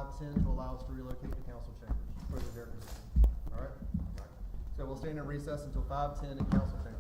5:10 to allow us to relocate the council chambers for the air conditioning. All right? So we'll stand in recess until 5:10 in council chambers.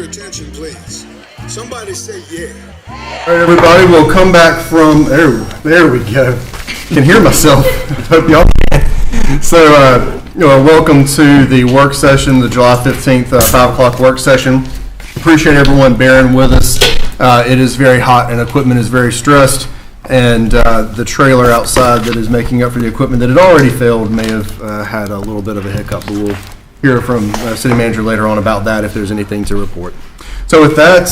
attention, please. Somebody say yeah. All right, everybody, we'll come back from, there we go. Can hear myself. Hope y'all can. So, welcome to the work session, the July 15th, 5 o'clock work session. Appreciate everyone bearing with us. It is very hot and equipment is very stressed, and the trailer outside that is making up for the equipment that had already failed may have had a little bit of a hiccup, but we'll hear from City Manager later on about that if there's anything to report. So with that,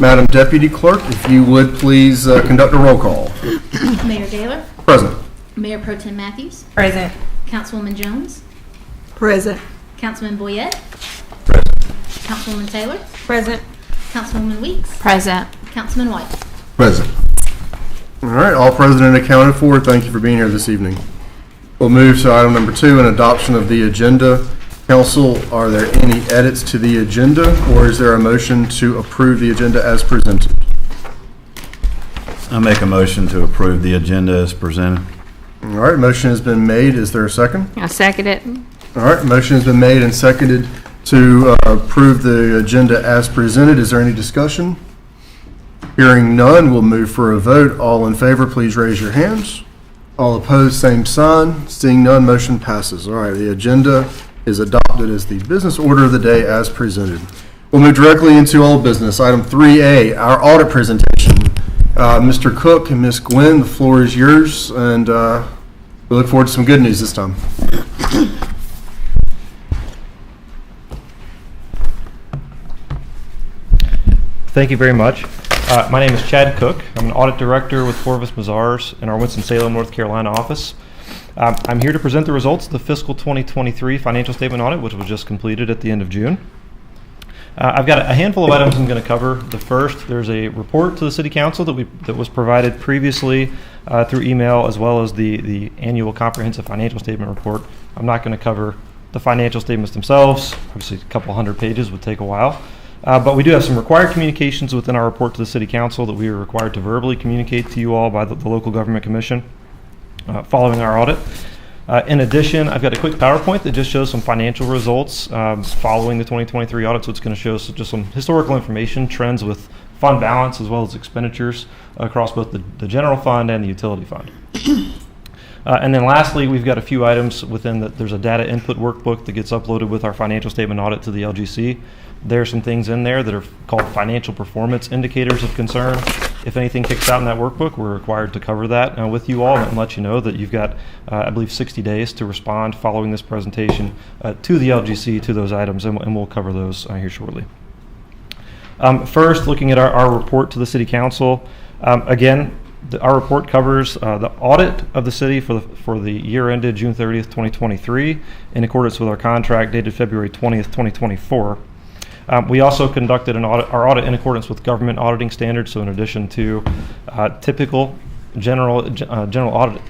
Madam Deputy Clerk, if you would please conduct a roll call. Mayor Gaylor. Present. Mayor Pro Tem Matthews. Present. Councilwoman Jones. Present. Councilman Boyette. Present. Councilwoman Taylor. Present. Councilwoman Weeks. Present. Councilman White. Present. All right, all present and accounted for. Thank you for being here this evening. We'll move to item number 2, an adoption of the agenda. Council, are there any edits to the agenda, or is there a motion to approve the agenda as presented? I make a motion to approve the agenda as presented. All right, motion has been made. Is there a second? I second it. All right, motion has been made and seconded to approve the agenda as presented. Is there any discussion? Hearing none, we'll move for a vote. All in favor, please raise your hands. All opposed, same sign. Seeing none, motion passes. All right, the agenda is adopted as the business order of the day as presented. We'll move directly into old business. Item 3A, our audit presentation. Mr. Cook and Ms. Gwynn, the floor is yours, and we look forward to some good news this time. Thank you very much. My name is Chad Cook. I'm an audit director with Forvis Mazars in our Winston-Salem, North Carolina office. I'm here to present the results of the fiscal 2023 financial statement audit, which was just completed at the end of June. I've got a handful of items I'm going to cover. The first, there's a report to the City Council that was provided previously through email, as well as the annual comprehensive financial statement report. I'm not going to cover the financial statements themselves. Obviously, a couple hundred pages would take a while. But we do have some required communications within our report to the City Council that we are required to verbally communicate to you all by the Local Government Commission following our audit. In addition, I've got a quick PowerPoint that just shows some financial results following the 2023 audit. So it's going to show just some historical information, trends with fund balance as well as expenditures across both the general fund and the utility fund. And then lastly, we've got a few items within that. There's a data input workbook that gets uploaded with our financial statement audit to the LGC. There are some things in there that are called financial performance indicators of concern. If anything kicks out in that workbook, we're required to cover that with you all and let you know that you've got, I believe, 60 days to respond following this presentation to the LGC to those items, and we'll cover those here shortly. First, looking at our report to the City Council, again, our report covers the audit of the city for the year ended June 30th, 2023, in accordance with our contract dated February 20th, 2024. We also conducted our audit in accordance with government auditing standards. So in addition to typical general audit,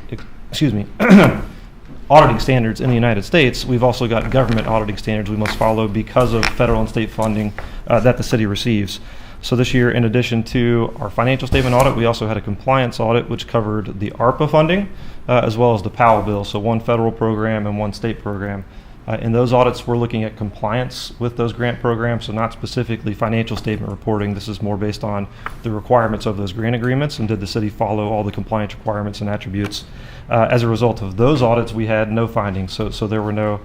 auditing standards in the United States, we've also got government auditing standards we must follow because of federal and state funding that the city receives. So this year, in addition to our financial statement audit, we also had a compliance audit which covered the ARPA funding as well as the Powell bill. So one federal program and one state program. In those audits, we're looking at compliance with those grant programs, so not specifically financial statement reporting. This is more based on the requirements of those grant agreements, and did the city follow all the compliance requirements and attributes. As a result of those audits, we had no findings. So there were no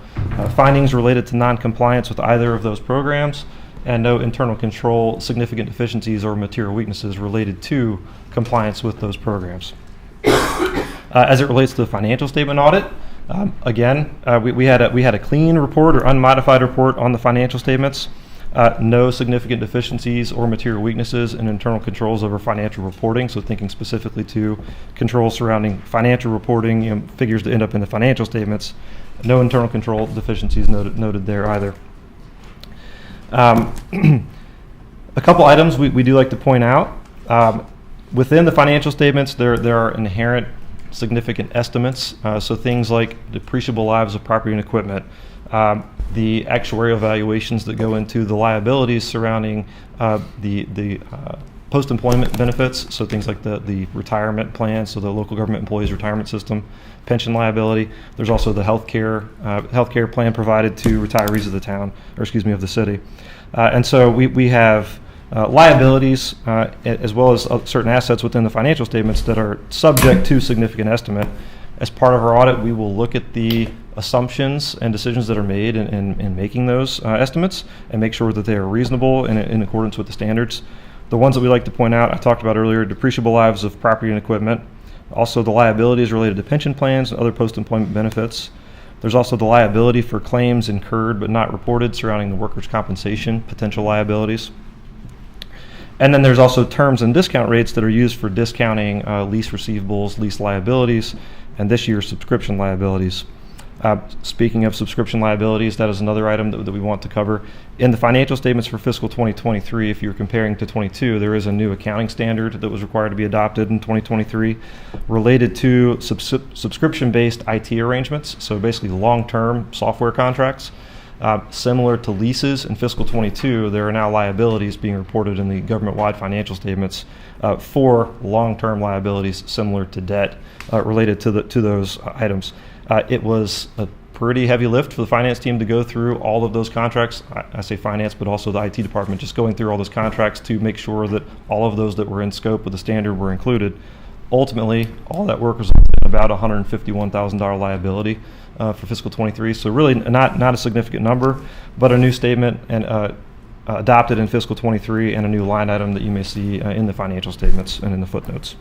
findings related to non-compliance with either of those programs, and no internal control, significant deficiencies, or material weaknesses related to compliance with those programs. As it relates to the financial statement audit, again, we had a clean report or unmodified report on the financial statements. No significant deficiencies or material weaknesses in internal controls over financial reporting. So thinking specifically to controls surrounding financial reporting, figures that end up in the financial statements. No internal control deficiencies noted there either. A couple items we do like to point out. Within the financial statements, there are inherent significant estimates, so things like depreciable lives of property and equipment, the actuarial valuations that go into the liabilities surrounding the post-employment benefits, so things like the retirement plan, so the local government employees retirement system, pension liability. There's also the healthcare plan provided to retirees of the town, or excuse me, of the city. And so we have liabilities as well as certain assets within the financial statements that are subject to significant estimate. As part of our audit, we will look at the assumptions and decisions that are made in making those estimates and make sure that they are reasonable and in accordance with the standards. The ones that we like to point out, I talked about earlier, depreciable lives of property and equipment, also the liabilities related to pension plans and other post-employment benefits. There's also the liability for claims incurred but not reported surrounding the workers' compensation potential liabilities. And then there's also terms and discount rates that are used for discounting lease receivables, lease liabilities, and this year's subscription liabilities. Speaking of subscription liabilities, that is another item that we want to cover. In the financial statements for fiscal 2023, if you're comparing to 22, there is a new accounting standard that was required to be adopted in 2023 related to subscription-based IT arrangements, so basically long-term software contracts. Similar to leases in fiscal 22, there are now liabilities being reported in the government-wide financial statements for long-term liabilities similar to debt related to those items. It was a pretty heavy lift for the finance team to go through all of those contracts. I say finance, but also the IT department, just going through all those contracts to make sure that all of those that were in scope with the standard were included. Ultimately, all that work resulted in about $151,000 liability for fiscal 23. So really not a significant number, but a new statement and adopted in fiscal 23 and a new line item that you may see in the financial statements and in the footnotes.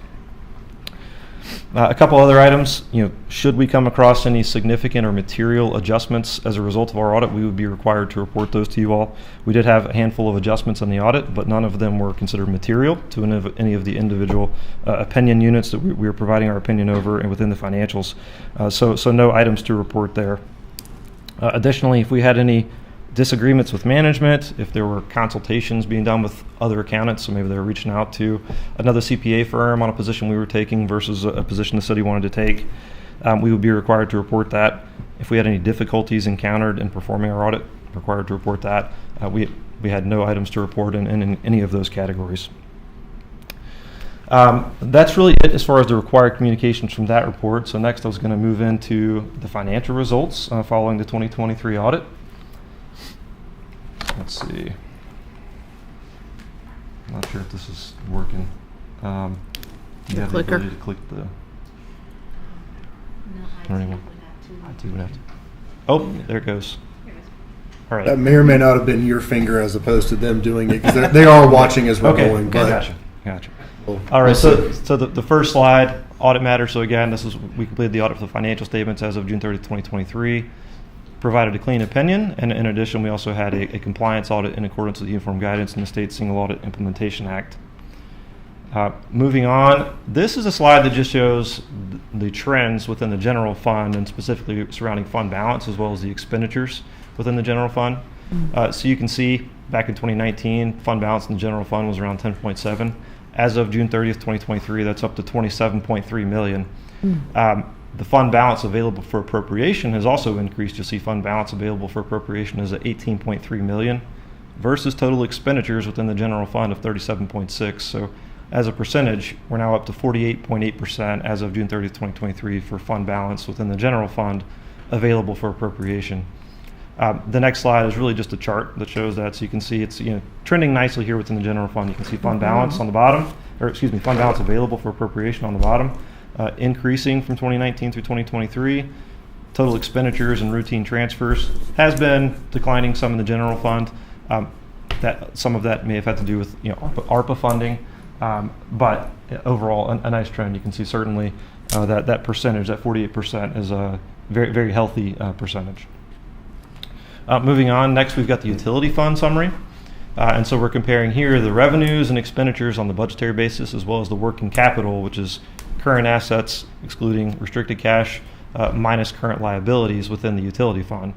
A couple other items, should we come across any significant or material adjustments as a result of our audit, we would be required to report those to you all. We did have a handful of adjustments in the audit, but none of them were considered material to any of the individual opinion units that we were providing our opinion over and within the financials. So no items to report there. Additionally, if we had any disagreements with management, if there were consultations being done with other accountants, so maybe they were reaching out to another CPA firm on a position we were taking versus a position the city wanted to take, we would be required to report that. If we had any difficulties encountered in performing our audit, required to report that. We had no items to report in any of those categories. That's really it as far as the required communications from that report. So next I was going to move into the financial results following the 2023 audit. Let's see. I'm not sure if this is working. You have the clicker. ability to click the. No, Or anyone? IT would have to. Oh, there it goes. All right. That may or may not have been your finger as opposed to them doing it, because they are watching as we're Okay, going. But gotcha. Well, All right, we'll so the first slide, audit matters. So again, we completed the audit for the financial statements as of June 30th, 2023. Provided a clean opinion, and in addition, we also had a compliance audit in accordance with the Uniform Guidance and the State Single Audit Implementation Act. Moving on, this is a slide that just shows the trends within the general fund and specifically surrounding fund balance as well as the expenditures within the general fund. So you can see back in 2019, fund balance in the general fund was around 10.7. As of June 30th, 2023, that's up to 27.3 million. The fund balance available for appropriation has also increased. You'll see fund balance available for appropriation is at 18.3 million versus total expenditures within the general fund of 37.6. So as a percentage, we're now up to 48.8% as of June 30th, 2023 for fund balance within the general fund available for appropriation. The next slide is really just a chart that shows that. So you can see it's trending nicely here within the general fund. You can see fund balance on the bottom, fund balance available for appropriation on the bottom. Increasing from 2019 through 2023. Total expenditures and routine transfers has been declining some in the general fund. That some of that may have had to do with ARPA funding, but overall a nice trend. You can see certainly that percentage, that 48%, is a very, very healthy percentage. Moving on, next we've got the utility fund summary. And so we're comparing here the revenues and expenditures on the budgetary basis as well as the working capital, which is current assets excluding restricted cash minus current liabilities within the utility fund.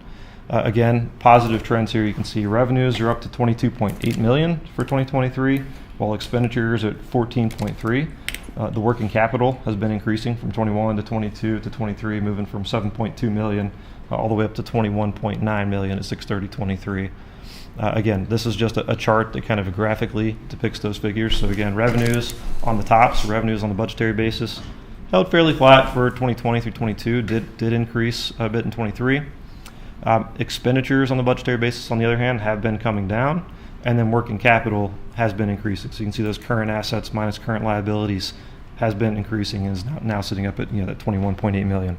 Again, positive trends here. You can see revenues are up to 22.8 million for 2023, while expenditures are at 14.3. The working capital has been increasing from 21 to 22 to 23, moving from 7.2 million all the way up to 21.9 million at 6/30/23. Again, this is just a chart that kind of graphically depicts those figures. So again, revenues on the top, so revenues on the budgetary basis, held fairly flat for 2020 through 22, did increase a bit in 23. Expenditures on the budgetary basis, on the other hand, have been coming down. and then working capital has been increasing. So you can see those current assets minus current liabilities has been increasing and is now sitting up at that 21.8 million.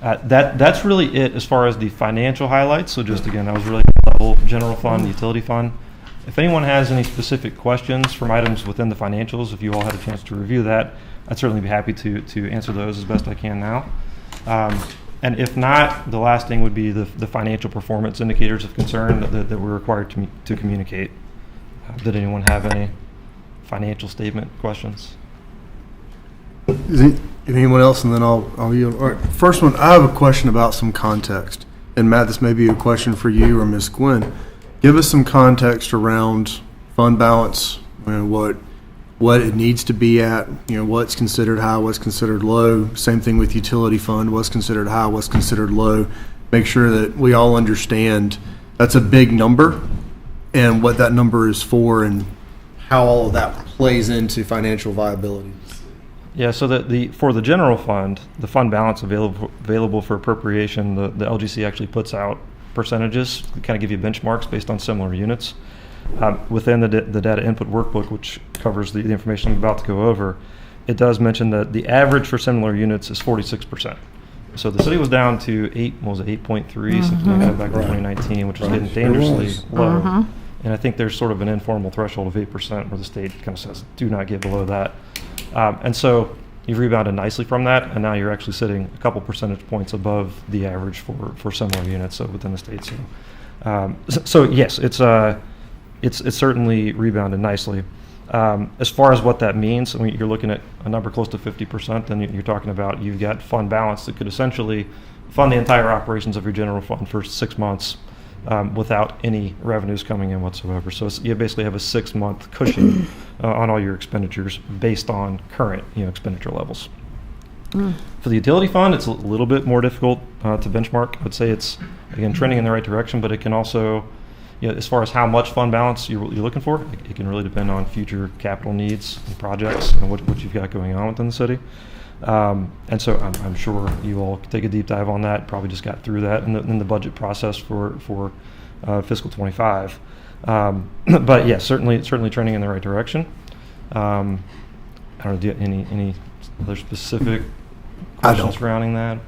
That's really it as far as the financial highlights. So just again, that was really level general fund, utility fund. If anyone has any specific questions from items within the financials, if you all had a chance to review that, I'd certainly be happy to answer those as best I can now. And if not, the last thing would be the financial performance indicators of concern that we're required to communicate. Did anyone have any financial statement questions? Anyone else? And then I'll yield. All right, first one, I have a question about some context. And Matt, this may be a question for you or Ms. Gwen. Give us some context around fund balance, what it needs to be at, what's considered high, what's considered low. Same thing with utility fund, what's considered high, what's considered low. Make sure that we all understand that's a big number and what that number is for and how all of that plays into financial viability. Yeah, so for the general fund, the fund balance available for appropriation, the LGC actually puts out percentages to kind of give you benchmarks based on similar units. Within the data input workbook, which covers the information I'm about to go over, it does mention that the average for similar units is 46%. So the city was down to 8.3, something like that back in 2019, which was getting dangerously low. And I think there's sort of an informal threshold of 8% where the state kind of says, do not get below that. And so you've rebounded nicely from that, and now you're actually sitting a couple percentage points above the average for similar units within the state. So yes, it's certainly rebounded nicely. As far as what that means, I mean, you're looking at a number close to 50%, then you're talking about you've got fund balance that could essentially fund the entire operations of your general fund for 6 months without any revenues coming in whatsoever. So you basically have a 6-month cushion on all your expenditures based on current expenditure levels. For the utility fund, it's a little bit more difficult to benchmark. I would say it's, again, trending in the right direction, but it can also, as far as how much fund balance you're looking for, it can really depend on future capital needs and projects and what you've got going on within the city. And so I'm sure you all take a deep dive on that. Probably just got through that in the budget process for fiscal 25. But yeah, certainly trending in the right direction. I don't know. Do you have any other specific questions surrounding that?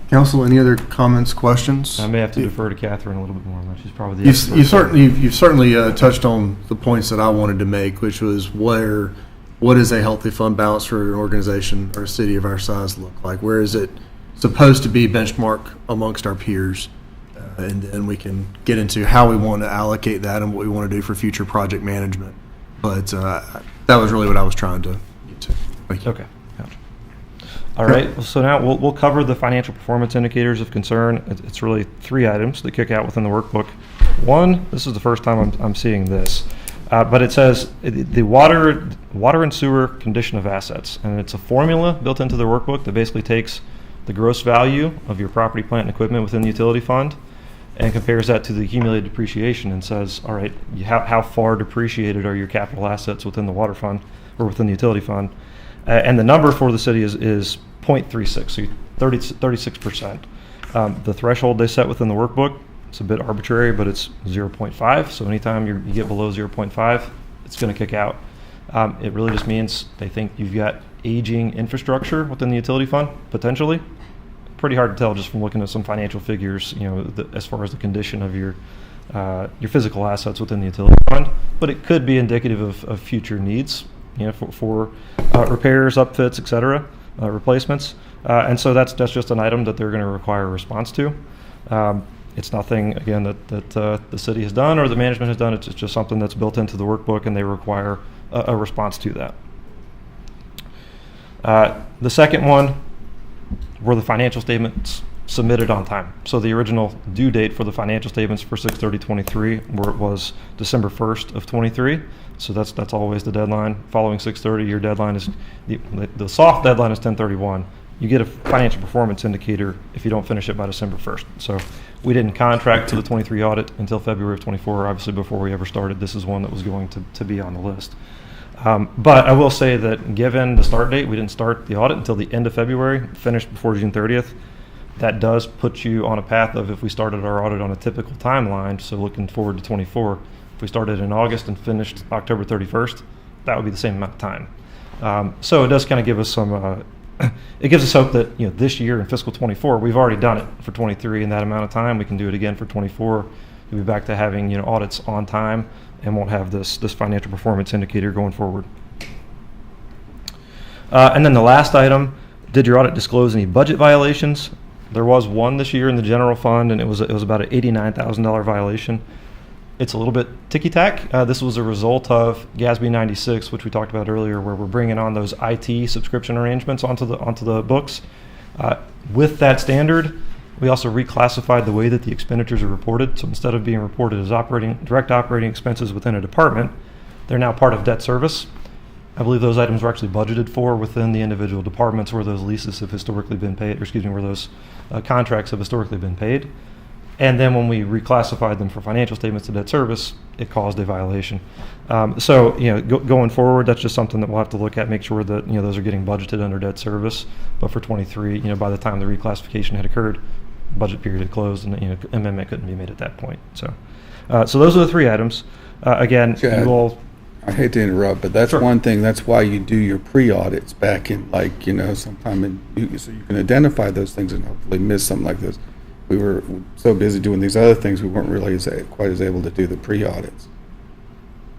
Council, any other comments, questions? I may have to defer to Catherine a little bit more on that. She's probably the expert. You've certainly touched on the points that I wanted to make, which was what is a healthy fund balance for an organization or a city of our size look like? Where is it supposed to be benchmark amongst our peers? And then we can get into how we want to allocate that and what we want to do for future project management. But that was really what I was trying to get to. Thank you. Okay. Gotcha. All right. So now we'll cover the financial performance indicators of concern. It's really 3 items that kick out within the workbook. One, this is the first time I'm seeing this. But it says the water and sewer condition of assets, and it's a formula built into the workbook that basically takes the gross value of your property, plant, and equipment within the utility fund and compares that to the accumulated depreciation and says, all right, how far depreciated are your capital assets within the water fund or within the utility fund? And the number for the city is 0.36, so 36%. The threshold they set within the workbook, it's a bit arbitrary, but it's 0.5. So anytime you get below 0.5, it's going to kick out. It really just means they think you've got aging infrastructure within the utility fund, potentially. Pretty hard to tell just from looking at some financial figures, as far as the condition of your physical assets within the utility fund. But it could be indicative of future needs, for repairs, upfits, et cetera, replacements. And so that's just an item that they're going to require a response to. It's nothing, again, that the city has done or the management has done. It's just something that's built into the workbook, and they require a response to that. The second one were the financial statements submitted on time. So the original due date for the financial statements for 6/30/23 was December 1st of 23. So that's always the deadline. Following 6/30, your deadline is the soft deadline is 10/31. You get a financial performance indicator if you don't finish it by December 1st. So we didn't contract to the 23 audit until February of 24, obviously before we ever started. This is one that was going to be on the list. But I will say that given the start date, we didn't start the audit until the end of February, finished before June 30th. that does put you on a path of, if we started our audit on a typical timeline, so looking forward to 24, if we started in August and finished October 31st, that would be the same amount of time. So it does kind of give us some, it gives us hope that, this year in fiscal 24, we've already done it for 23 in that amount of time. We can do it again for 24. We'll be back to having, audits on time and won't have this financial performance indicator going forward. And then the last item, did your audit disclose any budget violations? There was one this year in the general fund, and it was about an $89,000 violation. It's a little bit ticky-tack. This was a result of GASB 96, which we talked about earlier, where we're bringing on those IT subscription arrangements onto the books. With that standard, we also reclassified the way that the expenditures are reported. So instead of being reported as direct operating expenses within a department, they're now part of debt service. I believe those items were actually budgeted for within the individual departments where those leases have historically been paid, where those contracts have historically been paid. And then when we reclassified them for financial statements to debt service, it caused a violation. Going forward, that's just something that we'll have to look at, make sure that, those are getting budgeted under debt service. But for 23, by the time the reclassification had occurred, budget period had closed, and, amendment couldn't be made at that point. So those are the three items. Again, Chad, you all... I hate to interrupt, but that's Sure. one thing. That's why you do your pre-audits back in, sometime so you can identify those things and hopefully miss something like this. We were so busy doing these other things, we weren't really quite as able to do the pre-audits.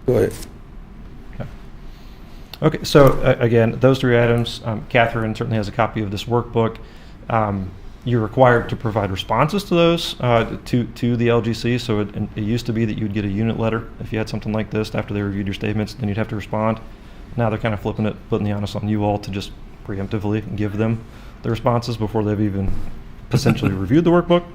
Go ahead. Okay, so again, those three items, Catherine certainly has a copy of this workbook. You're required to provide responses to those to the LGC. So it used to be that you'd get a unit letter if you had something like this after they reviewed your statements, then you'd have to respond. Now they're kind of flipping it, putting the onus on you all to just preemptively give them the responses before they've even potentially reviewed the workbook.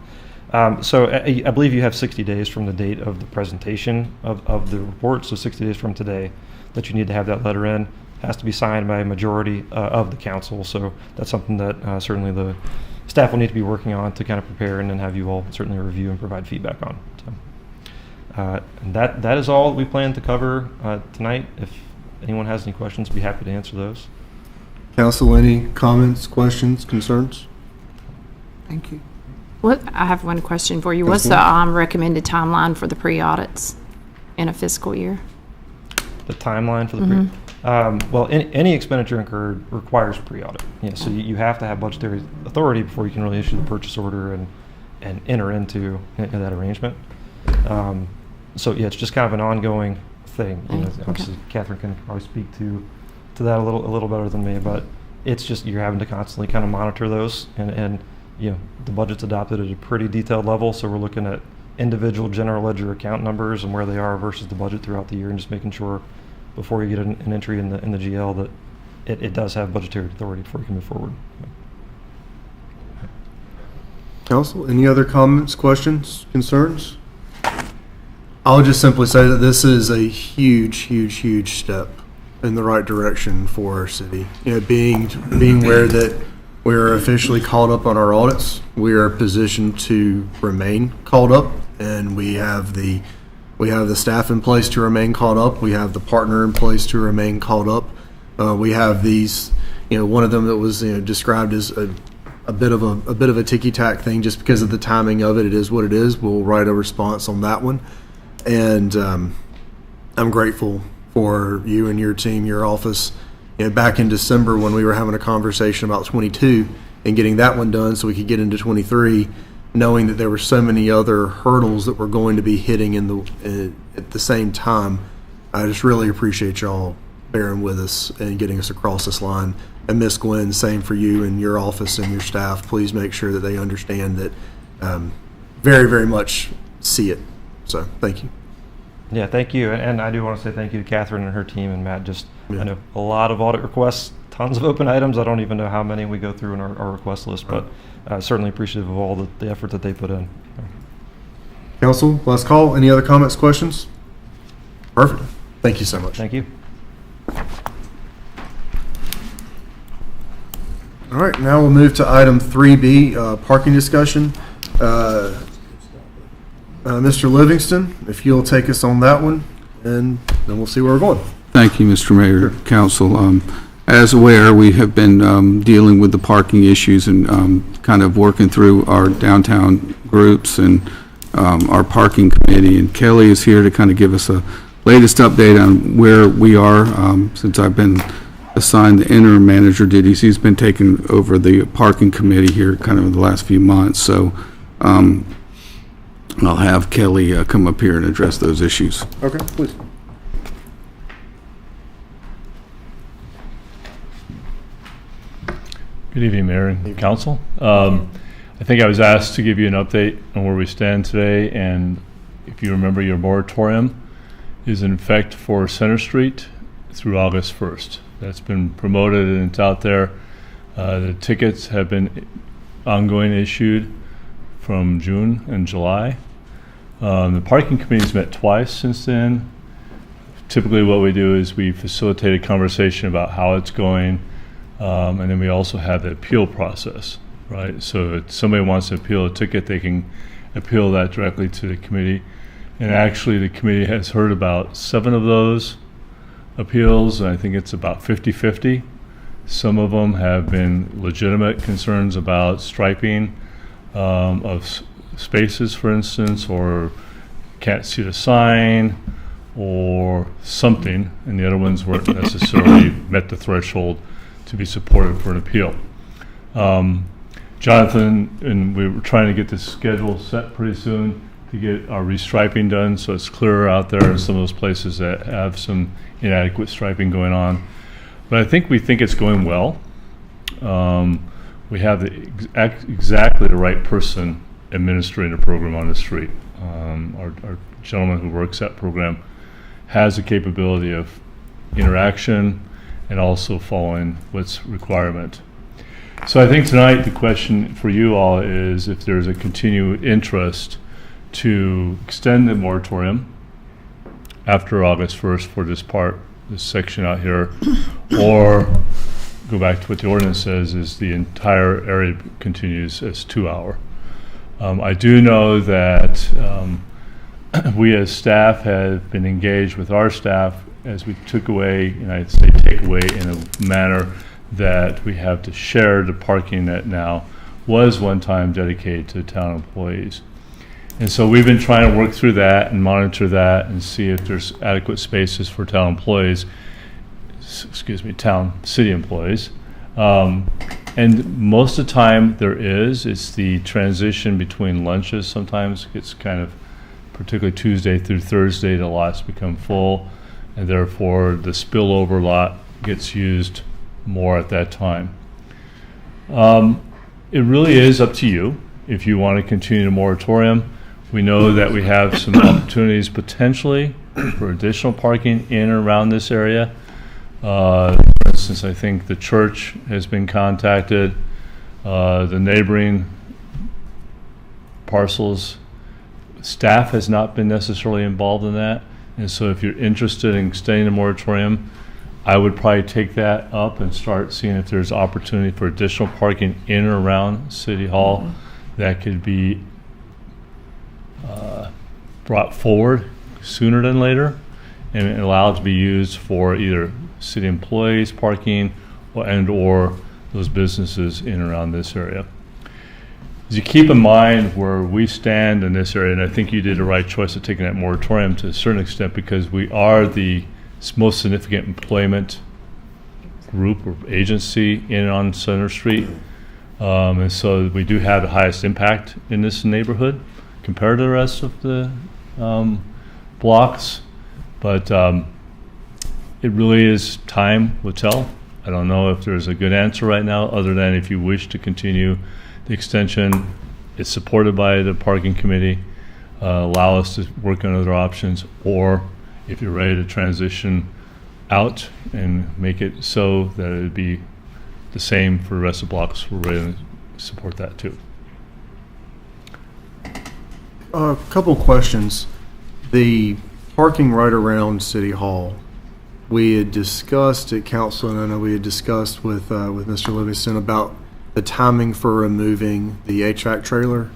So I believe you have 60 days from the date of the presentation of the report, so 60 days from today, that you need to have that letter in. It has to be signed by a majority of the council, so that's something that certainly the staff will need to be working on to kind of prepare and then have you all certainly review and provide feedback on. So, and that is all we plan to cover tonight. If anyone has any questions, I'd be happy to answer those. Council, any comments, questions, concerns? Thank you. I have one question for you. What's the recommended timeline for the pre-audits in a fiscal year? The timeline for the well, any expenditure incurred requires pre-audit. So you have to have budgetary authority before you can really issue the purchase order and enter into that arrangement. It's just kind of an ongoing thing. Obviously, Catherine can probably speak to that a little better than me, but it's just you're having to constantly kind of monitor those, and the budget's adopted at a pretty detailed level, so we're looking at individual general ledger account numbers and where they are versus the budget throughout the year, and just making sure before you get an entry in the GL that it does have budgetary authority before you can move forward. Council, any other comments, questions, concerns? I'll just simply say that this is a huge step in the right direction for our city. Being aware that we are officially caught up on our audits, we are positioned to remain caught up, and we have the staff in place to remain caught up. We have the partner in place to remain caught up. We have these, one of them that was described as a bit of a ticky-tack thing just because of the timing of it. It is what it is. We'll write a response on that one, and I'm grateful for you and your team, your office. Back in December when we were having a conversation about 22 and getting that one done so we could get into 23. Knowing that there were so many other hurdles that were going to be hitting at the same time, I just really appreciate y'all bearing with us and getting us across this line. And Miss Gwen, same for you and your office and your staff. Please make sure that they understand that very, very much see it. So thank you. Yeah, thank you. And I do want to say thank you to Catherine and her team and Matt. I know a lot of audit requests, tons of open items. I don't even know how many we go through in our request list, but certainly appreciative of all the effort that they put in. Council, last call. Any other comments, questions? Perfect. Thank you so much. Thank you. All right, now we'll move to item 3B, parking discussion. Mr. Livingston, if you'll take us on that one, and then we'll see where we're going. Thank you, Mr. Mayor, Council. as aware, we have been dealing with the parking issues and kind of working through our downtown groups and our parking committee. And Kelly is here to kind of give us a latest update on where we are. Since I've been assigned the interim manager duties, he's been taking over the parking committee here kind of in the last few months. So I'll have Kelly come up here and address those issues. Okay, please. Good evening, Mayor and Council. I think I was asked to give you an update on where we stand today, and if you remember, your moratorium is in effect for Center Street through August 1st. That's been promoted and it's out there. The tickets have been ongoing issued from June and July. The parking committee's met twice since then. Typically what we do is we facilitate a conversation about how it's going, and then we also have the appeal process, right? So if somebody wants to appeal a ticket, they can appeal that directly to the committee. And actually the committee has heard about 7 of those appeals, and I think it's about 50-50. Some of them have been legitimate concerns about striping of spaces, for instance, or can't see the sign or something, and the other ones weren't necessarily met the threshold to be supported for an appeal. Jonathan, and we were trying to get this schedule set pretty soon to get our restriping done, so it's clearer out there in some of those places that have some inadequate striping going on. But we think it's going well. We have exactly the right person administering the program on the street. Our gentleman who works that program has the capability of interaction and also following what's requirement. So I think tonight the question for you all is if there's a continued interest to extend the moratorium after August 1st for this section out here, or go back to what the ordinance says is the entire area continues as 2 hour. I do know that we as staff have been engaged with our staff as we took away, and I say take away in a manner that we have to share the parking that now was one time dedicated to town employees. And so we've been trying to work through that and monitor that and see if there's adequate spaces for town employees, city employees. And most of the time there is. It's the transition between lunches. Sometimes it's kind of, particularly Tuesday through Thursday, the lots become full, and therefore the spillover lot gets used more at that time. It really is up to you if you want to continue the moratorium. We know that we have some opportunities potentially for additional parking in and around this area. For instance, I think the church has been contacted, the neighboring parcels. Staff has not been necessarily involved in that. And so if you're interested in extending the moratorium, I would probably take that up and start seeing if there's opportunity for additional parking in and around City Hall that could be brought forward sooner than later and allowed to be used for either city employees parking or those businesses in and around this area. As you keep in mind where we stand in this area, and I think you did the right choice of taking that moratorium to a certain extent because we are the most significant employment group or agency in and on Center Street. And so we do have the highest impact in this neighborhood compared to the rest of the blocks. But it really is time will tell. I don't know if there's a good answer right now other than if you wish to continue the extension, it's supported by the parking committee, allow us to work on other options, or if you're ready to transition out and make it so that it would be the same for the rest of the blocks, we're ready to support that too. A couple questions. The parking right around City Hall, we had discussed at council, and I know we had discussed with Mr. Livingston about the timing for removing the HVAC trailer.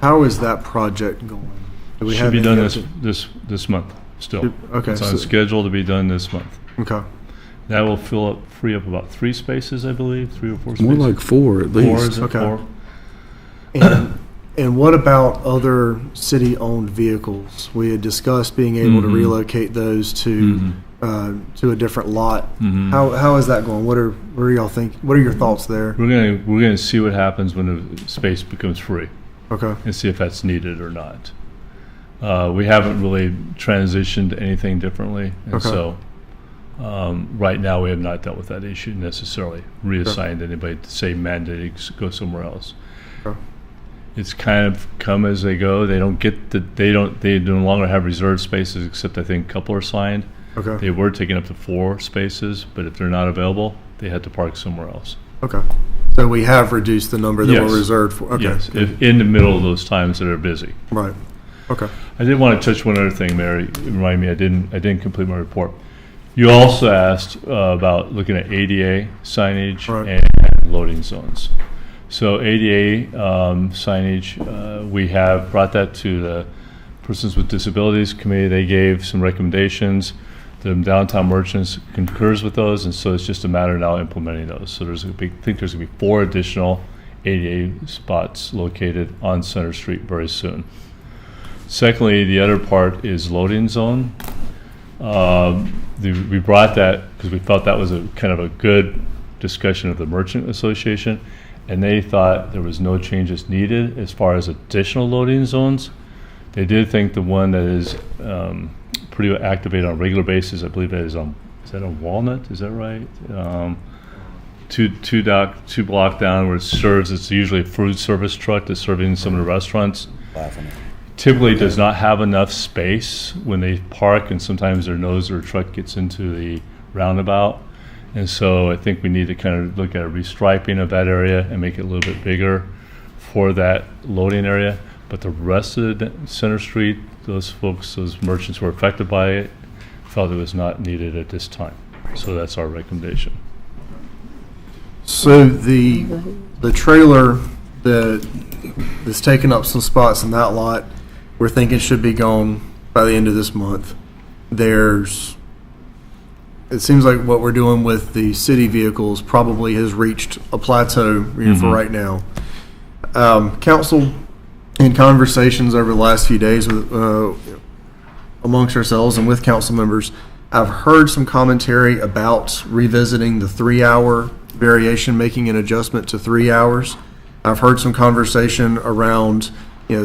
How is that project going? Do we Should be any done other- this month still. Okay, It's on so- schedule to be done this month. Okay. That will free up about 3 spaces, I believe, 3 or 4 spaces. More like 4 at 4, least. is it? Okay. 4? And what about other city-owned vehicles? We had discussed being able to relocate those to a different lot. How is that going? What are y'all think? What are your thoughts there? We're gonna see what happens when the space becomes free, Okay. and see if that's needed or not. We haven't really transitioned anything differently, and Okay. so right now we have not dealt with that issue necessarily. Reassigned anybody to say mandated go somewhere else. Okay. It's kind of come as they go. They don't get they no longer have reserved spaces, except I think a couple are signed. Okay. They were taking up to 4 spaces, but if they're not available, they had to park somewhere else. Okay. So we have reduced the number that Yes. were reserved for. Okay. Yes, in the middle of those times that are busy. Right. Okay. I did want to touch one other thing, Mary. Remind me, I didn't complete my report. You also asked about looking at ADA signage Right. and loading zones. So ADA signage, we have brought that to the Persons with Disabilities Committee. They gave some recommendations. The Downtown Merchants concurs with those, and so it's just a matter now implementing those. So I think there's going to be 4 additional ADA spots located on Center Street very soon. Secondly, the other part is loading zone. We brought that because we felt that was a kind of a good discussion of the Merchant Association, and they thought there was no changes needed as far as additional loading zones. They did think the one that is pretty activated on a regular basis, I believe that is on Walnut, is that right? Two block down where it serves, it's usually a food service truck that's serving some of the restaurants. Typically does not have enough space when they park, and sometimes their nose or truck gets into the roundabout. And so I think we need to kind of look at a restriping of that area and make it a little bit bigger for that loading area. But the rest of the Center Street, those folks, those merchants who were affected by it, felt it was not needed at this time. So that's our recommendation. So the trailer that's taking up some spots in that lot, we're thinking should be gone by the end of this month. It seems like what we're doing with the city vehicles probably has reached a plateau for right now. Council, in conversations over the last few days with amongst ourselves and with council members, I've heard some commentary about revisiting the 3-hour variation, making an adjustment to 3 hours. I've heard some conversation around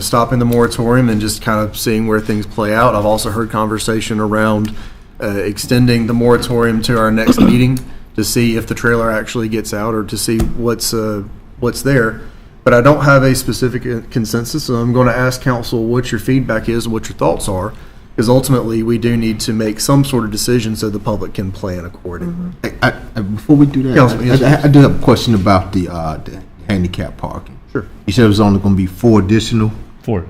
stopping the moratorium and just kind of seeing where things play out. I've also heard conversation around extending the moratorium to our next meeting to see if the trailer actually gets out or to see what's there. But I don't have a specific consensus, so I'm going to ask council what your feedback is and what your thoughts are, because ultimately we do need to make some sort of decision so the public can plan accordingly. Before we do that, Councilman, yes, I do have a question about the handicap parking. Sure. You said it was only going to be 4 additional 4.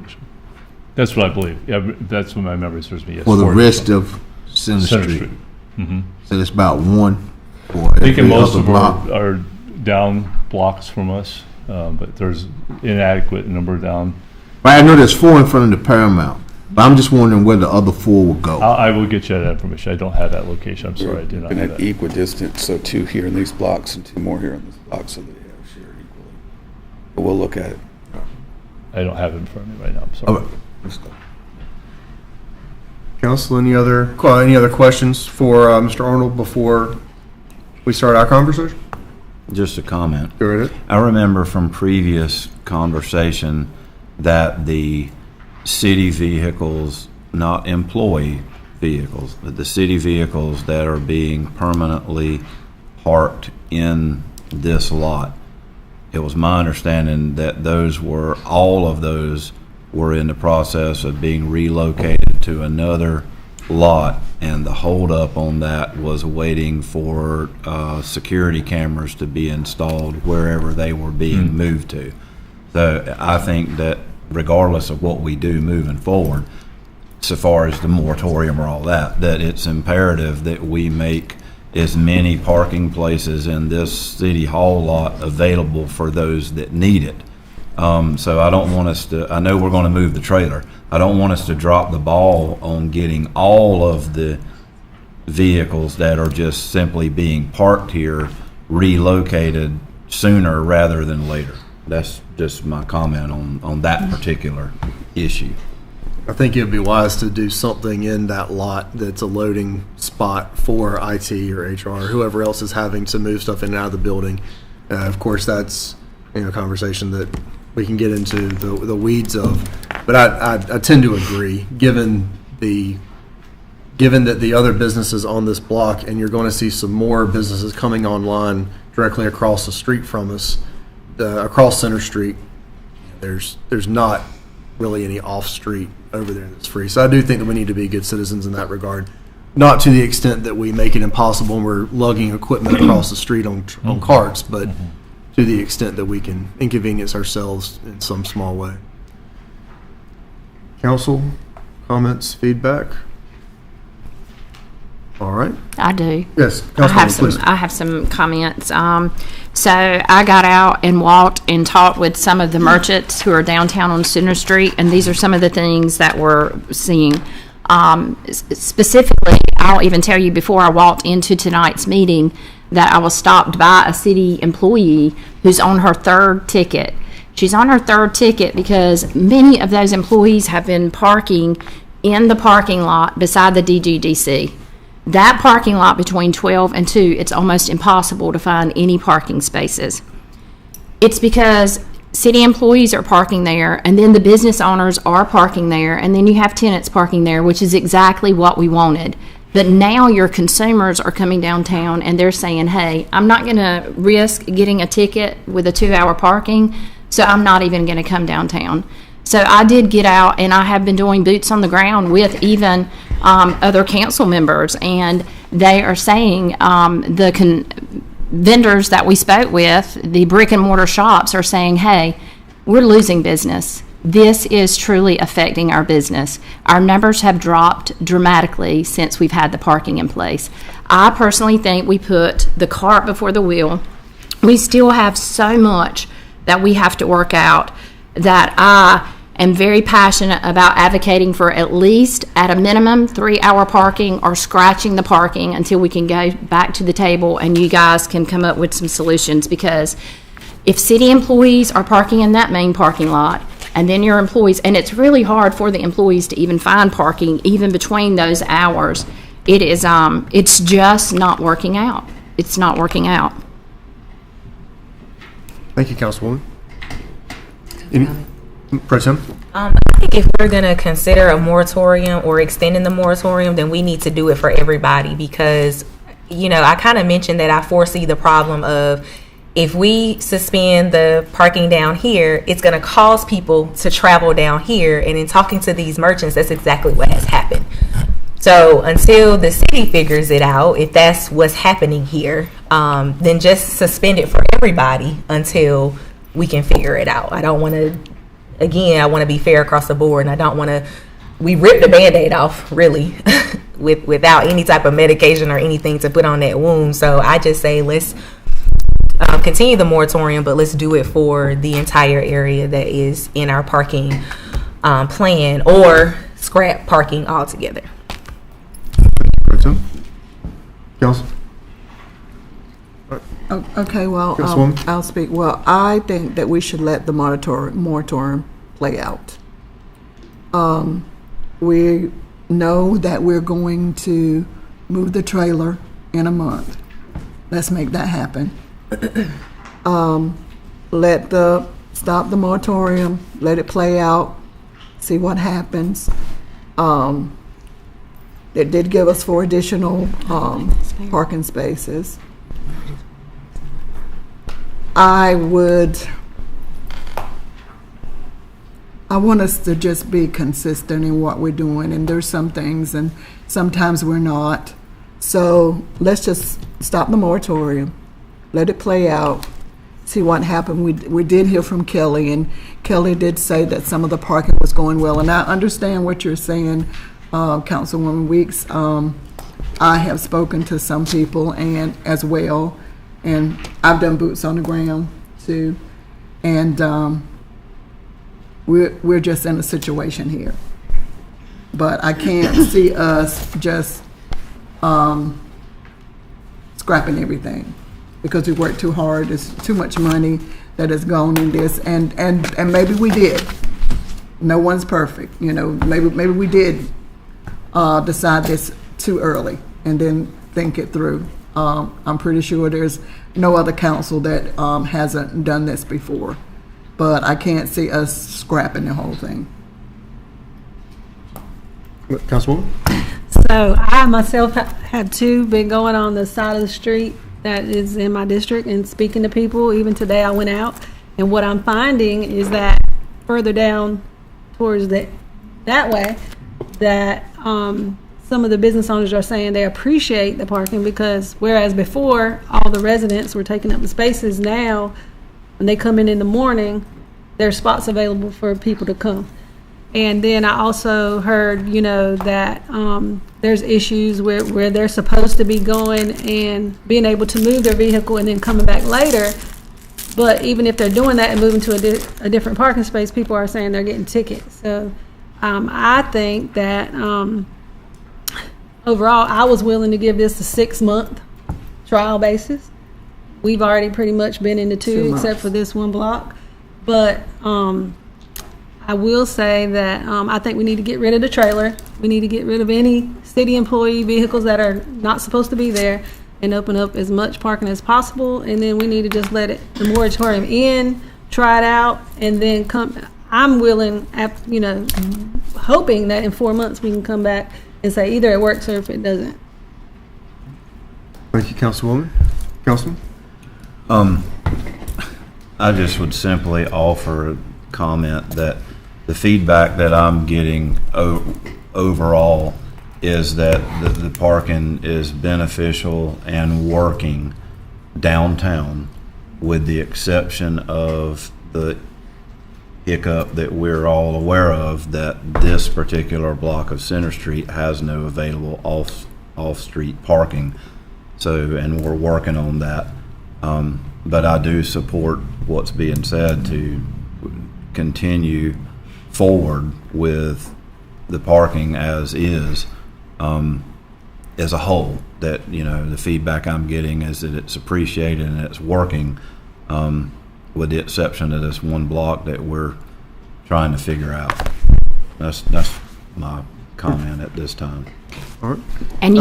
That's what I believe. Yeah, that's what my memory serves me. Yes, for the 4 rest additional. of Center Center Street. Street. Mm-hmm. So it's about 1 for I think every most other of block. are down blocks from us, but there's inadequate number down. But I know there's 4 in front of the Paramount, but I'm just wondering where the other 4 will go. I will get you that information. I don't have that location. I'm sorry, I do not Been have at that. equidistant, so 2 here in these blocks and 2 more here in this block, so they have shared equally. But we'll look at it. I don't have it in front of me right now. I'm sorry. All right, let's go. Council, any other questions for Mr. Arnold before we start our conversation? Just a comment. Go right ahead. I remember from previous conversation that the city vehicles, not employee vehicles, but the city vehicles that are being permanently parked in this lot, it was my understanding that all of those were in the process of being relocated to another lot, and the holdup on that was waiting for security cameras to be installed wherever they were being moved to. So I think that regardless of what we do moving forward, so far as the moratorium or all that it's imperative that we make as many parking places in this city hall lot available for those that need it. So I don't want us to, I know we're going to move the trailer. I don't want us to drop the ball on getting all of the vehicles that are just simply being parked here relocated sooner rather than later. That's just my comment on that particular issue. I think it would be wise to do something in that lot that's a loading spot for IT or HR or whoever else is having to move stuff in and out of the building. Of course, that's a conversation that we can get into the weeds of. But I tend to agree, given that the other businesses on this block, and you're going to see some more businesses coming online directly across the street from us, across Center Street. There's not really any off-street over there that's free. So I do think that we need to be good citizens in that regard. Not to the extent that we make it impossible and we're lugging equipment across the street on carts, but to the extent that we can inconvenience ourselves in some small way. Council, comments, feedback? All right. I do. Yes, I have some comments. So I got out and walked and talked with some of the merchants who are downtown on Center Street, and these are some of the things that we're seeing. Specifically, I'll even tell you before I walked into tonight's meeting that I was stopped by a city employee who's on her third ticket. She's on her third ticket because many of those employees have been parking in the parking lot beside the DGDC. That parking lot between 12 and 2, it's almost impossible to find any parking spaces. It's because city employees are parking there, and then the business owners are parking there, and then you have tenants parking there, which is exactly what we wanted. But now your consumers are coming downtown, and they're saying, hey, I'm not going to risk getting a ticket with a 2-hour parking, so I'm not even going to come downtown. So I did get out, and I have been doing boots on the ground with even other council members, and they are saying the vendors that we spoke with, the brick and mortar shops, are saying, hey, we're losing business. This is truly affecting our business. Our numbers have dropped dramatically since we've had the parking in place. I personally think we put the cart before the wheel. We still have so much that we have to work out that I am very passionate about advocating for at least, at a minimum, 3-hour parking or scratching the parking until we can go back to the table and you guys can come up with some solutions. Because if city employees are parking in that main parking lot, and then your employees, and it's really hard for the employees to even find parking even between those hours, it's just not working out. It's not working out. Thank you, Councilwoman. Pro Tem? I think if we're going to consider a moratorium or extending the moratorium, then we need to do it for everybody because, I kind of mentioned that I foresee the problem of if we suspend the parking down here, it's going to cause people to travel down here. And in talking to these merchants, that's exactly what has happened. So until the city figures it out, if that's what's happening here, then just suspend it for everybody until we can figure it out. I don't want to, I want to be fair across the board, and I don't want to, we ripped the Band-Aid off, really, without any type of medication or anything to put on that wound. So I just say let's continue the moratorium, but let's do it for the entire area that is in our parking plan, or scrap parking altogether. Council? Okay, well, I'll speak. Well, I think that we should let the moratorium play out. We know that we're going to move the trailer in a month. Let's make that happen. Stop the moratorium, let it play out, see what happens. It did give us 4 additional parking spaces. I want us to just be consistent in what we're doing, and there's some things and sometimes we're not. So let's just stop the moratorium, let it play out, see what happened. We did hear from Kelly, and Kelly did say that some of the parking was going well, and I understand what you're saying, Councilwoman Weeks. I have spoken to some people and as well, and I've done boots on the ground too, and we're just in a situation here. But I can't see us just scrapping everything because we worked too hard. There's too much money that has gone in this, and maybe we did. No one's perfect, you know. Maybe we did decide this too early and then think it through. I'm pretty sure there's no other council that hasn't done this before, but I can't see us scrapping the whole thing. Councilwoman? So I myself have two been going on the side of the street that is in my district and speaking to people. Even today I went out, and what I'm finding is that further down towards that way, that some of the business owners are saying they appreciate the parking, because whereas before all the residents were taking up the spaces, now when they come in the morning, there's spots available for people to come. And then I also heard, you know, that there's issues where they're supposed to be going and being able to move their vehicle and then coming back later. But even if they're doing that and moving to a different parking space, people are saying they're getting tickets. So I think that overall, I was willing to give this a 6-month trial basis. We've already pretty much been into 2 except for this one block. But I will say that I think we need to get rid of the trailer. We need to get rid of any city employee vehicles that are not supposed to be there and open up as much parking as possible. And then we need to just let the moratorium in, try it out, and then come. I'm willing, you know, hoping that in 4 months we can come back and say either it works or if it doesn't. Thank you, Councilwoman. Councilman? I just would simply offer a comment that the feedback that I'm getting overall is that the parking is beneficial and working downtown, with the exception of the hiccup that we're all aware of, that this particular block of Center Street has no available off-street parking. So, and we're working on that. But I do support what's being said to continue forward with the parking as is, as a whole. That, you know, the feedback I'm getting is that it's appreciated and it's working, with the exception of this one block that we're trying to figure out. That's my comment at this time. All right. And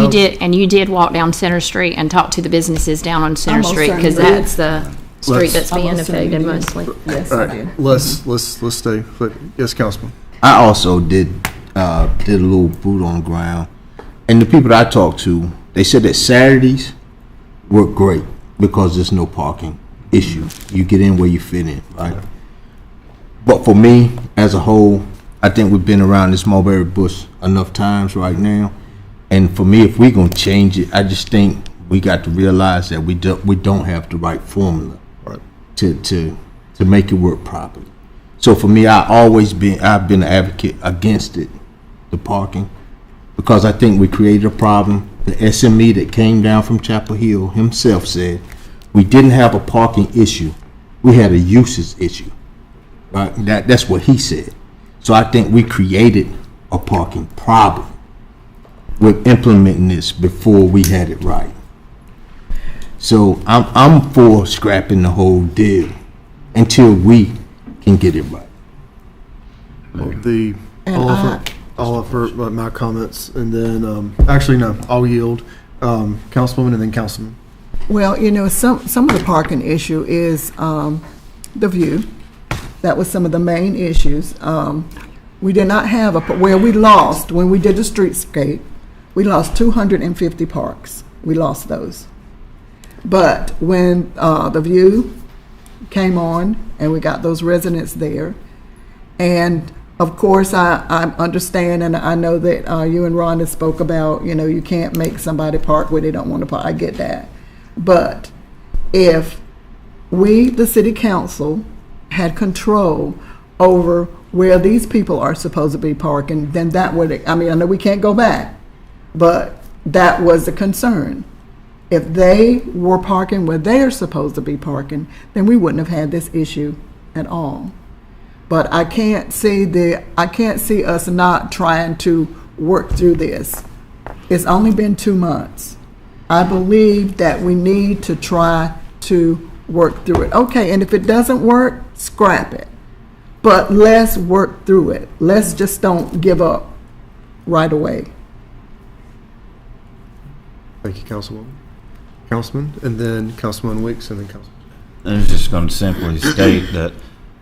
you did walk down Center Street and talk to the businesses down on Center Almost Street, because certainly that's the street that's being Almost affected certainly mostly. Yes, All I right. did. Let's stay. But yes, Councilman. I also did a little boot on the ground, and the people that I talked to, they said that Saturdays work great because there's no parking issue. You get in where you fit in, right? But for me, as a whole, I think we've been around this mulberry bush enough times right now, and for me, if we're gonna change it, I just think we got to realize that we don't have the right formula to make it work properly. So for me, I've been an advocate against it, the parking, because I think we created a problem. The SME that came down from Chapel Hill himself said we didn't have a parking issue, we had a usage issue. Right? That's what he said. So I think we created a parking problem with implementing this before we had it right. So I'm for scrapping the whole deal until we can get it right. I'll offer my comments, and then actually no, I'll yield. Councilwoman and then Councilman. Well, you know, some of the parking issue is the view. That was some of the main issues. We did not have we lost, when we did the streetscape, we lost 250 parks. We lost those. But when the view came on and we got those residents there, and of course I understand, and I know that you and Rhonda spoke about, you know, you can't make somebody park where they don't want to park. I get that. But if we, the city council, had control over where these people are supposed to be parking, then that would, I mean, I know we can't go back, but that was a concern. If they were parking where they're supposed to be parking, then we wouldn't have had this issue at all. But I can't see us not trying to work through this It's only been 2 months. I believe that we need to try to work through it. Okay, and if it doesn't work, scrap it. But let's work through it. Let's just don't give up right away. Thank you, Councilwoman. Councilman, and then Councilman Weeks, and then Councilman. I was just going to simply state that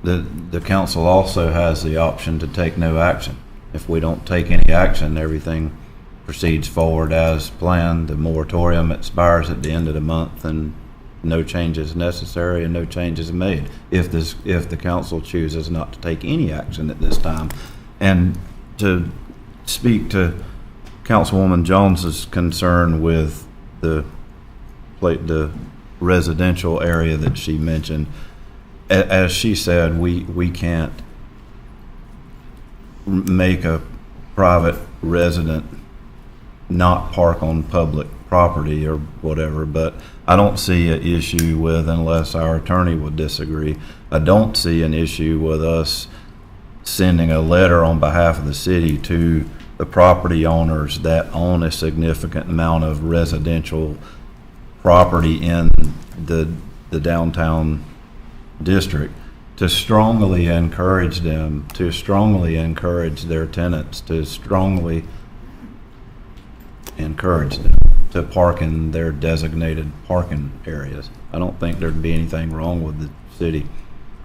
the council also has the option to take no action. If we don't take any action, everything proceeds forward as planned. The moratorium expires at the end of the month, and no change is necessary and no change is made if the council chooses not to take any action at this time. And to speak to Councilwoman Jones's concern with the residential area that she mentioned, as she said, we can't make a private resident not park on public property or whatever, but I don't see an issue with, unless our attorney would disagree, I don't see an issue with us sending a letter on behalf of the city to the property owners that own a significant amount of residential property in the downtown district, to strongly encourage them, to strongly encourage their tenants, to strongly encourage them to park in their designated parking areas. I don't think there'd be anything wrong with the city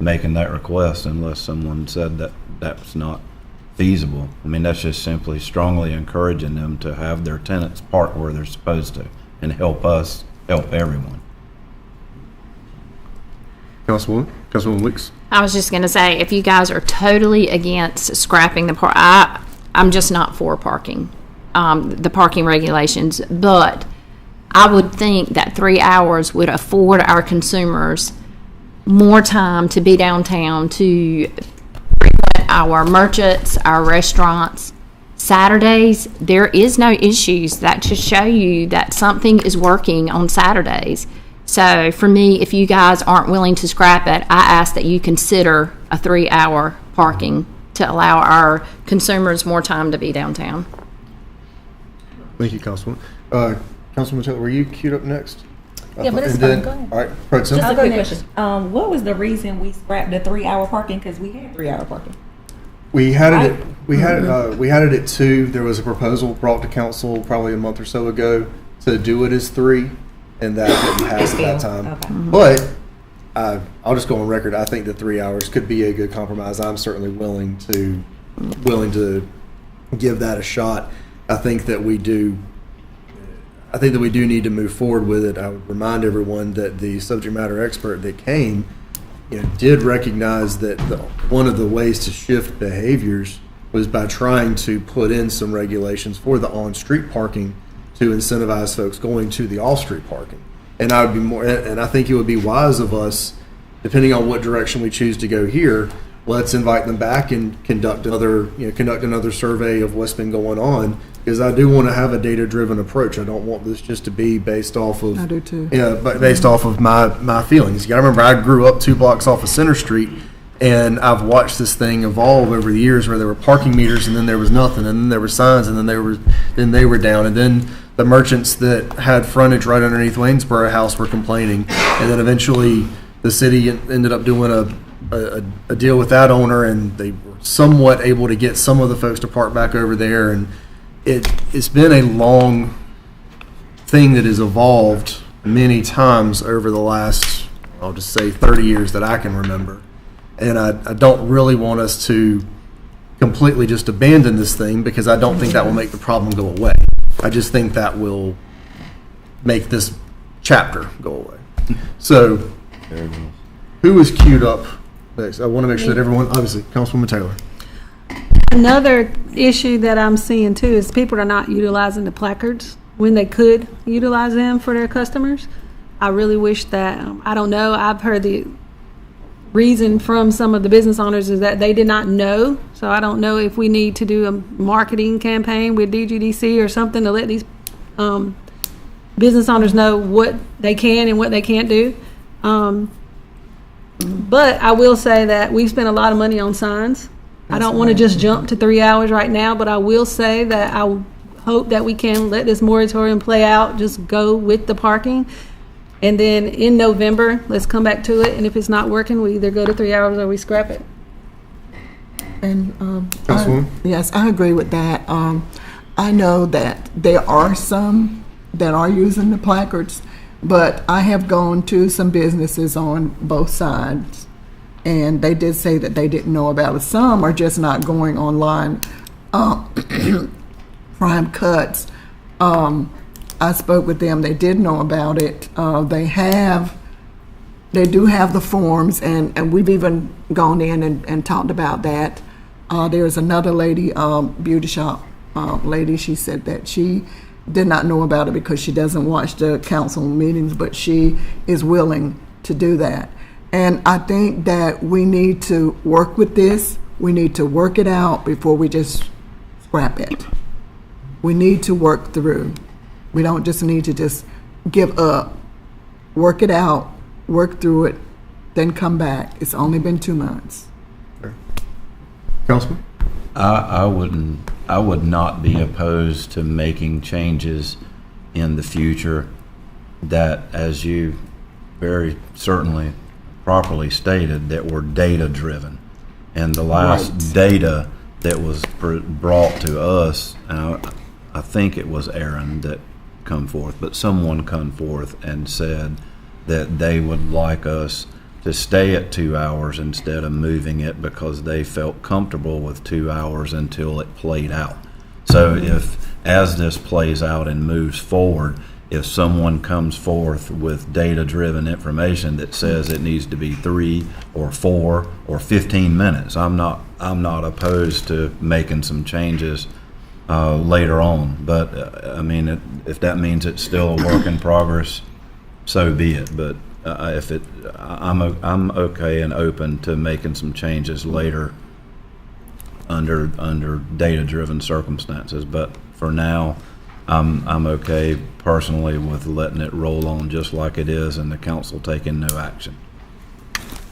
making that request unless someone said that that's not feasible. I mean, that's just simply strongly encouraging them to have their tenants park where they're supposed to and help us help everyone. Councilwoman Weeks. I was just going to say, if you guys are totally against scrapping the park, I'm just not for parking, the parking regulations. But I would think that 3 hours would afford our consumers more time to be downtown, to frequent our merchants, our restaurants. Saturdays, there is no issues that just show you that something is working on Saturdays. So for me, if you guys aren't willing to scrap it, I ask that you consider a 3-hour parking to allow our consumers more time to be downtown. Thank you, Councilwoman. Councilman Taylor, were you queued up next? Yeah, but it's And fine. then- Go ahead. All right, Fred Sim. Just a quick question. What was the reason we scrapped the 3-hour parking? Because we had 3-hour parking. We had it. Right. We had it at 2. There was a proposal brought to council probably a month or so ago to do it as 3, and that didn't pass at that time. Okay. But I'll just go on record. I think that 3 hours could be a good compromise. I'm certainly willing to give that a shot. I think that we do need to move forward with it. I would remind everyone that the subject matter expert that came, did recognize that one of the ways to shift behaviors was by trying to put in some regulations for the on-street parking to incentivize folks going to the off-street parking. And I think it would be wise of us, depending on what direction we choose to go here, let's invite them back and conduct another survey of what's been going on, because I do want to have a data-driven approach. I don't want this just to be based off of, I do too. but based off of my feelings. You got to remember, I grew up 2 blocks off of Center Street, and I've watched this thing evolve over the years, where there were parking meters, and then there was nothing, and then there were signs, and then they were down, and then the merchants that had frontage right underneath Waynesboro House were complaining, and then eventually the city ended up doing a deal with that owner, and they were somewhat able to get some of the folks to park back over there. And it's been a long thing that has evolved many times over the last, I'll just say 30 years that I can remember. And I don't really want us to completely just abandon this thing, because I don't think that will make the problem go away. I just think that will make this chapter go away. So who is queued up next? I want to make sure that everyone, obviously, Councilwoman Taylor. Another issue that I'm seeing too is people are not utilizing the placards when they could utilize them for their customers. I really wish that, I don't know, I've heard the reason from some of the business owners is that they did not know. So I don't know if we need to do a marketing campaign with DGDC or something to let these business owners know what they can and what they can't do. But I will say that we've spent a lot of money on signs. I don't want to just jump to 3 hours right now, but I will say that I hope that we can let this moratorium play out, just go with the parking. And then in November, let's come back to it. And if it's not working, we either go to 3 hours or we scrap it. And, Councilwoman? yes, I agree with that. I know that there are some that are using the placards, but I have gone to some businesses on both sides, and they did say that they didn't know about it. Some are just not going online. Prime Cuts, I spoke with them. They did know about it. They do have the forms, and we've even gone in and talked about that. There's another lady, beauty shop lady, she said that she did not know about it because she doesn't watch the council meetings, but she is willing to do that. And I think that we need to work with this. We need to work it out before we just scrap it. We need to work through. We don't just need to just give up. Work it out, work through it, then come back. It's only been 2 months. Councilman? I would not be opposed to making changes in the future that, as you very certainly properly stated, that were data-driven. And the last data that was brought to us, I think it was Aaron that come forth, but someone come forth and said that they would like us to stay at 2 hours instead of moving it because they felt comfortable with 2 hours until it played out. So if, as this plays out and moves forward, if someone comes forth with data-driven information that says it needs to be 3 or 4 or 15 minutes, I'm not opposed to making some changes later on. But I mean, if that means it's still a work in progress, so be it. But I'm okay and open to making some changes later under data-driven circumstances. But for now, I'm okay personally with letting it roll on just like it is and the council taking no action.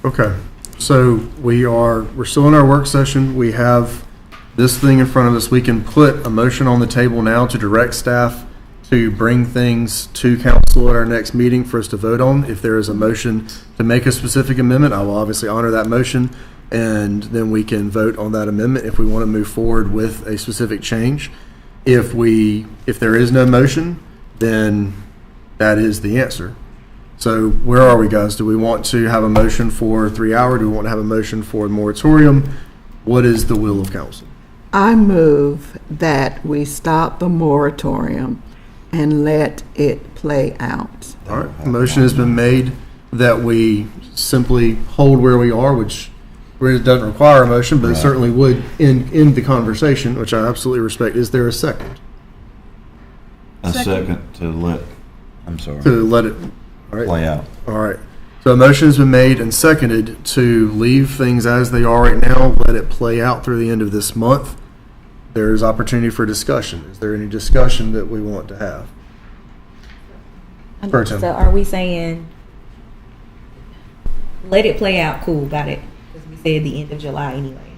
Okay, so we're still in our work session. We have this thing in front of us. We can put a motion on the table now to direct staff to bring things to council at our next meeting for us to vote on. If there is a motion to make a specific amendment, I will obviously honor that motion, and then we can vote on that amendment if we want to move forward with a specific change. If there is no motion, then that is the answer. So where are we, guys? Do we want to have a motion for 3 hour? Do we want to have a motion for a moratorium? What is the will of council? I move that we stop the moratorium and let it play out. All right, a motion has been made that we simply hold where we are, which really doesn't require a motion, but it certainly would end the conversation, which I absolutely respect. Is there a second? A second to let it all right, play out. All right. So a motion has been made and seconded to leave things as they are right now, let it play out through the end of this month. There is opportunity for discussion. Is there any discussion that we want to have? So are we saying let it play out? Cool, got it. Because we said the end of July anyway.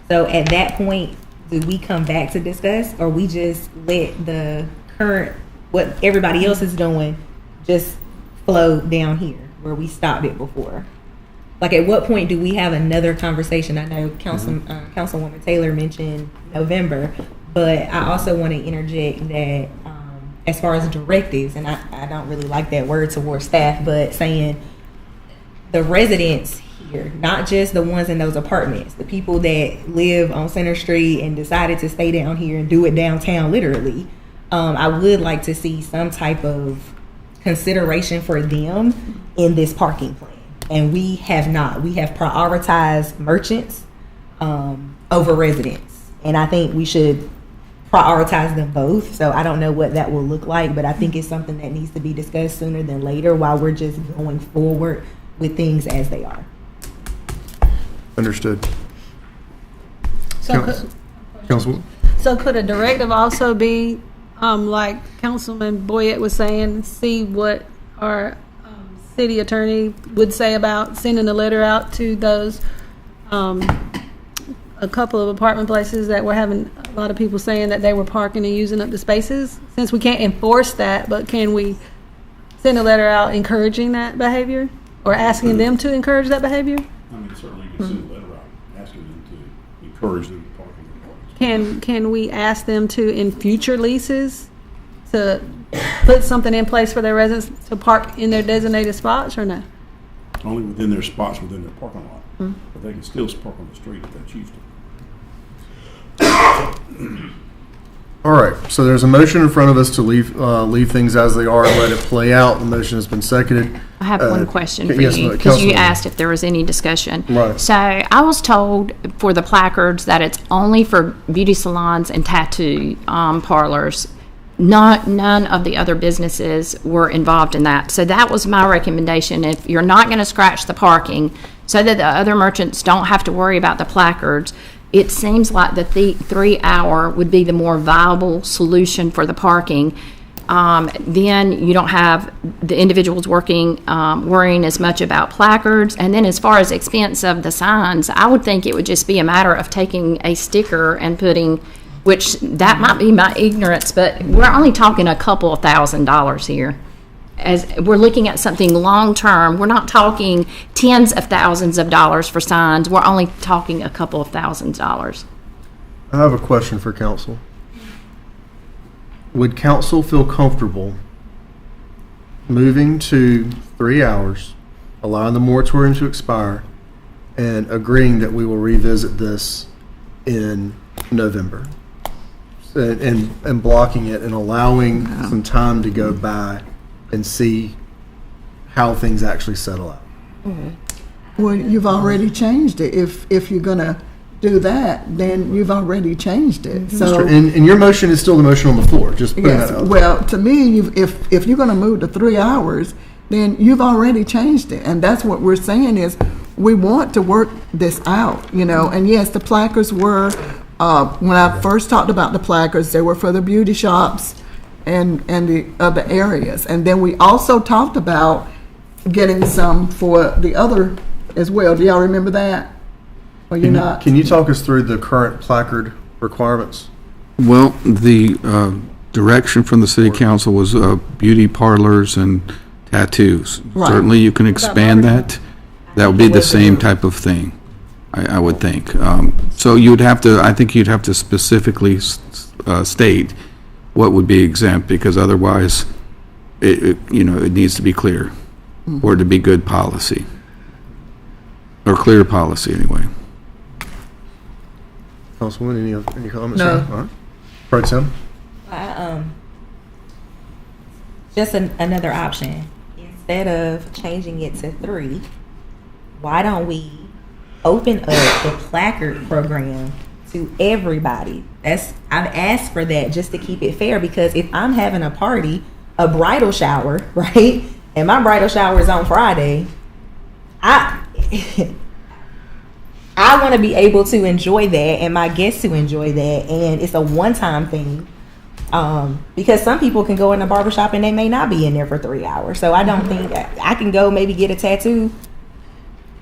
So at that point, do we come back to discuss, or we just let the current, what everybody else is doing, just flow down here where we stopped it before? Like, at what point do we have another conversation? I know Councilwoman Taylor mentioned November, but I also want to interject that as far as directives, and I don't really like that word towards staff, but saying the residents here, not just the ones in those apartments, the people that live on Center Street and decided to stay down here and do it downtown literally, I would like to see some type of consideration for them in this parking plan. And we have not. We have prioritized merchants over residents. And I think we should prioritize them both. So I don't know what that will look like, but I think it's something that needs to be discussed sooner than later while we're just going forward with things as they are. Understood. So Councilwoman? So could a directive also be, like Councilman Boyette was saying, see what our city attorney would say about sending a letter out to those, a couple of apartment places that were having a lot of people saying that they were parking and using up the spaces. Since we can't enforce that, but can we send a letter out encouraging that behavior or asking them to encourage that behavior? I mean, certainly you can send a letter out asking them to encourage them to park in the parks. Can we ask them to, in future leases, to put something in place for their residents to park in their designated spots or no? Only within their spots within their parking lot. But they can still park on the street if they choose to. All right, so there's a motion in front of us to leave things as they are and let it play out. The motion has been seconded. I have one question for yes, you, ma'am. because you Councilwoman. asked if there was any discussion. Right. So I was told for the placards that it's only for beauty salons and tattoo parlors. None of the other businesses were involved in that. So that was my recommendation. If you're not going to scratch the parking so that the other merchants don't have to worry about the placards, it seems like the 3 hour would be the more viable solution for the parking. Then you don't have the individuals worrying as much about placards. And then as far as expense of the signs, I would think it would just be a matter of taking a sticker and putting, which that might be my ignorance, but we're only talking a couple of $1,000s here. As we're looking at something long-term, we're not talking tens of thousands of dollars for signs. We're only talking a couple of $1,000s. I have a question for council. Would council feel comfortable moving to 3 hours, allowing the moratorium to expire, and agreeing that we will revisit this in November? And blocking it and allowing some time to go by and see how things actually settle out. Well, you've already changed it. If you're gonna do that, then you've already changed it. So, And your motion is still the motion on the floor, just putting yes, that out. well, to me, if you're gonna move to 3 hours, then you've already changed it. And that's what we're saying is, we want to work this out, and yes, the placards were, when I first talked about the placards, they were for the beauty shops and the other areas. And then we also talked about getting some for the other as well. Do y'all remember that? Or you're not? Can you talk us through the current placard requirements? Well, the direction from the city council was beauty parlors and tattoos. Right. Certainly, you can expand that. That would be the same type of thing, I would think. So I think you'd have to specifically state what would be exempt, because otherwise, it needs to be clear, or to be good policy, or clear policy anyway. Councilwoman, any comments? No. All right. Pro Tem? Just another option. Instead of changing it to 3, why don't we open up the placard program to everybody? I've asked for that just to keep it fair, because if I'm having a party, a bridal shower, right, and my bridal shower is on Friday, I want to be able to enjoy that and my guests to enjoy that, and it's a one-time thing. Because some people can go in the barbershop and they may not be in there for 3 hours. So I don't think I can go maybe get a tattoo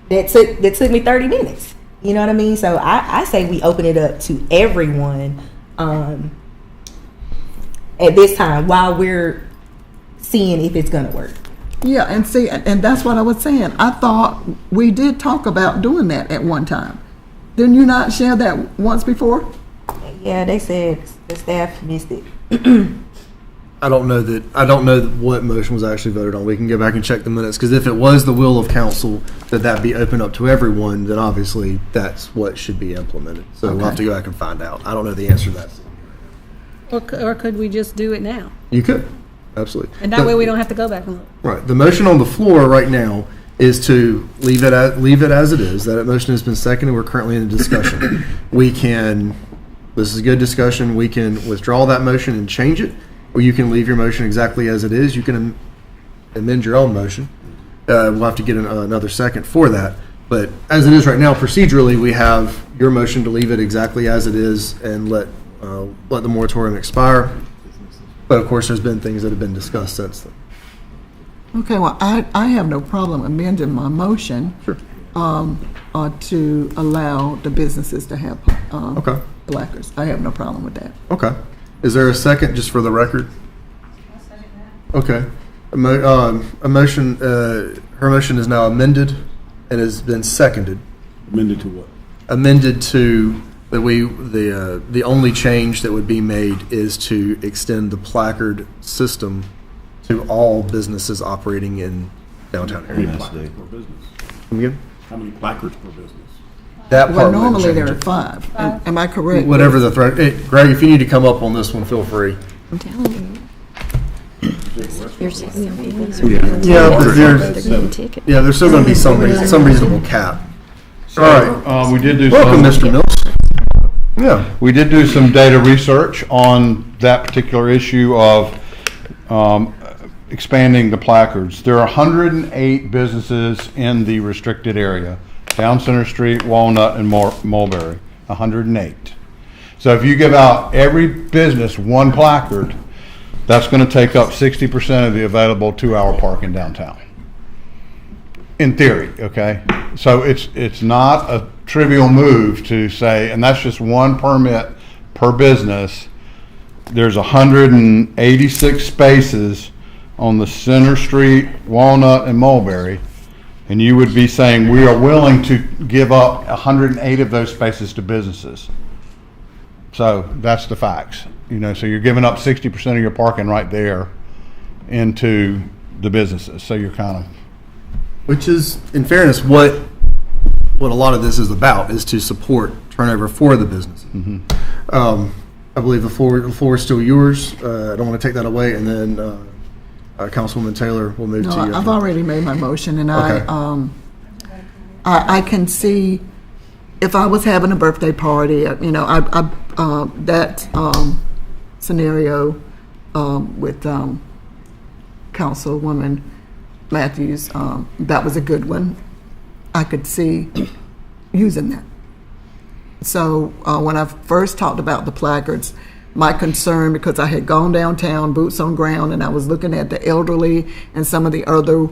that took me 30 minutes. You know what I mean? So I say we open it up to everyone at this time while we're seeing if it's going to work. Yeah, and see, and that's what I was saying. I thought we did talk about doing that at one time. Didn't you not share that once before? Yeah, they said the staff missed it. I don't know what motion was actually voted on. We can go back and check the minutes, because if it was the will of council that be open up to everyone, then obviously that's what should be implemented. So we'll have to go back and find out. I don't know the answer to that. Or could we just do it now? You could, absolutely. And that way we don't have to go back and look. Right. The motion on the floor right now is to leave it as it is. That motion has been seconded. We're currently in a discussion. This is a good discussion. We can withdraw that motion and change it, or you can leave your motion exactly as it is. You can amend your own motion. We'll have to get another second for that. But as it is right now, procedurally, we have your motion to leave it exactly as it is and let the moratorium expire. But of course, there's been things that have been discussed since then. Okay, well, I have no problem amending my motion. Sure. To allow the businesses to have Okay. placards. I have no problem with that. Okay. Is there a second, just for the record? Okay. A motion, her motion is now amended and has been seconded. Amended to what? Amended to that the only change that would be made is to extend the placard system to all businesses operating in downtown How many area. placards per business? Come again? How many placards per business? That Well, part wouldn't normally there are change. 5. Am I correct? Whatever the threat. Hey, Greg, if you need to come up on this one, feel free. I'm telling you. You're saying Yeah, but there's still going to be some reasonable cap. All right. We did do Welcome, some, Mr. Mills. Yeah. we did do some data research on that particular issue of expanding the placards. There are 108 businesses in the restricted area, down Center Street, Walnut, and Mulberry, 108. So if you give out every business one placard, that's going to take up 60% of the available 2-hour parking downtown. In theory, okay? So it's not a trivial move to say, and that's just one permit per business. There's 186 spaces on the Center Street, Walnut, and Mulberry, and you would be saying we are willing to give up 108 of those spaces to businesses. So that's the facts. So you're giving up 60% of your parking right there into the businesses. So you're kind of, Which is, in fairness, what a lot of this is about, is to support turnover for the businesses. I believe the floor is still yours. I don't want to take that away, and then Councilwoman Taylor will move to you. I've already made my motion, and Okay. I can see if I was having a birthday party, that scenario with Councilwoman Matthews, that was a good one. I could see using that. So when I first talked about the placards, my concern, because I had gone downtown, boots on ground, and I was looking at the elderly and some of the other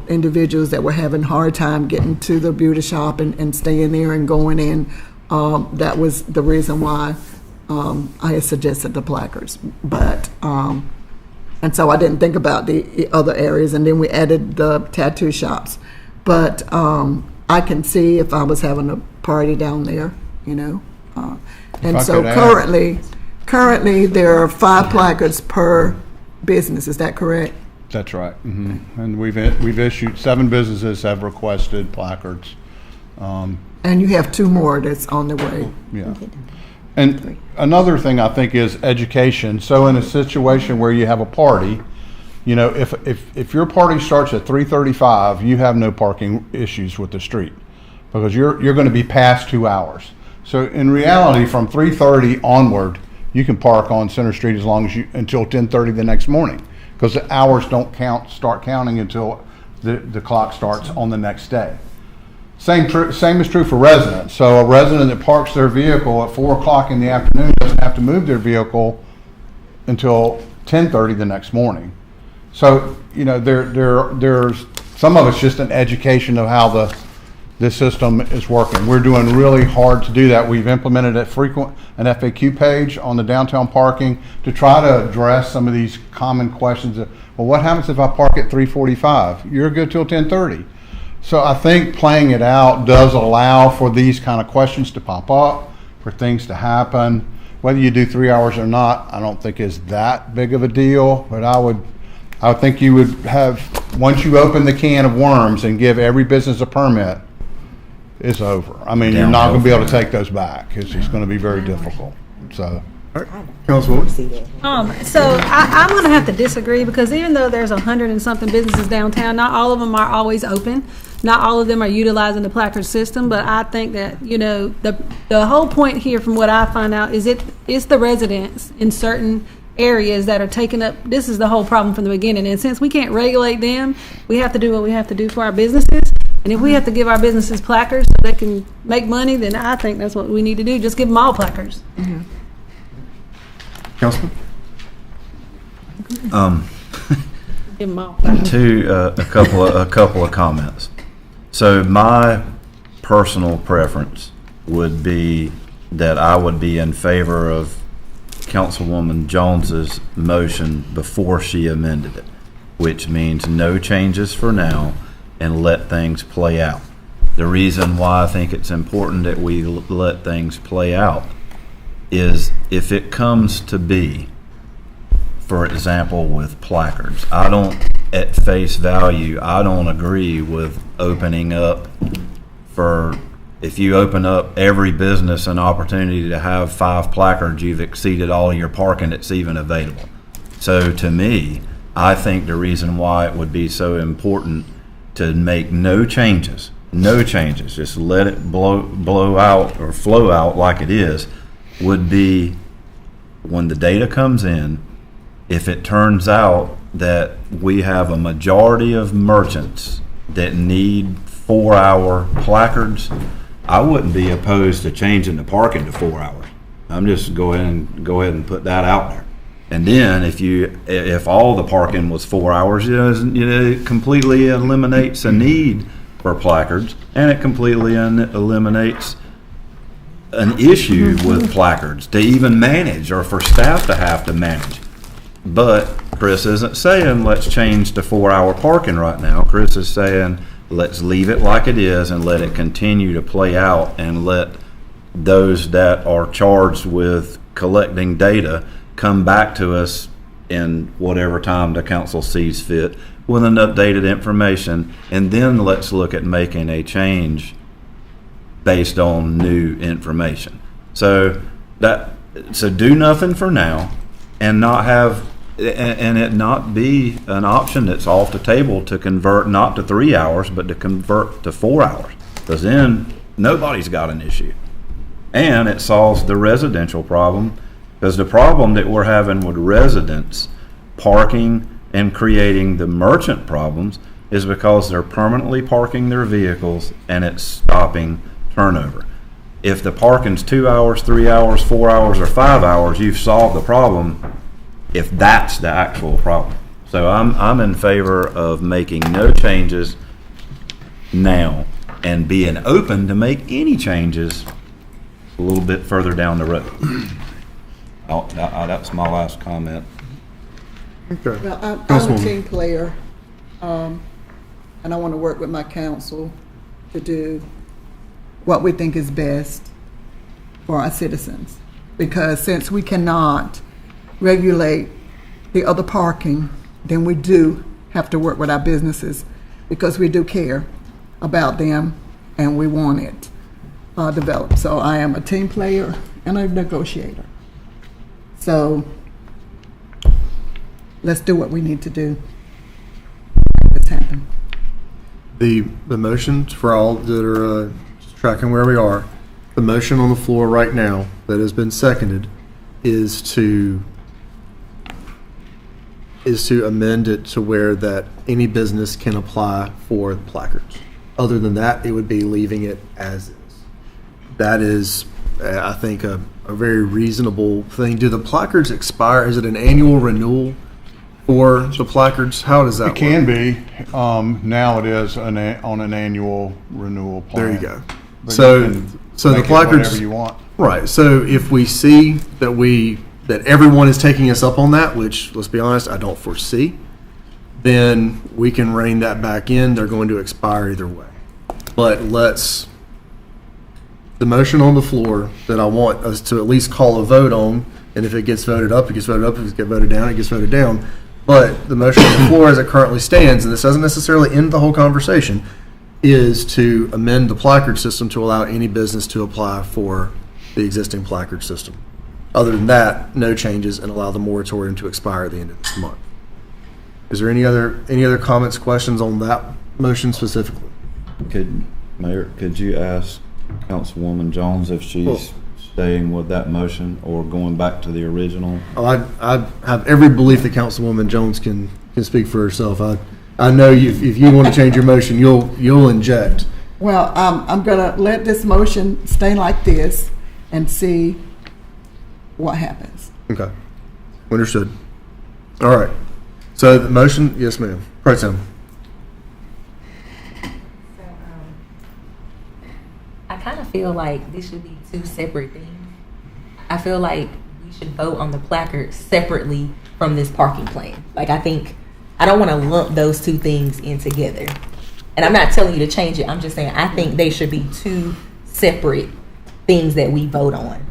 individuals that were having a hard time getting to the beauty shop and staying there and going in. That was the reason why I had suggested the placards. But and so I didn't think about the other areas, and then we added the tattoo shops. But I can see if I was having a party down there, and so currently there are 5 placards per business. Is that correct? that's right. And we've issued, 7 businesses have requested placards. And you have 2 more that's on the way. Yeah. And another thing I think is education. So in a situation where you have a party, if your party starts at 3:35, you have no parking issues with the street because you're going to be past 2 hours. So in reality, from 3:30 onward, you can park on Center Street as long as until 10:30 the next morning, because the hours don't start counting until the clock starts on the next day. Same is true for residents. So a resident that parks their vehicle at 4 o'clock in the afternoon doesn't have to move their vehicle until 10:30 the next morning. So there's some of it's just an education of how this system is working. We're doing really hard to do that. We've implemented an FAQ page on the downtown parking to try to address some of these common questions. Well, what happens if I park at 3:45? You're good till 10:30. So I think playing it out does allow for these kind of questions to pop up, for things to happen. Whether you do 3 hours or not, I don't think is that big of a deal, but I would think you would have, once you open the can of worms and give every business a permit, it's over. I mean, you're not going to be able to take those back. It's just going to be very difficult. So. Councilwoman. So I'm going to have to disagree, because even though there's 100 and something businesses downtown, not all of them are always open. Not all of them are utilizing the placard system, but I think that, the whole point here from what I find out is it's the residents in certain areas that are taking up, this is the whole problem from the beginning. And since we can't regulate them, we have to do what we have to do for our businesses. And if we have to give our businesses placards so they can make money, then I think that's what we need to do. Just give them all placards. Mm-hmm. Councilman? Give them all placards. A couple of comments. So my personal preference would be that I would be in favor of Councilwoman Jones's motion before she amended it, which means no changes for now and let things play out. The reason why I think it's important that we let things play out is if it comes to be, for example, with placards, I don't, at face value, I don't agree with opening up for, if you open up every business an opportunity to have 5 placards, you've exceeded all of your parking that's even available. So to me, I think the reason why it would be so important to make no changes, just let it blow out or flow out like it is, would be when the data comes in, if it turns out that we have a majority of merchants that need 4-hour placards, I wouldn't be opposed to changing the parking to 4 hours. I'm just go ahead and put that out there. And then if all the parking was 4 hours, it completely eliminates a need for placards, and it completely eliminates an issue with placards to even manage or for staff to have to manage. But Chris isn't saying let's change to 4-hour parking right now. Chris is saying let's leave it like it is and let it continue to play out and let those that are charged with collecting data come back to us in whatever time the council sees fit with an updated information, and then let's look at making a change based on new information. So do nothing for now and not have and it not be an option that's off the table to convert not to 3 hours but to convert to 4 hours, because then nobody's got an issue and it solves the residential problem, because the problem that we're having with residents parking and creating the merchant problems is because they're permanently parking their vehicles and it's stopping turnover. If the parking's 2 hours, 3 hours, 4 hours, or 5 hours, you've solved the problem if that's the actual problem. So I'm in favor of making no changes now and being open to make any changes a little bit further down the road. That's my last comment. Well, I'm a team player, and I want to work with my council to do what we think is best for our citizens. Because since we cannot regulate the other parking, then we do have to work with our businesses because we do care about them and we want it developed. So I am a team player and a negotiator. So let's do what we need to do. It's happen. The motions for all that are just tracking where we are, the motion on the floor right now that has been seconded is to amend it to where that any business can apply for the placards. Other than that, it would be leaving it as is. That is, I think, a very reasonable thing. Do the placards expire? Is it an annual renewal for the placards? How does that work? It can be. Now it is on an annual renewal plan. There you go. But So you can the make it placards, whatever you want. right? So if we see that everyone is taking us up on that, which, let's be honest, I don't foresee, then we can rein that back in. They're going to expire either way. But the motion on the floor that I want us to at least call a vote on, and if it gets voted up, it gets voted up. If it gets voted down, it gets voted down. But the motion on the floor as it currently stands, and this doesn't necessarily end the whole conversation, is to amend the placard system to allow any business to apply for the existing placard system. Other than that, no changes, and allow the moratorium to expire at the end of this month. Is there any other comments, questions on that motion specifically? Mayor, could you ask Councilwoman Jones if she's staying with that motion or going back to the original? Oh, I have every belief that Councilwoman Jones can speak for herself. I know if you want to change your motion, you'll inject. Well, I'm gonna let this motion stay like this and see what happens. Okay. Understood. All right. So the motion, yes, ma'am. Pro Tem. I kind of feel like this should be two separate things. I feel like we should vote on the placard separately from this parking plan. Like, I don't want to lump those two things in together. And I'm not telling you to change it. I'm just saying I think they should be two separate things that we vote on,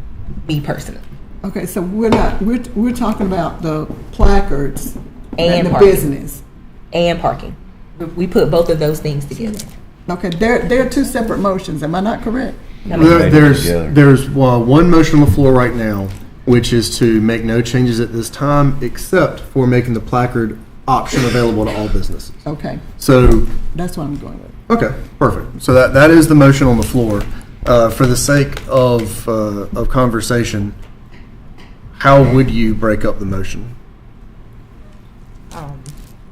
me personally. Okay, so we're talking about the placards and the parking. business. And parking. We put both of those things together. Okay, they're two separate motions, am I not correct? There's one motion on the floor right now, which is to make no changes at this time, except for making the placard option available to all businesses. Okay, So, that's what I'm going with. okay, perfect. So that is the motion on the floor. For the sake of conversation, how would you break up the motion?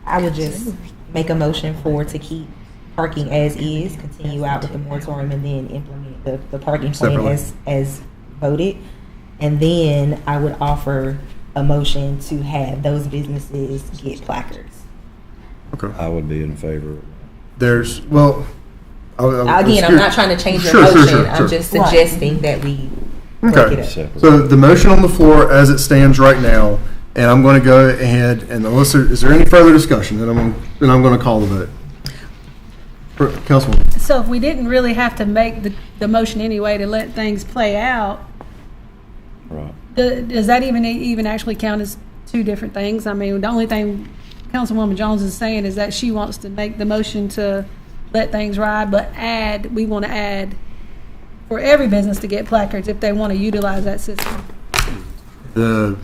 I would just make a motion to keep parking as is, continue out with the moratorium, and then implement the parking plan as voted. And then I would offer a motion to have those businesses get placards. Okay. I would be in favor of There's, well... Again, I'm not trying to change your motion. I'm just suggesting that we break it up. So the motion on the floor as it stands right now, and I'm going to go ahead and unless is there any further discussion, then I'm going to call the vote. Councilwoman. So if we didn't really have to make the motion anyway to let things play out, right. does that even actually count as two different things? I mean, the only thing Councilwoman Jones is saying is that she wants to make the motion to let things ride, but we want to add for every business to get placards if they want to utilize that system. The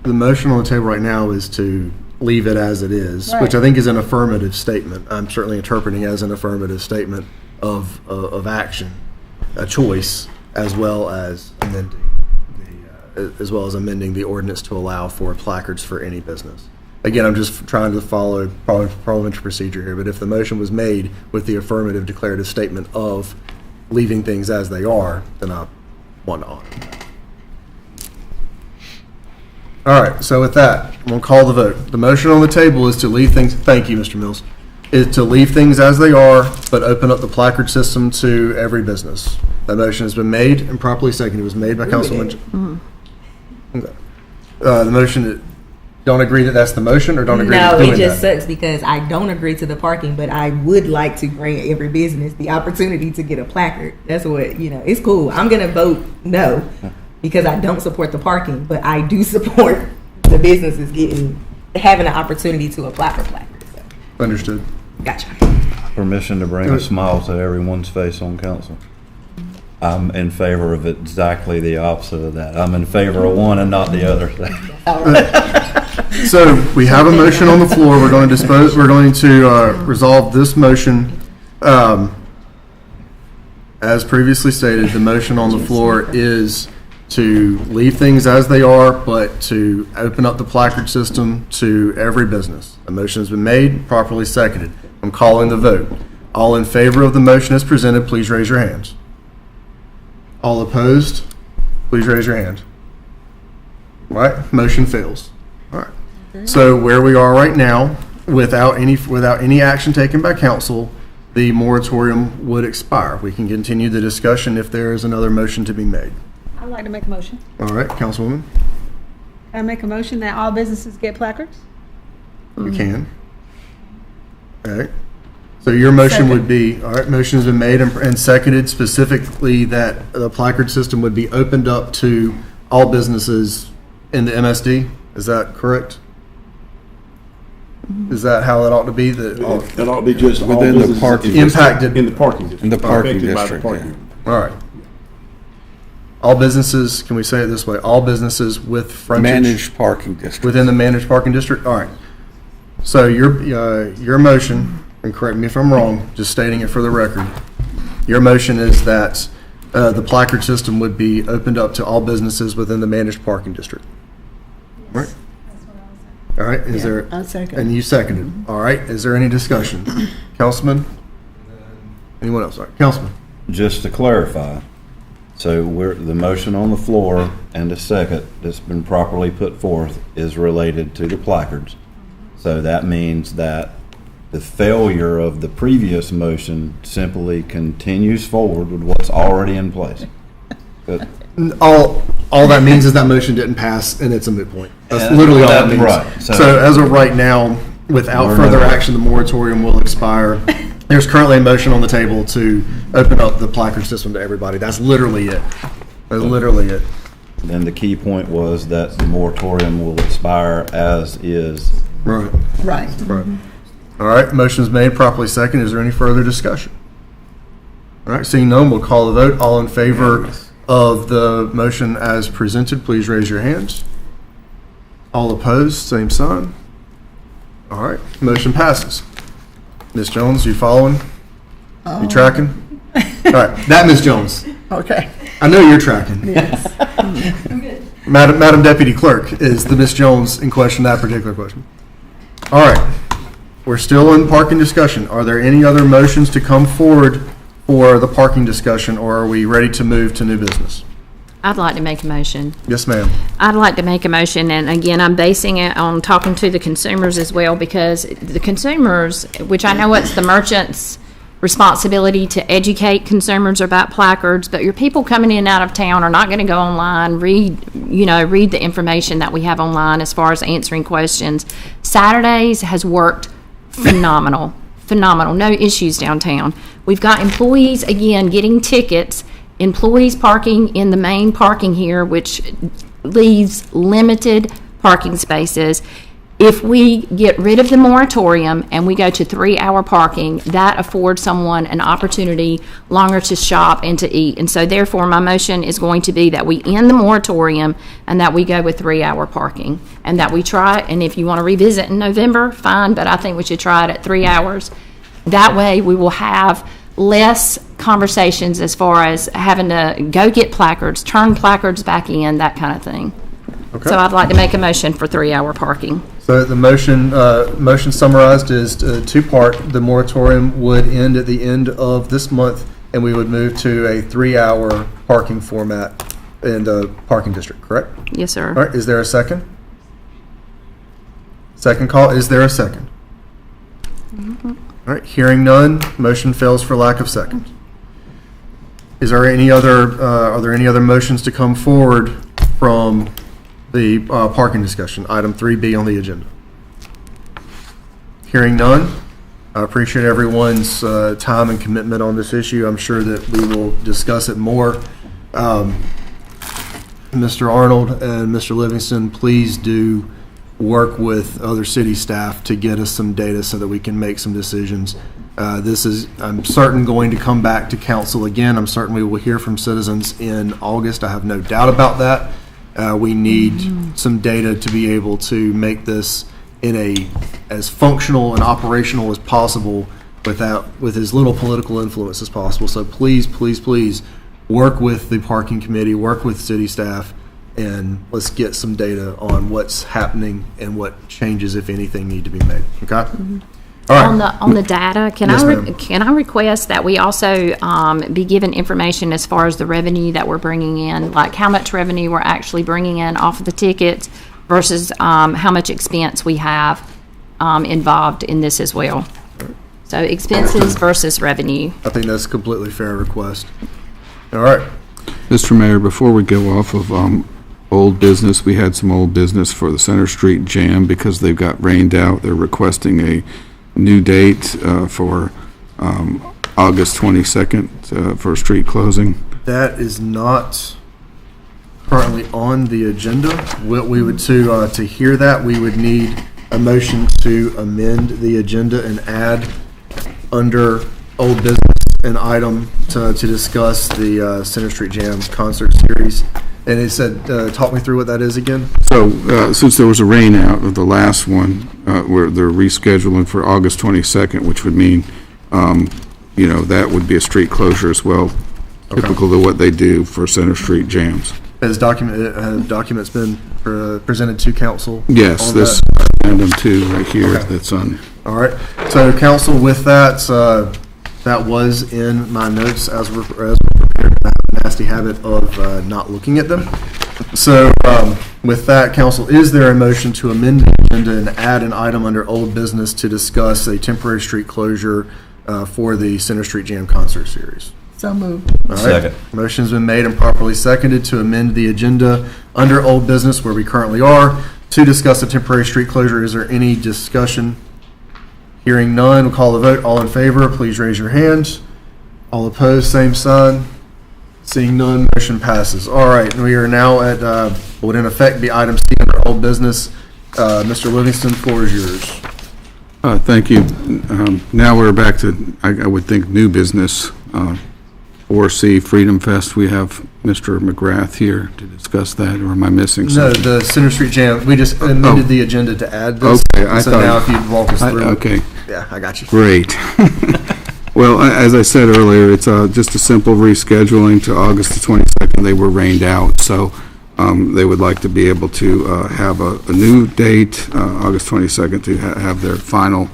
motion on the table right now is to leave it as it is, Right. which I think is an affirmative statement. I'm certainly interpreting as an affirmative statement of action, a choice, as well as amending the ordinance to allow for placards for any business. Again, I'm just trying to follow parliamentary procedure here, but if the motion was made with the affirmative declarative statement of leaving things as they are, then I want to honor that. All right, so with that, I'm going to call the vote. The motion on the table is to leave things, thank you, Mr. Mills, is to leave things as they are, but open up the placard system to every business. That motion has been made and properly seconded. It was made by Councilman. Okay. The motion, don't agree that that's the motion, or don't agree with doing that? No, it just sucks because I don't agree to the parking, but I would like to grant every business the opportunity to get a placard. That's what, it's cool. I'm going to vote no because I don't support the parking, but I do support the businesses having an opportunity to apply for placards. So. Understood. Gotcha. Permission to bring a smile to everyone's face on council. I'm in favor of exactly the opposite of that. I'm in favor of one and not the other. So we have a motion on the floor. We're going to resolve this motion. As previously stated, the motion on the floor is to leave things as they are, but to open up the placard system to every business. A motion has been made, properly seconded. I'm calling the vote. All in favor of the motion as presented, please raise your hands. All opposed, please raise your hand. All right, motion fails. All right. So where we are right now, without any action taken by council, the moratorium would expire. We can continue the discussion if there is another motion to be made. I'd like to make a motion. All right, Councilwoman. Can I make a motion that all businesses get placards? You can. All right. So your motion would be, all right, motion has been made and seconded specifically that the placard system would be opened up to all businesses in the MSD. Is that correct? Is that how it ought to be? That ought to be just all Within the businesses parking impacted in the parking district. In the parking Affected by the district, parking. All right. All businesses, can we say it this way? All businesses with frontage managed parking district. within the managed parking district? All right. So your motion, and correct me if I'm wrong, just stating it for the record, your motion is that the placard system would be opened up to all businesses within the managed parking district. Right? All right. Is there? I second. And you seconded. All right. Is there any discussion? Councilman? Anyone else? All right. Councilman? Just to clarify, so the motion on the floor and the second that's been properly put forth is related to the placards. So that means that the failure of the previous motion simply continues forward with what's already in place. But All all that means is that motion didn't pass and it's a moot point. That's literally all that means. Right. So as of right now, without further action, the moratorium will expire. There's currently a motion on the table to open up the placard system to everybody. That's literally it. That's literally it. Then the key point was that the moratorium will expire as is. Right. Right. Right. All right, motion is made, properly second. Is there any further discussion? All right, seeing none, we'll call the vote. All in favor of the motion as presented, please raise your hands. All opposed, same sign. All right, motion passes. Ms. Jones, you following? You tracking? All right, that Ms. Jones. Okay. I know you're tracking. Yes. Madam Deputy Clerk, is the Ms. Jones in question that particular question? All right. We're still in parking discussion. Are there any other motions to come forward for the parking discussion, or are we ready to move to new business? I'd like to make a motion. Yes, ma'am. I'd like to make a motion, and again, I'm basing it on talking to the consumers as well, because the consumers, which I know it's the merchant's responsibility to educate consumers about placards, but your people coming in and out of town are not going to go online, read the information that we have online as far as answering questions. Saturdays has worked phenomenal, no issues downtown. We've got employees, again, getting tickets, employees parking in the main parking here, which leaves limited parking spaces. If we get rid of the moratorium and we go to 3-hour parking, that affords someone an opportunity longer to shop and to eat. And so therefore, my motion is going to be that we end the moratorium and that we go with 3-hour parking. And that we try, and if you want to revisit in November, fine, but I think we should try it at 3 hours. That way, we will have less conversations as far as having to go get placards, turn placards back in, that kind of thing. Okay. So I'd like to make a motion for 3-hour parking. So the motion summarized is two-part. The moratorium would end at the end of this month, and we would move to a 3-hour parking format in the parking district, correct? Yes, sir. All right, is there a second? Second call, is there a second? All right, hearing none, motion fails for lack of second. Is there any other, are there any other motions to come forward from the parking discussion, item 3B on the agenda? Hearing none, I appreciate everyone's time and commitment on this issue. I'm sure that we will discuss it more. Mr. Arnold and Mr. Livingston, please do work with other city staff to get us some data so that we can make some decisions. This is, I'm certain, going to come back to council again. I'm certain we will hear from citizens in August. I have no doubt about that. We need some data to be able to make this in a as functional and operational as possible with as little political influence as possible. So please, please, please work with the parking committee, work with city staff, and let's get some data on what's happening and what changes, if anything, need to be made. Okay? All right. On the data, can Yes, can I request that we also be given information as far as the revenue that we're bringing in, like how much revenue we're actually bringing in off of the tickets versus how much expense we have involved in this as well. So expenses versus revenue. I think that's a completely fair request. All right. Mr. Mayor, before we go off of old business, we had some old business for the Center Street Jam because they've got rained out. They're requesting a new date for August 22nd for street closing. That is not currently on the agenda. What we would to hear that, we would need a motion to amend the agenda and add under old business an item to discuss the Center Street Jam concert series. And it said, talk me through what that is again. So since there was a rain out of the last one, where they're rescheduling for August 22nd, which would mean, that would be a street closure as well, typical to what they do for Center Street Jams. Has documents been presented to council? Yes, on this that? addendum 2 right here Okay. that's on. All right. So council, with that, that was in my notes as we're prepared. I have a nasty habit of not looking at them. So with that, council, is there a motion to amend the agenda and add an item under old business to discuss a temporary street closure for the Center Street Jam concert series? So moved. All right. Second. Motion's been made and properly seconded to amend the agenda under old business where we currently are to discuss a temporary street closure. Is there any discussion? Hearing none, we'll call the vote. All in favor, please raise your hands. All opposed, same sign. Seeing none, motion passes. All right, we are now at what would in effect be item C under old business. Mr. Livingston, floor is yours. Thank you. Now we're back to, I would think, new business. 4C Freedom Fest. We have Mr. McGrath here to discuss that, or am I missing No, something? the Center Street Jam, we just amended the agenda to add this. Okay, I So thought- now if you'd walk us through. Okay. Yeah, I got you. Great. Well, as I said earlier, it's just a simple rescheduling to August the 22nd. They were rained out, so they would like to be able to have a new date, August 22nd, to have their final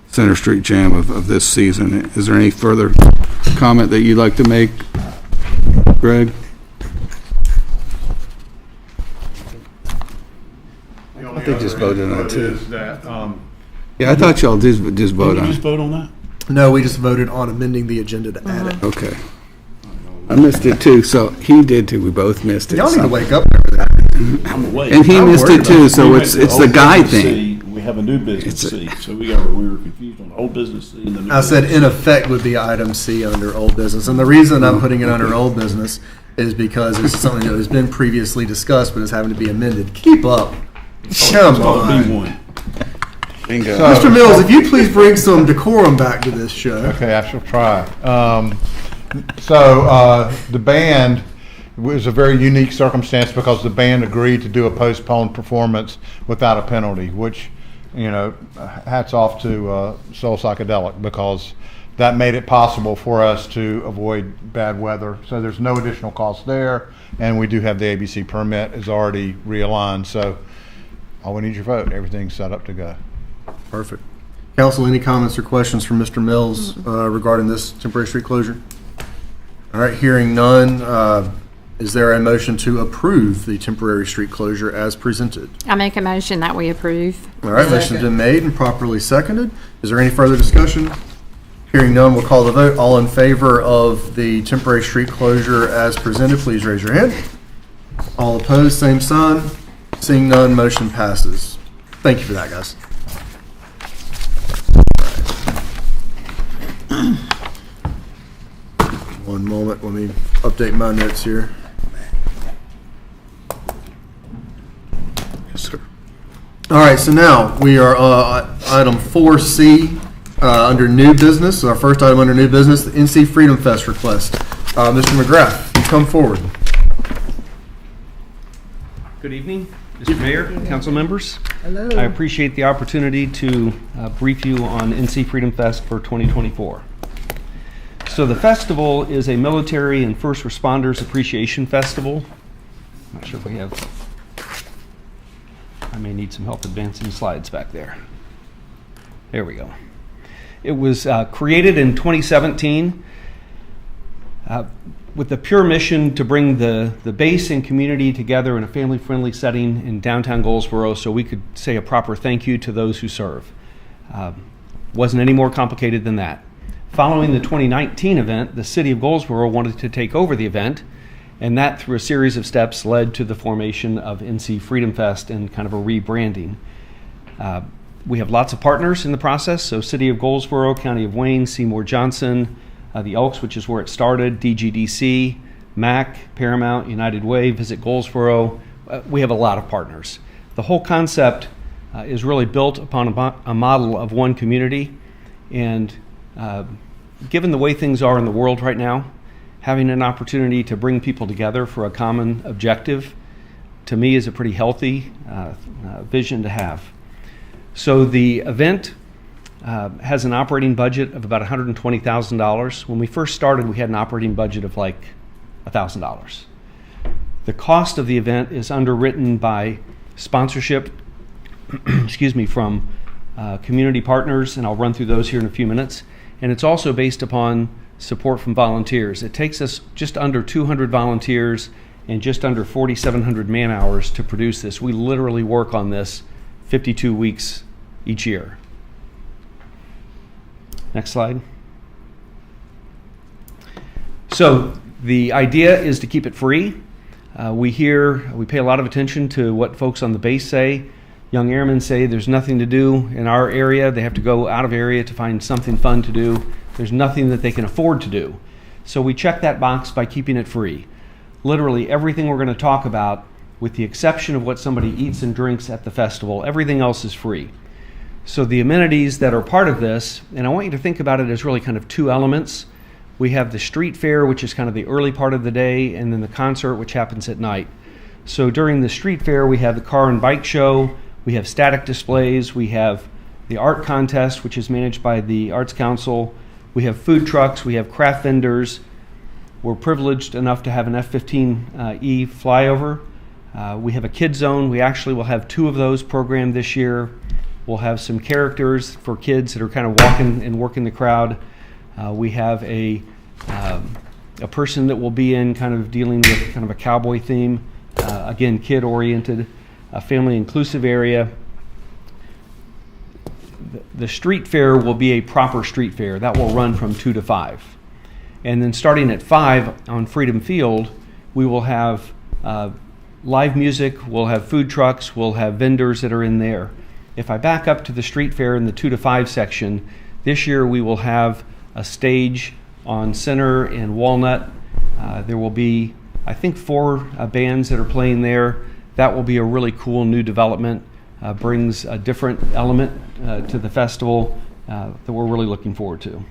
Center Street Jam of this season. Is there any further comment that you'd like to make, Greg? I think just voted on it too. Is that, Yeah, I thought y'all just vote did on we it. just vote on that? No, we just voted on amending the agenda to add it. Okay. I missed it too, so he did too. We both missed it. Y'all need so- to wake up over that. I'm awake. And he I'm missed worried it too, about so We it's went to the old guy business thing. C, We have a new business It's a- C, so we were confused on the old business C and the new. I said business in C. effect would be item C under old business. And the reason I'm putting it under old business is because it's something that has been previously discussed but is having to be amended. Keep up. Come It's called on. B1. Bingo. Mr. Mills, if you please bring some decorum back to this show. Okay, I shall try. The band was a very unique circumstance because the band agreed to do a postponed performance without a penalty, which, hats off to Soul Psychedelic, because that made it possible for us to avoid bad weather. So there's no additional cost there, and we do have the ABC permit is already realigned. So all we need is your vote. Everything's set up to go. Perfect. Council, any comments or questions from Mr. Mills regarding this temporary street closure? All right, hearing none, is there a motion to approve the temporary street closure as presented? I make a motion that we approve. All right, motion's been made and properly seconded. Is there any further discussion? Hearing none, we'll call the vote. All in favor of the temporary street closure as presented, please raise your hand. All opposed, same sign. Seeing none, motion passes. Thank you for that, guys. One moment, let me update my notes here. Yes, sir. All right, so now we are item 4C under new business. Our first item under new business, the NC Freedom Fest request. Mr. McGrath, you come forward. Good evening, Mr. Mayor, council members. Hello. I appreciate the opportunity to brief you on NC Freedom Fest for 2024. So the festival is a military and first responders appreciation festival. I'm not sure if we have, I may need some help advancing slides back there. There we go. It was created in 2017 with the pure mission to bring the base and community together in a family-friendly setting in downtown Goldsboro so we could say a proper thank you to those who serve. Wasn't any more complicated than that. Following the 2019 event, the city of Goldsboro wanted to take over the event, and that through a series of steps led to the formation of NC Freedom Fest and kind of a rebranding. We have lots of partners in the process, so City of Goldsboro, County of Wayne, Seymour Johnson, the Elks, which is where it started, DGDC, MAC, Paramount, United Way, Visit Goldsboro. We have a lot of partners. The whole concept is really built upon a model of one community, and given the way things are in the world right now, having an opportunity to bring people together for a common objective, to me, is a pretty healthy vision to have. So the event has an operating budget of about $120,000. When we first started, we had an operating budget of like $1,000. The cost of the event is underwritten by sponsorship, from community partners, and I'll run through those here in a few minutes. And it's also based upon support from volunteers. It takes us just under 200 volunteers and just under 4,700 man hours to produce this. We literally work on this 52 weeks each year. Next slide. So the idea is to keep it free. We pay a lot of attention to what folks on the base say. Young airmen say there's nothing to do in our area. They have to go out of area to find something fun to do. There's nothing that they can afford to do. So we check that box by keeping it free. Literally everything we're going to talk about, with the exception of what somebody eats and drinks at the festival, everything else is free. So the amenities that are part of this, and I want you to think about it as really kind of two elements. We have the street fair, which is kind of the early part of the day, and then the concert, which happens at night. So during the street fair, we have the car and bike show, we have static displays, we have the art contest, which is managed by the Arts Council, we have food trucks, we have craft vendors. We're privileged enough to have an F-15E flyover. We have a kid zone. We actually will have 2 of those programmed this year. We'll have some characters for kids that are kind of walking and working the crowd. We have a person that will be in kind of dealing with kind of a cowboy theme. Again, kid-oriented, a family-inclusive area. The street fair will be a proper street fair. That will run from 2 to 5. And then starting at 5 on Freedom Field, we will have live music, we'll have food trucks, we'll have vendors that are in there. If I back up to the street fair in the 2 to 5 section, this year we will have a stage on Center and Walnut. There will be, I think, 4 bands that are playing there. That will be a really cool new development, brings a different element to the festival that we're really looking forward to.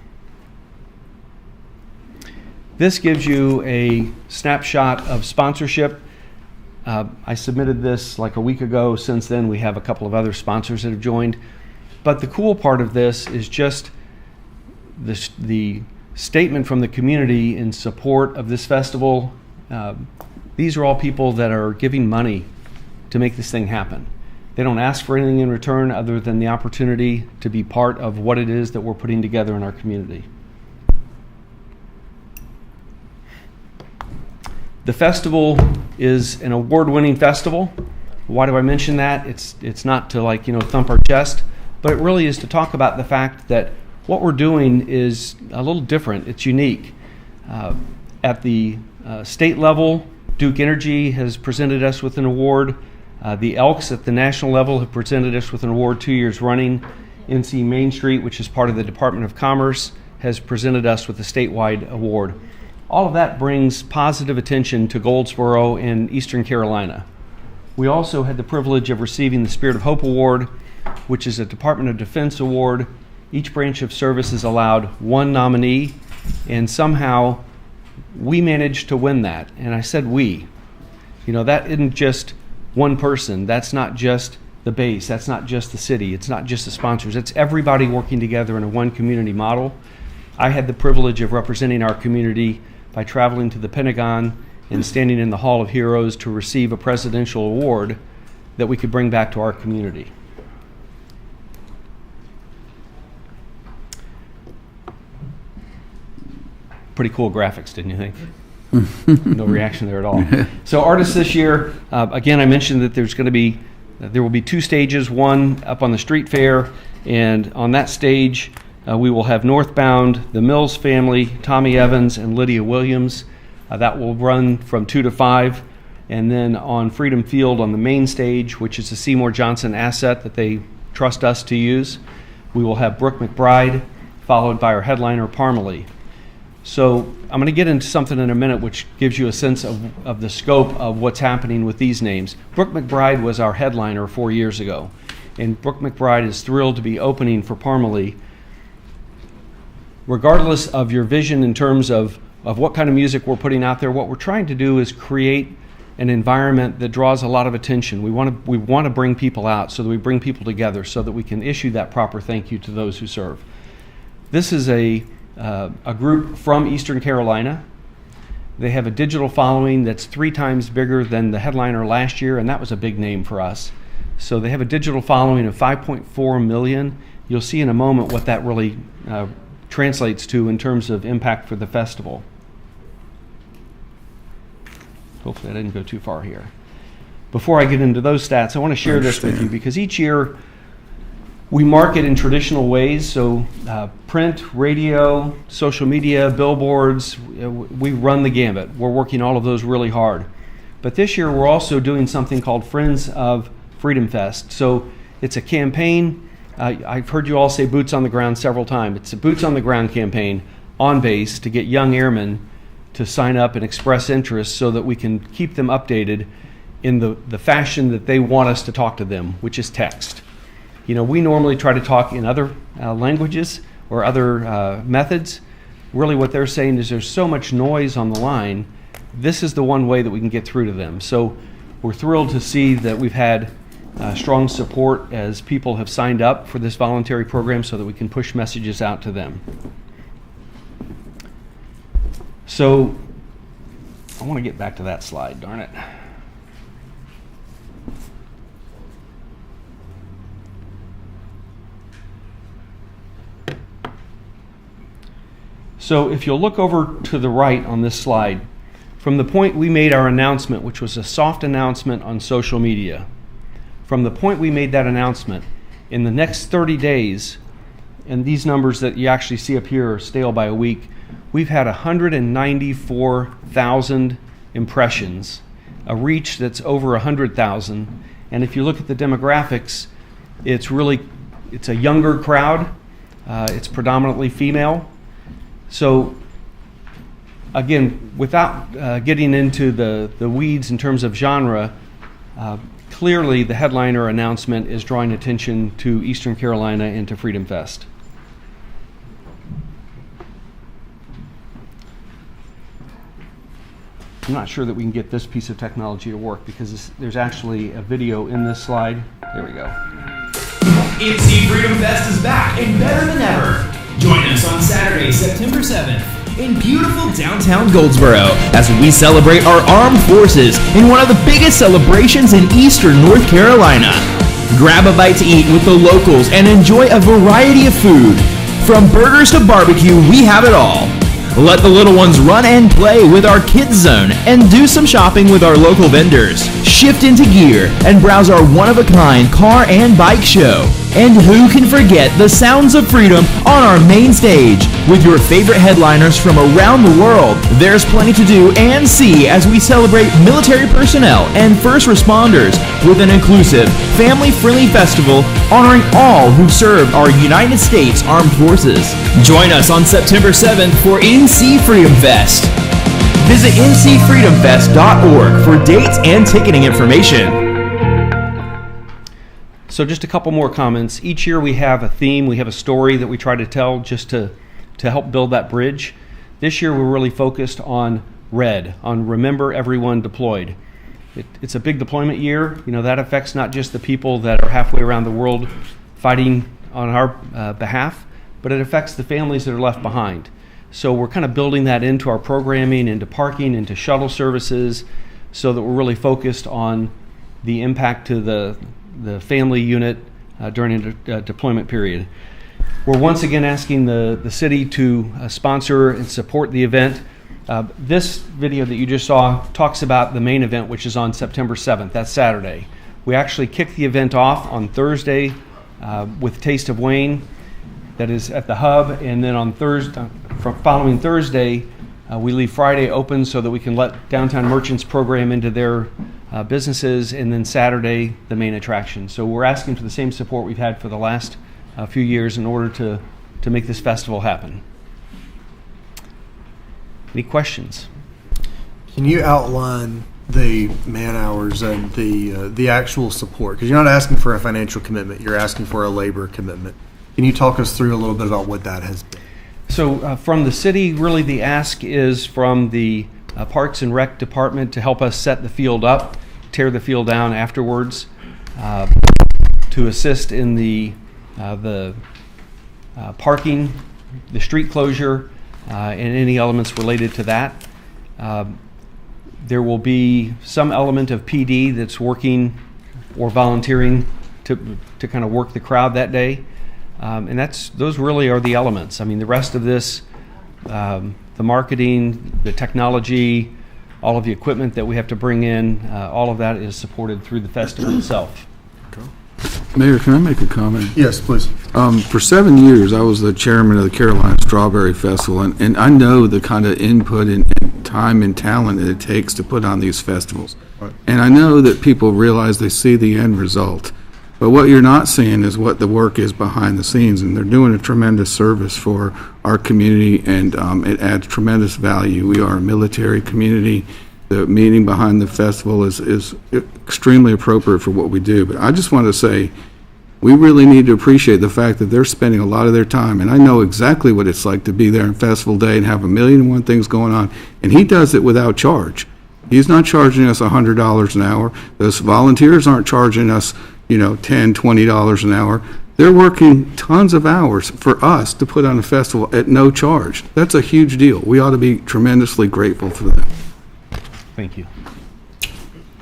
This gives you a snapshot of sponsorship. I submitted this like a week ago. Since then, we have a couple of other sponsors that have joined. But the cool part of this is just the statement from the community in support of this festival. These are all people that are giving money to make this thing happen. They don't ask for anything in return other than the opportunity to be part of what it is that we're putting together in our community. The festival is an award-winning festival. Why do I mention that? It's not to thump our chest, but it really is to talk about the fact that what we're doing is a little different. It's unique. At the state level, Duke Energy has presented us with an award. The Elks at the national level have presented us with an award 2 years running. NC Main Street, which is part of the Department of Commerce, has presented us with a statewide award. All of that brings positive attention to Goldsboro and Eastern Carolina. We also had the privilege of receiving the Spirit of Hope Award, which is a Department of Defense award. Each branch of service is allowed 1 nominee, and somehow we managed to win that. And I said we. That isn't just one person. That's not just the base. That's not just the city. It's not just the sponsors. It's everybody working together in a one community model. I had the privilege of representing our community by traveling to the Pentagon and standing in the Hall of Heroes to receive a presidential award that we could bring back to our community. Pretty cool graphics, didn't you think? No reaction there at all. So artists this year, again, I mentioned that there will be 2 stages, one up on the street fair, and on that stage, we will have Northbound, the Mills Family, Tommy Evans, and Lydia Williams. That will run from 2 to 5. And then on Freedom Field on the main stage, which is the Seymour Johnson asset that they trust us to use, we will have Brooke McBride, followed by our headliner, Parmalee. So I'm going to get into something in a minute which gives you a sense of the scope of what's happening with these names. Brooke McBride was our headliner 4 years ago. And Brooke McBride is thrilled to be opening for Parmalee. Regardless of your vision in terms of what kind of music we're putting out there, what we're trying to do is create an environment that draws a lot of attention. We want to bring people out so that we bring people together so that we can issue that proper thank you to those who serve. This is a group from Eastern Carolina. They have a digital following that's 3 times bigger than the headliner last year, and that was a big name for us. So they have a digital following of 5.4 million. You'll see in a moment what that really translates to in terms of impact for the festival. Hopefully I didn't go too far here. Before I get into those stats, I want to share this with you because each year We market in traditional ways, so print, radio, social media, billboards, we run the gamut. We're working all of those really hard. But this year we're also doing something called Friends of Freedom Fest. So it's a campaign. I've heard you all say boots on the ground several times. It's a boots on the ground campaign on base to get young airmen to sign up and express interest so that we can keep them updated in the fashion that they want us to talk to them, which is text. You know, we normally try to talk in other languages or other methods. Really what they're saying is there's so much noise on the line, this is the one way that we can get through to them. So we're thrilled to see that we've had strong support as people have signed up for this voluntary program so that we can push messages out to them. So I want to get back to that slide, darn it. So if you'll look over to the right on this slide, from the point we made our announcement, which was a soft announcement on social media, from the point we made that announcement, in the next 30 days, and these numbers that you actually see up here are stale by a week, we've had 194,000 impressions, a reach that's over 100,000. And if you look at the demographics, it's a younger crowd. It's predominantly female. So again, without getting into the weeds in terms of genre, clearly the headliner announcement is drawing attention to Eastern Carolina and to Freedom Fest. I'm not sure that we can get this piece of technology to work because there's actually a video in this slide. There we go. NC Freedom Fest is back and better than ever. Join us on Saturday, September 7th in beautiful downtown Goldsboro as we celebrate our armed forces in one of the biggest celebrations in Eastern North Carolina. Grab a bite to eat with the locals and enjoy a variety of food. From burgers to barbecue, we have it all. Let the little ones run and play with our kids zone and do some shopping with our local vendors. Shift into gear and browse our one-of-a-kind car and bike show. And who can forget the sounds of freedom on our main stage with your favorite headliners from around the world. There's plenty to do and see as we celebrate military personnel and first responders with an inclusive, family-friendly festival honoring all who served our United States Armed Forces. Join us on September 7th for NC Freedom Fest. Visit ncfreedomfest.org for dates and ticketing information. So just a couple more comments. Each year we have a theme, we have a story that we try to tell just to help build that bridge. This year we're really focused on RED, on Remember Everyone Deployed. It's a big deployment year. You know, that affects not just the people that are halfway around the world fighting on our behalf, but it affects the families that are left behind. So we're kind of building that into our programming, into parking, into shuttle services, so that we're really focused on the impact to the family unit during a deployment period. We're once again asking the city to sponsor and support the event. This video that you just saw talks about the main event, which is on September 7th. That's Saturday. We actually kick the event off on Thursday with Taste of Wayne. That is at the hub, and then on Thursday, following Thursday, we leave Friday open so that we can let downtown merchants program into their businesses, and then Saturday, the main attraction. So we're asking for the same support we've had for the last few years in order to make this festival happen. Any questions? Can you outline the man hours and the actual support? Because you're not asking for a financial commitment, you're asking for a labor commitment. Can you talk us through a little bit about what that has been? So from the city, really the ask is from the Parks and Rec Department to help us set the field up, tear the field down afterwards, to assist in the parking, the street closure, and any elements related to that. There will be some element of PD that's working or volunteering to kind of work the crowd that day. And those really are the elements. I mean, the rest of this, the marketing, the technology, all of the equipment that we have to bring in, all of that is supported through the festival itself. Cool. Mayor, can I make a comment? Yes, please. For 7 years, I was the chairman of the Carolina Strawberry Festival, and I know the kind of input and time and talent that it takes to put on these festivals. Right. And I know that people realize they see the end result, but what you're not seeing is what the work is behind the scenes, and they're doing a tremendous service for our community, and it adds tremendous value. We are a military community. The meaning behind the festival is extremely appropriate for what we do, but I just want to say, we really need to appreciate the fact that they're spending a lot of their time, and I know exactly what it's like to be there on festival day and have 1,000,001 things going on, and he does it without charge. He's not charging us $100 an hour. Those volunteers aren't charging us, $10, $20 an hour. They're working tons of hours for us to put on a festival at no charge. That's a huge deal. We ought to be tremendously grateful for that. Thank you.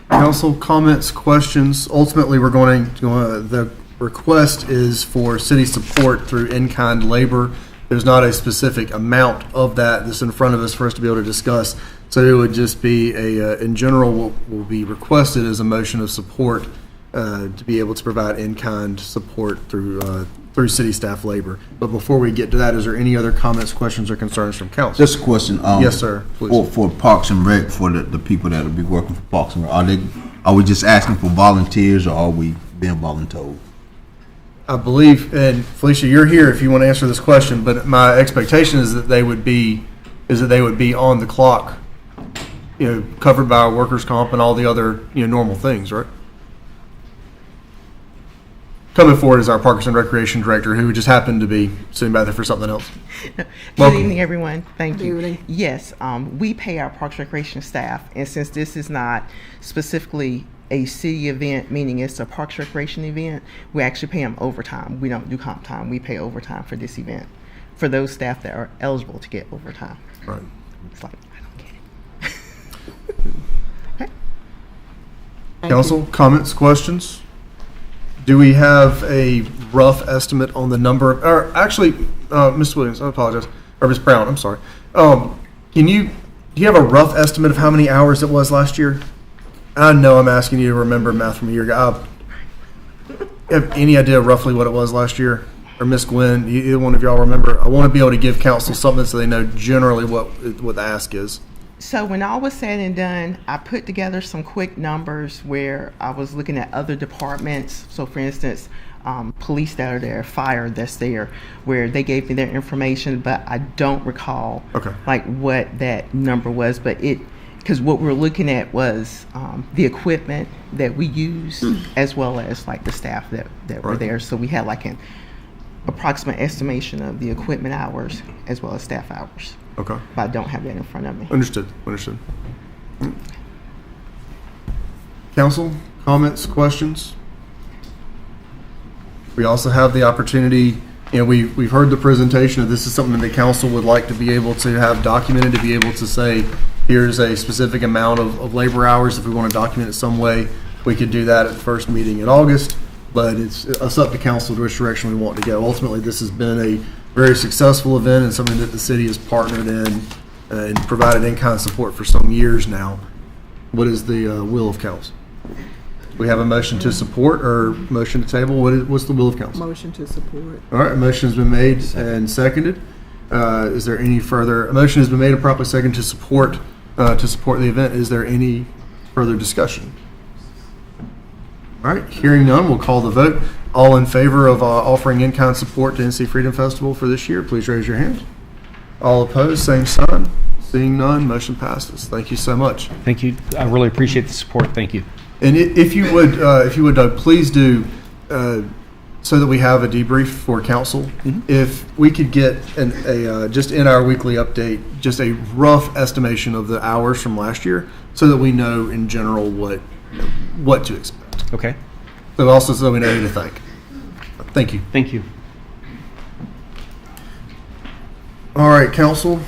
Council comments, questions? Ultimately, we're going to, the request is for city support through in-kind labor. There's not a specific amount of that that's in front of us for us to be able to discuss. So it would just be in general, what will be requested is a motion of support to be able to provide in-kind support through city staff labor. But before we get to that, is there any other comments, questions, or concerns from council? Just a question. Yes, sir. Please. For Parks and Rec, for the people that will be working for Parks and Rec, are we just asking for volunteers, or are we being voluntold? I believe, and Felicia, you're here if you want to answer this question, but my expectation is that they would be on the clock, covered by workers' comp and all the other, normal things, right? Coming forward is our Parks and Recreation Director, who just happened to be sitting back there for something else. Good evening, everyone. Thank you. Yes, we pay our Parks and Recreation staff, and since this is not specifically a city event, meaning it's a Parks Recreation event, we actually pay them overtime. We don't do comp time. We pay overtime for this event for those staff that are eligible to get overtime. Right. It's like, I don't get it. Okay. Council, comments, questions? Do we have a rough estimate on the number of, or actually, Ms. Williams, I apologize, or Ms. Brown, I'm sorry. Do you have a rough estimate of how many hours it was last year? I know I'm asking you to remember math from a year ago. Have any idea roughly what it was last year? Or Ms. Gwen, either one of y'all remember? I want to be able to give council something so they know generally what the ask is. So when all was said and done, I put together some quick numbers where I was looking at other departments. So for instance, police that are there, fire that's there, where they gave me their information, but I don't recall like what that number was, but because what we're looking at was the equipment that we use, as well as like the staff that were there. So we had like an approximate estimation of the equipment hours as well as staff hours. Okay. But I don't have that in front of me. Understood. Council, comments, questions? We also have the opportunity, we've heard the presentation, and this is something that the council would like to be able to have documented, to be able to say, here's a specific amount of labor hours. If we want to document it some way, we could do that at the first meeting in August, but it's up to council to which direction we want to go. Ultimately, this has been a very successful event and something that the city has partnered in and provided in-kind support for some years now. What is the will of council? We have a motion to support or motion to table. What's the will of council? Motion to support. All right, a motion has been made and seconded. Is there any further? A motion has been made and properly seconded to support the event. Is there any further discussion? All right, hearing none, we'll call the vote. All in favor of offering in-kind support to NC Freedom Festival for this year, please raise your hand. All opposed, same sign. Seeing none, motion passes. Thank you so much. Thank you. I really appreciate the support. Thank you. And if you would, Doug, please do, so that we have a debrief for council. Mm-hmm. If we could get just in our weekly update, just a rough estimation of the hours from last year, so that we know in general what to expect. Okay. But also so we know who to thank. Thank you. Thank you. All right, council.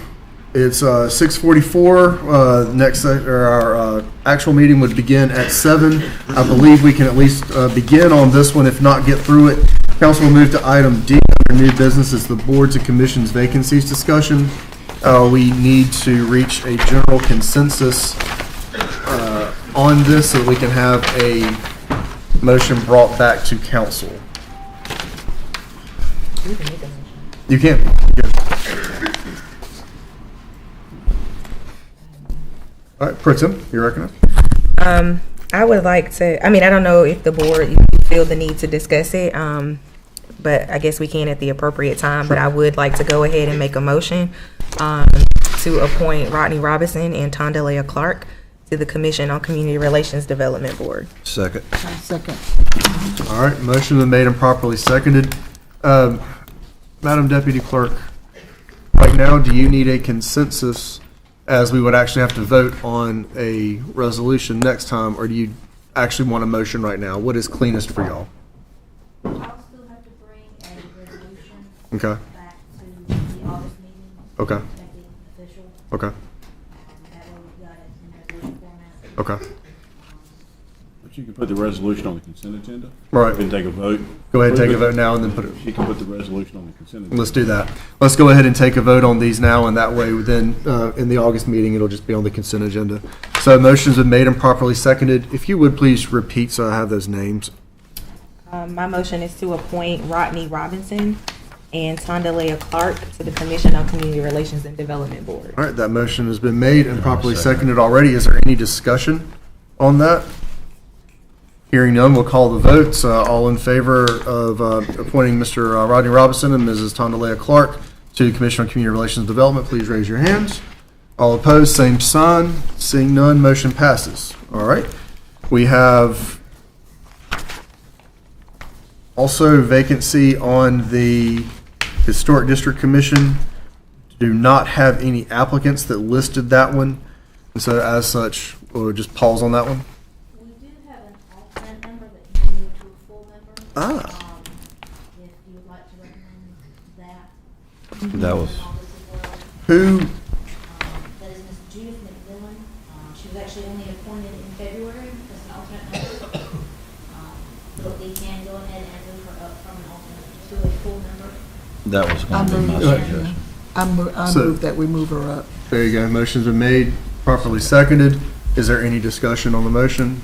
It's 6:44. Our actual meeting would begin at 7. I believe we can at least begin on this one, if not get through it. Council will move to item D under new business. It's the boards and commissions vacancies discussion. We need to reach a general consensus on this so that we can have a motion brought back to council. You can. All right, Pro Tem, you recognized? I would like to, I mean, I don't know if the board feel the need to discuss it, but I guess we can at the appropriate time. But I would like to go ahead and make a motion to appoint Rodney Robinson and Tondalea Clark to the Commission on Community Relations Development Board. Second. Second. All right, motion been made and properly seconded. Madam Deputy Clerk, right now, do you need a consensus, as we would actually have to vote on a resolution next time, or do you actually want a motion right now? What is cleanest for y'all? I'll still have to bring a resolution Okay. back to the August meeting. Okay. Make it official. Okay. That way we've got it in resolution format. Okay. But you can put the resolution on the consent agenda. Right. You can take a vote. Go ahead and take a vote now and then put it. You can put the resolution on the consent agenda. Let's do that. Let's go ahead and take a vote on these now, and that way then, in the August meeting, it'll just be on the consent agenda. So motion's been made and properly seconded. If you would please repeat so I have those names. My motion is to appoint Rodney Robinson and Tondalea Clark to the Commission on Community Relations and Development Board. All right, that motion has been made and properly seconded already. Is there any discussion on that? Hearing none, we'll call the votes. All in favor of appointing Mr. Rodney Robinson and Mrs. Tondalea Clark to the Commission on Community Relations and Development, please raise your hands. All opposed, same sign. Seeing none, motion passes. All right. We have also vacancy on the Historic District Commission. Do not have any applicants that listed that one. And so as such, we'll just pause on that one. We do have an alternate member that can move to a full member. Ah. If you would like to recommend that. That was, Who, That is Ms. Judith McMillan. She was actually only appointed in February as an alternate member. But we can go ahead and move her up from an alternate to a full member. that was going to be my suggestion. I So- move that we move her up. there you go. Motion's been made, properly seconded. Is there any discussion on the motion?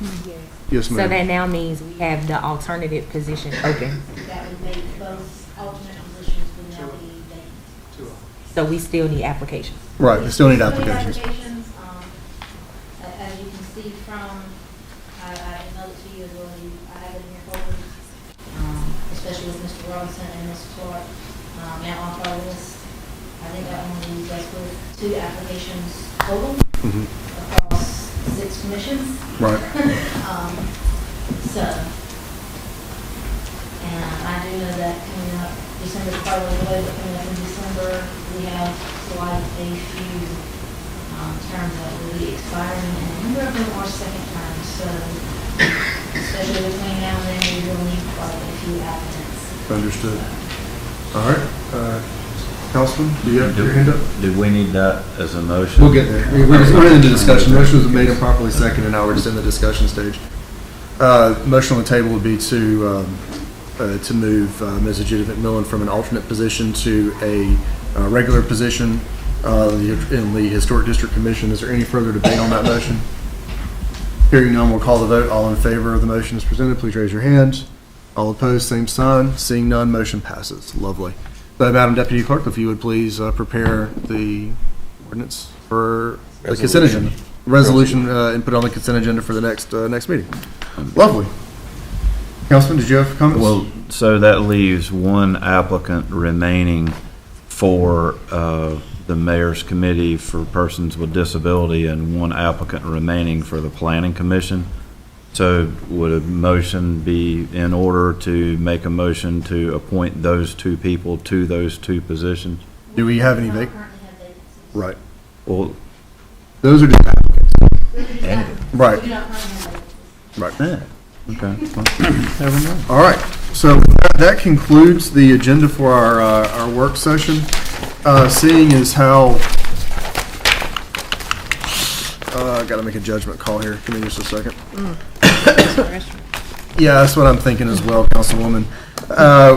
Yes, So ma'am. that now means we have the alternative position open. That would make both alternate positions would now be vacant. So we still need applications. Right, we still need Still applications. As you can see from, I emailed it to you as well, I have it in your folders, especially with Mr. Robinson and Ms. Clark, now off our list. I think that one leaves us with 2 applications total Mhm. across 6 commissions. Right. So, and I do know that coming up, December's part of the way, but coming up in December, we have quite a few terms that will be expiring, and a number of them are second terms, so especially between now and then, we will need quite a few applicants. Understood. All right. Councilman, do you have your hand up? Did we need that as a motion? We'll get there. We're in the discussion. Motion was made and properly seconded, and now we're just in the discussion stage. Motion on the table would be to move Ms. Judith McMillan from an alternate position to a regular position in the Historic District Commission. Is there any further debate on that motion? Hearing none, we'll call the vote. All in favor of the motion as presented, please raise your hands. All opposed, same sign. Seeing none, motion passes. Lovely. So, Madam Deputy Clerk, if you would please prepare the ordinance for the consent agenda. Resolution and put it on the consent agenda for the next meeting. Lovely. Councilman, did you have comments? Well, so that leaves one applicant remaining for the mayor's committee for persons with disability and one applicant remaining for the planning commission. So would a motion be in order to make a motion to appoint those 2 people to those 2 positions? Do we have any We don't vacancies? currently have vacancies. Right. Well, Those are just applicants. Those are just applicants. Right. We do not currently have vacancies. Right. yeah, okay. Well, never mind. All right. So that concludes the agenda for our work session. Seeing as how I got to make a judgment call here. Give me just a second. Yeah, that's what I'm thinking as well, Councilwoman.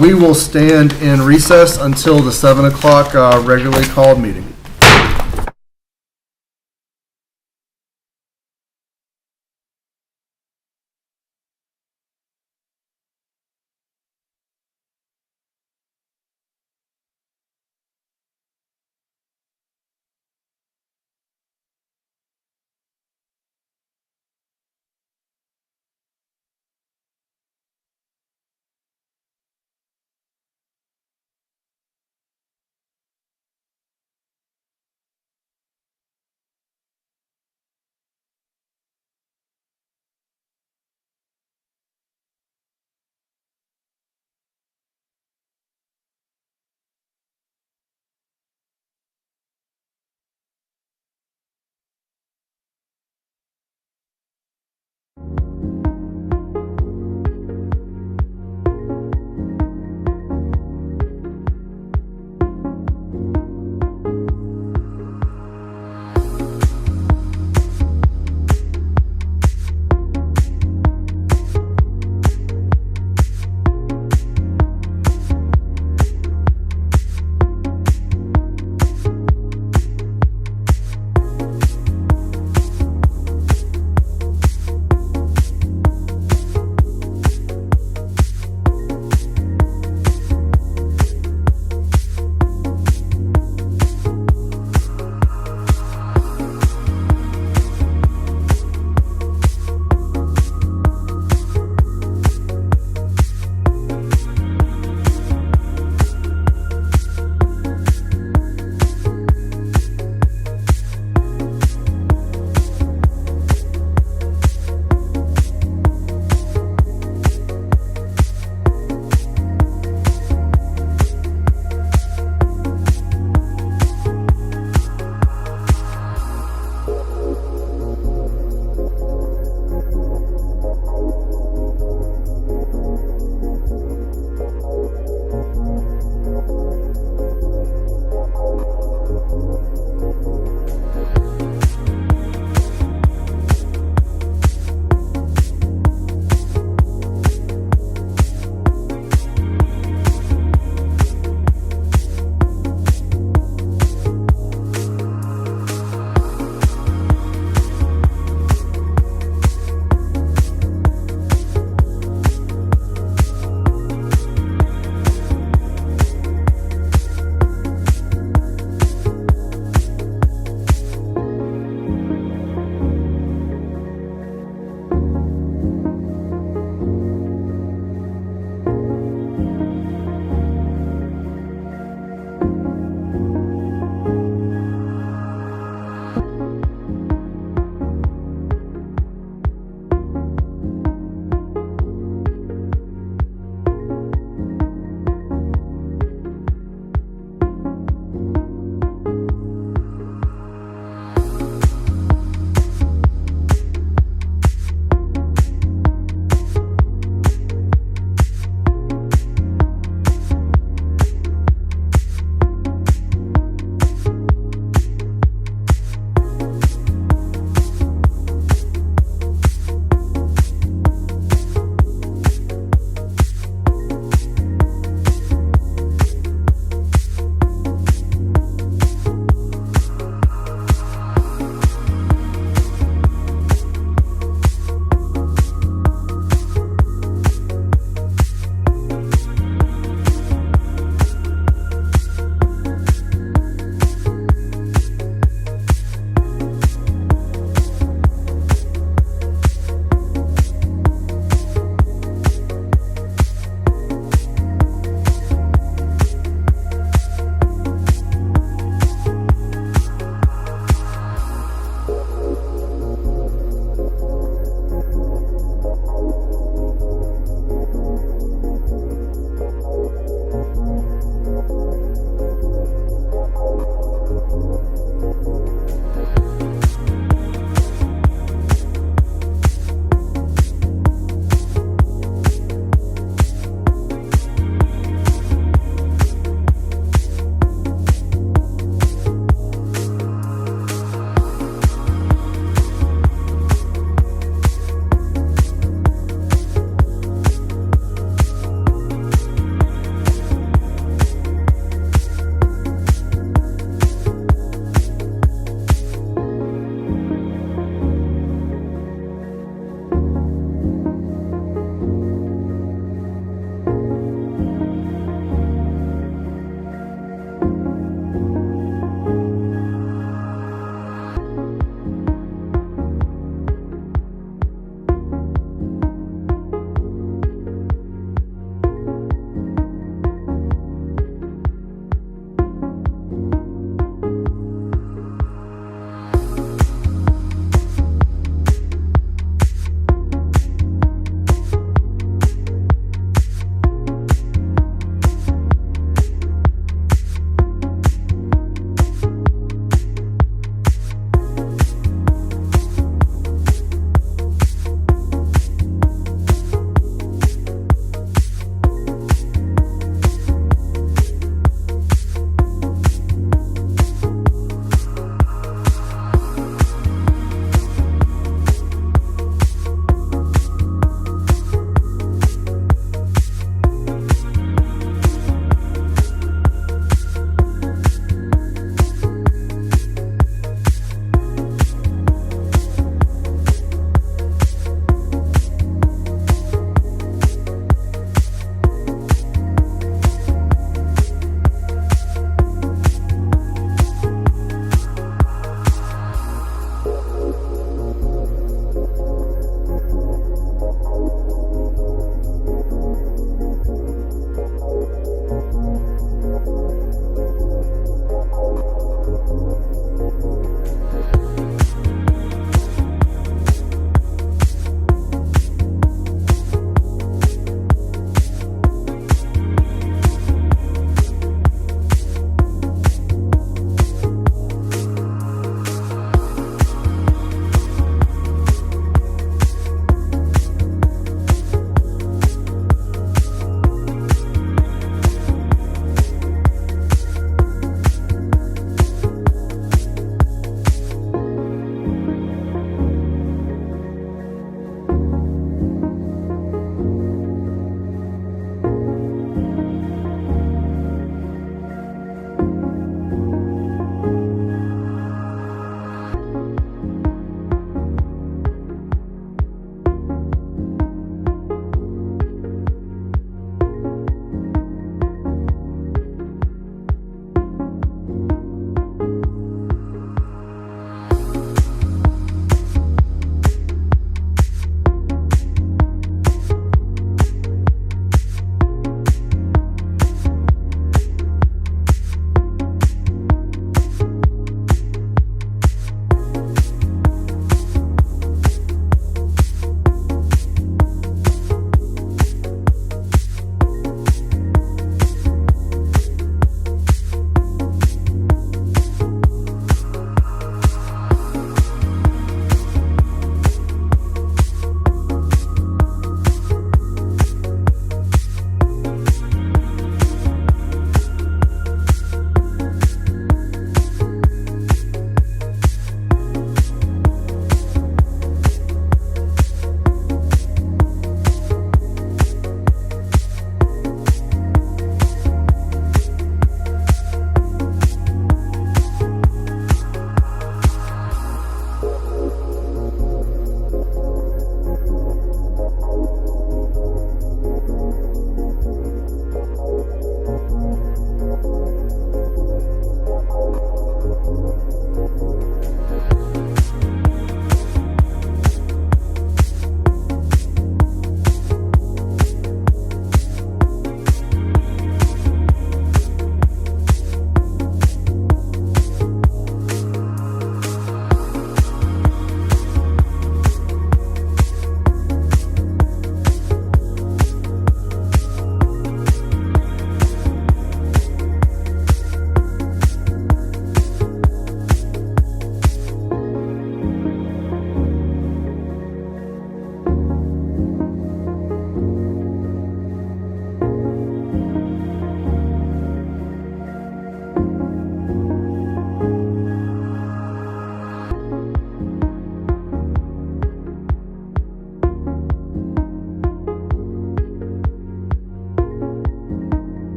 We will stand in recess until the 7 o'clock regularly called meeting.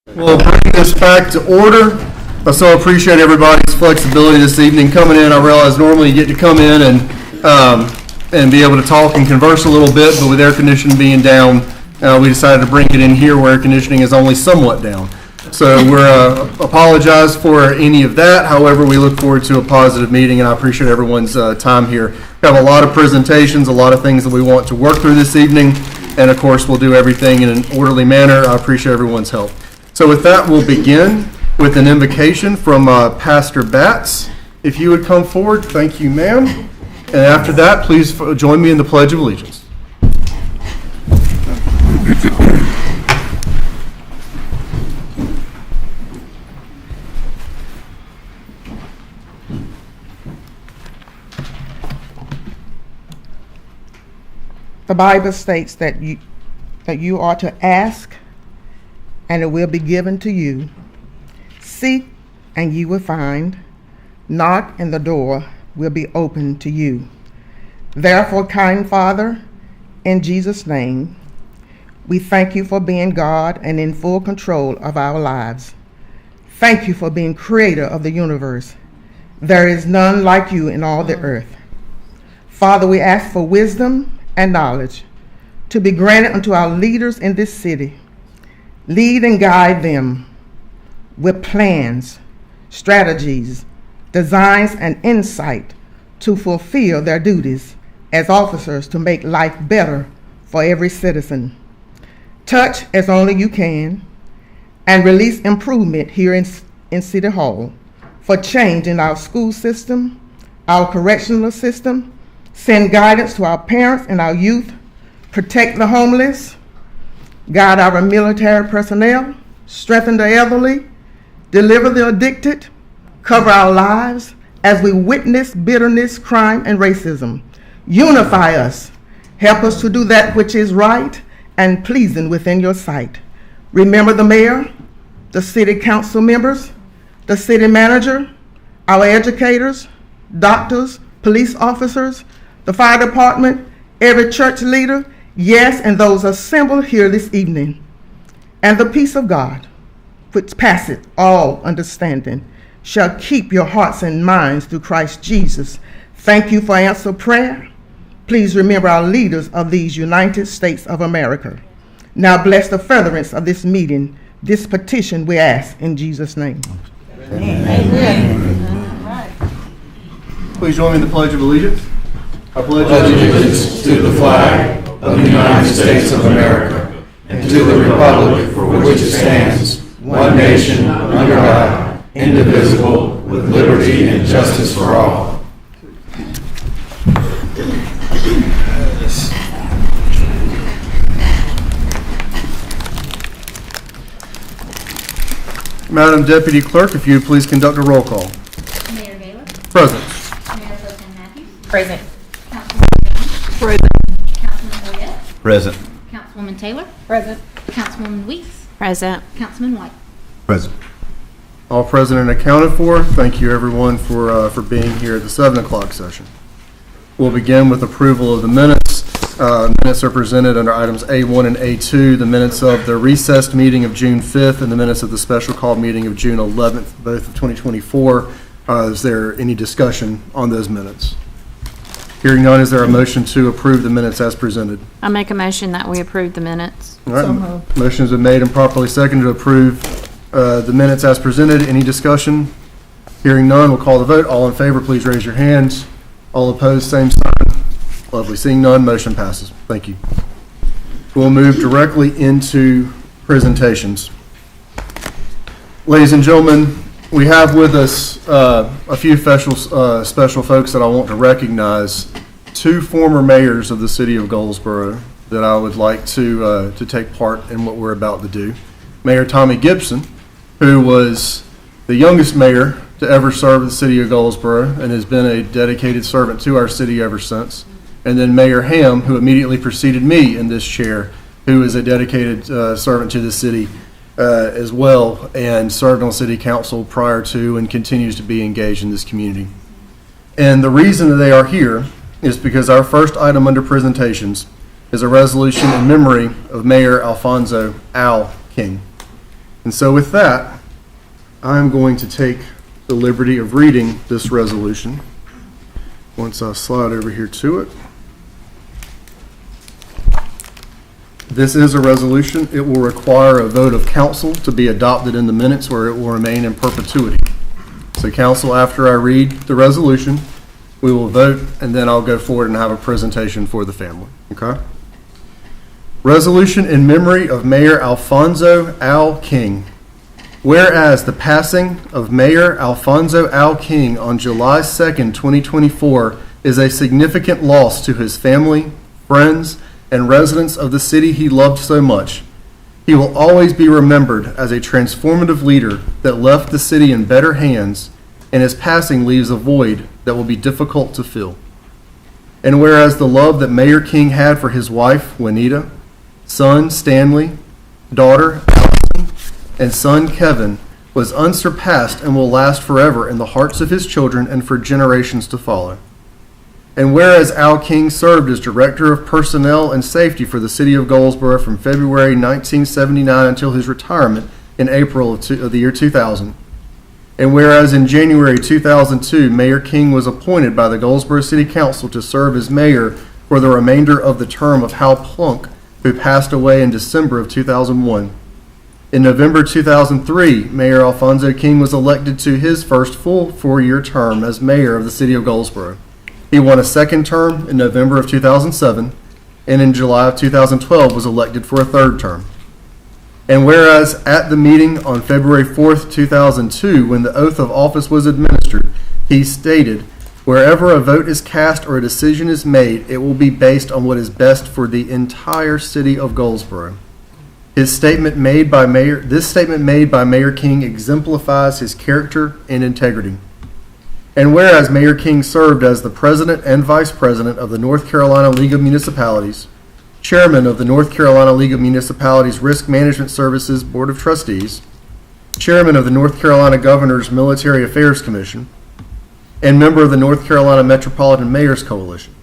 We'll bring this back to order. I so appreciate everybody's flexibility this evening coming in. I realize normally you get to come in and be able to talk and converse a little bit, but with air conditioning being down, we decided to bring it in here where air conditioning is only somewhat down. So we're apologize for any of that. However, we look forward to a positive meeting, and I appreciate everyone's time here. We have a lot of presentations, a lot of things that we want to work through this evening, and of course, we'll do everything in an orderly manner. I appreciate everyone's help. So with that, we'll begin with an invocation from Pastor Batts. If you would come forward, thank you, ma'am. And after that, please join me in the Pledge of Allegiance. The Bible states that you are to ask, and it will be given to you. Seek, and you will find. Knock, and the door will be open to you. Therefore, kind Father, in Jesus' name, we thank you for being God and in full control of our lives. Thank you for being creator of the universe. There is none like you in all the earth. Father, we ask for wisdom and knowledge to be granted unto our leaders in this city. Lead and guide them with plans, strategies, designs, and insight to fulfill their duties as officers to make life better for every citizen. Touch as only you can and release improvement here in City Hall for change in our school system, our correctional system. Send guidance to our parents and our youth. Protect the homeless. Guide our military personnel. Strengthen the elderly. Deliver the addicted. Cover our lives as we witness bitterness, crime, and racism. Unify us. Help us to do that which is right and pleasing within your sight. Remember the mayor, the city council members, the city manager, our educators, doctors, police officers, the fire department, every church leader, yes, and those assembled here this evening. And the peace of God, which passeth all understanding, shall keep your hearts and minds through Christ Jesus. Thank you for answered prayer. Please remember our leaders of these United States of America. Now bless the furtherance of this meeting. This petition we ask in Jesus' name. Amen. Please join me in the Pledge of Allegiance. I pledge allegiance to the flag of the United States of America and to the republic for which it stands, one nation, under God, indivisible, with liberty and justice for all. Madam Deputy Clerk, if you would please conduct a roll call. Mayor Gaylor? Present. Mayor Pro Tem Matthews? Present. Councilwoman Present. Councilman Boyette? Present. Councilwoman Taylor? Present. Councilwoman Weeks? Present. Councilman White? Present. All present and accounted for. Thank you, everyone, for being here at the 7 o'clock session. We'll begin with approval of the minutes. Minutes are presented under items A1 and A2, the minutes of the recessed meeting of June 5th and the minutes of the special call meeting of June 11th, both of 2024. Is there any discussion on those minutes? Hearing none, is there a motion to approve the minutes as presented? I make a motion that we approve the minutes. All right. Motion has been made and properly seconded to approve the minutes as presented. Any discussion? Hearing none, we'll call the vote. All in favor, please raise your hands. All opposed, same sign. Lovely. Seeing none, motion passes. Thank you. We'll move directly into presentations. Ladies and gentlemen, we have with us a few special folks that I want to recognize. Two former mayors of the city of Goldsboro that I would like to take part in what we're about to do. Mayor Tommy Gibson, who was the youngest mayor to ever serve the city of Goldsboro and has been a dedicated servant to our city ever since. And then Mayor Ham, who immediately preceded me in this chair, who is a dedicated servant to the city as well and served on city council prior to and continues to be engaged in this community. And the reason that they are here is because our first item under presentations is a resolution in memory of Mayor Alfonso Al King. And so with that, I'm going to take the liberty of reading this resolution. Once I slide over here to it. This is a resolution. It will require a vote of council to be adopted in the minutes, where it will remain in perpetuity. So council, after I read the resolution, we will vote, and then I'll go forward and have a presentation for the family. Okay? Resolution in memory of Mayor Alfonso Al King. Whereas the passing of Mayor Alfonso Al King on July 2nd, 2024 is a significant loss to his family, friends, and residents of the city he loved so much. He will always be remembered as a transformative leader that left the city in better hands, and his passing leaves a void that will be difficult to fill. And whereas the love that Mayor King had for his wife, Juanita, son, Stanley, daughter, Allison, and son, Kevin, was unsurpassed and will last forever in the hearts of his children and for generations to follow. And whereas Al King served as Director of Personnel and Safety for the City of Goldsboro from February 1979 until his retirement in April of the year 2000. And whereas in January 2002, Mayor King was appointed by the Goldsboro City Council to serve as mayor for the remainder of the term of Hal Plunk, who passed away in December of 2001. In November 2003, Mayor Alfonso King was elected to his first full 4-year term as mayor of the City of Goldsboro. He won a second term in November of 2007, and in July of 2012 was elected for a third term. And whereas at the meeting on February 4th, 2002, when the oath of office was administered, he stated, "Wherever a vote is cast or a decision is made, it will be based on what is best for the entire city of Goldsboro." This statement made by Mayor King exemplifies his character and integrity. And whereas Mayor King served as the president and vice president of the North Carolina League of Municipalities, chairman of the North Carolina League of Municipalities Risk Management Services Board of Trustees, chairman of the North Carolina Governor's Military Affairs Commission, and member of the North Carolina Metropolitan Mayors Coalition.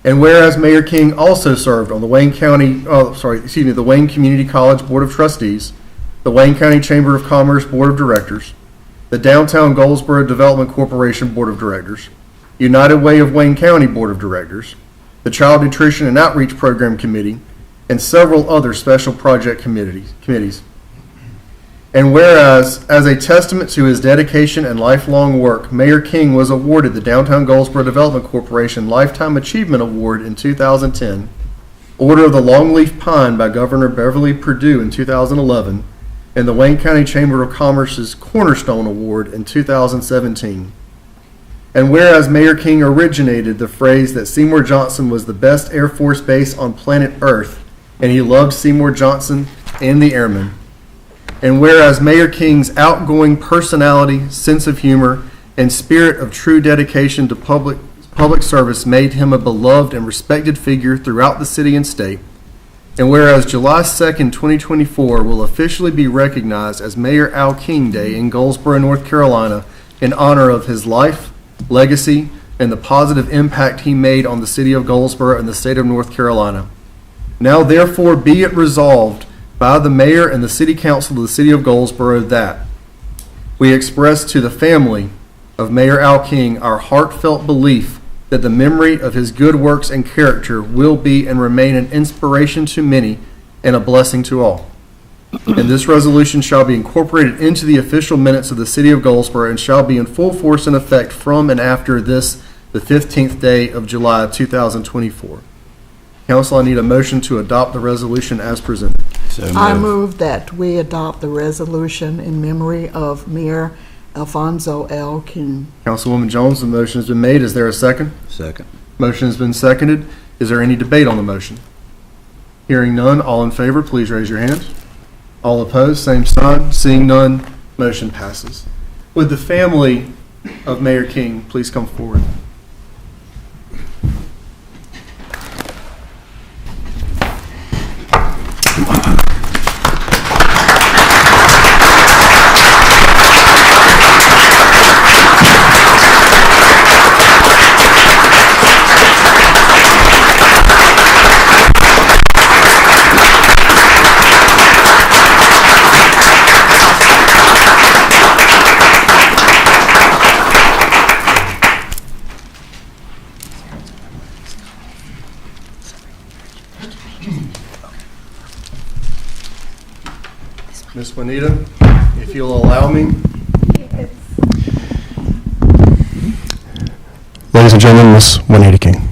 And whereas Mayor King also served on the Wayne Community College Board of Trustees, the Wayne County Chamber of Commerce Board of Directors, the Downtown Goldsboro Development Corporation Board of Directors, United Way of Wayne County Board of Directors, the Child Nutrition and Outreach Program Committee, and several other special project committees. And whereas, as a testament to his dedication and lifelong work, Mayor King was awarded the Downtown Goldsboro Development Corporation Lifetime Achievement Award in 2010, Order of the Longleaf Pine by Governor Beverly Perdue in 2011, and the Wayne County Chamber of Commerce's Cornerstone Award in 2017. And whereas Mayor King originated the phrase that Seymour Johnson was the best Air Force base on planet Earth, and he loved Seymour Johnson and the airmen. And whereas Mayor King's outgoing personality, sense of humor, and spirit of true dedication to public service made him a beloved and respected figure throughout the city and state. And whereas July 2nd, 2024 will officially be recognized as Mayor Al King Day in Goldsboro, North Carolina, in honor of his life, legacy, and the positive impact he made on the city of Goldsboro and the state of North Carolina. Now therefore be it resolved by the mayor and the city council of the city of Goldsboro that we express to the family of Mayor Al King our heartfelt belief that the memory of his good works and character will be and remain an inspiration to many and a blessing to all. And this resolution shall be incorporated into the official minutes of the city of Goldsboro and shall be in full force and effect from and after this, the 15th day of July 2024. Council, I need a motion to adopt the resolution as presented. I move that we adopt the resolution in memory of Mayor Alfonso L. King. Councilwoman Jones, the motion has been made. Is there a second? Second. Motion has been seconded. Is there any debate on the motion? Hearing none, all in favor, please raise your hand. All opposed, same sign. Seeing none, motion passes. Would the family of Mayor King please come forward? Miss Juanita, if you'll allow me. Ladies and gentlemen, Miss Juanita King.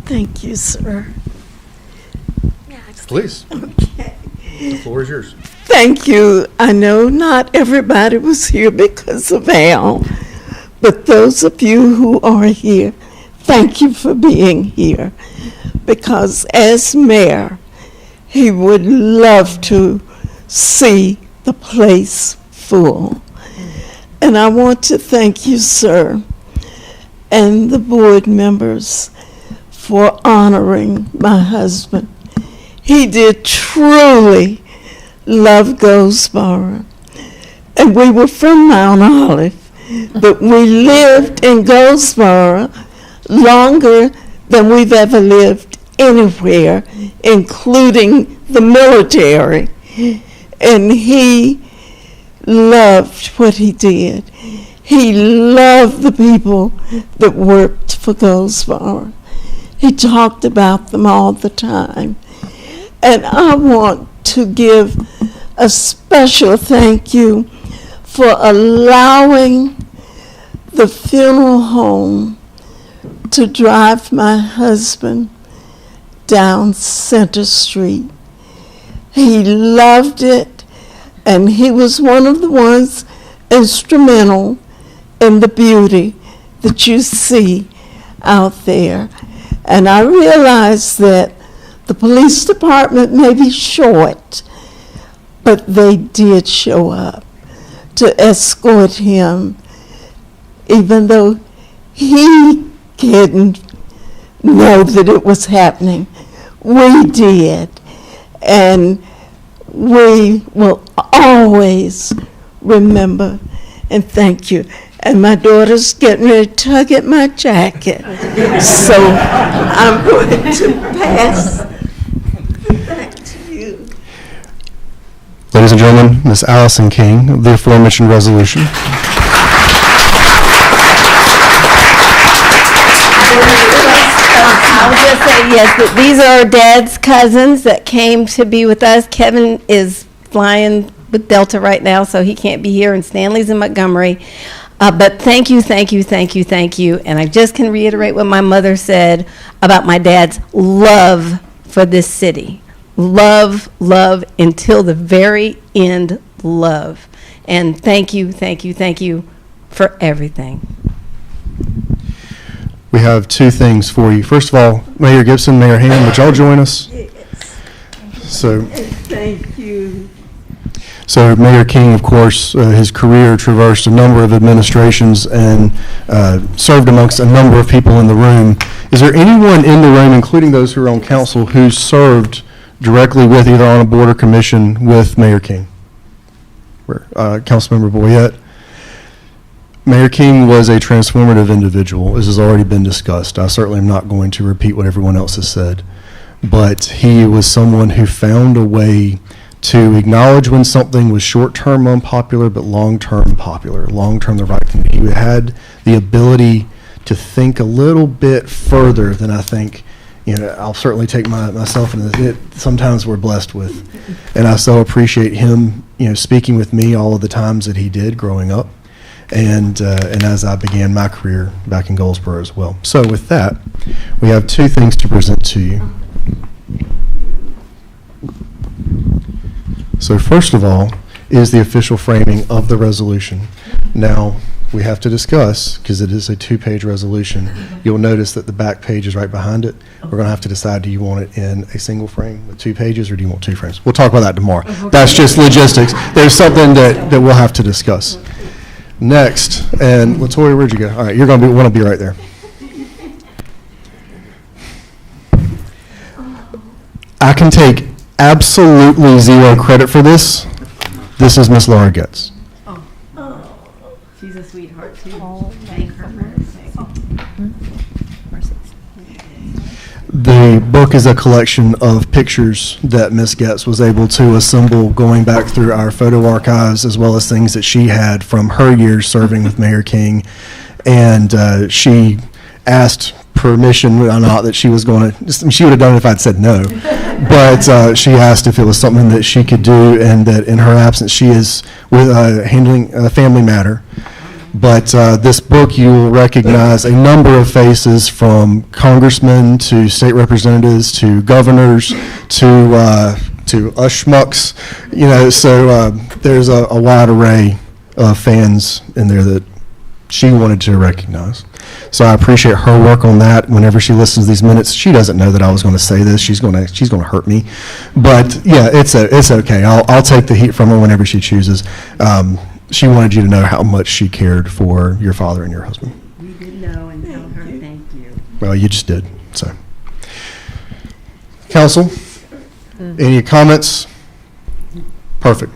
Thank you, sir. Please. Okay. The floor is yours. Thank you. I know not everybody was here because of Al, but those of you who are here, thank you for being here. Because as mayor, he would love to see the place full. And I want to thank you, sir, and the board members for honoring my husband. He did truly love Goldsboro. And we were from Mount Olive, but we lived in Goldsboro longer than we've ever lived anywhere, including the military. And he loved what he did. He loved the people that worked for Goldsboro. He talked about them all the time. And I want to give a special thank you for allowing the funeral home to drive my husband down Center Street. He loved it, and he was one of the ones instrumental in the beauty that you see out there. And I realize that the police department may be short, but they did show up to escort him, even though he didn't know that it was happening. We did. And we will always remember and thank you. And my daughter's getting ready to tug at my jacket. So I'm going to pass back to you. Ladies and gentlemen, Miss Allison King of the aforementioned resolution. I'll just say yes, that these are Dad's cousins that came to be with us. Kevin is flying with Delta right now, so he can't be here, and Stanley's in Montgomery. But thank you, thank you, thank you, thank you. And I just can reiterate what my mother said about my dad's love for this city. Love, love, until the very end, love. And thank you, thank you, thank you for everything. We have two things for you. First of all, Mayor Gibson, Mayor Ham, would y'all join us? Yes. So, Thank you. So Mayor King, of course, his career traversed a number of administrations and served amongst a number of people in the room. Is there anyone in the room, including those who are on council, who served directly with, either on a board or commission with Mayor King? Councilmember Boyette. Mayor King was a transformative individual, as has already been discussed. I certainly am not going to repeat what everyone else has said, but he was someone who found a way to acknowledge when something was short-term unpopular, but long-term popular, long-term the right thing. He had the ability to think a little bit further than I think, I'll certainly take myself into this. Sometimes we're blessed with. And I so appreciate him, speaking with me all of the times that he did growing up. And as I began my career back in Goldsboro as well. So with that, we have two things to present to you. So first of all is the official framing of the resolution. Now, we have to discuss, because it is a two-page resolution, you'll notice that the back page is right behind it. We're going to have to decide, do you want it in a single frame with 2 pages, or do you want 2 frames? We'll talk about that tomorrow. That's just logistics. There's something that we'll have to discuss. Next, and Latoya, where'd you go? All right, you're going to want to be right there. I can take absolutely zero credit for this. This is Miss Laura Getz. She's a sweetheart, too. Thank her. The book is a collection of pictures that Miss Getz was able to assemble going back through our photo archives, as well as things that she had from her years serving with Mayor King. And she asked permission or not that she was going to, she would have done it if I'd said no. But she asked if it was something that she could do, and that in her absence, she is with handling a family matter. But this book, you will recognize a number of faces, from congressmen to state representatives to governors to us schmucks, so there's a wide array of fans in there that she wanted to recognize. So I appreciate her work on that. Whenever she listens to these minutes, she doesn't know that I was going to say this. She's going to hurt me, but yeah, it's okay. I'll take the heat from her whenever she chooses. She wanted you to know how much she cared for your father and your husband. We did know, and tell her thank you. Well, you just did. So, council, any comments? Perfect.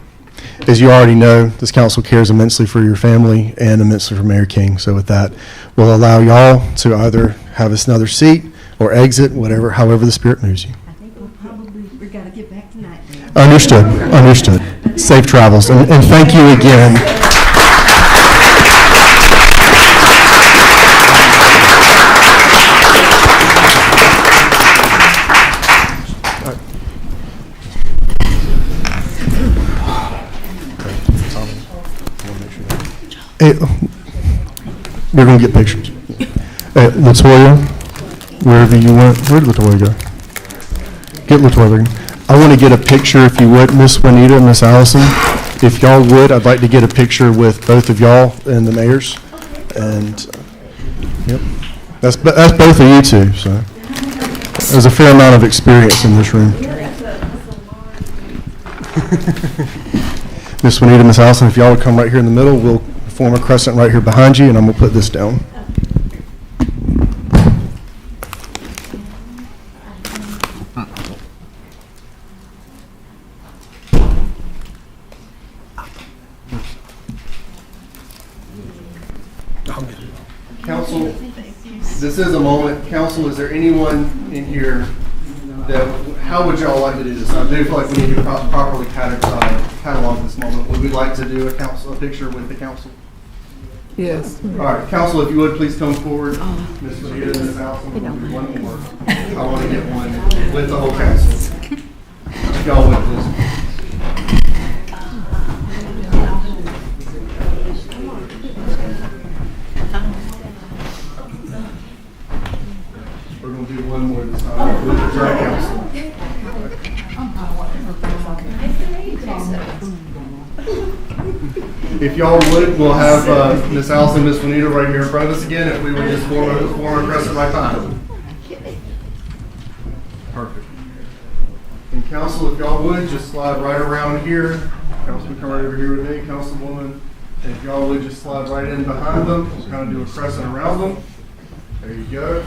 As you already know, this council cares immensely for your family and immensely for Mayor King. So with that, we'll allow y'all to either have us another seat or exit, however the spirit moves you. I think we got to get back tonight. Understood. Safe travels, and thank you again. Hey, we're going to get pictures. Hey, Latoya, wherever you went, where'd Latoya go? Get Latoya. I want to get a picture, if you would, Miss Juanita and Miss Allison. If y'all would, I'd like to get a picture with both of y'all and the mayors. And, yep, that's both of you two, so. There's a fair amount of experience in this room. Miss Juanita, Miss Allison, if y'all would come right here in the middle, we'll form a crescent right here behind you, and I'm going to put this down. Council, this is a moment. Council, is there anyone in here that, how would y'all like to do this? I do feel like we need to properly catalog this moment. Would we like to do a picture with the council? Yes. All right, council, if you would please come forward. Ms. Vanita and Ms. Allison, we'll do one more. I want to get one with the whole council. If y'all would, please. We're going to do one more this time with the dry council. If y'all would, we'll have Miss Allison, Miss Juanita right here in front of us again. If we would just form a crescent right behind them. Perfect. And council, if y'all would, just slide right around here. Councilman, come right over here with me, Councilwoman. And if y'all would just slide right in behind them. We'll kind of do a crescent around them. There you go.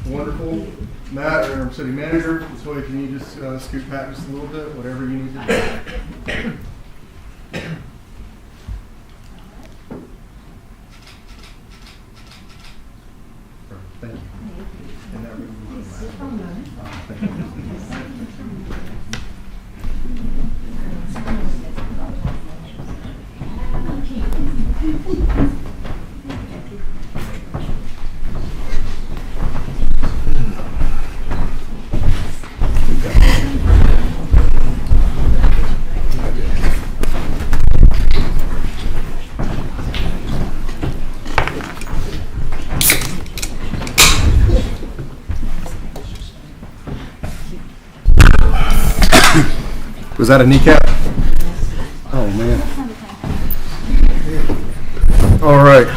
Wonderful. Matt, our city manager, Latoya, can you just scoot back just a little bit, whatever you need to do. Thank you. And that really thank you. Was that a kneecap? Oh, man. All right.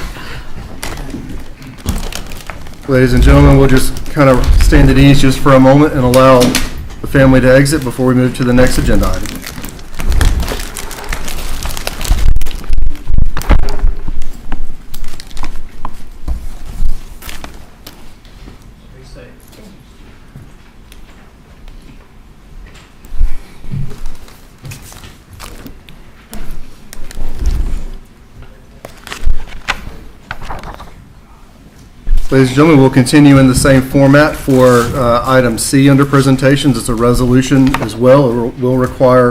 Ladies and gentlemen, we'll just kind of stand at ease just for a moment and allow the family to exit before we move to the next agenda item. Ladies and gentlemen, we'll continue in the same format for item C under presentations. It's a resolution as well. It will require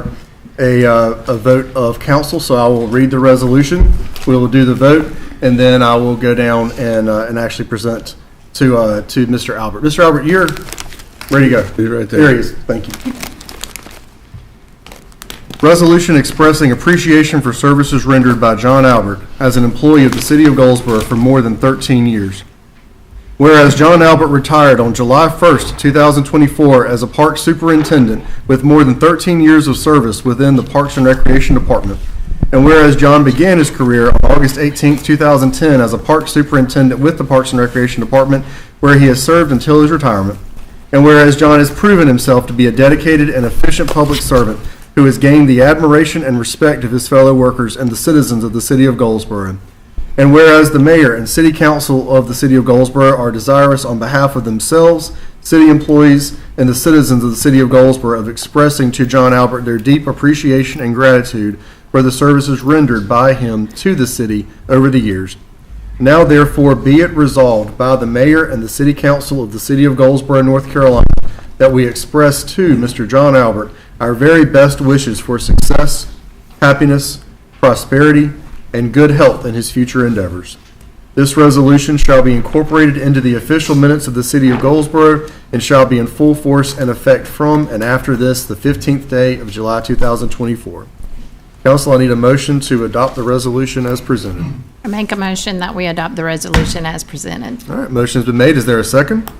a vote of council, so I will read the resolution. We will do the vote, and then I will go down and actually present to Mr. Albert. Mr. Albert, you're ready to go. He's right there. There he is. Thank you. Resolution expressing appreciation for services rendered by John Albert as an employee of the City of Goldsboro for more than 13 years. Whereas John Albert retired on July 1st, 2024 as a park superintendent with more than 13 years of service within the Parks and Recreation Department. And whereas John began his career on August 18th, 2010 as a park superintendent with the Parks and Recreation Department, where he has served until his retirement. And whereas John has proven himself to be a dedicated and efficient public servant who has gained the admiration and respect of his fellow workers and the citizens of the City of Goldsboro. And whereas the mayor and city council of the City of Goldsboro are desirous on behalf of themselves, city employees, and the citizens of the City of Goldsboro of expressing to John Albert their deep appreciation and gratitude for the services rendered by him to the city over the years. Now therefore be it resolved by the mayor and the city council of the City of Goldsboro, North Carolina, that we express to Mr. John Albert our very best wishes for success, happiness, prosperity, and good health in his future endeavors. This resolution shall be incorporated into the official minutes of the City of Goldsboro and shall be in full force and effect from and after this, the 15th day of July 2024. Council, I need a motion to adopt the resolution as presented. I make a motion that we adopt the resolution as presented. All right, motion's been made. Is there a second?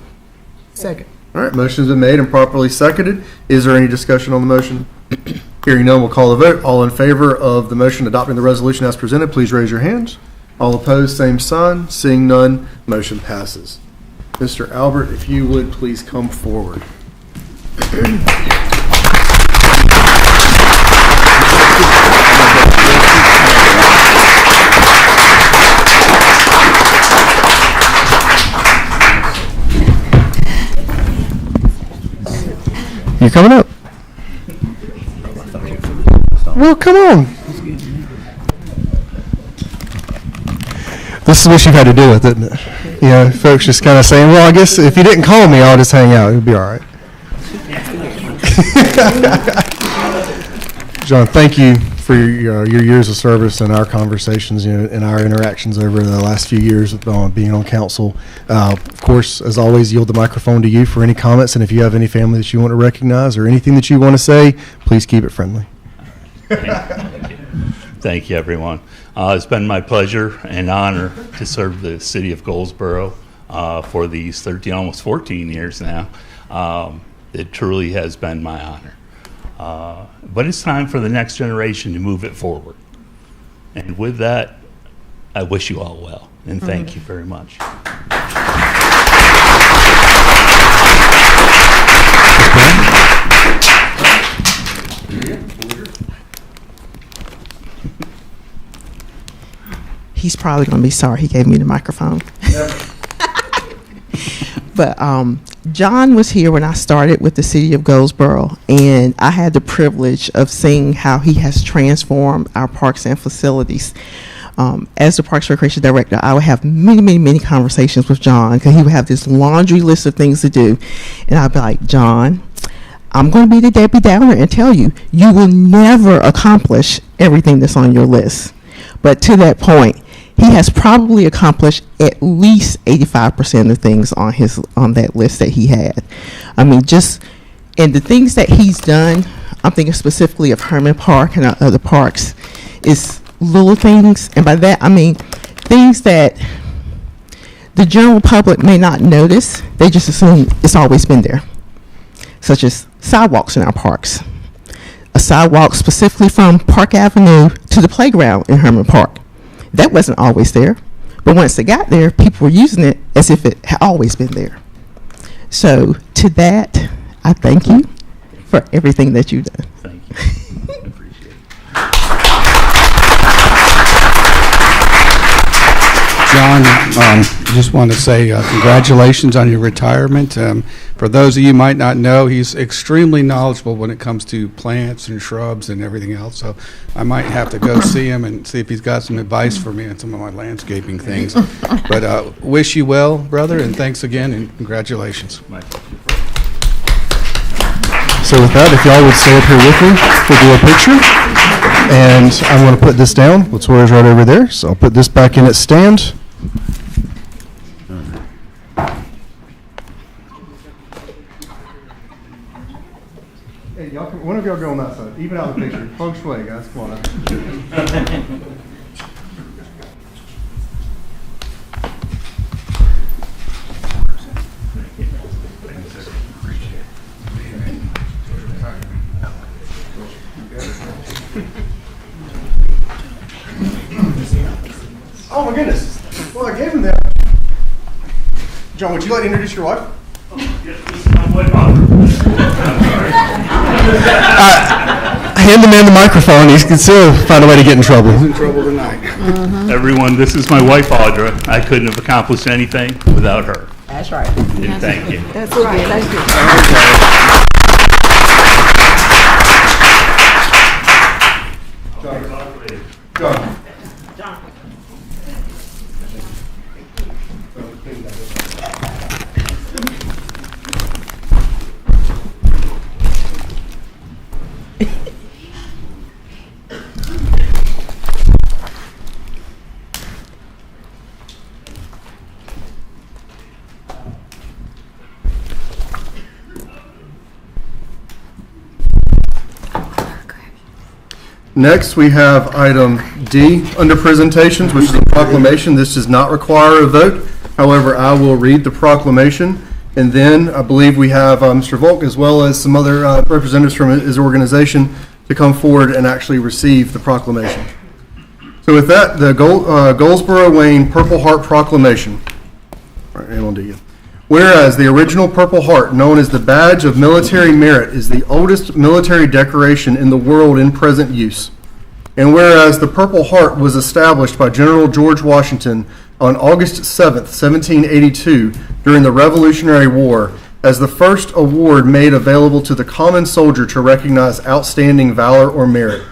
Second. All right, motion's been made and properly seconded. Is there any discussion on the motion? Hearing none, we'll call the vote. All in favor of the motion adopting the resolution as presented, please raise your hands. All opposed, same sign. Seeing none, motion passes. Mr. Albert, if you would please come forward. You coming up? Well, come on. This is what you've had to deal with, isn't it? You know, folks just kind of saying, well, I guess if you didn't call me, I'll just hang out. It'll be all right. John, thank you for your years of service and our conversations, you know, and our interactions over the last few years of being on council. Of course, as always, yield the microphone to you for any comments, and if you have any family that you want to recognize or anything that you want to say, please keep it friendly. Thank you, everyone. It's been my pleasure and honor to serve the City of Goldsboro for these 13, almost 14 years now. It truly has been my honor. But it's time for the next generation to move it forward. And with that, I wish you all well, and thank you very much. He's probably going to be sorry he gave me the microphone. But John was here when I started with the City of Goldsboro, and I had the privilege of seeing how he has transformed our parks and facilities. As the Parks and Recreation Director, I would have many conversations with John because he would have this laundry list of things to do. And I'd be like, John, I'm going to be the Debbie Downer and tell you, you will never accomplish everything that's on your list. But to that point, he has probably accomplished at least 85% of things on that list that he had. I mean, and the things that he's done, I'm thinking specifically of Herman Park and other parks, is little things, and by that I mean things that the general public may not notice. They just assume it's always been there, such as sidewalks in our parks. A sidewalk specifically from Park Avenue to the playground in Herman Park. That wasn't always there, but once it got there, people were using it as if it had always been there. So to that, I thank you for everything that you've done. Thank you. I appreciate it. John, just want to say congratulations on your retirement. For those of you who might not know, he's extremely knowledgeable when it comes to plants and shrubs and everything else. So I might have to go see him and see if he's got some advice for me on some of my landscaping things. But wish you well, brother, and thanks again, and congratulations. So with that, if y'all would stay up here with me, we'll do a picture. And I'm going to put this down. Let's wear it right over there. So I'll put this back in its stand. one of y'all go on that side. Even out the picture. Feng shui, guys. Come on up. Oh my goodness. Well, I gave him that. John, would you like to introduce your wife? Hand the man the microphone. He can still find a way to get in trouble. He's in trouble tonight. Everyone, this is my wife, Audra. I couldn't have accomplished anything without her. That's right. And thank you. That's right. Thank you. John. Next, we have item D under presentations, which is a proclamation. This does not require a vote. However, I will read the proclamation, and then I believe we have Mr. Volk as well as some other representatives from his organization to come forward and actually receive the proclamation. So with that, the Goldsboro Wayne Purple Heart Proclamation. All right, on to you. Whereas the original Purple Heart, known as the Badge of Military Merit, is the oldest military decoration in the world in present use. And whereas the Purple Heart was established by General George Washington on August 7th, 1782, during the Revolutionary War, as the first award made available to the common soldier to recognize outstanding valor or merit.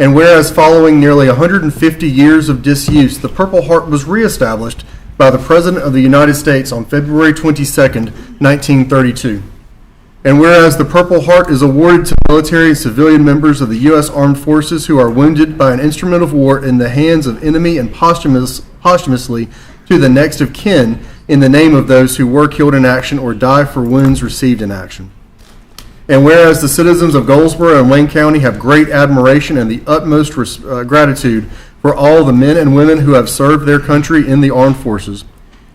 And whereas following nearly 150 years of disuse, the Purple Heart was reestablished by the President of the United States on February 22nd, 1932. And whereas the Purple Heart is awarded to military and civilian members of the U.S. Armed Forces who are wounded by an instrument of war in the hands of enemy and posthumously to the next of kin in the name of those who were killed in action or die for wounds received in action. And whereas the citizens of Goldsboro and Wayne County have great admiration and the utmost gratitude for all the men and women who have served their country in the armed forces.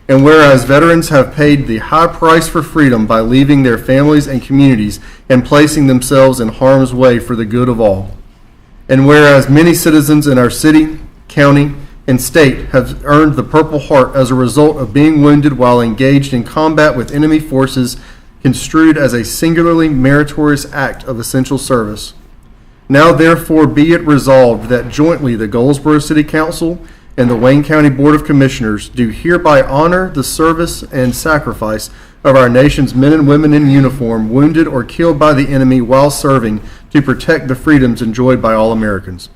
And whereas veterans have paid the high price for freedom by leaving their families and communities and placing themselves in harm's way for the good of all. And whereas many citizens in our city, county, and state have earned the Purple Heart as a result of being wounded while engaged in combat with enemy forces, construed as a singularly meritorious act of essential service. Now therefore be it resolved that jointly the Goldsboro City Council and the Wayne County Board of Commissioners do hereby honor the service and sacrifice of our nation's men and women in uniform wounded or killed by the enemy while serving to protect the freedoms enjoyed by all Americans.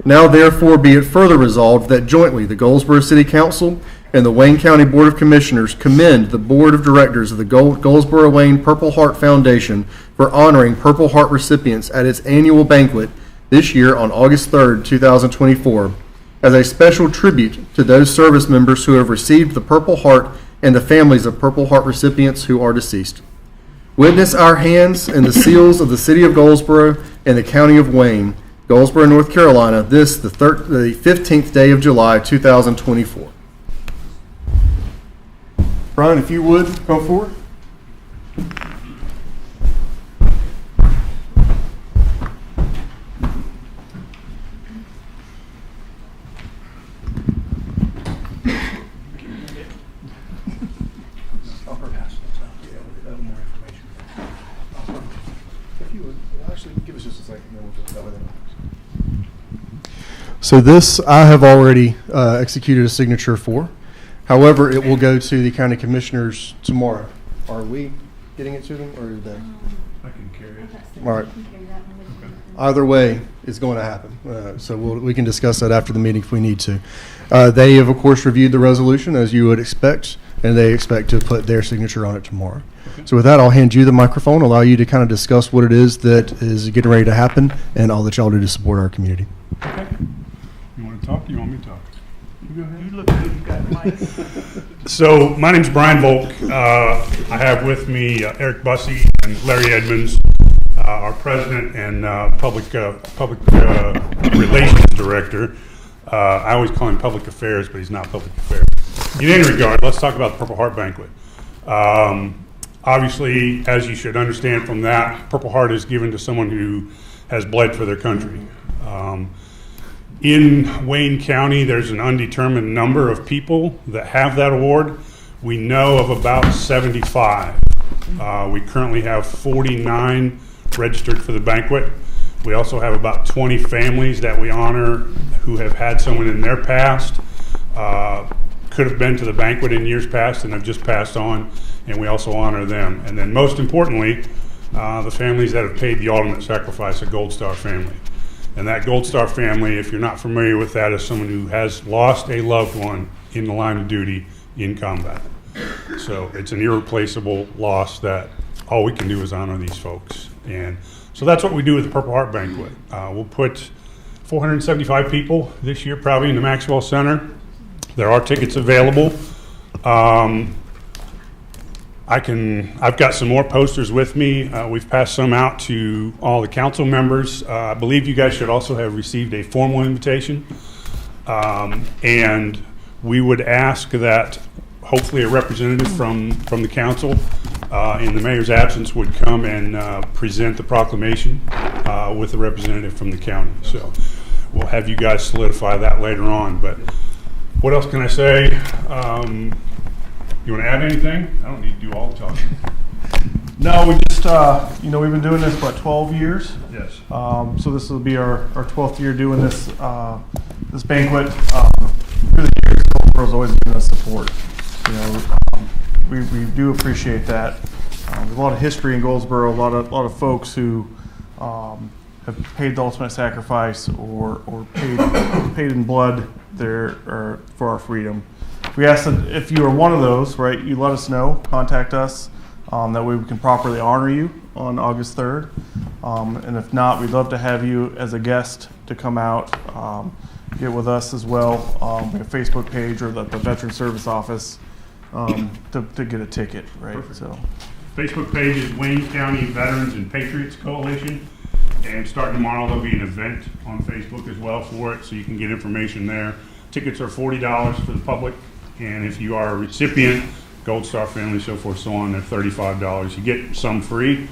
Now therefore be it further resolved that jointly the Goldsboro City Council and the Wayne County Board of Commissioners commend the Board of Directors of the Goldsboro Wayne Purple Heart Foundation for honoring Purple Heart recipients at its annual banquet this year on August 3rd, 2024, as a special tribute to those service members who have received the Purple Heart and the families of Purple Heart recipients who are deceased. Witness our hands and the seals of the City of Goldsboro and the County of Wayne, Goldsboro, North Carolina, this, the 15th day of July, 2024. Brian, if you would, come forward. So this, I have already executed a signature for. However, it will go to the county commissioners tomorrow. Are we getting it to them, or are they? I can carry it. All right. Either way, it's going to happen. So we can discuss that after the meeting if we need to. They have, of course, reviewed the resolution, as you would expect, and they expect to put their signature on it tomorrow. Okay. So with that, I'll hand you the microphone, allow you to kind of discuss what it is that is getting ready to happen, and all that y'all do to support our community. Okay. You want to talk? You want me to talk? You go ahead. You look good. You got the mic. So my name's Brian Volk. I have with me Eric Bussey and Larry Edmonds. our president and public relations director. I always call him public affairs, but he's not public affairs. In any regard, let's talk about the Purple Heart Banquet. Obviously, as you should understand from that, Purple Heart is given to someone who has bled for their country. In Wayne County, there's an undetermined number of people that have that award. We know of about 75. We currently have 49 registered for the banquet. We also have about 20 families that we honor who have had someone in their past, could have been to the banquet in years past and have just passed on, and we also honor them. And then most importantly, the families that have paid the ultimate sacrifice, a Gold Star family. And that Gold Star family, if you're not familiar with that, is someone who has lost a loved one in the line of duty in combat. So it's an irreplaceable loss that all we can do is honor these folks. And so that's what we do with the Purple Heart Banquet. We'll put 475 people this year probably in the Maxwell Center. There are tickets available. I've got some more posters with me. We've passed some out to all the council members. I believe you guys should also have received a formal invitation. And we would ask that hopefully a representative from the council in the mayor's absence would come and present the proclamation with a representative from the county. So we'll have you guys solidify that later on. But what else can I say? You want to add anything? I don't need to do all the talking. No, we just, we've been doing this for 12 years. Yes. So this will be our 12th year doing this this banquet. Through the years, Goldsboro's always given us support. We do appreciate that. There's a lot of history in Goldsboro, a lot of folks who have paid the ultimate sacrifice or paid in blood for our freedom. We ask that if you are one of those, right, you let us know, contact us, that way we can properly honor you on August 3rd. And if not, we'd love to have you as a guest to come out, get with us as well. We have a Facebook page or the Veteran Service Office to get a ticket, right? Perfect. So, Facebook page is Wayne County Veterans and Patriots Coalition. And starting tomorrow, there'll be an event on Facebook as well for it, so you can get information there. Tickets are $40 for the public. And if you are a recipient, Gold Star family, so forth, so on, they're $35. You get some free.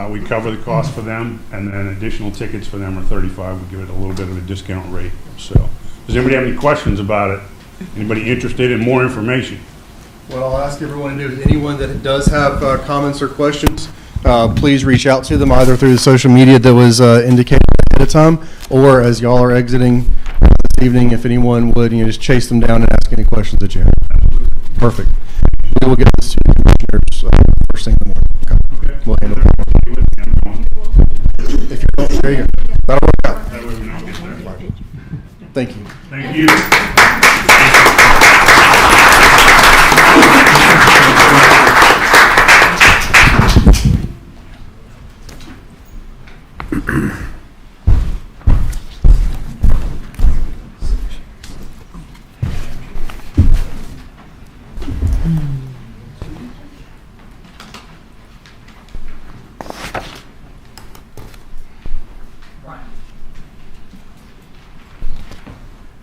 We cover the cost for them, and then additional tickets for them are $35. We give it a little bit of a discount rate. So, does anybody have any questions about it? Anybody interested in more information? What I'll ask everyone to do is anyone that does have comments or questions, please reach out to them either through the social media that was indicated ahead of time, or as y'all are exiting this evening, if anyone would, just chase them down and ask any questions that you have. Perfect. We will get this to you, commissioners, first thing in the morning. Okay. We'll handle it. If you don't, there you go. That'll work out. That way we don't get there. Thank you. Thank you.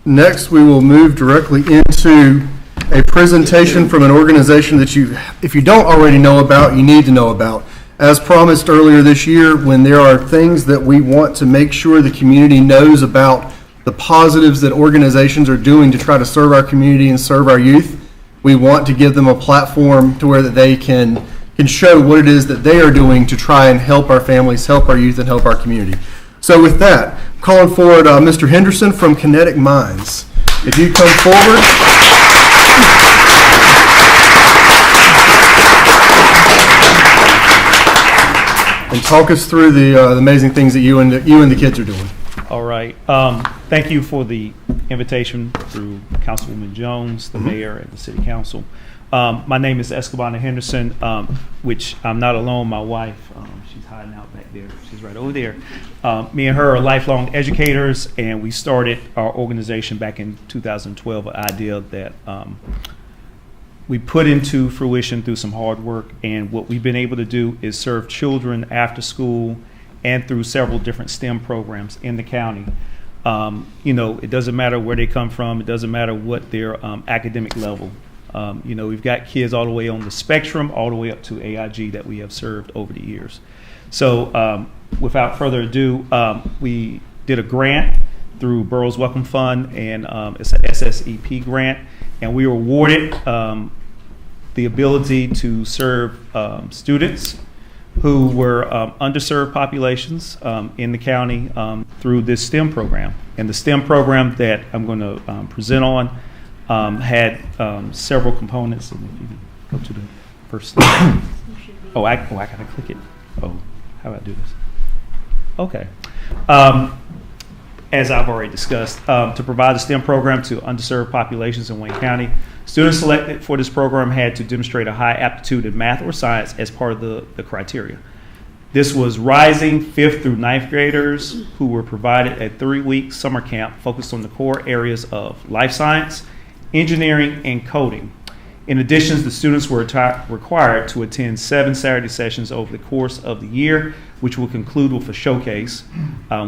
Next, we will move directly into a presentation from an organization that if you don't already know about, you need to know about. As promised earlier this year, when there are things that we want to make sure the community knows about, the positives that organizations are doing to try to serve our community and serve our youth, we want to give them a platform to where that they can show what it is that they are doing to try and help our families, help our youth, and help our community. So with that, calling forward Mr. Henderson from Kinetic Minds. If you come forward. And talk us through the amazing things that you and the kids are doing. All right. Thank you for the invitation through Councilwoman Jones, the mayor, and the city council. My name is Escobar Henderson, which I'm not alone. My wife, she's hiding out back there. She's right over there. Me and her are lifelong educators, and we started our organization back in 2012, an idea that we put into fruition through some hard work. And what we've been able to do is serve children after school and through several different STEM programs in the county. It doesn't matter where they come from. It doesn't matter what their academic level. We've got kids all the way on the spectrum, all the way up to AIG that we have served over the years. So without further ado, we did a grant through Borough's Welcome Fund, and it's an SSEP grant, and we were awarded the ability to serve students who were underserved populations in the county through this STEM program. And the STEM program that I'm going to present on had several components. And if you can go to the first slide. I gotta click it. How do I do this? Okay. As I've already discussed, to provide a STEM program to underserved populations in Wayne County, students selected for this program had to demonstrate a high aptitude in math or science as part of the criteria. This was rising 5th through 9th graders who were provided a 3-week summer camp focused on the core areas of life science, engineering, and coding. In addition, the students were required to attend 7 Saturday sessions over the course of the year, which will conclude with a showcase,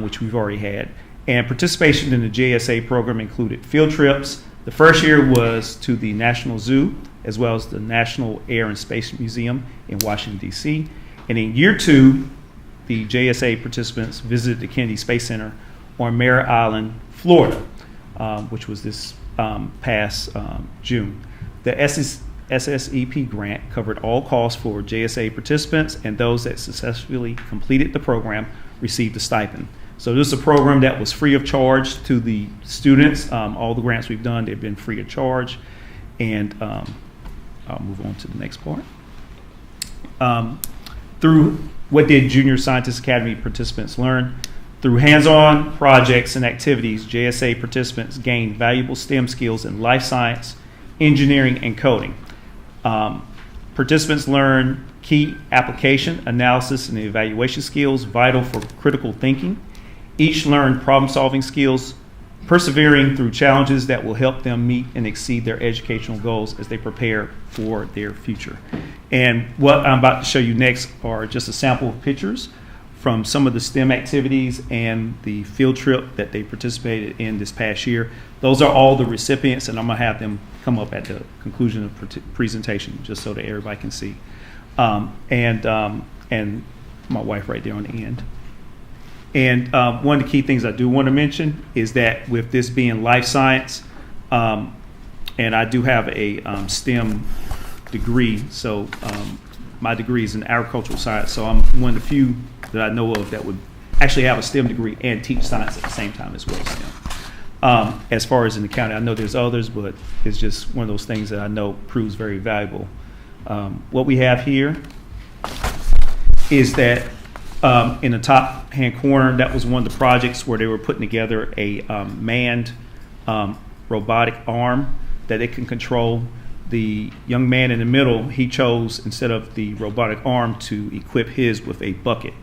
which we've already had. And participation in the JSA program included field trips. The first year was to the National Zoo, as well as the National Air and Space Museum in Washington, D.C. And in year 2, the JSA participants visited the Kennedy Space Center on Merritt Island, Florida, which was this past June. The SSEP grant covered all costs for JSA participants, and those that successfully completed the program received a stipend. So this is a program that was free of charge to the students. All the grants we've done, they've been free of charge. And I'll move on to the next part. Through what did Junior Scientist Academy participants learn? Through hands-on projects and activities, JSA participants gained valuable STEM skills in life science, engineering, and coding. Participants learned key application, analysis, and evaluation skills vital for critical thinking. Each learned problem-solving skills, persevering through challenges that will help them meet and exceed their educational goals as they prepare for their future. And what I'm about to show you next are just a sample of pictures from some of the STEM activities and the field trip that they participated in this past year. Those are all the recipients, and I'm going to have them come up at the conclusion of the presentation just so that everybody can see. And my wife right there on the end. And one of the key things I do want to mention is that with this being life science, and I do have a STEM degree, so my degree is in agricultural science, so I'm one of the few that I know of that would actually have a STEM degree and teach science at the same time as well as STEM. As far as in the county, I know there's others, but it's just one of those things that I know proves very valuable. What we have here is that in the top hand corner, that was one of the projects where they were putting together a manned robotic arm that it can control. The young man in the middle, he chose, instead of the robotic arm, to equip his with a bucket.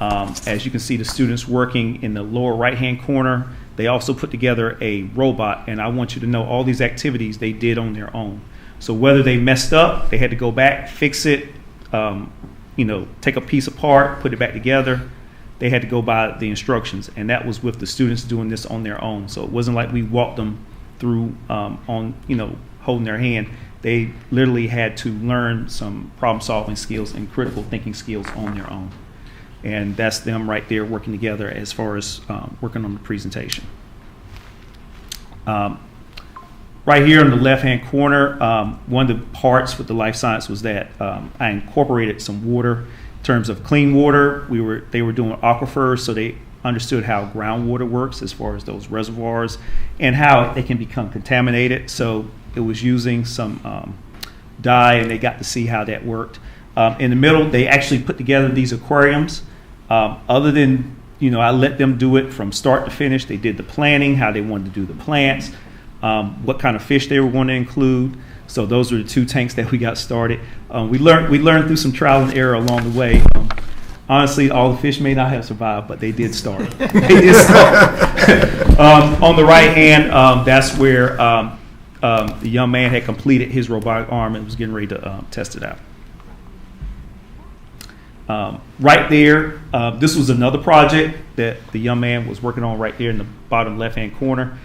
As you can see, the students working in the lower right-hand corner, they also put together a robot, and I want you to know all these activities they did on their own. So whether they messed up, they had to go back, fix it, take a piece apart, put it back together. They had to go by the instructions, and that was with the students doing this on their own. So it wasn't like we walked them through holding their hand. They literally had to learn some problem-solving skills and critical thinking skills on their own. And that's them right there working together as far as working on the presentation. Right here in the left-hand corner, one of the parts with the life science was that I incorporated some water in terms of clean water. They were doing aquifers, so they understood how groundwater works as far as those reservoirs and how they can become contaminated. So it was using some dye, and they got to see how that worked. In the middle, they actually put together these aquariums. Other than, I let them do it from start to finish. They did the planning, how they wanted to do the plants, what kind of fish they were going to include. So those were the 2 tanks that we got started. We learned through some trial and error along the way. Honestly, all the fish may not have survived, but they did start. On the right hand, that's where the young man had completed his robotic arm and was getting ready to test it out. Right there, this was another project that the young man was working on right there in the bottom left-hand corner.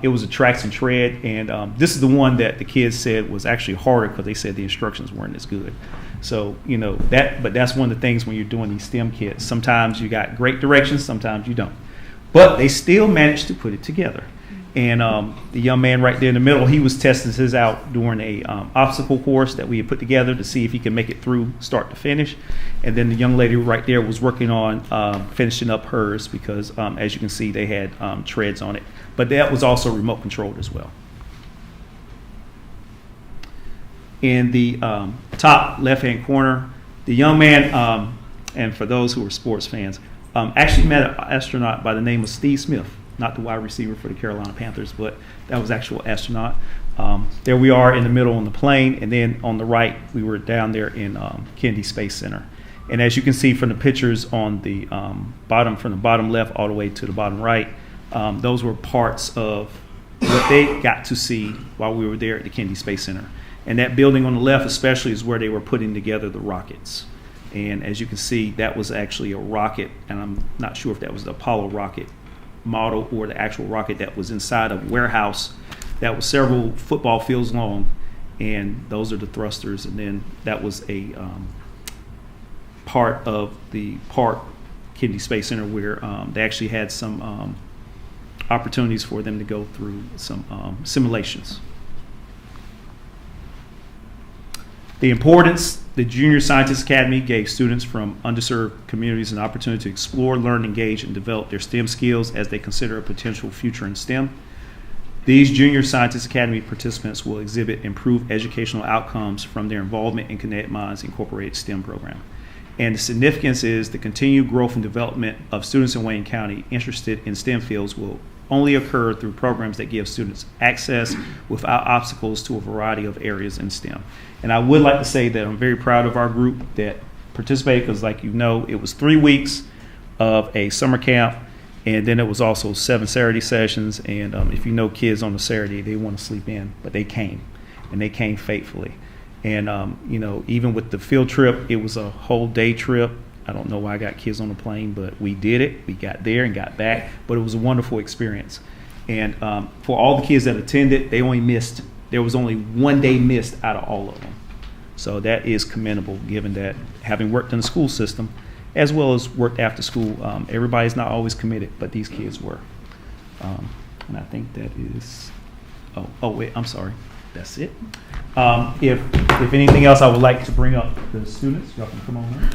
It was a tracks and tread, and this is the one that the kids said was actually harder because they said the instructions weren't as good. So, but that's one of the things when you're doing these STEM kits. Sometimes you got great directions, sometimes you don't. But they still managed to put it together. And the young man right there in the middle, he was testing his out during a obstacle course that we had put together to see if he could make it through start to finish. And then the young lady right there was working on finishing up hers because, as you can see, they had treads on it. But that was also remote controlled as well. In the top left-hand corner, the young man, and for those who are sports fans, actually met an astronaut by the name of Steve Smith. Not the wide receiver for the Carolina Panthers, but that was actual astronaut. There we are in the middle on the plane, and then on the right, we were down there in Kennedy Space Center. And as you can see from the pictures on the bottom, from the bottom left all the way to the bottom right, those were parts of what they got to see while we were there at the Kennedy Space Center. And that building on the left especially is where they were putting together the rockets. And as you can see, that was actually a rocket, and I'm not sure if that was the Apollo rocket model or the actual rocket that was inside a warehouse that was several football fields long, and those are the thrusters. And then that was a part of the park, Kennedy Space Center, where they actually had some opportunities for them to go through some simulations. The importance, the Junior Scientist Academy gave students from underserved communities an opportunity to explore, learn, engage, and develop their STEM skills as they consider a potential future in STEM. These Junior Scientist Academy participants will exhibit improved educational outcomes from their involvement in Connect Minds Incorporated STEM program. And the significance is the continued growth and development of students in Wayne County interested in STEM fields will only occur through programs that give students access without obstacles to a variety of areas in STEM. And I would like to say that I'm very proud of our group that participated because, like it was 3 weeks of a summer camp, and then it was also 7 Saturday sessions. And if you know kids on a Saturday, they want to sleep in, but they came, and they came faithfully. And even with the field trip, it was a whole day trip. I don't know why I got kids on the plane, but we did it. We got there and got back, but it was a wonderful experience. And for all the kids that attended, there was only 1 day missed out of all of them. So that is commendable, given that having worked in the school system, as well as worked after school, everybody's not always committed, but these kids were. And I think that is, wait, I'm sorry. That's it. If anything else, I would like to bring up the students. Y'all can come on up.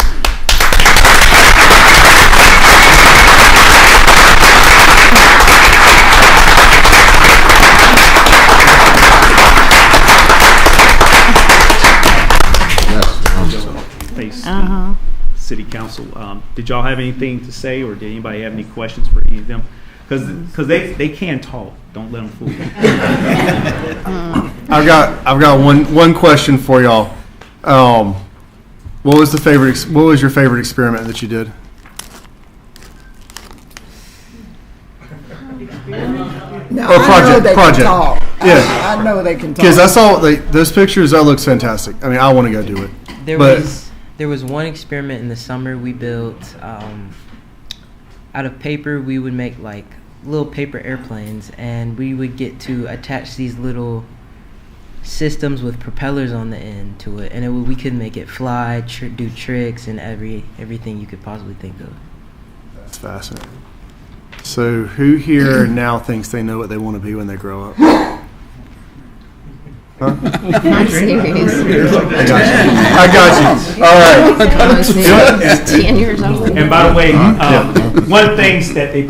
City Council. Did y'all have anything to say, or did anybody have any questions for any of them? Because they can talk. Don't let them fool you. I've got one question for y'all. What was your favorite experiment that you did? No, Or I know they project. can talk. Yeah. I know they can talk. Because I saw those pictures. That looks fantastic. I mean, I want to go do it. There was one experiment in the summer we built out of paper. We would make like little paper airplanes, and we would get to attach these little systems with propellers on the end to it, and we could make it fly, do tricks, and everything you could possibly think of. That's fascinating. So who here now thinks they know what they want to be when they grow up? Huh? I'm serious. I got you. All right. 10 years old. And by the way, one of the things that they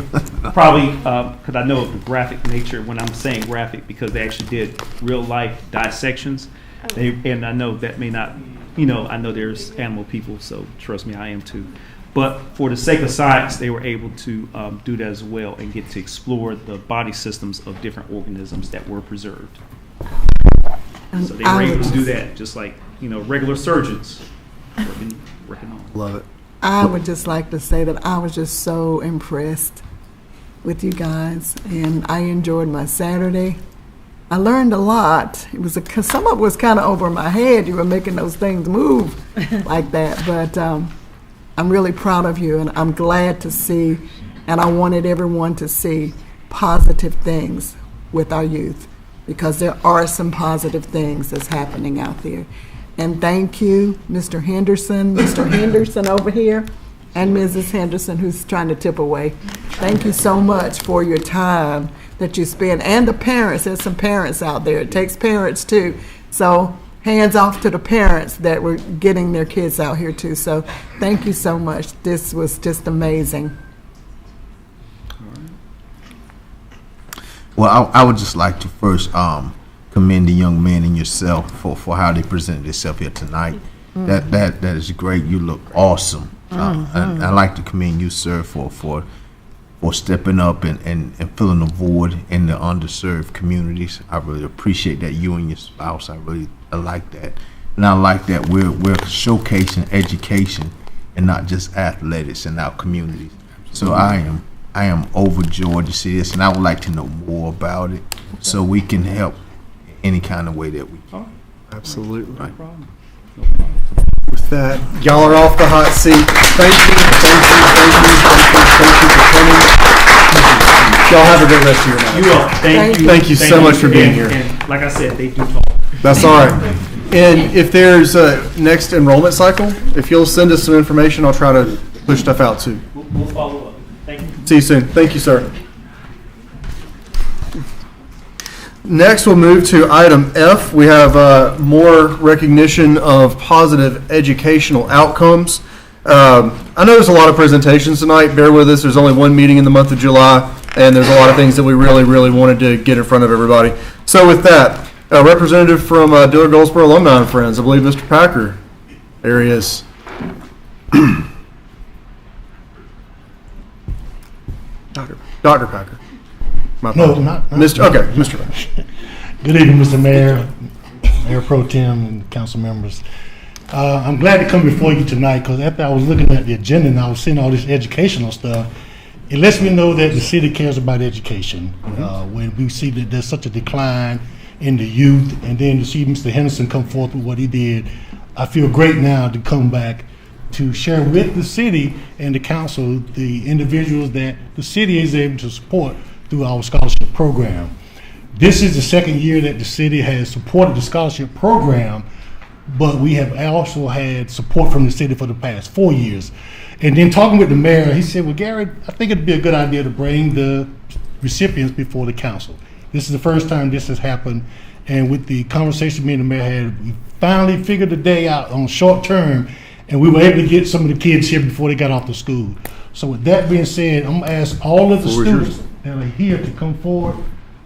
probably, because I know of the graphic nature when I'm saying graphic, because they actually did real life dissections. And I know that may not, I know there's animal people, so trust me, I am too. But for the sake of science, they were able to do that as well and get to explore the body systems of different organisms that were preserved. So they were able to do that, just like regular surgeons working on. Love it. I would just like to say that I was just so impressed with you guys, and I enjoyed my Saturday. I learned a lot. It was some of it was kind of over my head. You were making those things move like that, but I'm really proud of you, and I'm glad to see, and I wanted everyone to see positive things with our youth, because there are some positive things that's happening out there. And thank you, Mr. Henderson over here, and Mrs. Henderson, who's trying to tip away. Thank you so much for your time that you spend, and the parents. There's some parents out there. It takes parents too. So hands off to the parents that were getting their kids out here too. So thank you so much. This was just amazing. Well, I would just like to first commend the young man and yourself for how they presented themselves here tonight. That is great. You look awesome. And I'd like to commend you, sir, for stepping up and filling a void in the underserved communities. I really appreciate that. You and your spouse, I like that. And I like that we're showcasing education and not just athletics in our communities. So I am overjoyed to see this, and I would like to know more about it so we can help any kind of way that we can. Absolutely. Right. With that, y'all are off the hot seat. Thank you for coming. Y'all have a great rest of your night. You all. Thank you so much for being here. And like I said, they do talk. That's all right. And if there's a next enrollment cycle, if you'll send us some information, I'll try to push stuff out too. We'll follow up. Thank you. See you soon. Thank you, sir. Next, we'll move to item F. We have more recognition of positive educational outcomes. I know there's a lot of presentations tonight. Bear with us. There's only one meeting in the month of July, and there's a lot of things that we really wanted to get in front of everybody. So with that, a representative from Dillard Goldsboro Alumni and Friends, I believe Mr. Packer. There he is. Dr. Packer. No, not Mr. Okay, Mr. Packer. Good evening, Mr. Mayor, Mayor Pro Tem, and council members. I'm glad to come before you tonight because after I was looking at the agenda and I was seeing all this educational stuff, it lets me know that the city cares about education. When we see that there's such a decline in the youth, and then to see Mr. Henderson come forth with what he did, I feel great now to come back to share with the city and the council the individuals that the city is able to support through our scholarship program. This is the second year that the city has supported the scholarship program, but we have also had support from the city for the past 4 years. And then talking with the mayor, he said, well, Gary, I think it'd be a good idea to bring the recipients before the council. This is the first time this has happened, and with the conversation me and the mayor had, we finally figured the day out on short term, and we were able to get some of the kids here before they got off to school. So with that being said, I'm gonna ask all of the students that are here to come forward,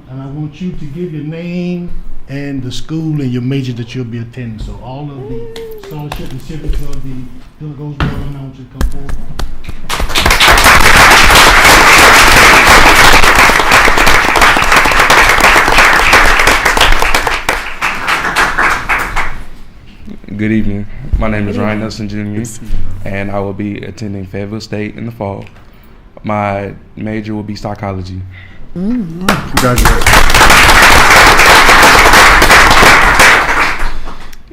and I want you to give your name and the school and your major that you'll be attending. So all of the scholarship recipients of the Dillard Goldsboro, I want you to come forward. Good evening. My name is Ryan Nelson Jr., and I will be attending Fayetteville State in the fall. My major will be psychology. Congratulations.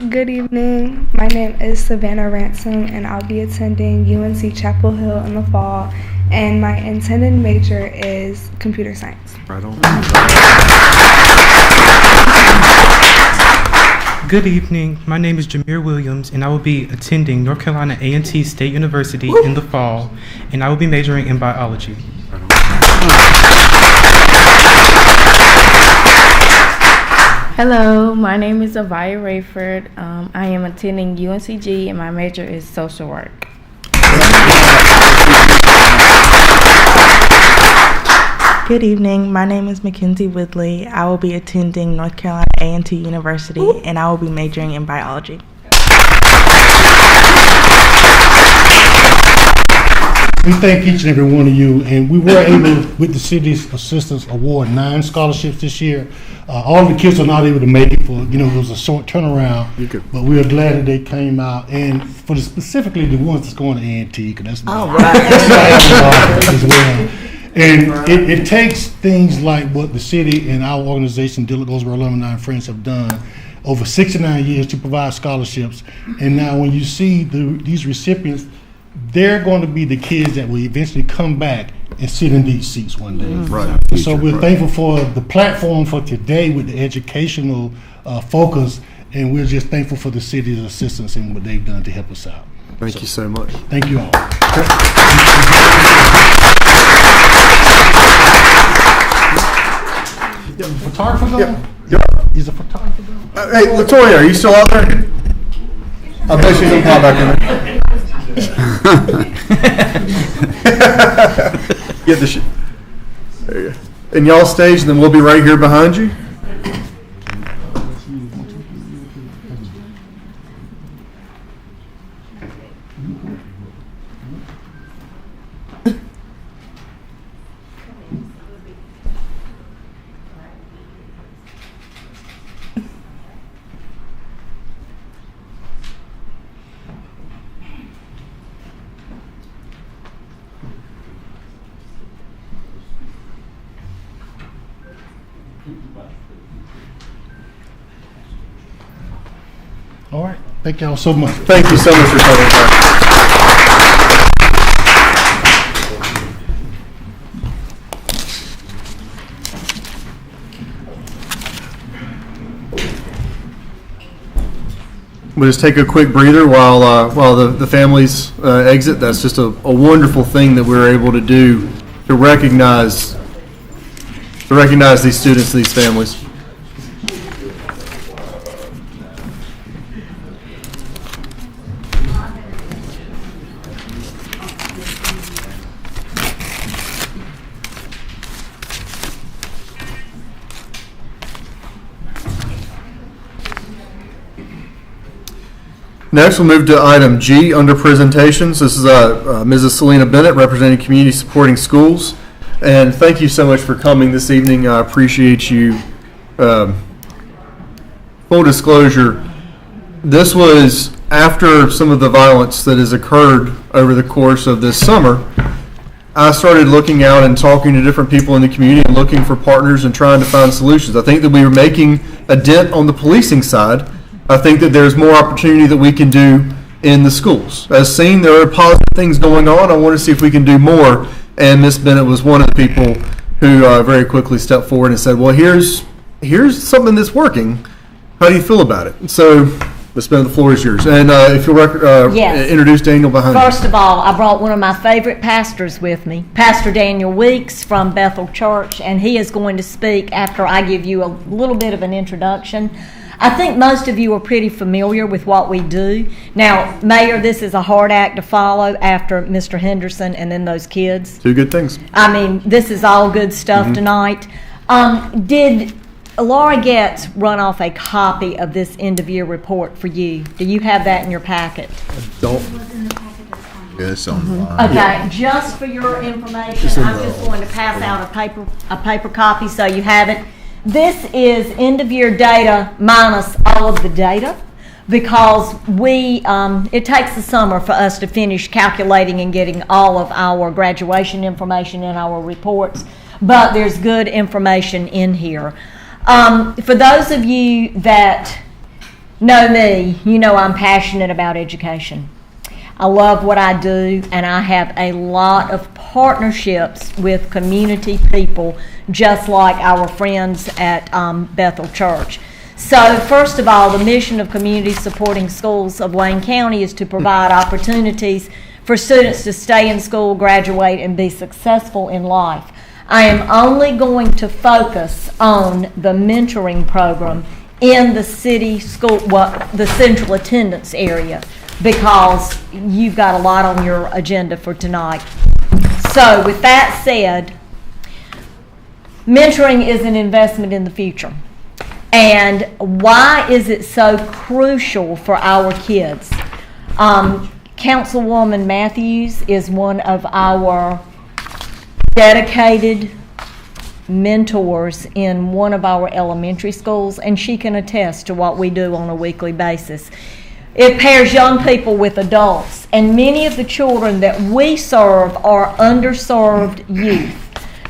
Good evening. My name is Savannah Ransom, and I'll be attending UNC Chapel Hill in the fall. And my intended major is computer science. Right on. Good evening. My name is Jameer Williams, and I will be attending North Carolina A&T State University in the fall, and I will be majoring in biology. Hello, my name is Avaya Rayford. I am attending UNCG, and my major is social work. Good evening. My name is Mackenzie Woodley. I will be attending North Carolina A&T University, and I will be majoring in biology. We thank each and every one of you, and we were able, with the city's assistance, award 9 scholarships this year. All the kids are not able to make it for, it was a short turnaround, but we are glad that they came out, and for specifically the ones that's going to A&T, because that's as well. And it takes things like what the city and our organization, Dillard Goldsboro Alumni and Friends, have done over 69 years to provide scholarships. And now when you see these recipients they're going to be the kids that will eventually come back and sit in these seats one day. Right. So we're thankful for the platform for today with the educational focus, and we're just thankful for the city's assistance and what they've done to help us out. Thank you so much. Thank you all. Photographer going? Yep. He's a photographer going? Hey, Latoya, are you still out there? I bet she's gonna pop back in there. Get the shit. There you go. And y'all stage, and then we'll be right here behind you. All right. Thank y'all so much. Thank you so much for coming back. We'll just take a quick breather while the families exit. That's just a wonderful thing that we're able to do to recognize these students, these families. Next, we'll move to item G under presentations. This is Mrs. Selena Bennett representing Community Supporting Schools. And thank you so much for coming this evening. I appreciate you. Full disclosure, this was after some of the violence that has occurred over the course of this summer. I started looking out and talking to different people in the community and looking for partners and trying to find solutions. I think that we were making a dent on the policing side. I think that there's more opportunity that we can do in the schools. As seen, there are positive things going on. I want to see if we can do more. And Ms. Bennett was one of the people who very quickly stepped forward and said, well, here's something that's working. How do you feel about it? So, Ms. Bennett, the floor is yours. And if you'll Yes. introduce Daniel behind you. First of all, I brought one of my favorite pastors with me, Pastor Daniel Weeks from Bethel Church, and he is going to speak after I give you a little bit of an introduction. I think most of you are pretty familiar with what we do. Now, Mayor, this is a hard act to follow after Mr. Henderson and then those kids. Two good things. I mean, this is all good stuff tonight. Did Laura Getz run off a copy of this end-of-year report for you? Do you have that in your packet? Don't. Yes, online. Okay, just for your information, I'm just going to pass out a paper copy so you have it. This is end-of-year data minus all of the data because it takes the summer for us to finish calculating and getting all of our graduation information in our reports, but there's good information in here. For those of you that know me, you know I'm passionate about education. I love what I do, and I have a lot of partnerships with community people, just like our friends at Bethel Church. So, first of all, the mission of Community Supporting Schools of Wayne County is to provide opportunities for students to stay in school, graduate, and be successful in life. I am only going to focus on the mentoring program in the city school, the central attendance area, because you've got a lot on your agenda for tonight. So with that said, mentoring is an investment in the future. And why is it so crucial for our kids? Councilwoman Matthews is one of our dedicated mentors in one of our elementary schools, and she can attest to what we do on a weekly basis. It pairs young people with adults, and many of the children that we serve are underserved youth.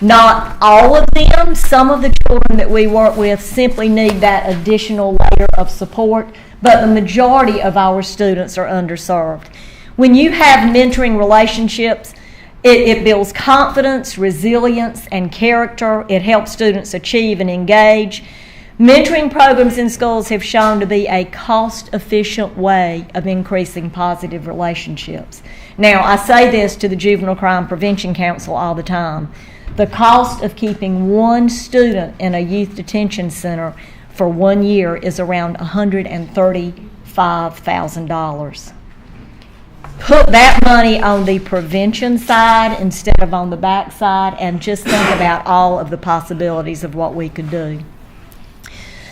Not all of them. Some of the children that we work with simply need that additional layer of support, but the majority of our students are underserved. When you have mentoring relationships, it builds confidence, resilience, and character. It helps students achieve and engage. Mentoring programs in schools have shown to be a cost-efficient way of increasing positive relationships. Now, I say this to the Juvenile Crime Prevention Council all the time. The cost of keeping one student in a youth detention center for 1 year is around $135,000. Put that money on the prevention side instead of on the back side, and just think about all of the possibilities of what we could do.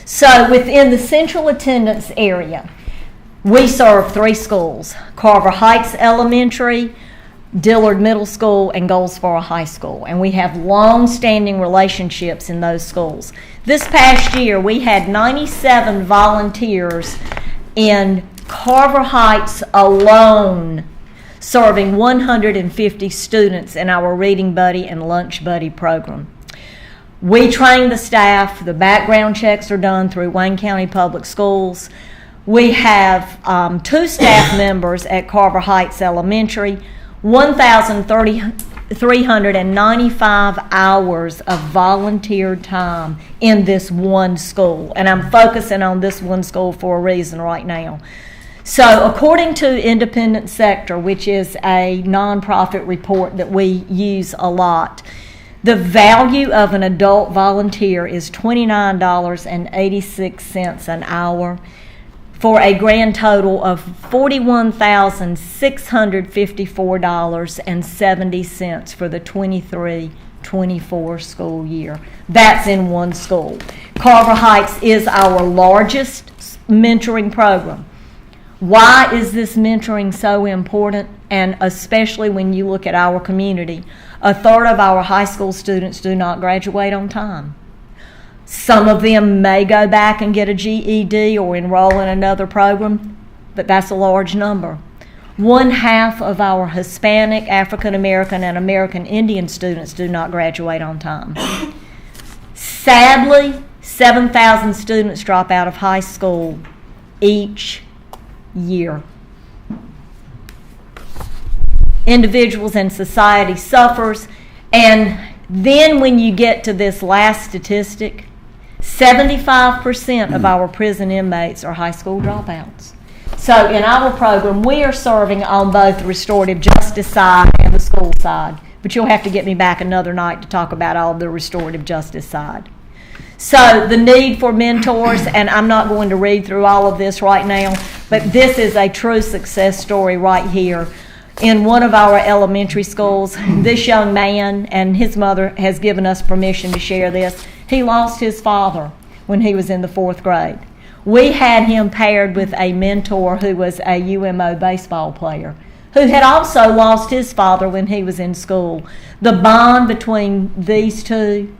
So within the central attendance area, we serve 3 schools: Carver Heights Elementary, Dillard Middle School, and Goldsboro High School. And we have long-standing relationships in those schools. This past year, we had 97 volunteers in Carver Heights alone, serving 150 students in our Reading Buddy and Lunch Buddy program. We train the staff. The background checks are done through Wayne County Public Schools. We have 2 staff members at Carver Heights Elementary, 1,395 hours of volunteer time in this one school. And I'm focusing on this one school for a reason right now. So according to Independent Sector, which is a nonprofit report that we use a lot, the value of an adult volunteer is $29.86 an hour, for a grand total of $41,654.70 for the 23-24 school year. That's in one school. Carver Heights is our largest mentoring program. Why is this mentoring so important? And especially when you look at our community, 1/3 of our high school students do not graduate on time. Some of them may go back and get a GED or enroll in another program, but that's a large number. 1/2 of our Hispanic, African American, and American Indian students do not graduate on time. Sadly, 7,000 students drop out of high school each year. Individuals and society suffers, and then when you get to this last statistic, 75% of our prison inmates are high school dropouts. So in our program, we are serving on both the restorative justice side and the school side, but you'll have to get me back another night to talk about all the restorative justice side. So the need for mentors, and I'm not going to read through all of this right now, but this is a true success story right here. In one of our elementary schools, this young man and his mother has given us permission to share this. He lost his father when he was in the 4th grade. We had him paired with a mentor who was a UMO baseball player, who had also lost his father when he was in school. The bond between these two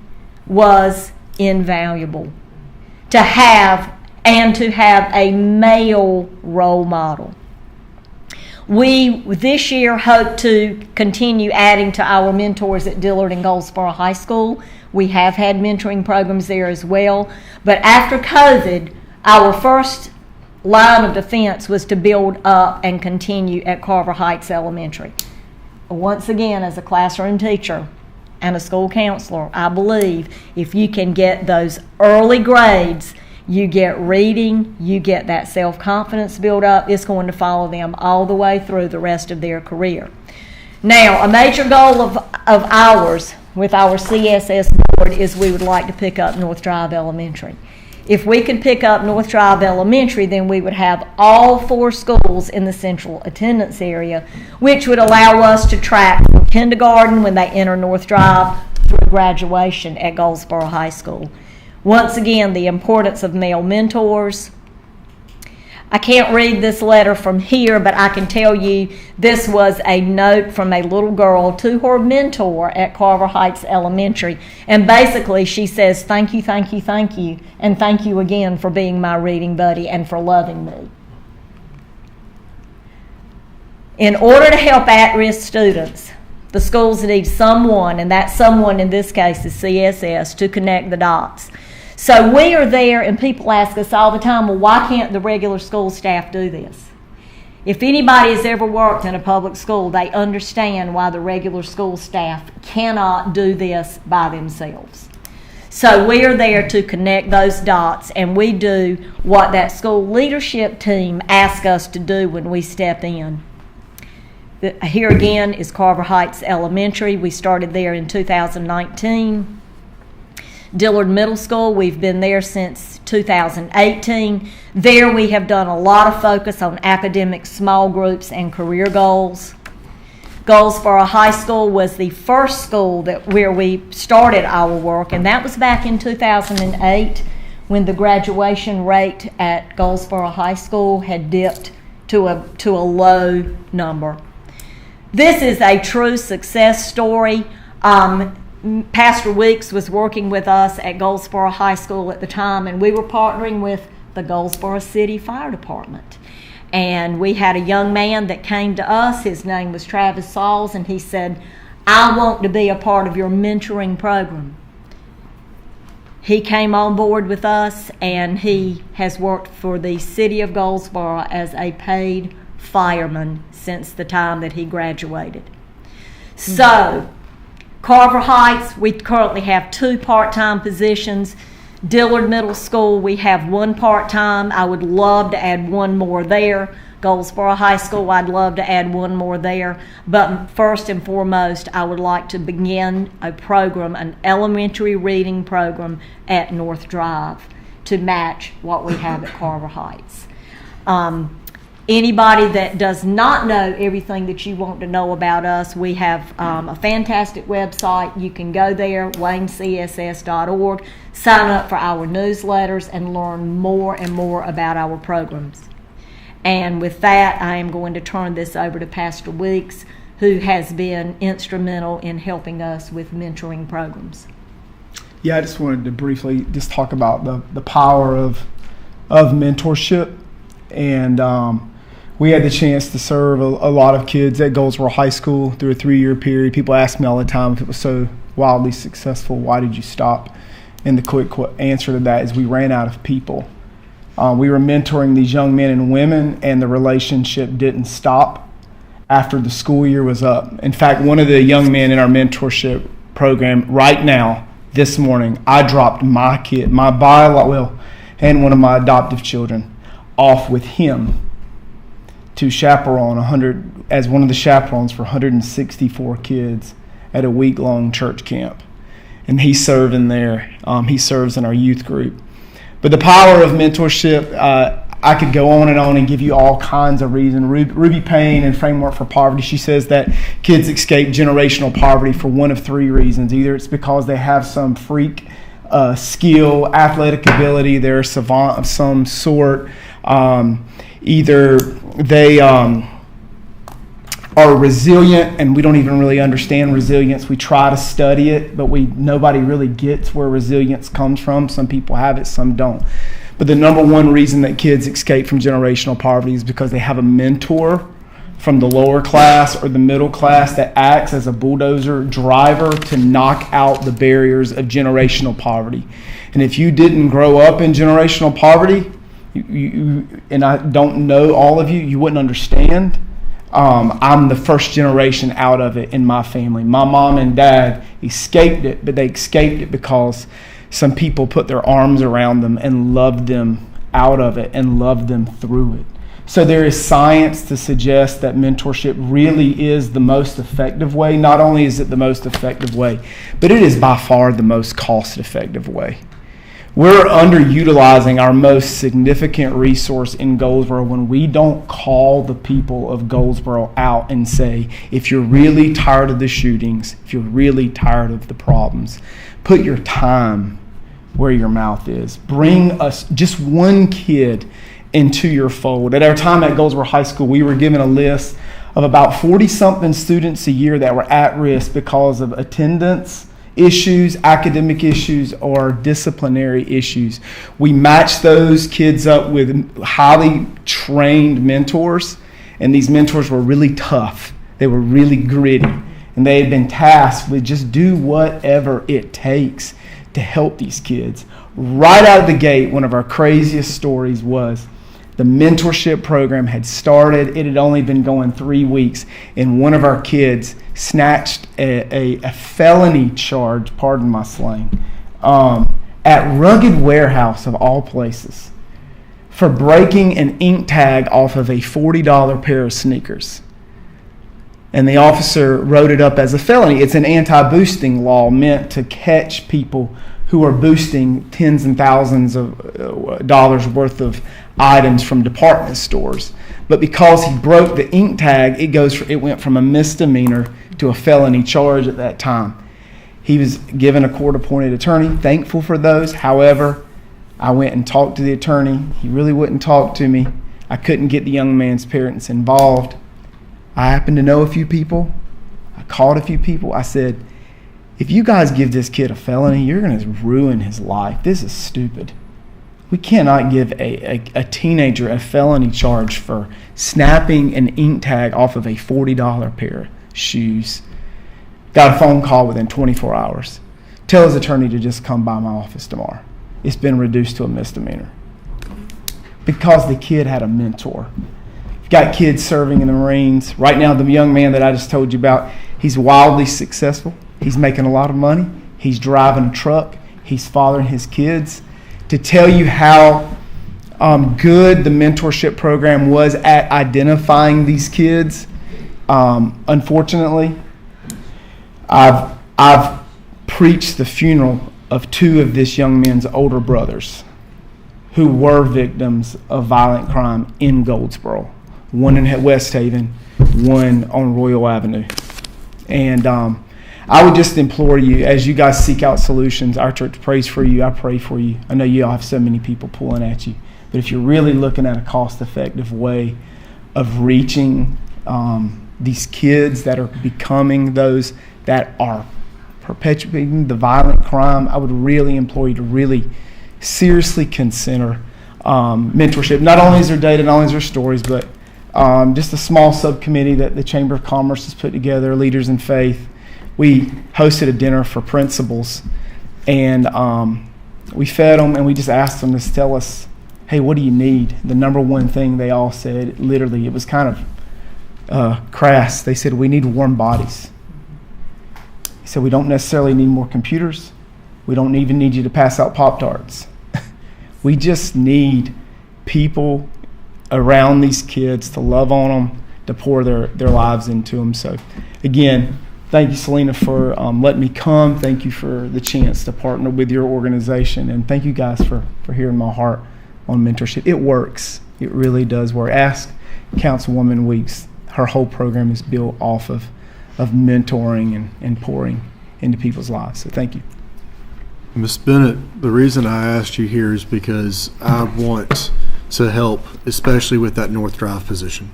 was invaluable. To have a male role model. We, this year, hope to continue adding to our mentors at Dillard and Goldsboro High School. We have had mentoring programs there as well. But after COVID, our first line of defense was to build up and continue at Carver Heights Elementary. Once again, as a classroom teacher and a school counselor, I believe if you can get those early grades, you get reading, you get that self-confidence built up, it's going to follow them all the way through the rest of their career. Now, a major goal of ours with our CSS board is we would like to pick up North Drive Elementary. If we could pick up North Drive Elementary, then we would have all 4 schools in the central attendance area, which would allow us to track from kindergarten when they enter North Drive through graduation at Goldsboro High School. Once again, the importance of male mentors. I can't read this letter from here, but I can tell you this was a note from a little girl to her mentor at Carver Heights Elementary. And basically she says, thank you, thank you, thank you, and thank you again for being my reading buddy and for loving me. In order to help at-risk students, the schools need someone, and that someone in this case is CSS, to connect the dots. So we are there, and people ask us all the time, well, why can't the regular school staff do this? If anybody has ever worked in a public school, they understand why the regular school staff cannot do this by themselves. So we are there to connect those dots, and we do what that school leadership team asks us to do when we step in. Here again is Carver Heights Elementary. We started there in 2019. Dillard Middle School, we've been there since 2018. There we have done a lot of focus on academic small groups and career goals. Goldsboro High School was the first school where we started our work, and that was back in 2008 when the graduation rate at Goldsboro High School had dipped to a low number. This is a true success story. Pastor Weeks was working with us at Goldsboro High School at the time, and we were partnering with the Goldsboro City Fire Department. And we had a young man that came to us. His name was Travis Sauls, and he said, "I want to be a part of your mentoring program." He came on board with us, and he has worked for the city of Goldsboro as a paid fireman since the time that he graduated. So, Carver Heights, we currently have 2 part-time positions. Dillard Middle School, we have 1 part-time. I would love to add 1 more there. Goldsboro High School, I'd love to add 1 more there. But first and foremost, I would like to begin a program, an elementary reading program at North Drive to match what we have at Carver Heights. Anybody that does not know everything that you want to know about us, we have a fantastic website. You can go there, waynecss.org, sign up for our newsletters, and learn more and more about our programs. And with that, I am going to turn this over to Pastor Weeks, who has been instrumental in helping us with mentoring programs. Yeah, I just wanted to briefly just talk about the power of mentorship. And we had the chance to serve a lot of kids at Goldsboro High School through a 3-year period. People ask me all the time, if it was so wildly successful, why did you stop? And the quick answer to that is we ran out of people. We were mentoring these young men and women, and the relationship didn't stop after the school year was up. In fact, one of the young men in our mentorship program right now, this morning, I dropped my kid, and one of my adoptive children off with him to chaperone as one of the chaperones for 164 kids at a week-long church camp. And he's serving there. He serves in our youth group. But the power of mentorship, I could go on and give you all kinds of reasons. Ruby Payne in Framework for Poverty, she says that kids escape generational poverty for one of 3 reasons. Either it's because they have some freak skill, athletic ability, they're a savant of some sort. Either they are resilient, and we don't even really understand resilience. We try to study it, but nobody really gets where resilience comes from. Some people have it, some don't. But the number one reason that kids escape from generational poverty is because they have a mentor from the lower class or the middle class that acts as a bulldozer driver to knock out the barriers of generational poverty. And if you didn't grow up in generational poverty, and I don't know all of you, you wouldn't understand. I'm the first generation out of it in my family. My mom and dad escaped it, but they escaped it because some people put their arms around them and loved them out of it and loved them through it. So there is science to suggest that mentorship really is the most effective way. Not only is it the most effective way, but it is by far the most cost-effective way. We're underutilizing our most significant resource in Goldsboro when we don't call the people of Goldsboro out and say, if you're really tired of the shootings, if you're really tired of the problems, put your time where your mouth is. Bring us just one kid into your fold. At our time at Goldsboro High School, we were given a list of about 40-something students a year that were at risk because of attendance issues, academic issues, or disciplinary issues. We matched those kids up with highly trained mentors, and these mentors were really tough. They were really gritty, and they had been tasked with just do whatever it takes to help these kids. Right out of the gate, one of our craziest stories was The mentorship program had started. It had only been going 3 weeks, and one of our kids snatched a felony charge, pardon my slang, at Rugged Warehouse of all places, for breaking an ink tag off of a $40 pair of sneakers. And the officer wrote it up as a felony. It's an anti-boosting law meant to catch people who are boosting tens and thousands of dollars worth of items from department stores. But because he broke the ink tag, it went from a misdemeanor to a felony charge at that time. He was given a court-appointed attorney. Thankful for those. However, I went and talked to the attorney. He really wouldn't talk to me. I couldn't get the young man's parents involved. I happen to know a few people. I called a few people. I said, if you guys give this kid a felony, you're going to ruin his life. This is stupid. We cannot give a teenager a felony charge for snapping an ink tag off of a $40 pair of shoes. Got a phone call within 24 hours. Tell his attorney to just come by my office tomorrow. It's been reduced to a misdemeanor. Because the kid had a mentor. Got kids serving in the Marines. Right now, the young man that I just told you about, he's wildly successful. He's making a lot of money. He's driving a truck. He's fathering his kids. To tell you how good the mentorship program was at identifying these kids, unfortunately, I've preached the funeral of 2 of this young man's older brothers who were victims of violent crime in Goldsboro. One in West Haven, one on Royal Avenue. And I would just implore you, as you guys seek out solutions, our church prays for you, I pray for you. I know you all have so many people pulling at you. But if you're really looking at a cost-effective way of reaching these kids that are becoming those that are perpetuating the violent crime, I would really implore you to really seriously consider mentorship. Not only is there data, not only is there stories, but just a small subcommittee that the Chamber of Commerce has put together, Leaders in Faith. We hosted a dinner for principals, and we fed them, and we just asked them to tell us, hey, what do you need? The number one thing they all said, literally, it was kind of crass. They said, we need warm bodies. He said, we don't necessarily need more computers. We don't even need you to pass out Pop-Tarts. We just need people around these kids to love on them, to pour their lives into them. So, again, thank you, Selena, for letting me come. Thank you for the chance to partner with your organization. And thank you guys for hearing my heart on mentorship. It works. It really does work. Ask Councilwoman Weeks. Her whole program is built off of mentoring and pouring into people's lives. So thank you. Ms. Bennett, the reason I asked you here is because I want to help, especially with that North Drive position.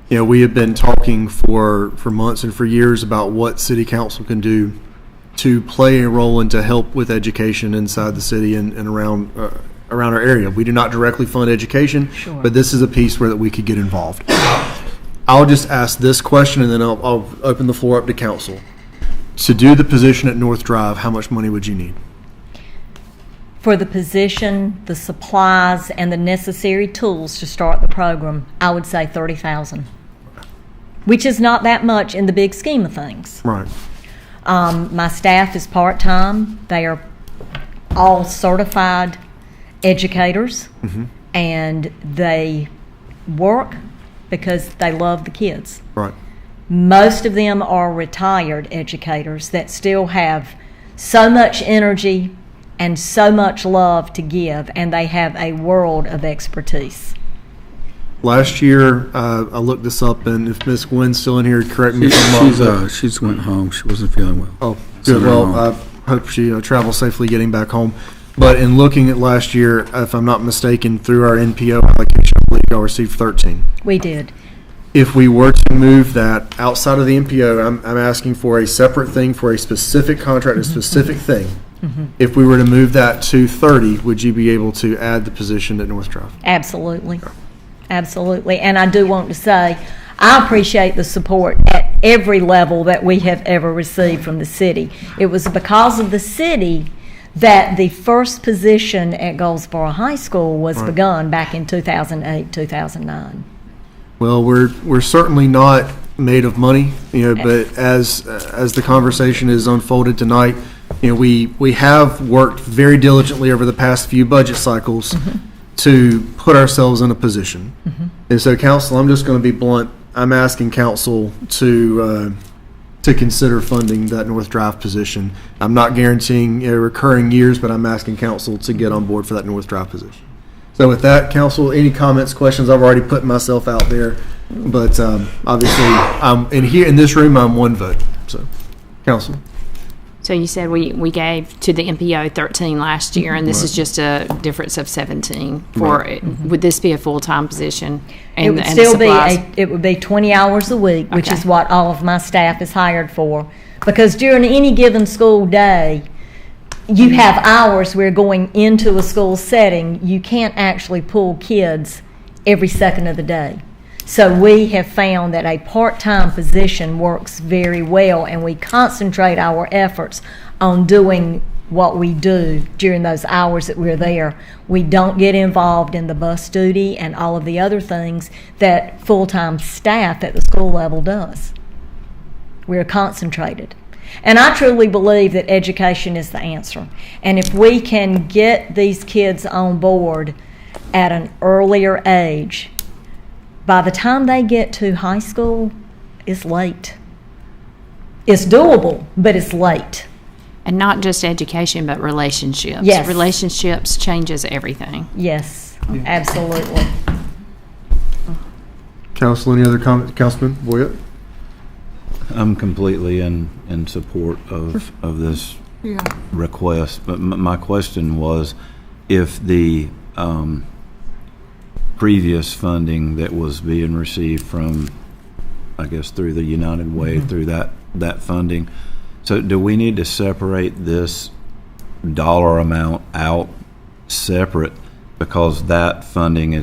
You know, we have been talking for months and for years about what City Council can do to play a role and to help with education inside the city and around our area. We do not directly fund education, sure, but this is a piece where that we could get involved. I'll just ask this question, and then I'll open the floor up to council. To do the position at North Drive, how much money would you need? For the position, the supplies, and the necessary tools to start the program, I would say $30,000, which is not that much in the big scheme of things. Right. My staff is part-time. They are all certified educators, and they work because they love the kids. Right. Most of them are retired educators that still have so much energy and so much love to give, and they have a world of expertise. Last year, I looked this up, and if Miss Gwen's still in here, correct me if I'm wrong. She's went home. She wasn't feeling well. Oh, good. Well, I hope she travels safely getting back home. But in looking at last year, if I'm not mistaken, through our NPO allocation, I believe y'all received 13. We did. If we were to move that outside of the NPO, I'm asking for a separate thing for a specific contract, a specific thing. If we were to move that to 30, would you be able to add the position at North Drive? Absolutely. Absolutely. And I do want to say, I appreciate the support at every level that we have ever received from the city. It was because of the city that the first position at Goldsboro High School was Right. begun back in 2008, 2009. Well, we're certainly not made of money, but as the conversation is unfolded tonight, we have worked very diligently over the past few budget cycles to put ourselves in a position. And so, council, I'm just going to be blunt. I'm asking council to consider funding that North Drive position. I'm not guaranteeing recurring years, but I'm asking council to get on board for that North Drive position. So with that, council, any comments, questions? I've already put myself out there, but obviously, in this room, I'm one vote. So, council. So you said we gave to the MPO 13 last year, and this is just a difference of 17. Would this be a full-time position? It would still be it would be 20 hours a week, which is what all of my staff is hired for. Because during any given school day, you have hours where going into a school setting, you can't actually pull kids every second of the day. So we have found that a part-time position works very well, and we concentrate our efforts on doing what we do during those hours that we're there. We don't get involved in the bus duty and all of the other things that full-time staff at the school level does. We're concentrated. And I truly believe that education is the answer. And if we can get these kids on board at an earlier age, by the time they get to high school, it's late. It's doable, but it's late. And not just education, but relationships. Yes. Relationships changes everything. Yes, absolutely. Council, any other comments? Councilman Boyett? I'm completely in support of this request, but my question was, if the previous funding that was being received from, I guess, through the United Way, through that funding, so do we need to separate this dollar amount out separate, because that funding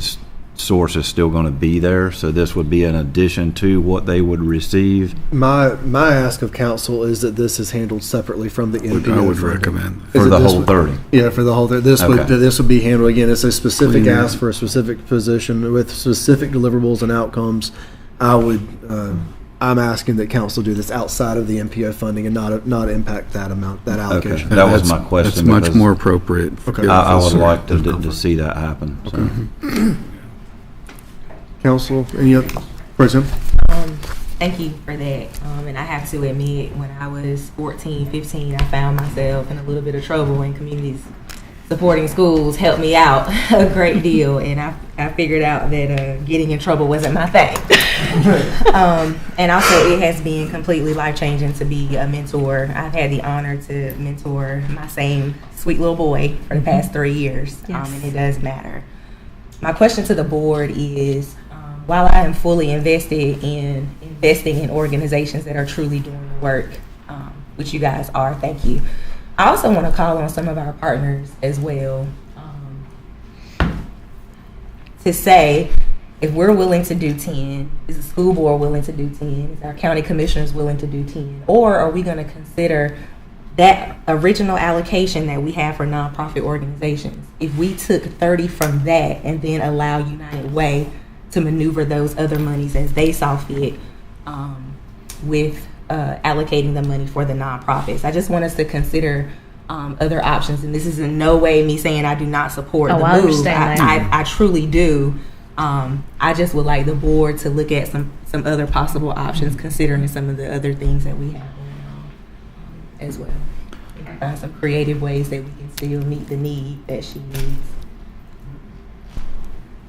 source is still going to be there, so this would be in addition to what they would receive? My ask of council is that this is handled separately from the NPO. I would recommend for the whole 30. Yeah, for the whole 30. This would be handled, again, it's a specific ask for a specific position with specific deliverables and outcomes. I'm asking that council do this outside of the MPO funding and not impact that amount, that allocation. Okay. That was my question. That's much more appropriate. Okay. I would like to see that happen. Okay. Council, any other? President? Thank you for that. And I have to admit, when I was 14, 15, I found myself in a little bit of trouble, and communities supporting schools helped me out a great deal. And I figured out that getting in trouble wasn't my thing. And also, it has been completely life-changing to be a mentor. I've had the honor to mentor my same sweet little boy for the past 3 years, and it does matter. My question to the board is, while I am fully invested in investing in organizations that are truly doing the work, which you guys are, thank you, I also want to call on some of our partners as well to say, if we're willing to do 10, is the school board willing to do 10? Is our county commissioners willing to do 10? Or are we going to consider that original allocation that we have for nonprofit organizations? If we took 30 from that and then allow United Way to maneuver those other monies as they saw fit, with allocating the money for the nonprofits. I just want us to consider other options, and this is in no way me saying I do not support the move. I understand that. I truly do. I just would like the board to look at some other possible options, considering some of the other things that we have going on as well. Find some creative ways that we can still meet the need that she needs.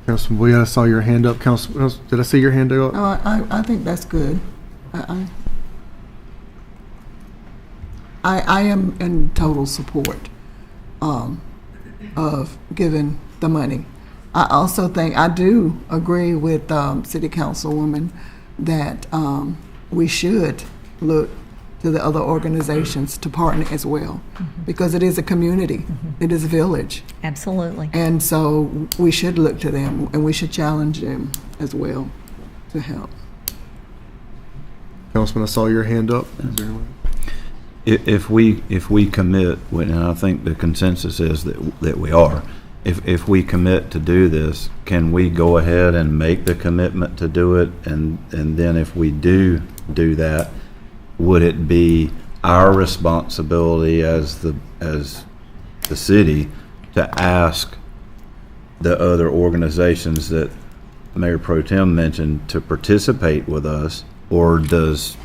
Councilman Boyett, I saw your hand up. Council, did I see your hand up? I think that's good. I am in total support of giving the money. I also think, I do agree with City Councilwoman that we should look to the other organizations to partner as well, because it is a community, it is a village. Absolutely. And so we should look to them, and we should challenge them as well to help. Councilman, I saw your hand up. if we commit, and I think the consensus is that we are, if we commit to do this, can we go ahead and make the commitment to do it? And then if we do that, would it be our responsibility as the city to ask the other organizations that Mayor Pro Tem mentioned to participate with us, or does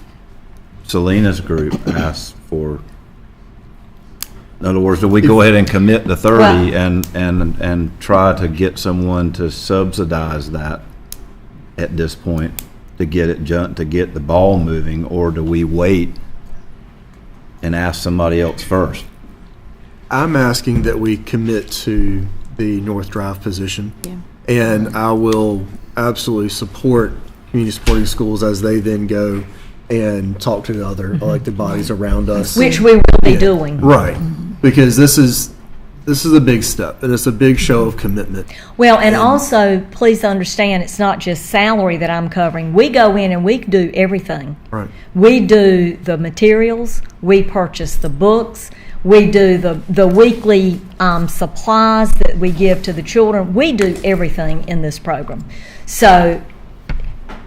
Selena's group ask for? In other words, do we go ahead and commit to 30 and try to get someone to subsidize that at this point to get the ball moving, or do we wait and ask somebody else first? I'm asking that we commit to the North Drive position. Yeah. And I will absolutely support community supporting schools as they then go and talk to the other elected bodies around us. Which we will be doing. Right. Because this is a big step, and it's a big show of commitment. Well, and also, please understand, it's not just salary that I'm covering. We go in and we do everything. Right. We do the materials, we purchase the books, we do the weekly supplies that we give to the children. We do everything in this program. So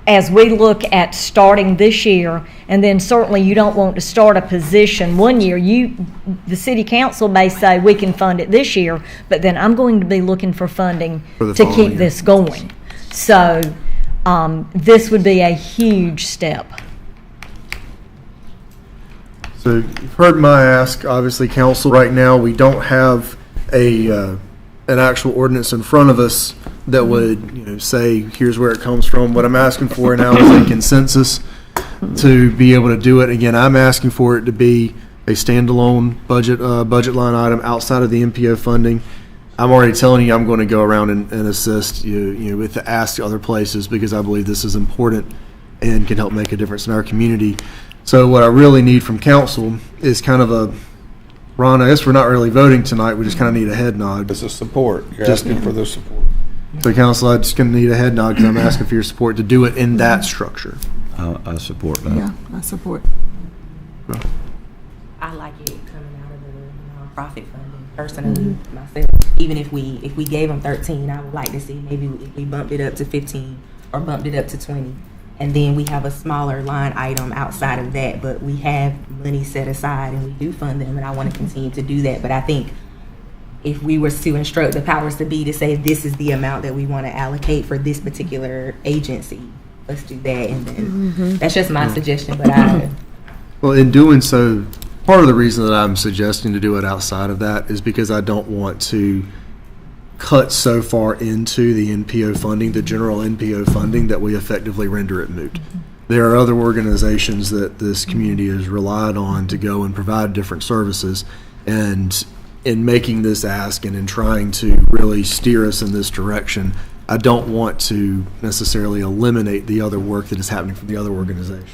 as we look at starting this year, and then certainly you don't want to start a position one year, the city council may say we can fund it this year, but then I'm going to be looking for funding to keep this going. So this would be a huge step. So you've heard my ask, obviously, council. Right now, we don't have an actual ordinance in front of us that would, say, here's where it comes from. What I'm asking for now is a consensus to be able to do it. Again, I'm asking for it to be a standalone budget line item outside of the MPO funding. I'm already telling you I'm going to go around and assist you with the ask other places, because I believe this is important and can help make a difference in our community. So what I really need from council is kind of a, Ron, I guess we're not really voting tonight. We just kind of need a head nod. It's a support. You're asking for their support. So council, I'm just going to need a head nod because I'm asking for your support to do it in that structure. I support that. Yeah, I support. I like it coming out of the nonprofit funding personally myself. Even if we gave them 13, I would like to see maybe if we bumped it up to 15 or bumped it up to 20. And then we have a smaller line item outside of that, but we have money set aside and we do fund them, and I want to continue to do that. But I think if we were to instruct the powers to be to say this is the amount that we want to allocate for this particular agency, let's do that. And then that's just my suggestion. But Well, in doing so, part of the reason that I'm suggesting to do it outside of that is because I don't want to cut so far into the NPO funding, the general NPO funding, that we effectively render it moot. There are other organizations that this community has relied on to go and provide different services, and in making this ask and in trying to really steer us in this direction, I don't want to necessarily eliminate the other work that is happening from the other organizations.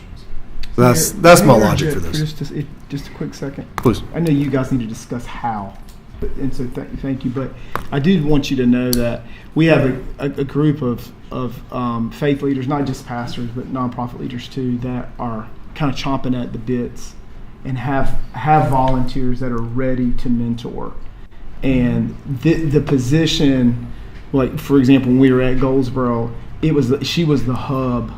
That's my logic for this. Just a quick second. Please. I know you guys need to discuss how. And so thank you, but I did want you to know that we have a group of faith leaders, not just pastors, but nonprofit leaders too, that are kind of chomping at the bits and have volunteers that are ready to mentor. And the position, like for example, when we were at Goldsboro, she was the hub.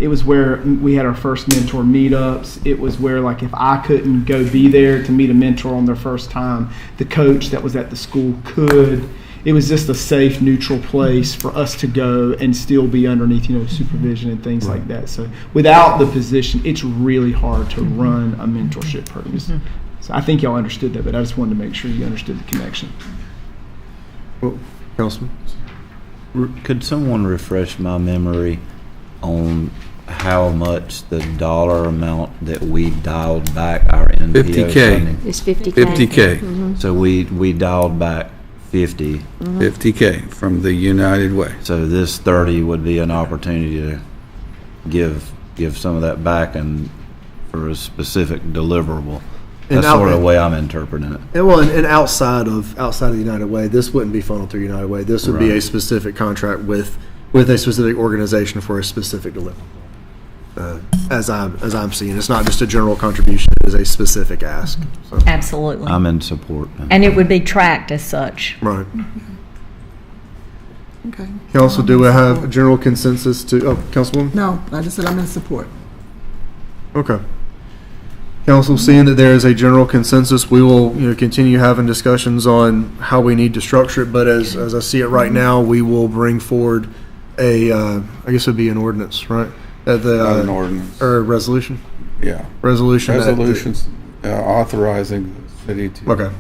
It was where we had our first mentor meetups. It was where, like, if I couldn't go be there to meet a mentor on their first time, the coach that was at the school could. It was just a safe, neutral place for us to go and still be underneath, supervision and things like that. So without the position, it's really hard to run a mentorship program. So I think y'all understood that, but I just wanted to make sure you understood the connection. Well, Councilman? Could someone refresh my memory on how much the dollar amount that we dialed back our NPO 50K. funding? It's 50K. 50K. So we dialed back 50. 50K from the United Way. So this 30 would be an opportunity to give some of that back and for a specific deliverable. And That's sort of the way I'm interpreting it. And outside of the United Way, this wouldn't be funneled through United Way. This would be a specific contract with a specific organization for a specific deliverable. as I'm seeing. It's not just a general contribution, it is a specific ask. So. Absolutely. I'm in support. And it would be tracked as such. Right. Okay. Council, do we have a general consensus to, Councilwoman? No, I just said I'm in support. Okay. Council, seeing that there is a general consensus, we will, continue having discussions on how we need to structure it, but as I see it right now, we will bring forward I guess it would be an ordinance, right? Not an ordinance. Or a resolution? Yeah. Resolutions authorizing the city to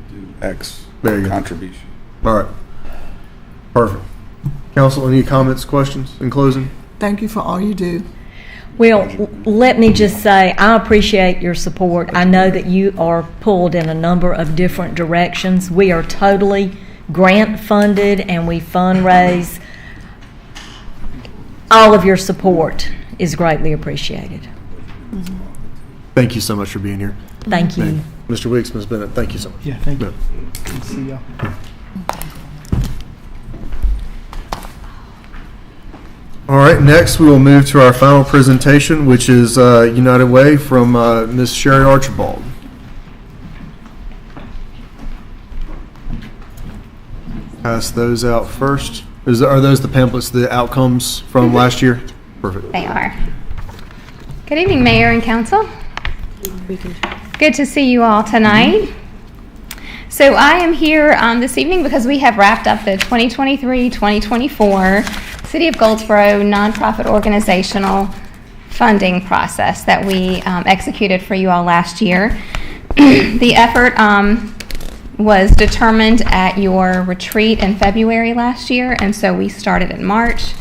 do X contribution. All right. Perfect. Council, any comments, questions in closing? Thank you for all you do. Well, let me just say, I appreciate your support. I know that you are pulled in a number of different directions. We are totally grant funded and we fundraise. All of your support is greatly appreciated. Thank you so much for being here. Thank you. Mr. Weeks, Ms. Bennett, thank you so much. Yeah, thank you. Good to see y'all. All right, next we will move to our final presentation, which is United Way from Ms. Sherry Archibald. Pass those out first. Are those the pamphlets, the outcomes from last year? Perfect. They are. Good evening, Mayor and Council. Good to see you all tonight. So I am here this evening because we have wrapped up the 2023-2024 City of Goldsboro nonprofit organizational funding process that we executed for you all last year. The effort was determined at your retreat in February last year, and so we started in March.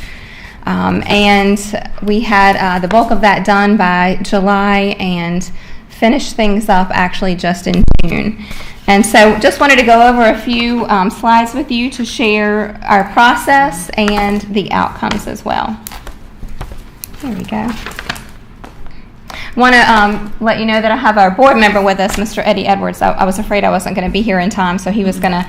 And we had the bulk of that done by July and finished things up actually just in June. And so just wanted to go over a few slides with you to share our process and the outcomes as well. There we go. Want to let you know that I have our board member with us, Mr. Eddie Edwards. I was afraid I wasn't going to be here in time, so he was going to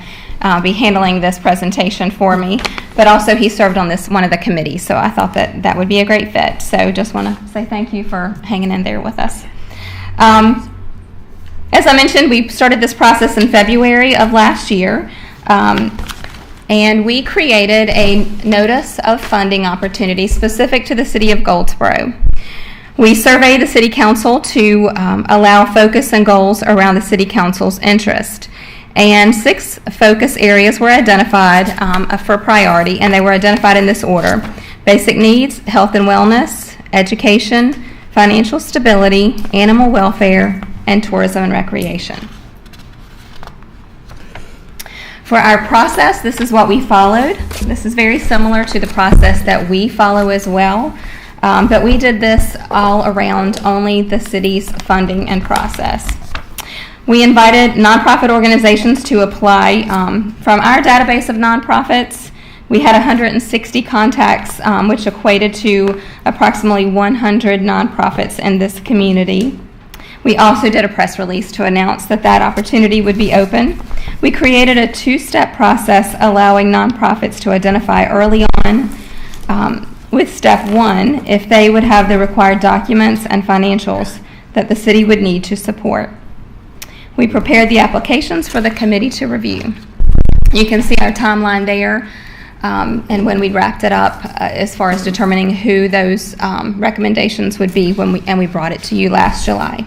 be handling this presentation for me. But also he served on one of the committees, so I thought that would be a great fit. So just want to say thank you for hanging in there with us. As I mentioned, we started this process in February of last year, and we created a notice of funding opportunity specific to the City of Goldsboro. We surveyed the City Council to allow focus and goals around the City Council's interest. And 6 focus areas were identified for priority, and they were identified in this order: basic needs, health and wellness, education, financial stability, animal welfare, and tourism and recreation. For our process, this is what we followed. This is very similar to the process that we follow as well, but we did this all around only the city's funding and process. We invited nonprofit organizations to apply from our database of nonprofits. We had 160 contacts, which equated to approximately 100 nonprofits in this community. We also did a press release to announce that opportunity would be open. We created a 2-step process allowing nonprofits to identify early on with step 1 if they would have the required documents and financials that the city would need to support. We prepared the applications for the committee to review. You can see our timeline there. And when we wrapped it up as far as determining who those recommendations would be and we brought it to you last July.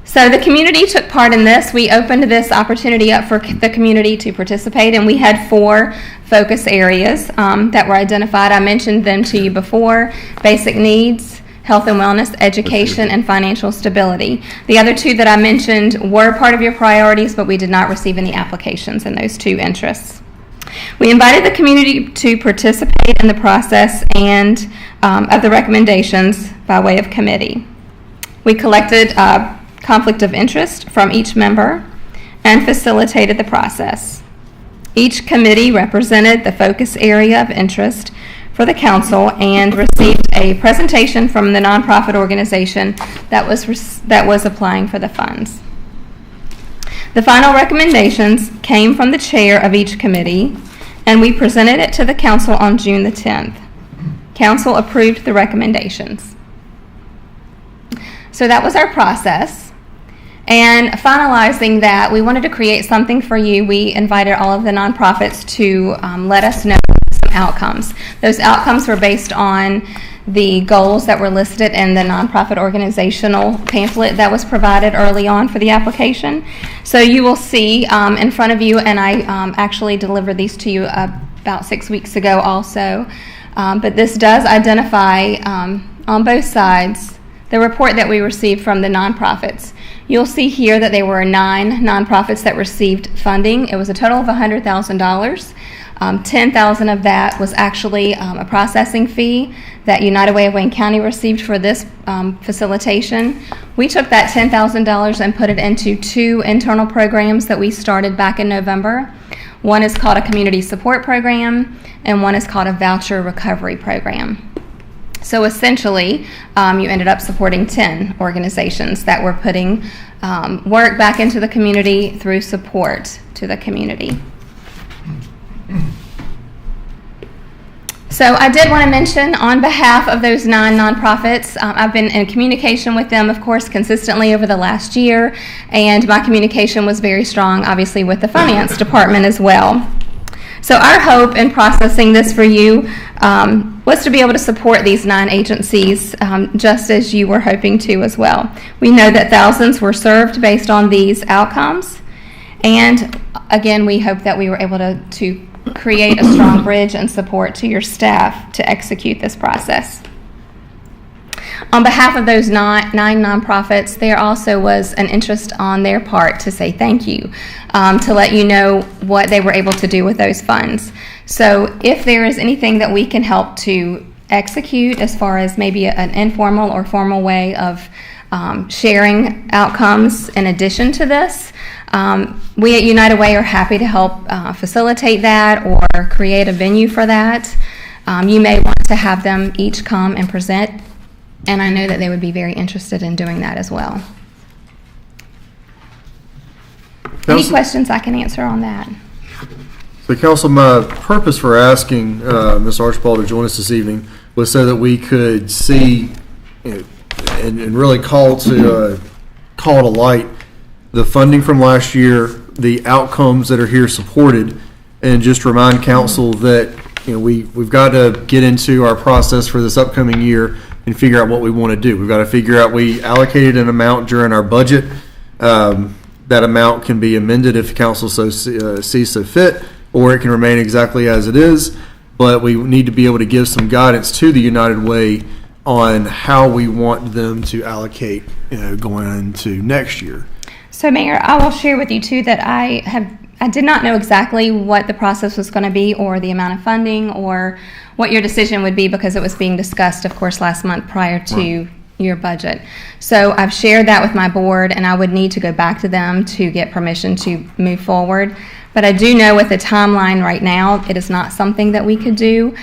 So the community took part in this. We opened this opportunity up for the community to participate, and we had 4 focus areas that were identified. I mentioned them to you before: basic needs, health and wellness, education, and financial stability. The other 2 that I mentioned were part of your priorities, but we did not receive any applications in those 2 interests. We invited the community to participate in the process and of the recommendations by way of committee. We collected conflict of interest from each member and facilitated the process. Each committee represented the focus area of interest for the council and received a presentation from the nonprofit organization that was applying for the funds. The final recommendations came from the chair of each committee, and we presented it to the council on June the 10th. Council approved the recommendations. So that was our process. And finalizing that, we wanted to create something for you. We invited all of the nonprofits to let us know some outcomes. Those outcomes were based on the goals that were listed in the nonprofit organizational pamphlet that was provided early on for the application. So you will see in front of you, and I actually delivered these to you about 6 weeks ago also, but this does identify on both sides the report that we received from the nonprofits. You'll see here that there were 9 nonprofits that received funding. It was a total of $100,000. $10,000 of that was actually a processing fee that United Way of Wayne County received for this facilitation. We took that $10,000 and put it into 2 internal programs that we started back in November. One is called a community support program, and one is called a voucher recovery program. So essentially, you ended up supporting 10 organizations that were putting work back into the community through support to the community. So I did want to mention, on behalf of those 9 nonprofits, I've been in communication with them, of course, consistently over the last year, and my communication was very strong, obviously, with the finance department as well. So our hope in processing this for you was to be able to support these 9 agencies, just as you were hoping to as well. We know that thousands were served based on these outcomes, and again, we hope that we were able to create a strong bridge and support to your staff to execute this process. On behalf of those 9 nonprofits, there also was an interest on their part to say thank you, to let you know what they were able to do with those funds. So if there is anything that we can help to execute as far as maybe an informal or formal way of sharing outcomes in addition to this, we at United Way are happy to help facilitate that or create a venue for that. You may want to have them each come and present, and I know that they would be very interested in doing that as well. Any questions I can answer on that? So, Council, my purpose for asking Ms. Archibald to join us this evening was so that we could see and really call to light the funding from last year, the outcomes that are here supported, and just remind council that we've got to get into our process for this upcoming year and figure out what we want to do. We've got to figure out, we allocated an amount during our budget. That amount can be amended if the council sees so fit, or it can remain exactly as it is. But we need to be able to give some guidance to the United Way on how we want them to allocate, going into next year. So, Mayor, I will share with you too that I did not know exactly what the process was going to be, or the amount of funding, or what your decision would be, because it was being discussed, of course, last month prior to your budget. So I've shared that with my board, and I would need to go back to them to get permission to move forward. But I do know with the timeline right now, it is not something that we could do.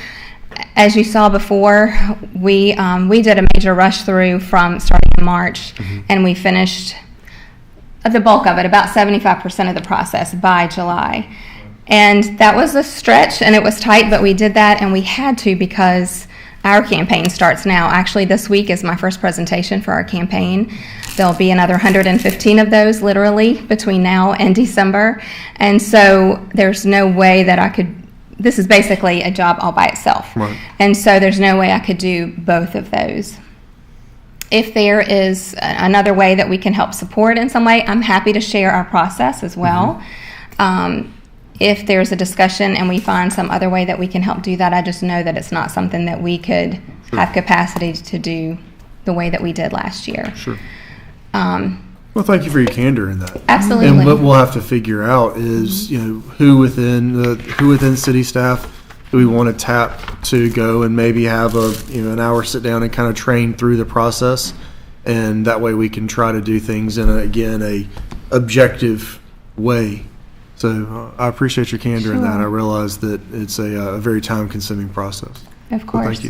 As you saw before, we did a major rush through from starting in March, and we finished the bulk of it, about 75% of the process, by July. And that was a stretch, and it was tight, but we did that, and we had to, because our campaign starts now. Actually, this week is my first presentation for our campaign. There'll be another 115 of those, literally, between now and December. And so there's no way that I could, this is basically a job all by itself. Right. And so there's no way I could do both of those. If there is another way that we can help support in some way, I'm happy to share our process as well. If there's a discussion and we find some other way that we can help do that, I just know that it's not something that we could have capacity to do the way that we did last year. Sure. Well, thank you for your candor in that. Absolutely. And what we'll have to figure out is, who within city staff do we want to tap to go and maybe have an hour sit down and kind of train through the process, and that way we can try to do things in a objective way. So I appreciate your candor in that. I realize that it's a very time-consuming process. Of course. Well, thank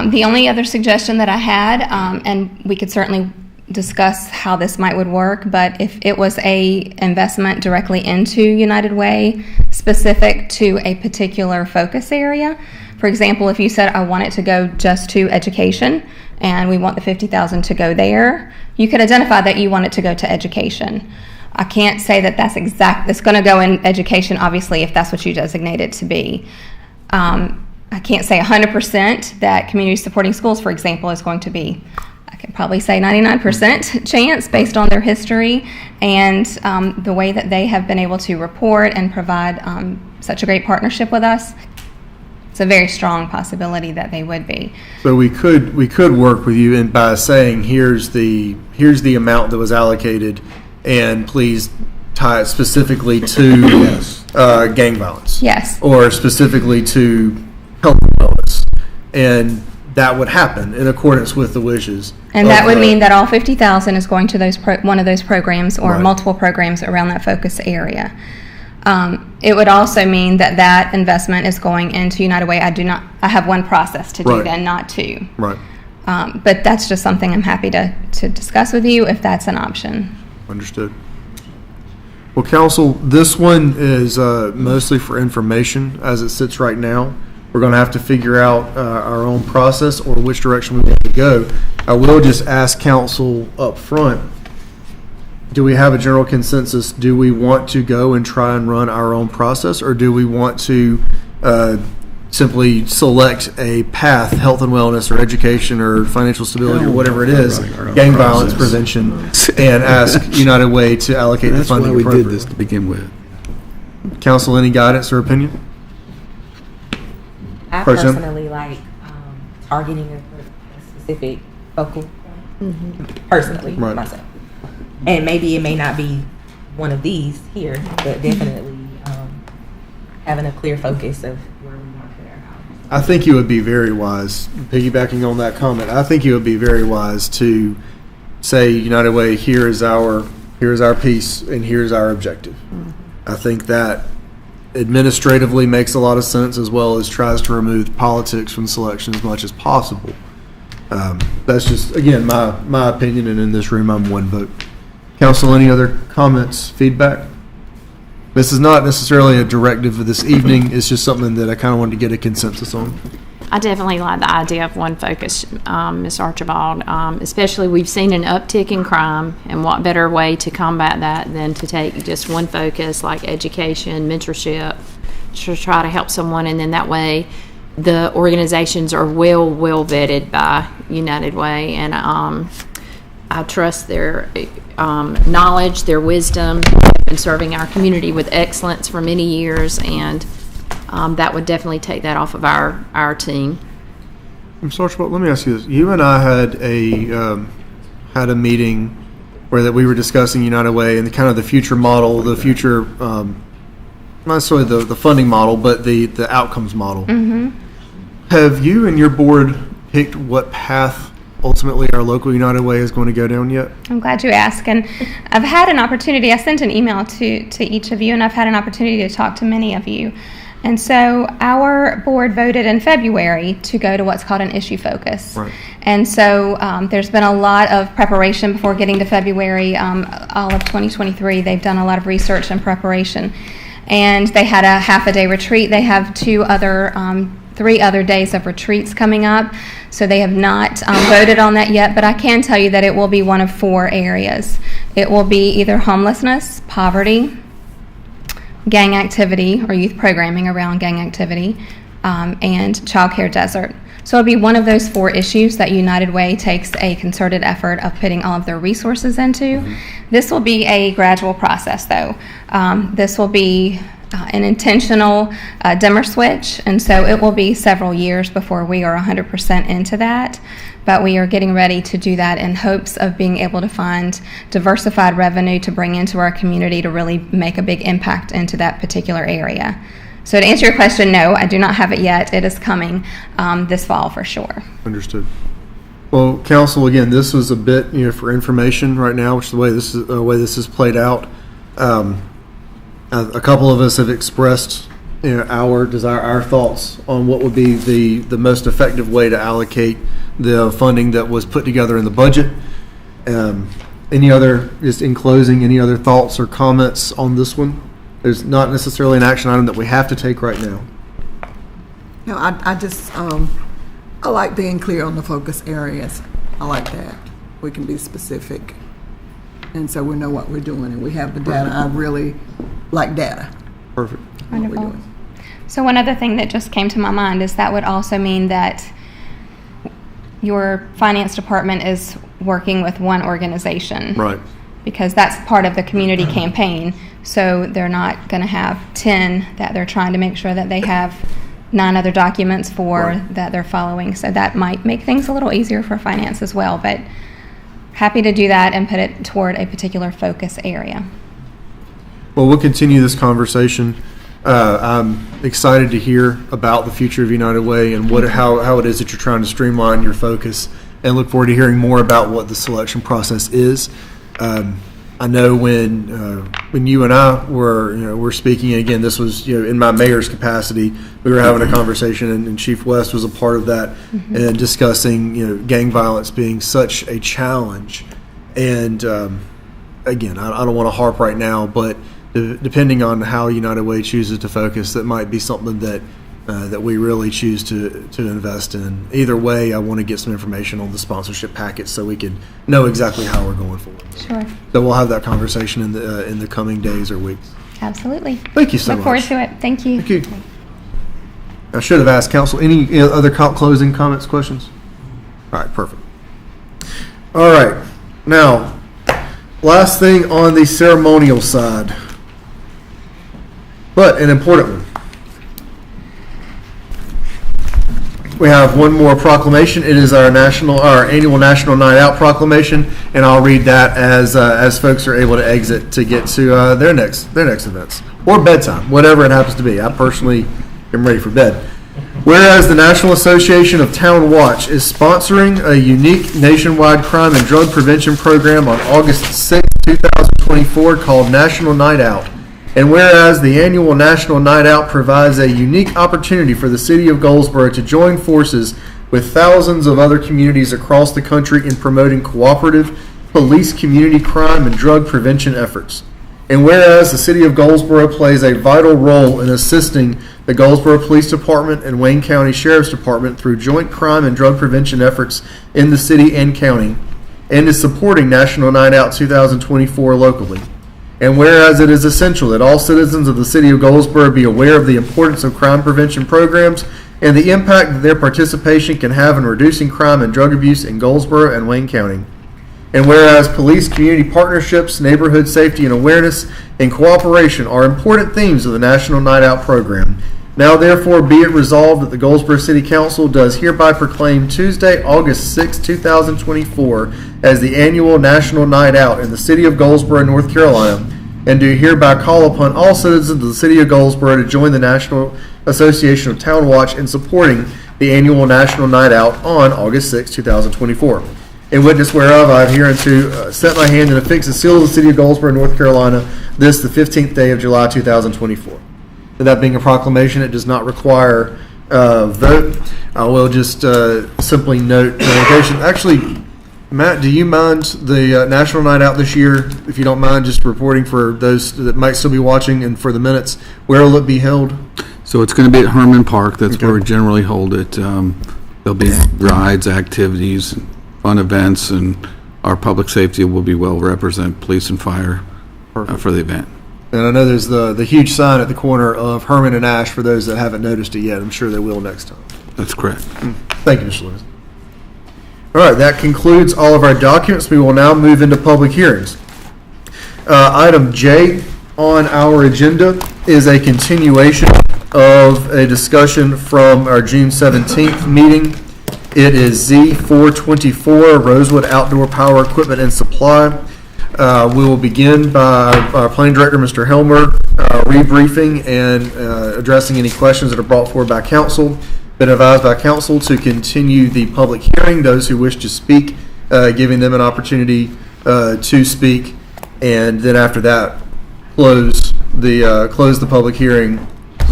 you. The only other suggestion that I had, and we could certainly discuss how this would work, but if it was a investment directly into United Way, specific to a particular focus area. For example, if you said, I want it to go just to education, and we want the 50,000 to go there, you could identify that you want it to go to education. I can't say that it's going to go in education, obviously, if that's what you designate it to be. I can't say 100% that community supporting schools, for example, is going to be, I can probably say 99% chance based on their history and the way that they have been able to report and provide such a great partnership with us. It's a very strong possibility that they would be. So we could work with you by saying, here's the amount that was allocated, and please tie it specifically to gang violence. Yes. Or specifically to health and wellness. And that would happen in accordance with the wishes. And that would mean that all 50,000 is going to one of those programs or Right. multiple programs around that focus area. It would also mean that investment is going into United Way. I have one process to do Right. then, not two. Right. But that's just something I'm happy to discuss with you if that's an option. Understood. Well, council, this one is mostly for information as it sits right now. We're going to have to figure out our own process or which direction we want to go. I will just ask council up front, do we have a general consensus? Do we want to go and try and run our own process, or do we want to simply select a path, health and wellness or education or financial stability or whatever it is, gang violence prevention, and ask United Way to allocate the That's why funding we did appropriately? this to begin with. Council, any guidance or opinion? I Pro Tem? personally like targeting a specific focal, personally, Right. myself. And maybe it may not be one of these here, but definitely having a clear focus of where we want to put our dollars. I think it would be very wise, piggybacking on that comment, I think it would be very wise to say, United Way, here is our piece and here's our objective. I think that administratively makes a lot of sense, as well as tries to remove politics from selection as much as possible. That's just, again, my opinion, and in this room, I'm one vote. Council, any other comments, feedback? This is not necessarily a directive for this evening. It's just something that I kind of wanted to get a consensus on. I definitely like the idea of one focus, Ms. Archibald. Especially, we've seen an uptick in crime, and what better way to combat that than to take just one focus like education, mentorship, to try to help someone, and then that way the organizations are well vetted by United Way, and I trust their knowledge, their wisdom, and serving our community with excellence for many years, and that would definitely take that off of our team. Ms. Archibald, let me ask you this. You and I had a meeting where that we were discussing United Way and kind of the future model, the future, not necessarily the funding model, but the outcomes model. Mm-hmm. Have you and your board picked what path ultimately our local United Way is going to go down yet? I'm glad you asked. And I've had an opportunity, I sent an email to each of you, and I've had an opportunity to talk to many of you. And so our board voted in February to go to what's called an issue focus. Right. And so there's been a lot of preparation before getting to February. All of 2023, they've done a lot of research and preparation. And they had a half-a-day retreat. They have 3 other days of retreats coming up. So they have not voted on that yet, but I can tell you that it will be one of 4 areas. It will be either homelessness, poverty, gang activity or youth programming around gang activity, and child care desert. So it'll be one of those 4 issues that United Way takes a concerted effort of putting all of their resources into. Mm-hmm. This will be a gradual process, though. This will be an intentional dimmer switch, and so it will be several years before we are 100% into that. But we are getting ready to do that in hopes of being able to find diversified revenue to bring into our community to really make a big impact into that particular area. So to answer your question, no, I do not have it yet. It is coming this fall for sure. Understood. Well, council, again, this was a bit, for information right now, which is the way this is played out. A couple of us have expressed our desire, our thoughts on what would be the most effective way to allocate the funding that was put together in the budget. Just in closing, any other thoughts or comments on this one? There's not necessarily an action item that we have to take right now. No, I just, I like being clear on the focus areas. I like that. We can be specific. And so we know what we're doing and we have the data. I really like data. Perfect. Wonderful. So one other thing that just came to my mind is that would also mean that your finance department is working with one organization. Right. Because that's part of the community campaign. So they're not going to have 10 that they're trying to make sure that they have 9 other documents for that they're following. So that might make things a little easier for finance as well. But happy to do that and put it toward a particular focus area. Well, we'll continue this conversation. I'm excited to hear about the future of United Way and how it is that you're trying to streamline your focus, and look forward to hearing more about what the selection process is. I know when you and I were speaking, and again, this was in my mayor's capacity, we were having a conversation, and Chief West was a part of that, and discussing gang violence being such a challenge. And again, I don't want to harp right now, but depending on how United Way chooses to focus, that might be something that we really choose to invest in. Either way, I want to get some information on the sponsorship packet so we can know exactly how we're going forward. Sure. So we'll have that conversation in the coming days or weeks. Absolutely. Thank you so much. Look forward to it. Thank you. Thank you. I should have asked council, any other closing comments, questions? All right, perfect. All right. Now, last thing on the ceremonial side, but an important one. We have one more proclamation. It is our annual National Night Out proclamation, and I'll read that as folks are able to exit to get to their next events or bedtime, whatever it happens to be. I personally am ready for bed. Whereas the National Association of Town Watch is sponsoring a unique nationwide crime and drug prevention program on August 6, 2024 called National Night Out. And whereas the annual National Night Out provides a unique opportunity for the city of Goldsboro to join forces with thousands of other communities across the country in promoting cooperative police community crime and drug prevention efforts. And whereas the city of Goldsboro plays a vital role in assisting the Goldsboro Police Department and Wayne County Sheriff's Department through joint crime and drug prevention efforts in the city and county, and is supporting National Night Out 2024 locally. And whereas it is essential that all citizens of the city of Goldsboro be aware of the importance of crime prevention programs and the impact that their participation can have in reducing crime and drug abuse in Goldsboro and Wayne County. And whereas police community partnerships, neighborhood safety and awareness, and cooperation are important themes of the National Night Out program, now therefore be it resolved that the Goldsboro City Council does hereby proclaim Tuesday, August 6, 2024 as the annual National Night Out in the city of Goldsboro, North Carolina, and do hereby call upon all citizens of the city of Goldsboro to join the National Association of Town Watch in supporting the annual National Night Out on August 6, 2024. In witness whereof, I have hereunto set my hand and affix the seal of the city of Goldsboro, North Carolina, this the 15th day of July, 2024. And that being a proclamation, it does not require a vote. I will just simply note notification. Actually, Matt, do you mind the National Night Out this year, if you don't mind just reporting for those that might still be watching and for the minutes, where will it be held? So it's going to be at Herman Park. That's where we generally hold it. There'll be rides, activities, fun events, and our public safety will be well represented, police and fire, for the event. And I know there's the huge sign at the corner of Herman and Ash for those that haven't noticed it yet. I'm sure they will next time. That's correct. Thank you, Mr. Lewis. All right, that concludes all of our documents. We will now move into public hearings. Item J on our agenda is a continuation of a discussion from our June 17th meeting. It is Z424, Rosewood Outdoor Power Equipment and Supply. We will begin by our planning director, Mr. Helmer, rebriefing and addressing any questions that are brought forward by council. Been advised by council to continue the public hearing. Those who wish to speak, giving them an opportunity to speak, and then after that, close the public hearing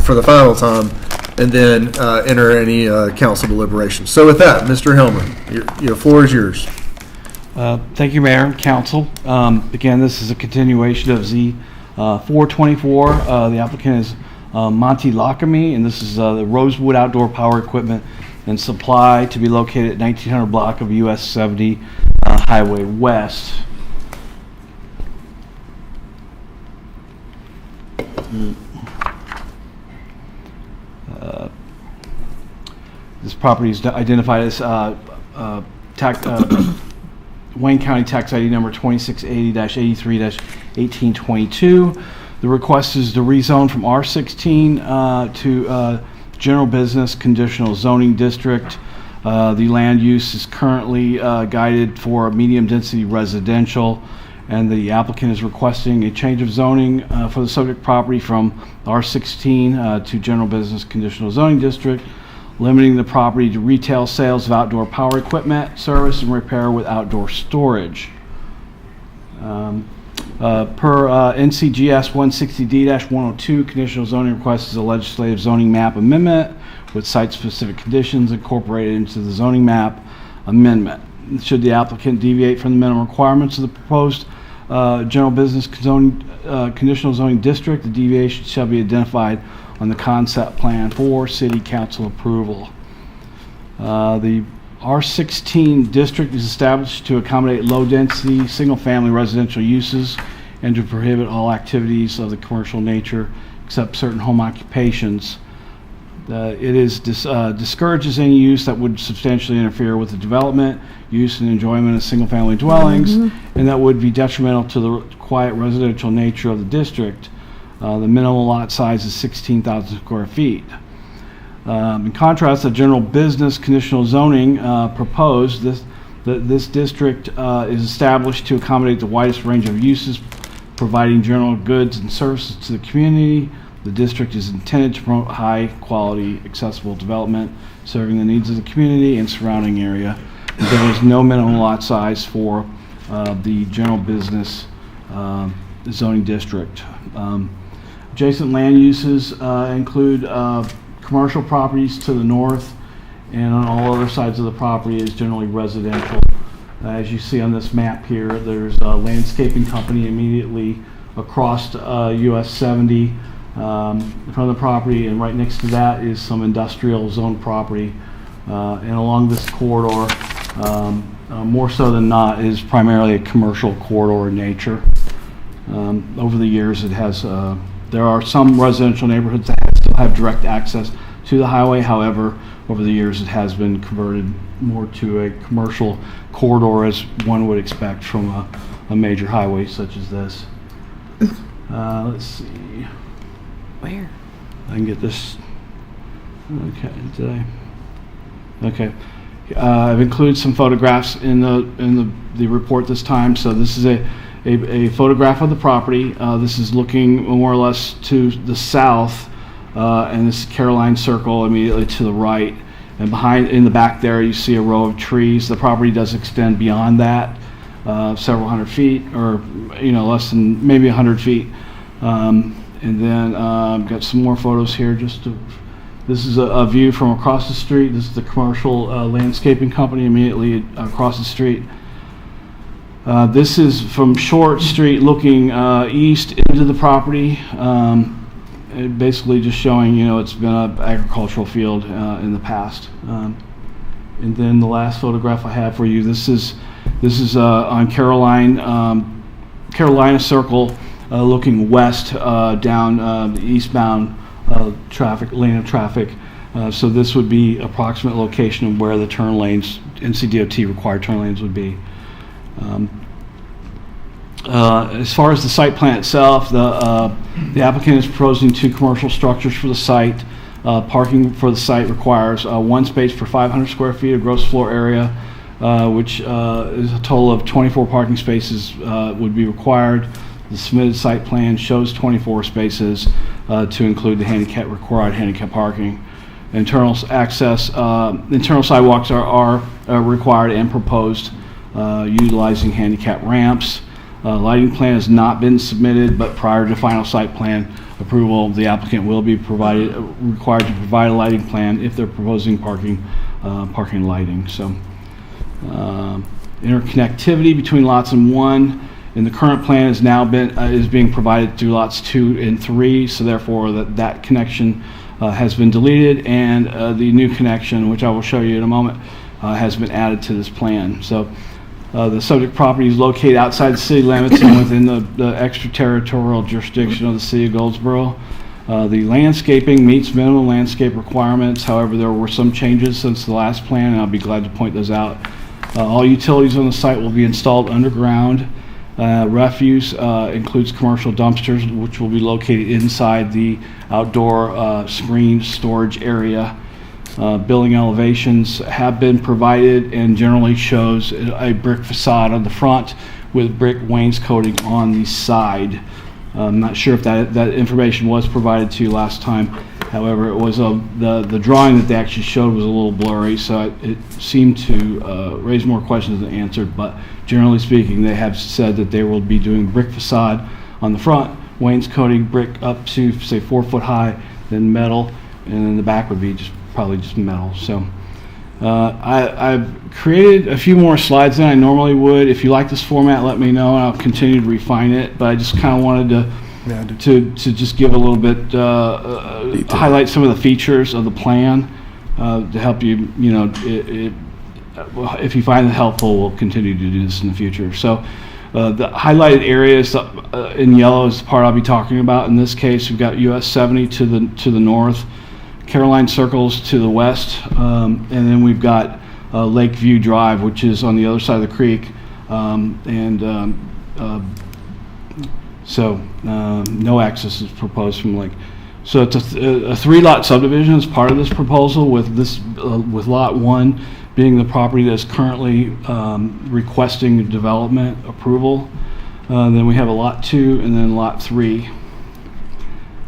for the final time, and then enter any council deliberations. So with that, Mr. Helmer, your floor is yours. Thank you, Mayor and Council. Again, this is a continuation of Z 424, the applicant is Monty Lockamy, and this is the Rosewood Outdoor Power Equipment and Supply to be located at 1900 block of US 70 Highway West. This property is identified as Wayne County Tax ID number 2680-83-1822. The request is to rezone from R16 to General Business Conditional Zoning District. The land use is currently guided for medium density residential, and the applicant is requesting a change of zoning for the subject property from R16 to General Business Conditional Zoning District, limiting the property to retail sales of outdoor power equipment, service, and repair with outdoor storage. Per NCGS 160D-102, conditional zoning request is a legislative zoning map amendment with site-specific conditions incorporated into the zoning map amendment. Should the applicant deviate from the minimum requirements of the proposed general business conditional zoning district, the deviation shall be identified on the concept plan for city council approval. The R16 district is established to accommodate low-density, single-family residential uses and to prohibit all activities of the commercial nature except certain home occupations. It discourages any use that would substantially interfere with the development, use, and enjoyment of single-family dwellings, and that would be detrimental to the quiet residential nature of the district. The minimum lot size is 16,000 square feet. In contrast, the general business conditional zoning proposed, this district is established to accommodate the widest range of uses, providing general goods and services to the community. The district is intended to promote high-quality, accessible development, serving the needs of the community and surrounding area. There is no minimum lot size for the general business zoning district. Adjacent land uses include commercial properties to the north, and on all other sides of the property is generally residential. As you see on this map here, there's a landscaping company immediately across US 70 from the property, and right next to that is some industrial zone property. And along this corridor, more so than not, is primarily a commercial corridor in nature. Over the years, it has there are some residential neighborhoods that still have direct access to the highway. However, over the years, it has been converted more to a commercial corridor, as one would expect from a major highway such as this. Let's see. Where? I can get this. Okay, today. Okay. I've included some photographs in the report this time. So this is a photograph of the property. This is looking more or less to the south, and this is Caroline Circle immediately to the right. And behind, in the back there, you see a row of trees. The property does extend beyond that, several hundred feet, or less than maybe 100 feet. And then I've got some more photos here. This is a view from across the street. This is the commercial landscaping company immediately across the street. This is from Short Street looking east into the property. Basically just showing, it's been an agricultural field in the past. And then the last photograph I have for you, this is on Carolina Circle, looking west down the eastbound lane of traffic. So this would be approximate location of where the turn lanes, NCDOT required turn lanes would be. As far as the site plan itself, the applicant is proposing 2 commercial structures for the site. Parking for the site requires 1 space per 500 square feet of gross floor area, which is a total of 24 parking spaces would be required. The submitted site plan shows 24 spaces to include the required handicap parking. Internal sidewalks are required and proposed utilizing handicap ramps. Lighting plan has not been submitted, but prior to final site plan approval, the applicant will be required to provide a lighting plan if they're proposing parking lighting. So interconnectivity between lots and 1 And the current plan is now is being provided through lots 2 and 3, so therefore that connection has been deleted, and the new connection, which I will show you in a moment, has been added to this plan. So the subject property is located outside the city limits and within the extraterritorial jurisdiction of the city of Goldsboro. The landscaping meets minimum landscape requirements. However, there were some changes since the last plan, and I'll be glad to point those out. All utilities on the site will be installed underground. Refuse includes commercial dumpsters, which will be located inside the outdoor screened storage area. Building elevations have been provided and generally shows a brick facade on the front with brick wainscoting on the side. I'm not sure if that information was provided to you last time. However, it was the drawing that they actually showed was a little blurry, so it seemed to raise more questions than answered. But generally speaking, they have said that they will be doing brick facade on the front, wainscoting brick up to say 4 foot high, then metal, and then the back would be probably just metal. So I've created a few more slides than I normally would. If you like this format, let me know, and I'll continue to refine it. But I just kind of wanted to just give a little bit, highlight some of the features of the plan to help you. If you find it helpful, we'll continue to do this in the future. So the highlighted areas in yellow is the part I'll be talking about. In this case, we've got US 70 to the north, Caroline Circles to the west, and then we've got Lakeview Drive, which is on the other side of the creek, so no access is proposed from Lake. So it's a 3-lot subdivision as part of this proposal, with lot 1 being the property that's currently requesting development approval. Then we have a lot 2 and then lot 3.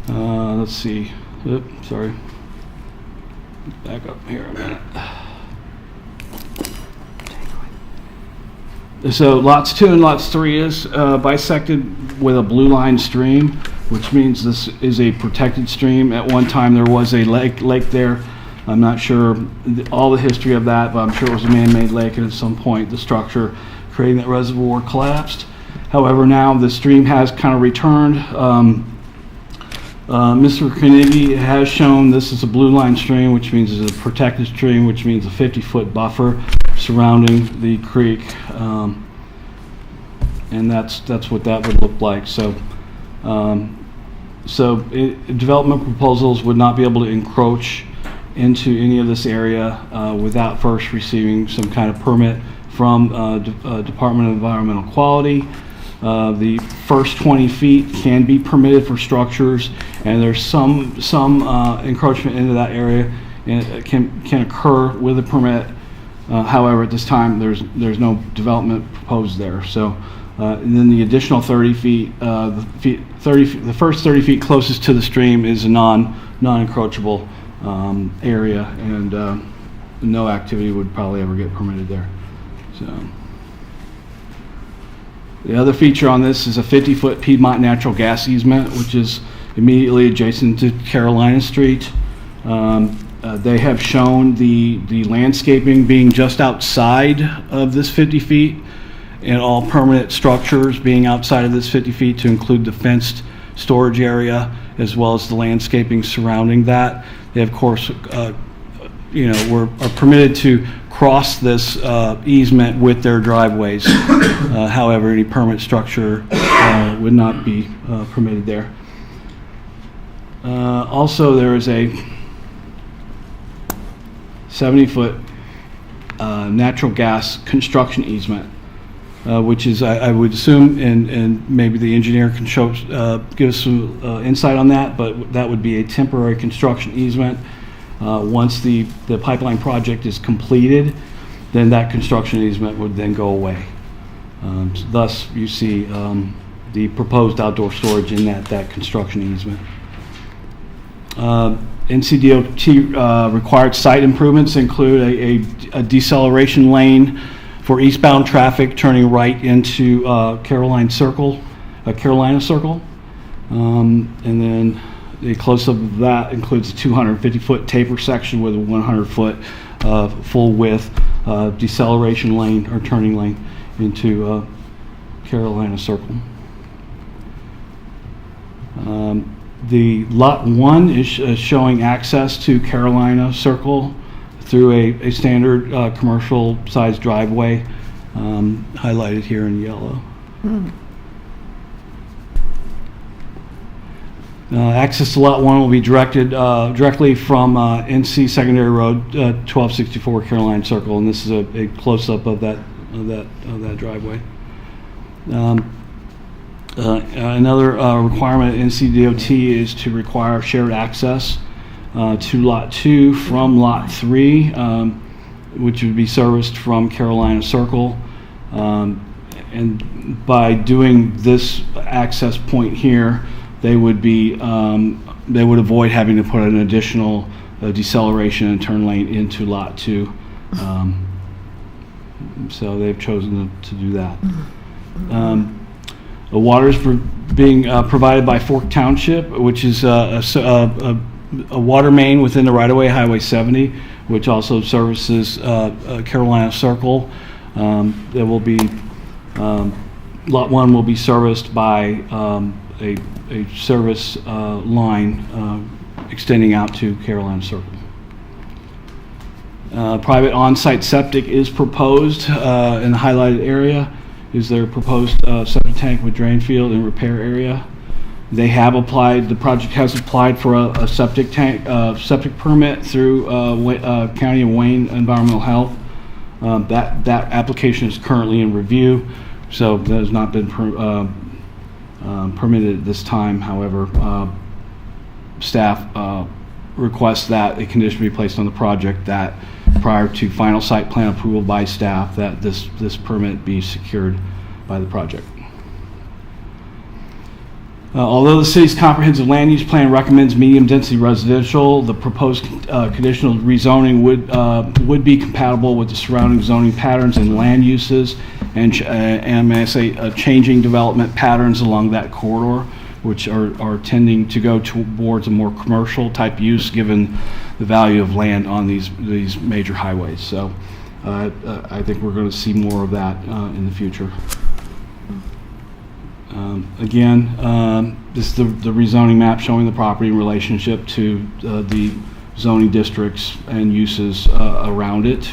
Let's see. Oops, sorry. Back up here a minute. So lots 2 and lots 3 is bisected with a blue line stream, which means this is a protected stream. At one time there was a lake there. I'm not sure all the history of that, but I'm sure it was a man-made lake, and at some point the structure creating that reservoir collapsed. However, now the stream has kind of returned. Mr. Carnegie has shown this is a blue line stream, which means it's a protected stream, which means a 50-foot buffer surrounding the creek, and that's what that would look like. So, development proposals would not be able to encroach into any of this area without first receiving some kind of permit from Department of Environmental Quality. The first 20 feet can be permitted for structures, and there's some encroachment into that area, and it can occur with a permit. However, at this time, there's no development proposed there. So, and then the additional 30 feet, the first 30 feet closest to the stream is a non-encroachable area, and no activity would probably ever get permitted there. So. The other feature on this is a 50-foot Piedmont natural gas easement, which is immediately adjacent to Carolina Street. They have shown the landscaping being just outside of this 50 feet and all permanent structures being outside of this 50 feet to include the fenced storage area as well as the landscaping surrounding that. They, of course, are permitted to cross this easement with their driveways. However, any permanent structure would not be permitted there. Also, there is a 70-foot natural gas construction easement, which is, I would assume, and maybe the engineer can give us some insight on that, but that would be a temporary construction easement. Once the pipeline project is completed, then that construction easement would then go away. Thus, you see the proposed outdoor storage in that construction easement. NCDOT required site improvements include a deceleration lane for eastbound traffic turning right into Carolina Circle, and then the close-up of that includes a 250-foot taper section with a 100-foot full-width deceleration lane or turning lane into Carolina Circle. The Lot 1 is showing access to Carolina Circle through a standard commercial sized driveway, highlighted here in yellow. Access to Lot 1 will be directed directly from NC Secondary Road, 1264 Carolina Circle, and this is a close-up of that driveway. Another requirement at NCDOT is to require shared access to Lot 2 from Lot 3, which would be serviced from Carolina Circle. And by doing this access point here, they would avoid having to put an additional deceleration and turn lane into Lot 2. So they've chosen to do that. The water is being provided by Fork Township, which is a water main within the right-of-way, Highway 70, which also services Carolina Circle. There will be Lot 1 will be serviced by a service line extending out to Carolina Circle. Private on-site septic is proposed in the highlighted area. Is their proposed septic tank with drain field and repair area. They have applied, the project has applied for a septic tank, septic permit through County of Wayne Environmental Health. That application is currently in review, so that has not been permitted at this time. However, staff requests that a condition be placed on the project that prior to final site plan approval by staff, that this permit be secured by the project. Although the city's comprehensive land use plan recommends medium density residential, the proposed conditional rezoning would be compatible with the surrounding zoning patterns and land uses, and may I say changing development patterns along that corridor, which are tending to go towards a more commercial type use given the value of land on these major highways. So I think we're going to see more of that in the future. This is the rezoning map showing the property in relationship to the zoning districts and uses around it.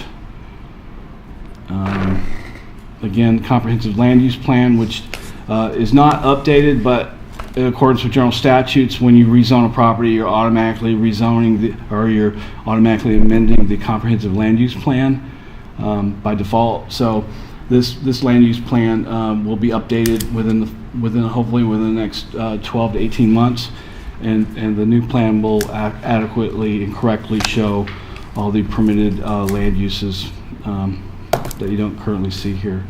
Again, comprehensive land use plan, which is not updated, but in accordance with general statutes, when you rezone a property, you're automatically rezoning you're automatically amending the comprehensive land use plan by default. So this land use plan will be updated hopefully within the next 12 to 18 months, and the new plan will adequately and correctly show all the permitted land uses that you don't currently see here,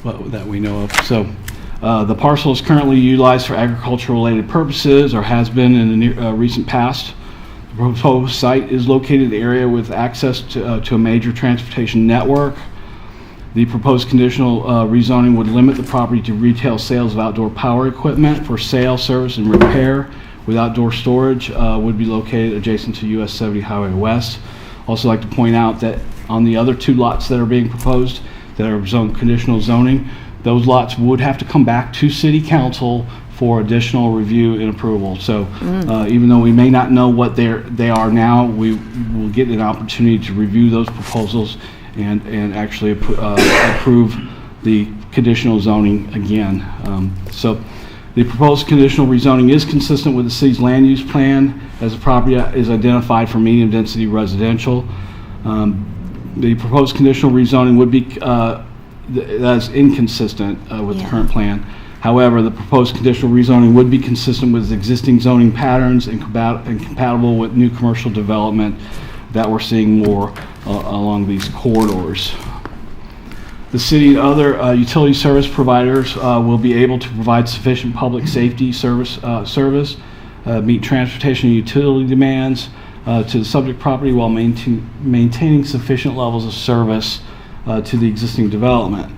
but that we know of. So. The parcel is currently utilized for agricultural-related purposes, or has been in the recent past. The proposed site is located in the area with access to a major transportation network. The proposed conditional rezoning would limit the property to retail sales of outdoor power equipment for sale, service, and repair, with outdoor storage would be located adjacent to US 70 Highway West. Also like to point out that on the other two lots that are being proposed that are conditional zoning, those lots would have to come back to City Council for additional review and approval. So even though we may not know what they are now, we will get an opportunity to review those proposals and actually approve the conditional zoning again. So the proposed conditional rezoning is consistent with the city's land use plan, as the property is identified for medium density residential. The proposed conditional rezoning would be that's inconsistent with the current plan. However, the proposed conditional rezoning would be consistent with existing zoning patterns and compatible with new commercial development that we're seeing more along these corridors. The city and other utility service providers will be able to provide sufficient public safety service, meet transportation and utility demands to the subject property while maintaining sufficient levels of service to the existing development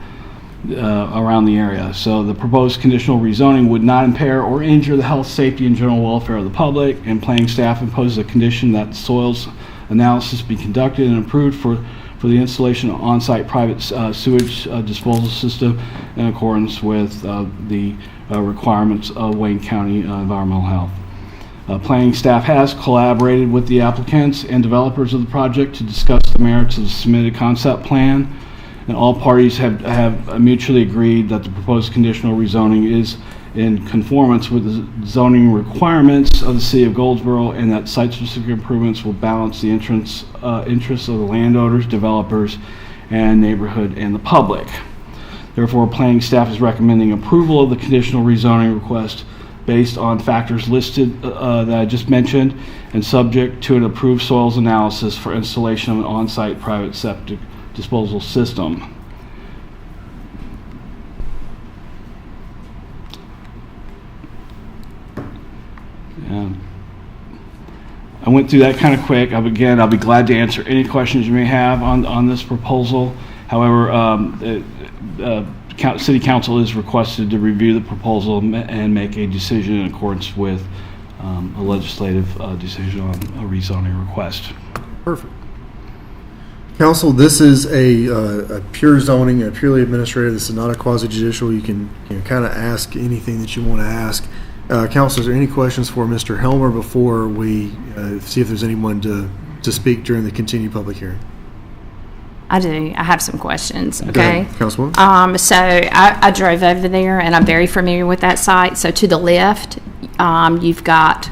around the area. So the proposed conditional rezoning would not impair or injure the health, safety, and general welfare of the public, and planning staff imposes a condition that soils analysis be conducted and approved for for the installation of on-site private sewage disposal system in accordance with the requirements of Wayne County Environmental Health. Planning staff has collaborated with the applicants and developers of the project to discuss the merits of the submitted concept plan, and all parties have mutually agreed that the proposed conditional rezoning is in conformance with the zoning requirements of the City of Goldsboro, and that site-specific improvements will balance the interests of the landowners, developers, and neighborhood and the public. Therefore, planning staff is recommending approval of the conditional rezoning request based on factors listed that I just mentioned, and subject to an approved soils analysis for installation of an on-site private septic disposal system. And I went through that kind of quick. Again, I'll be glad to answer any questions you may have on this proposal. However, City Council is requested to review the proposal and make a decision in accordance with a legislative decision on a rezoning request. Perfect. Council, this is a pure zoning, a purely administrative. This is not a quasi-judicial. You can kind of ask anything that you want to ask. Council, is there any questions for Mr. Helmer before we see if there's anyone to speak during the continued public hearing? I do. I have some questions. Go Okay. ahead, Councilwoman. So I drove over there, and I'm very familiar with that site. So to the left, you've got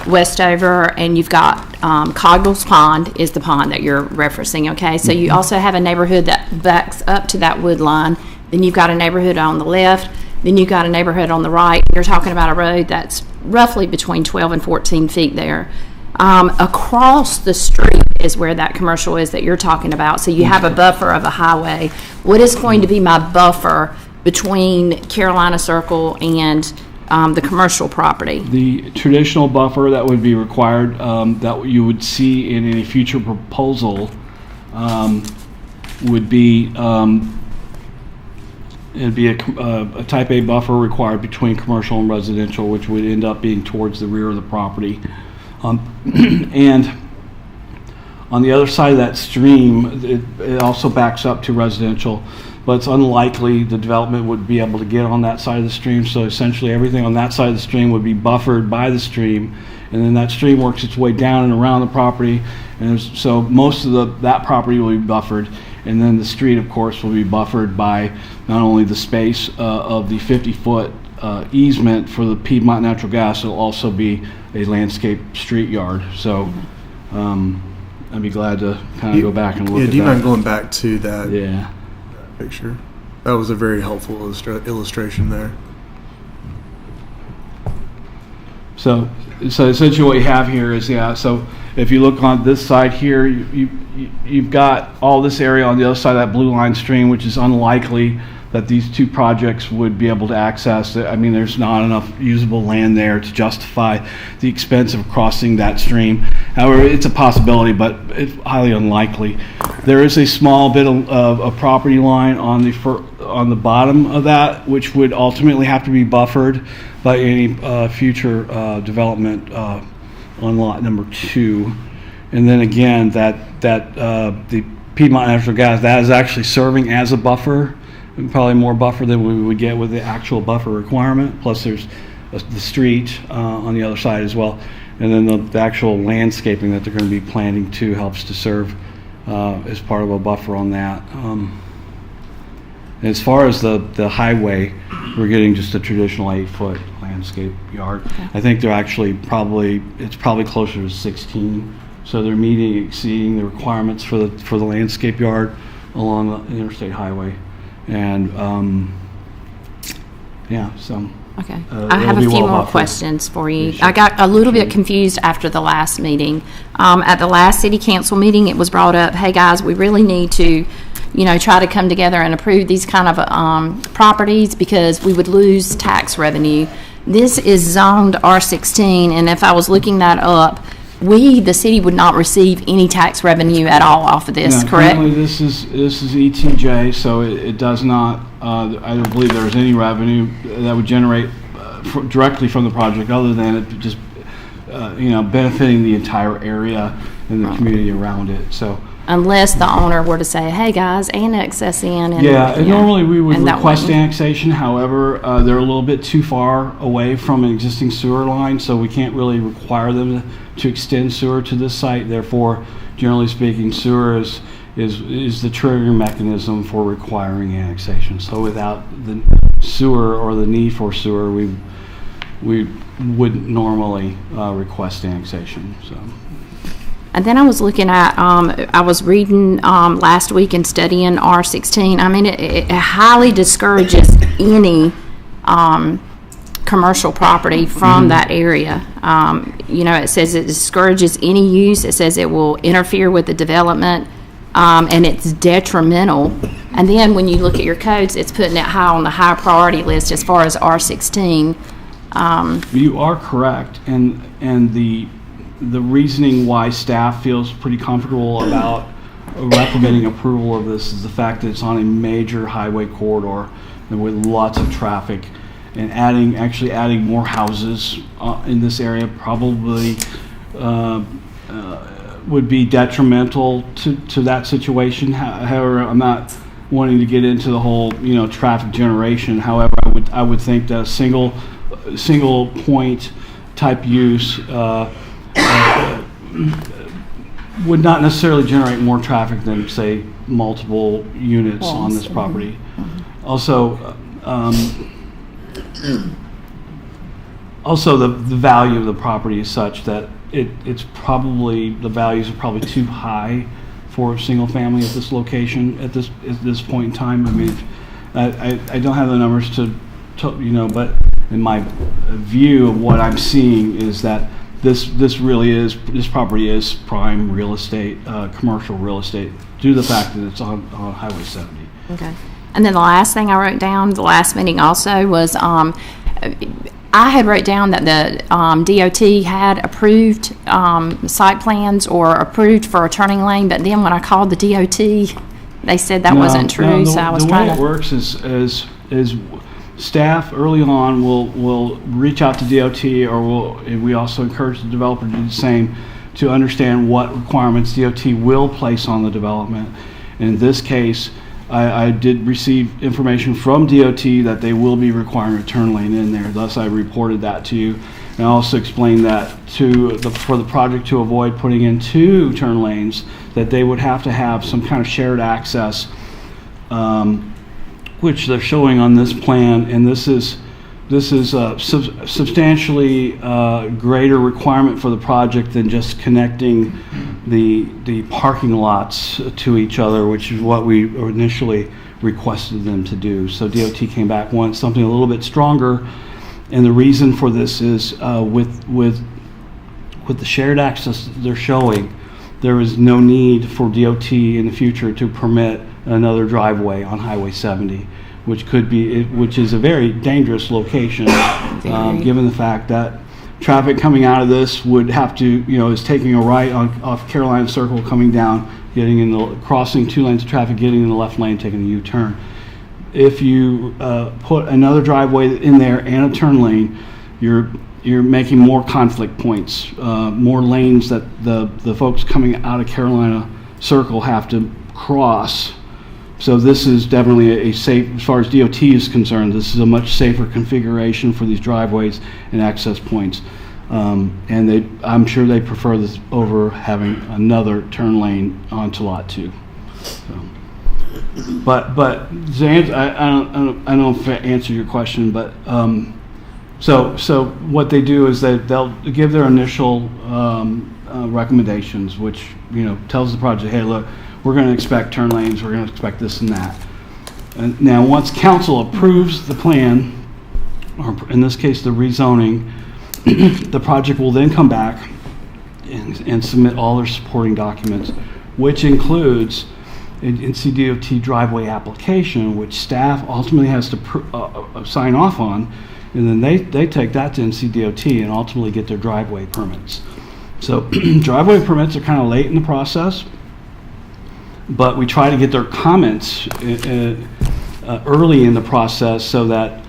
Westover, and you've got Coggles Pond is the pond that you're referencing. Okay. So you also have a neighborhood that backs up to that wood line. Then you've got a neighborhood on the left. Then you've got a neighborhood on the right. You're talking about a road that's roughly between 12 and 14 feet there. Across the street is where that commercial is that you're talking about. So you have a buffer of a highway. What is going to be my buffer between Carolina Circle and the commercial property? The traditional buffer that would be required, that you would see in any future proposal, would be it'd be a type A buffer required between commercial and residential, which would end up being towards the rear of the property. And on the other side of that stream, it also backs up to residential, but it's unlikely the development would be able to get on that side of the stream. So essentially everything on that side of the stream would be buffered by the stream, and then that stream works its way down and around the property. And so most of that property will be buffered, and then the street, of course, will be buffered by not only the space of the 50-foot easement for the Piedmont Natural Gas, it'll also be a landscape street yard. So I'd be glad to kind of go back and look at that. Do you mind going back to that picture? That was a very helpful illustration there. So essentially what you have here is, so if you look on this side here, you've got all this area on the other side of that blue line stream, which is unlikely that these two projects would be able to access. I mean, there's not enough usable land there to justify the expense of crossing that stream. However, it's a possibility, but it's highly unlikely. There is a small bit of a property line on the bottom of that, which would ultimately have to be buffered by any future development on lot number 2. And then again, the Piedmont Natural Gas, that is actually serving as a buffer, probably more buffer than we would get with the actual buffer requirement. Plus there's the street on the other side as well. And then the actual landscaping that they're going to be planting too helps to serve as part of a buffer on that. As far as the highway, we're getting just a traditional 8-foot landscape yard. Okay. I think they're actually it's probably closer to 16. So they're exceeding the requirements for the landscape yard along the interstate highway. And so okay. I have a few more questions for you. I got a little bit confused after the last meeting. At the last city council meeting, it was brought up, hey guys, we really need to try to come together and approve these kind of properties because we would lose tax revenue. This is zoned R16, and if I was looking that up, the city would not receive any tax revenue at all off of this, correct? Currently this is ETJ, so it does not, I don't believe there's any revenue that would generate directly from the project other than it just, benefiting the entire area and the community around it. So unless the owner were to say, hey, guys, annex us in. And, Yeah, and normally we would and that request wouldn't- annexation. However, they're a little bit too far away from an existing sewer line, so we can't really require them to extend sewer to this site. Therefore, generally speaking, sewer is the trigger mechanism for requiring annexation. So without the sewer or the need for sewer, we wouldn't normally request annexation. So. And then I was looking at, I was reading last week and studying R16. I mean, it highly discourages any commercial property from that area. It says it discourages any use. It says it will interfere with the development, and it's detrimental. And then when you look at your codes, it's putting it high on the high priority list as far as R16. You are correct, and the reasoning why staff feels pretty comfortable about recommending approval of this is the fact that it's on a major highway corridor with lots of traffic, and actually adding more houses in this area probably would be detrimental to that situation. However, I'm not wanting to get into the whole traffic generation. However, I would think that a single point type use would not necessarily generate more traffic than, say, multiple units on this property. Also, the value of the property is such that the values are probably too high for a single family at this location at this point in time. I mean, I don't have the numbers to but in my view of what I'm seeing is that this property is prime real estate, commercial real estate, due to the fact that it's on Highway 70. Okay. And then the last thing I wrote down, the last meeting also, was I had wrote down that the DOT had approved site plans or approved for a turning lane, but then when I called the DOT, they said that wasn't true, so I was trying to... The way it works is staff early on will reach out to DOT, and we also encourage the developer to do the same, to understand what requirements DOT will place on the development. In this case, I did receive information from DOT that they will be requiring a turn lane in there. Thus, I reported that to you. And I also explained that for the project to avoid putting in 2 turn lanes, that they would have to have some kind of shared access, which they're showing on this plan, and this is a substantially greater requirement for the project than just connecting the parking lots to each other, which is what we initially requested them to do. So DOT came back, wanted something a little bit stronger, and the reason for this is with the shared access that they're showing, there is no need for DOT in the future to permit another driveway on Highway 70, which is a very dangerous location, given the fact that traffic coming out of this would have to, is taking a right off Carolina Circle, coming down, crossing 2 lanes of traffic, getting in the left lane, taking a U-turn. If you put another driveway in there and a turn lane, you're making more conflict points, more lanes that the folks coming out of Carolina Circle have to cross. So this is definitely a safe, as far as DOT is concerned, this is a much safer configuration for these driveways and access points. And I'm sure they prefer this over having another turn lane onto Lot 2. So. But I don't know if I answered your question, but so what they do is they'll give their initial recommendations, which tells the project, hey, look, we're going to expect turn lanes, we're going to expect this and that. And now, once council approves the plan, or in this case the rezoning, the project will then come back and submit all their supporting documents, which includes an NCDOT driveway application, which staff ultimately has to sign off on, and then they take that to NCDOT and ultimately get their driveway permits. So driveway permits are kind of late in the process, but we try to get their comments early in the process so that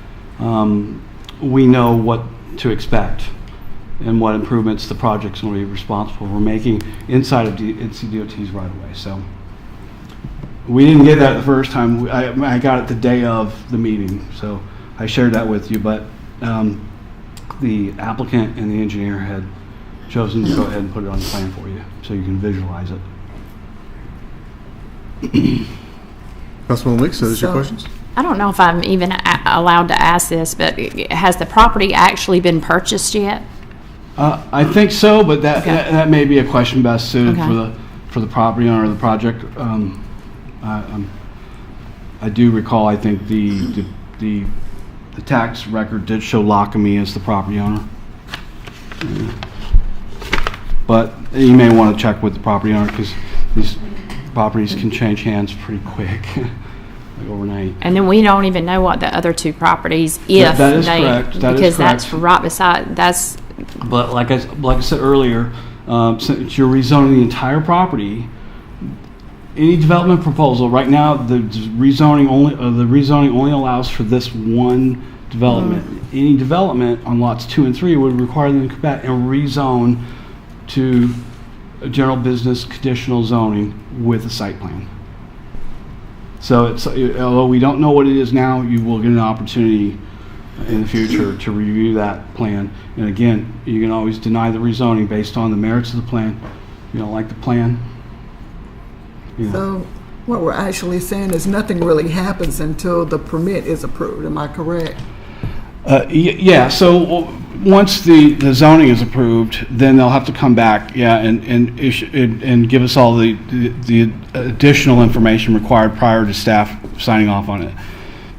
we know what to expect. and what improvements the project's going to be responsible for making inside of NCDOT's right of way. So we didn't get that the first time. I got it the day of the meeting, so I shared that with you. But the applicant and the engineer had chosen to go ahead and put it on the plan for you, so you can visualize it. Councilman Weeks, so those your questions? I don't know if I'm even allowed to ask this, but has the property actually been purchased yet? I think so, but that may be a question best suited Okay. for the property owner of the project. I do recall. I think the tax record did show Lockamy as the property owner, but you may want to check with the property owner because these properties can change hands pretty quick, like overnight. And then we don't even know what the other two properties, if That is they, correct. That is because correct. that's right beside. That's. But like I said earlier, since you're rezoning the entire property, any development proposal right now, the rezoning only allows for this one development. Any development on lots 2 and 3 would require them to come back and rezone to a general business conditional zoning with a site plan. So it's, although we don't know what it is now, you will get an opportunity in the future to review that plan. And again, you can always deny the rezoning based on the merits of the plan. If you don't like the plan, you know. So what we're actually saying is nothing really happens until the permit is approved. Am I correct? Yeah, so once the zoning is approved, then they'll have to come back, and issue, and give us all the additional information required prior to staff signing off on it.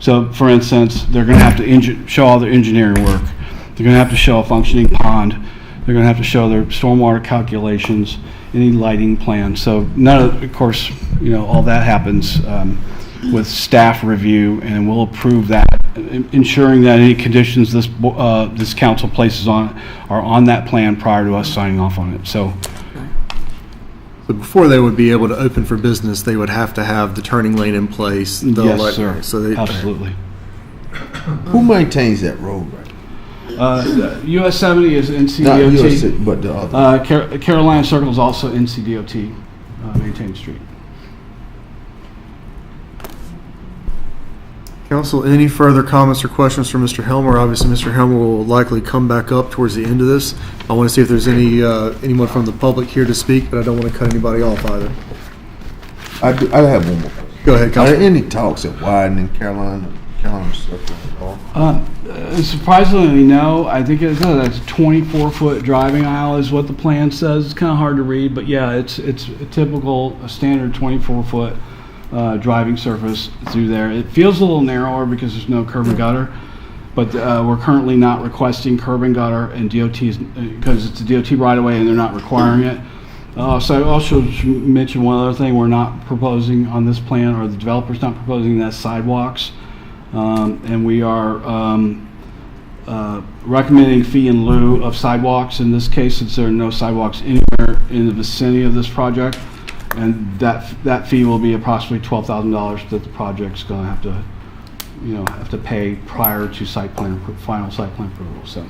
So, for instance, they're going to have to show all their engineering work. They're going to have to show a functioning pond. They're going to have to show their stormwater calculations, any lighting plan. So, of course, all that happens with staff review, and we'll approve that, ensuring that any conditions this council places on are on that plan prior to us signing off on it. So before they would be able to open for business, they would have to have the turning lane in place. Yes, sir. So absolutely. Who maintains that road? US 70 is NCDOT. Not US, but the other. Carolina Circle is also NCDOT maintained street. Council, any further comments or questions for Mr. Helmer? Obviously, Mr. Helmer will likely come back up towards the end of this. I want to see if there's anyone from the public here to speak, but I don't want to cut anybody off either. I have one more question. Go ahead, Are Councilman. there any talks of widening Carolina Circle at all? Surprisingly, no. I think that's a 24-foot driving aisle is what the plan says. It's kind of hard to read, but yeah, it's a standard 24-foot driving surface through there. It feels a little narrower because there's no curb and gutter, but we're currently not requesting curb and gutter, and DOT's because it's a DOT right away and they're not requiring it. So I also should mention one other thing: we're not proposing on this plan, or the developer's not proposing that sidewalks, and we are recommending fee in lieu of sidewalks in this case, since there are no sidewalks anywhere in the vicinity of this project. And that fee will be approximately $12,000 that the project's going to have to pay prior to final site plan approval. So,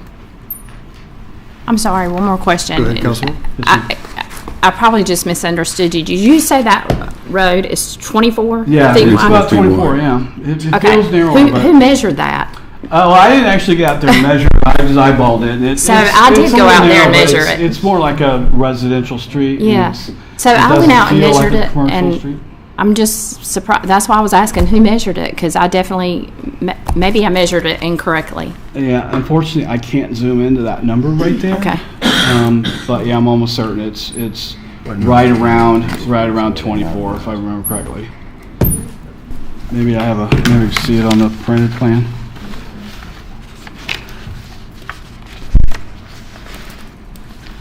I'm sorry. One more question. Go ahead, Councilman. I probably just misunderstood you. Did you say that road is 24? Yeah, feet it's wide? about 24. Yeah, it Okay. feels narrow. Who measured that? Oh, I didn't actually get out there and measure it. I just eyeballed it. So I did go out there and measure it. It's more like a residential street. Yeah. So I went out and measured it, and I'm just surprised. That's why I was asking who measured it, because I definitely, maybe I measured it incorrectly. Yeah, unfortunately, I can't zoom into that number right there. Okay. But yeah, I'm almost certain it's right around 24, if I remember correctly. Maybe maybe see it on the printed plan.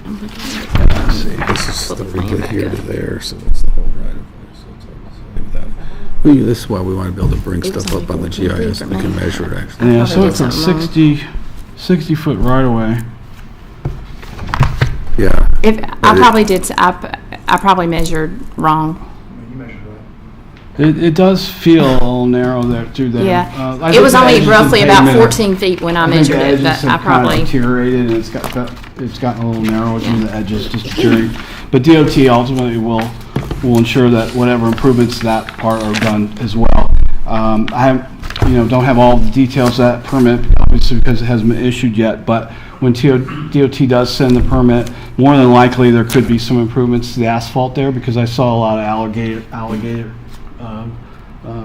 Let's see, this is the from here to there, so it's the whole right of way. So it's hard to say without. This is why we want to be able to bring stuff up on the GIS. We can measure it actually. Yeah, so it's a 60 foot right away. Yeah. I probably measured wrong. It does feel a little narrow there through there. Yeah. I It think was the only edges roughly of about pavement 14 feet when I think measured the it, edges but have I probably. kind of deteriorated, and it's gotten a little narrow in the edges, just deteriorating. But DOT ultimately will ensure that whatever improvements to that part are done as well. I don't have all the details of that permit, obviously, because it hasn't been issued yet, but when DOT does send the permit, more than likely there could be some improvements to the asphalt there, because I saw a lot of alligator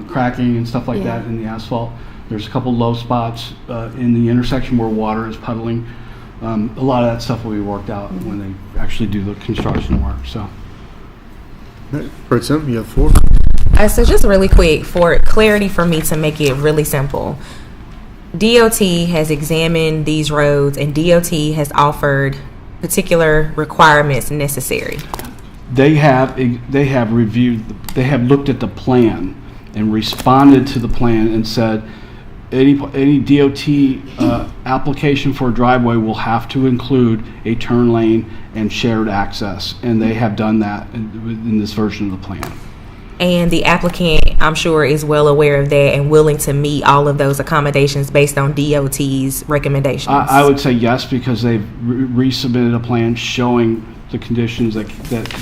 cracking and stuff like that in the asphalt. There's a couple low spots in the intersection where water is puddling. A lot of that stuff will be worked out when they actually do the construction work. So, Pro Tem, you have the floor. So just really quick, for clarity for me to make it really simple, DOT has examined these roads and DOT has offered particular requirements necessary. They have reviewed, they have looked at the plan and responded to the plan and said any DOT application for a driveway will have to include a turn lane and shared access, and they have done that in this version of the plan. And the applicant, I'm sure, is well aware of that and willing to meet all of those accommodations based on DOT's recommendations. I would say yes, because they've resubmitted a plan showing the conditions that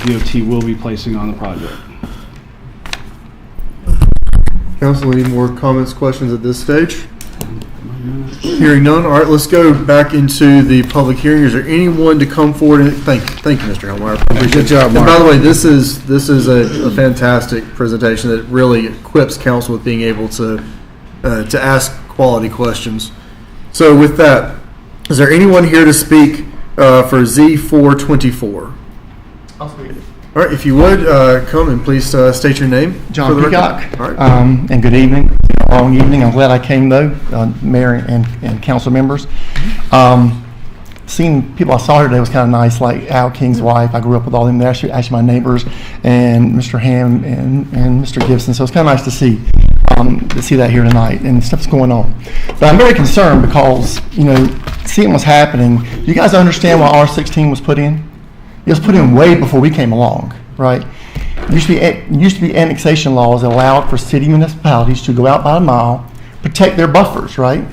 DOT will be placing on the project. Council, any more comments, questions at this stage? Hearing none. All right, let's go back into the public hearing. Is there anyone to come forward? And thank you, Mr. Hellmeyer. Good job, Mark. And by the way, this is a fantastic presentation that really equips council with being able to ask quality questions. So with that, is there anyone here to speak for Z424? I'll speak. All right, if you would, come and please state your name. John for the Peacock. record. All right. And good evening. Long evening. I'm glad I came, though, Mayor and council members. Seeing people I saw here today was kind of nice, like Al King's wife. I grew up with all them. They're actually my neighbors, and Mr. Ham and Mr. Gibson. So it's kind of nice to see that here tonight, and stuff's going on. But I'm very concerned because, seeing what's happening, you guys understand why R16 was put in? It was put in way before we came along, right? It used to be annexation laws that allowed for city municipalities to go out by a mile, protect their buffers, right?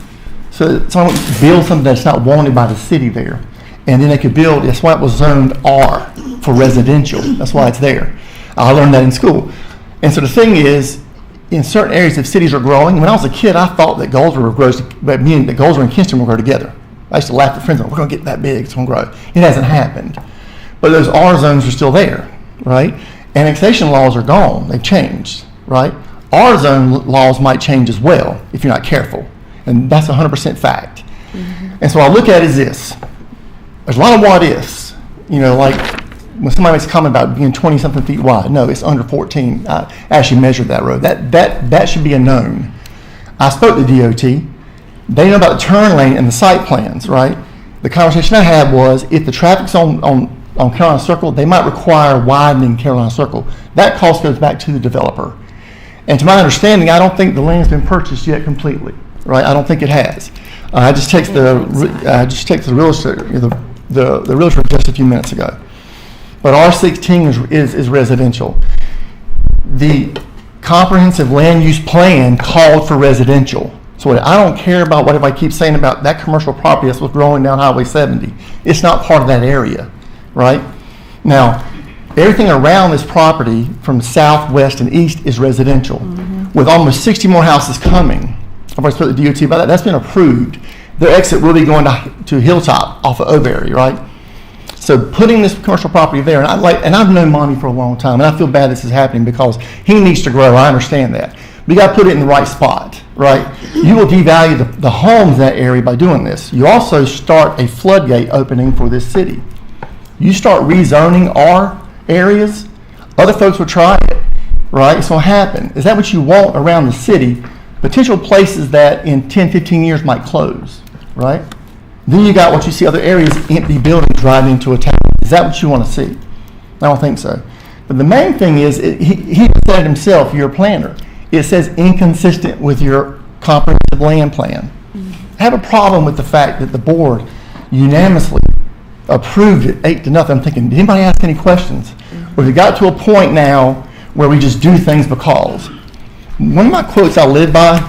So someone would build something that's not wanted by the city there. And then they could build, that's why it was zoned R for residential. That's why it's there. I learned that in school. And so the thing is, in certain areas, if cities are growing, when I was a kid, I thought that Goldsboro and Kinston would grow together. I used to laugh at friends, we're going to get that big, it's going to grow. It hasn't happened. But those R zones are still there, right? Annexation laws are gone. They've changed, right? R zone laws might change as well if you're not careful. And that's 100% fact. Mm-hmm. And so I look at it as this. There's a lot of what ifs. Like when somebody makes a comment about being 20-something feet wide. No, it's under 14. I actually measured that road. That should be a known. I spoke to DOT. They know about the turn lane and the site plans, right? The conversation I had was if the traffic's on Carolina Circle, they might require widening Carolina Circle. That cost goes back to the developer. And to my understanding, I don't think the land's been purchased yet completely, right? I don't think it has. I just texted the realtor, the realtor just a few minutes ago. But R16 is residential. The comprehensive land use plan called for residential. So I don't care about what everybody keeps saying about that commercial property that's what's growing down Highway 70. It's not part of that area. Right? Now, everything around this property from south, west, and east is residential. Mm-hmm. With almost 60 more houses coming. I've already spoke to the DOT about that. That's been approved. Their exit will be going to Hilltop off of Oberry, right? So putting this commercial property there, and I've known Monty for a long time, and I feel bad this is happening because he needs to grow. I understand that. But you got to put it in the right spot, right? You will devalue the homes in that area by doing this. You also start a floodgate opening for this city. You start rezoning our areas, other folks will try it, right? It's going to happen. Is that what you want around the city? Potential places that in 10, 15 years might close, right? Then you got what you see other areas, empty buildings driving into a town. Is that what you want to see? I don't think so. But the main thing is, he said it himself, you're a planner. It says inconsistent with your comprehensive land plan. Mm-hmm. I have a problem with the fact that the board unanimously approved it 8-0. I'm thinking, did anybody ask any questions? Mm-hmm. Or we got to a point now where we just do things because. One of my quotes I live by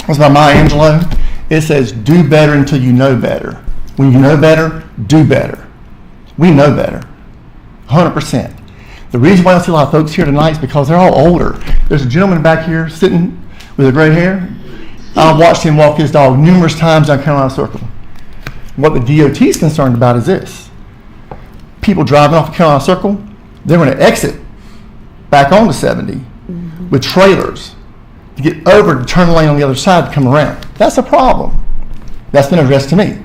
was by Maya Angelou. It says, do better until you know better. When you know better, do better. We know better, 100%. The reason why I see a lot of folks here tonight is because they're all older. There's a gentleman back here sitting with a gray hair. I've watched him walk his dog numerous times down Carolina Circle. What the DOT is concerned about is this. People driving off of Carolina Circle, they're going to exit back onto 70 with trailers to get over to turn the lane on the other side to come around. That's a problem. That's been addressed to me.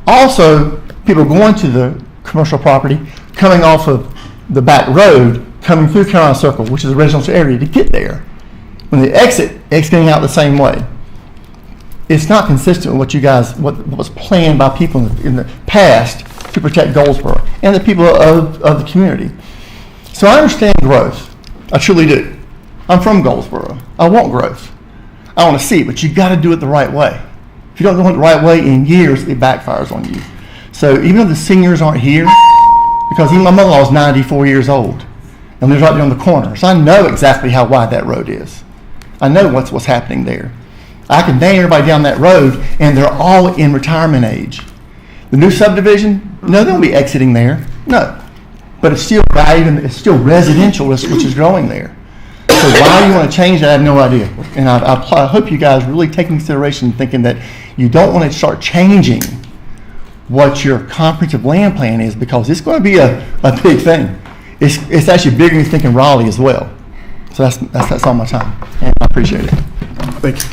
Also, people going to the commercial property, coming off of the back road, coming through Carolina Circle, which is a residential area, to get there. When they exit, exiting out the same way. It's not consistent with what you guys, what was planned by people in the past to protect Goldsboro and the people of the community. So I understand growth. I truly do. I'm from Goldsboro. I want growth. I want to see it, but you got to do it the right way. If you don't do it the right way, in years, it backfires on you. So even though the seniors aren't here, because even my mother-in-law is 94 years old, and lives right there on the corner, so I know exactly how wide that road is. I know what's happening there. I can name everybody down that road, and they're all in retirement age. The new subdivision, no, they won't be exiting there, no. But it's still valued, and it's still residential, which is growing there. So why you want to change that, I have no idea. And I hope you guys really take into consideration thinking that you don't want to start changing what your comprehensive land plan is, because it's going to be a big thing. It's actually bigger than you think in Raleigh as well. So that's all my time, and I appreciate it. Thank you.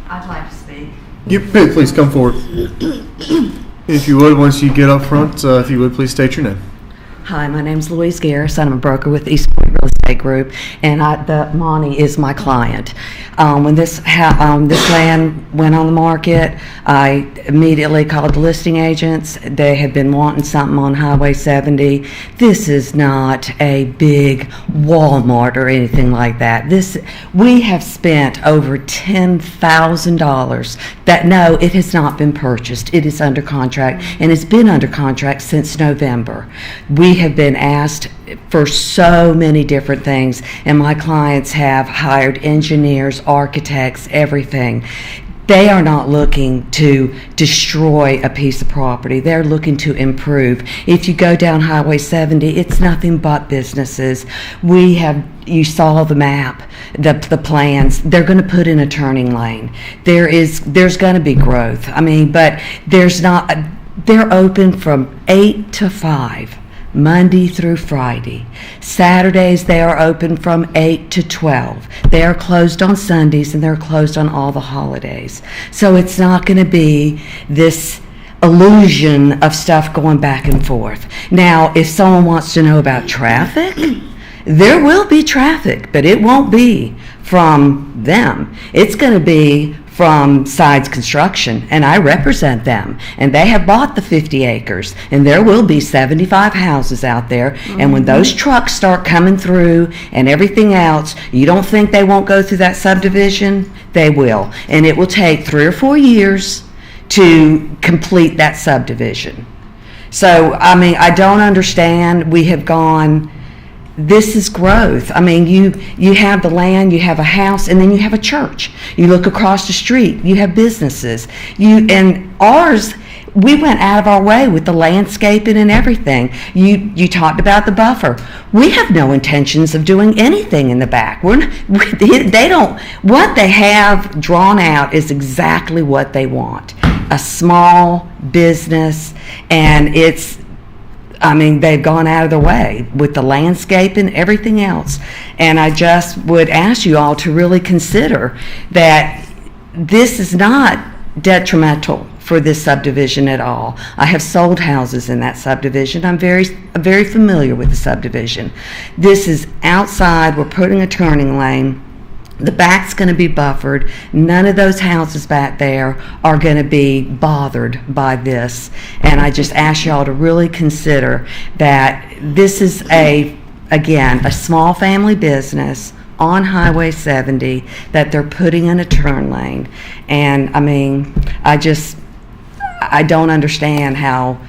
I'd like to speak. Please come forward. If you would, once you get up front, if you would, please state your name. Hi, my name's Louise Garris. I'm a broker with East Point Real Estate Group, and Monty is my client. When this land went on the market, I immediately called the listing agents. They had been wanting something on Highway 70. This is not a big Walmart or anything like that. We have spent over $10,000. No, it has not been purchased. It is under contract, and it's been under contract since November. We have been asked for so many different things, and my clients have hired engineers, architects, everything. They are not looking to destroy a piece of property. They're looking to improve. If you go down Highway 70, it's nothing but businesses. You saw the map, the plans. They're going to put in a turning lane. There's going to be growth. But there's not. They're open from 8 to 5. Monday through Friday. Saturdays they are open from 8 to 12. They are closed on Sundays, and they're closed on all the holidays. So it's not going to be this illusion of stuff going back and forth. Now, if someone wants to know about traffic, there will be traffic, but it won't be from them. It's going to be from Sides Construction, and I represent them, and they have bought the 50 acres, and there will be 75 houses out there, and when those trucks start coming through and everything else, you don't think they won't go through that subdivision? They will, and it will take 3 or 4 years to complete that subdivision. So, I don't understand. We have gone, this is growth. You have the land, you have a house, and then you have a church. You look across the street, you have businesses. And ours, we went out of our way with the landscaping and everything. You talked about the buffer. We have no intentions of doing anything in the back. What they have drawn out is exactly what they want. A small business, and they've gone out of the way with the landscape and everything else. And I just would ask you all to really consider that this is not detrimental for this subdivision at all. I have sold houses in that subdivision. I'm very familiar with the subdivision. This is outside. We're putting a turning lane. The back's going to be buffered. None of those houses back there are going to be bothered by this. And I just ask y'all to really consider that this is a small family business on Highway 70 that they're putting in a turn lane. And I don't understand how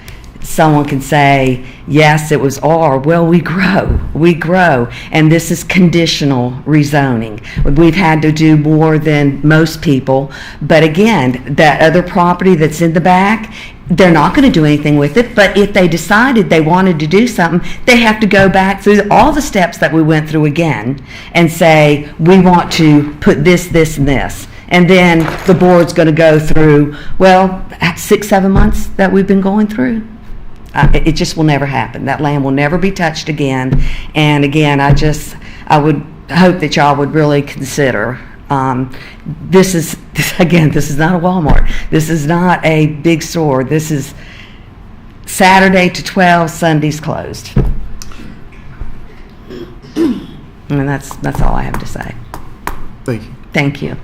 someone can say, yes, it was R. Well, we grow, and this is conditional rezoning. We've had to do more than most people, but again, that other property that's in the back, they're not going to do anything with it, but if they decided they wanted to do something, they have to go back through all the steps that we went through again and say, we want to put this, this, and this. And then the board's going to go through, 6-7 months that we've been going through. It just will never happen. That land will never be touched again. And again, I would hope that y'all would really consider. This is not a Walmart. This is not a big store. This is Saturday to 12, Sundays closed. And that's all I have to say. Thank you. Thank you.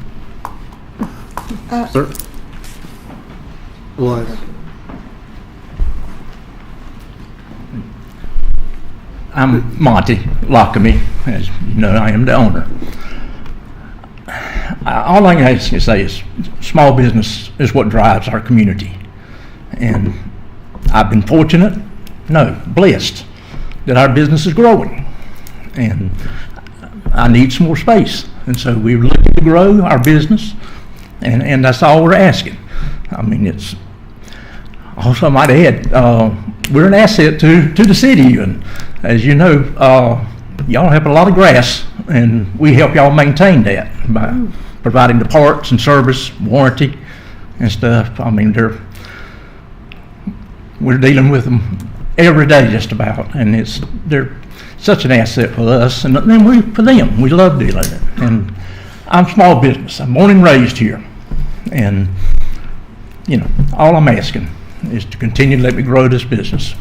Sir? What? I'm Monty Lockamy. As you know, I am the owner. All I can say is small business is what drives our community. And I've been blessed that our business is growing. And I need some more space. And so we're looking to grow our business, and that's all we're asking. I mean, it's also, I might add, we're an asset to the city. And as you know, y'all have a lot of grass, and we help y'all maintain that by providing the parts and service, warranty, and stuff. I mean, we're dealing with them every day just about, and they're such an asset for us, and then for them. We love dealing with it. And I'm small business. I'm born and raised here, and all I'm asking is to continue to let me grow this business.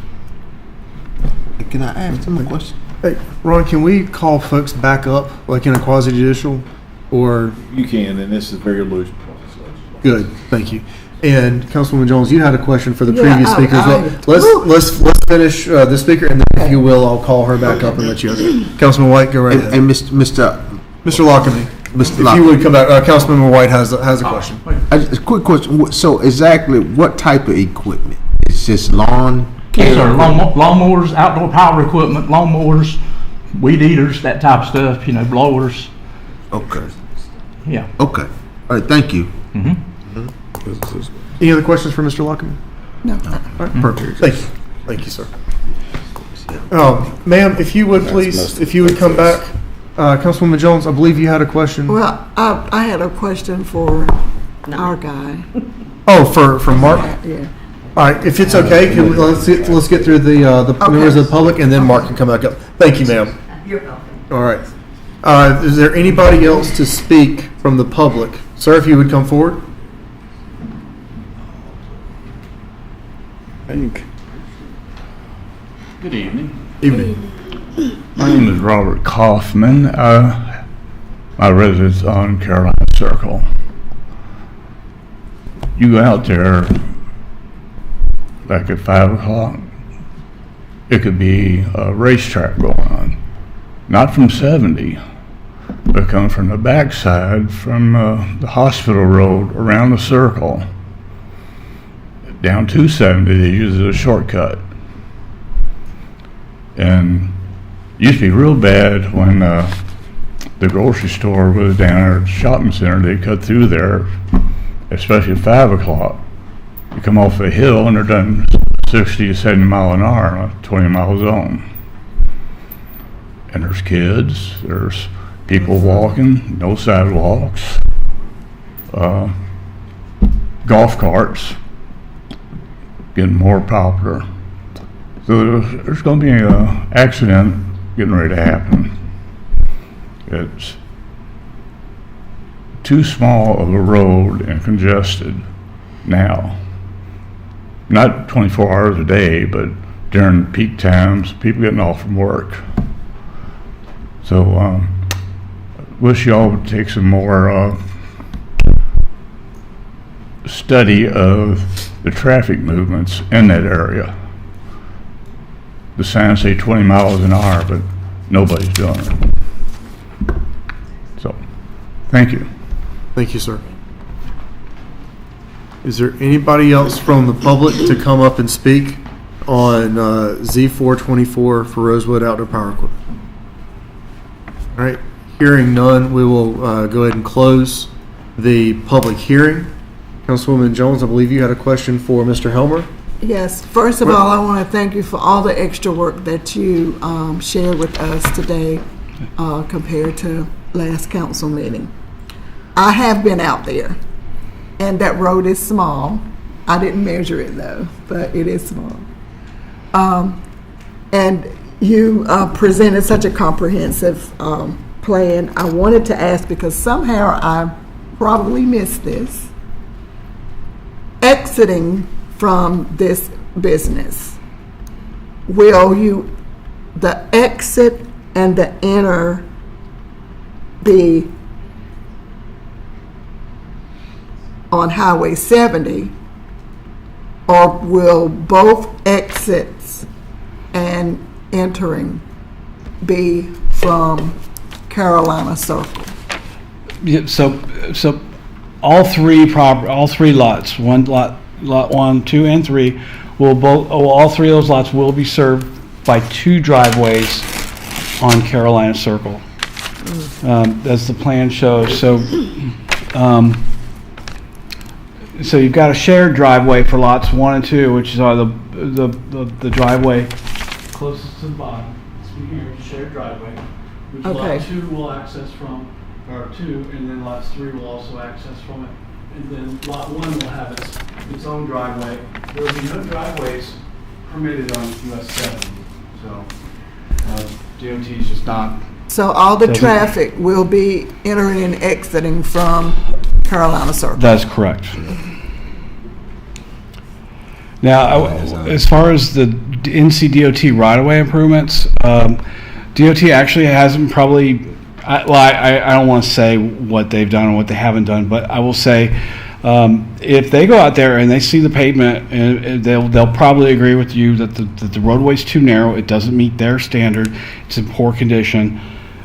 Can I ask him a question? Hey, Ron, can we call folks back up, like in a quasi-judicial, or? You can, and this is very loose. Good, thank you. And Councilwoman Jones, you had a question for the Yeah, previous speaker as well. Let's finish the speaker, and then if you will, I'll call her back up and let you answer. Councilman White, go right ahead. And Mr. Lockamy, if you would come back, Councilmember White has a question. A quick question. So exactly what type of equipment? It's just lawn? Yes, sir. Lawnmowers, outdoor power equipment, lawnmowers, weed eaters, that type of stuff, blowers. Okay. Yeah. Okay. All right, thank you. Any other questions for Mr. Lockamy? No. All right, perfect. Thank you. Thank you, sir. Ma'am, if you would please, if you would come back. Councilwoman Jones, I believe you had a question. Well, I had a question for our guy. Oh, for Mark? Yeah. All right, if it's okay, let's get through the members of the public, and then Mark can come back up. Thank you, ma'am. You're welcome. All right. Is there anybody else to speak from the public? Sir, if you would come forward. Good evening. Evening. My name is Robert Kaufman. My residence on Carolina Circle. You go out there like at 5 o'clock, it could be a racetrack going on. Not from 70, but coming from the backside from the hospital road around the circle down 270. They use it as a shortcut. And it used to be real bad when the grocery store was down there at the shopping center. They cut through there, especially at 5 o'clock. You come off a hill and they're done 60 to 70 mile an hour on a 20-mile zone. And there's kids, there's people walking, no sidewalks, golf carts getting more popular. So there's going to be an accident getting ready to happen. It's too small of a road and congested now. Not 24 hours a day, but during peak times, people getting off from work. So wish y'all would take some more study of the traffic movements in that area. The signs say 20 miles an hour, but nobody's doing it. So, thank you. Thank you, sir. Is there anybody else from the public to come up and speak on Z424 for Rosewood Outdoor Power Equipment? All right, hearing none, we will go ahead and close the public hearing. Councilwoman Jones, I believe you had a question for Mr. Helmer. Yes, first of all, I want to thank you for all the extra work that you shared with us today compared to last council meeting. I have been out there, and that road is small. I didn't measure it though, but it is small. And you presented such a comprehensive plan. I wanted to ask, because somehow I probably missed this, exiting from this business, will the exit and the enter be on Highway 70, or will both exits and entering be from Carolina Circle? Yeah, so all three lots, lot 1, 2, and 3, all three of those lots will be served by 2 driveways on Carolina Circle, as the plan shows. So you've got a shared driveway for lots 1 and 2, which are the driveway closest to the bottom. It's here, shared driveway, which Okay. lot 2 will access from, or 2, and then lots 3 will also access from it. And then lot 1 will have its own driveway. There will be no driveways permitted on US 70. So DOT is just not. So all the doesn't- traffic will be entering and exiting from Carolina Circle? That's correct. Now, as far as the NCDOT right-of-way improvements, DOT actually hasn't probably, I don't want to say what they've done and what they haven't done, but I will say, if they go out there and they see the pavement, and they'll probably agree with you that the roadway's too narrow, it doesn't meet their standard, it's in poor condition.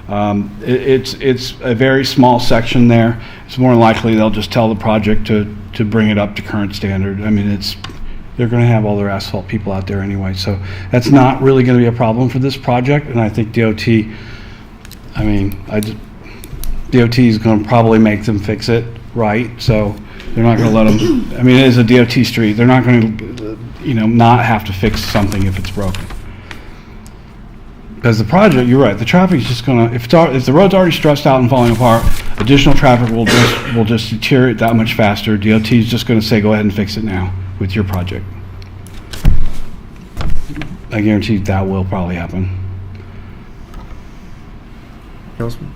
It's a very small section there. It's more than likely they'll just tell the project to bring it up to current standard. I mean, they're going to have all their asphalt people out there anyway, so that's not really going to be a problem for this project. And I think DOT is going to probably make them fix it right. So they're not going to let them. I mean, it is a DOT street. They're not going to, not have to fix something if it's broken. Because the project, you're right, the traffic is just going to, if the road's already stressed out and falling apart, additional traffic will just deteriorate that much faster. DOT is just going to say, go ahead and fix it now with your project. I guarantee that will probably happen. Councilman?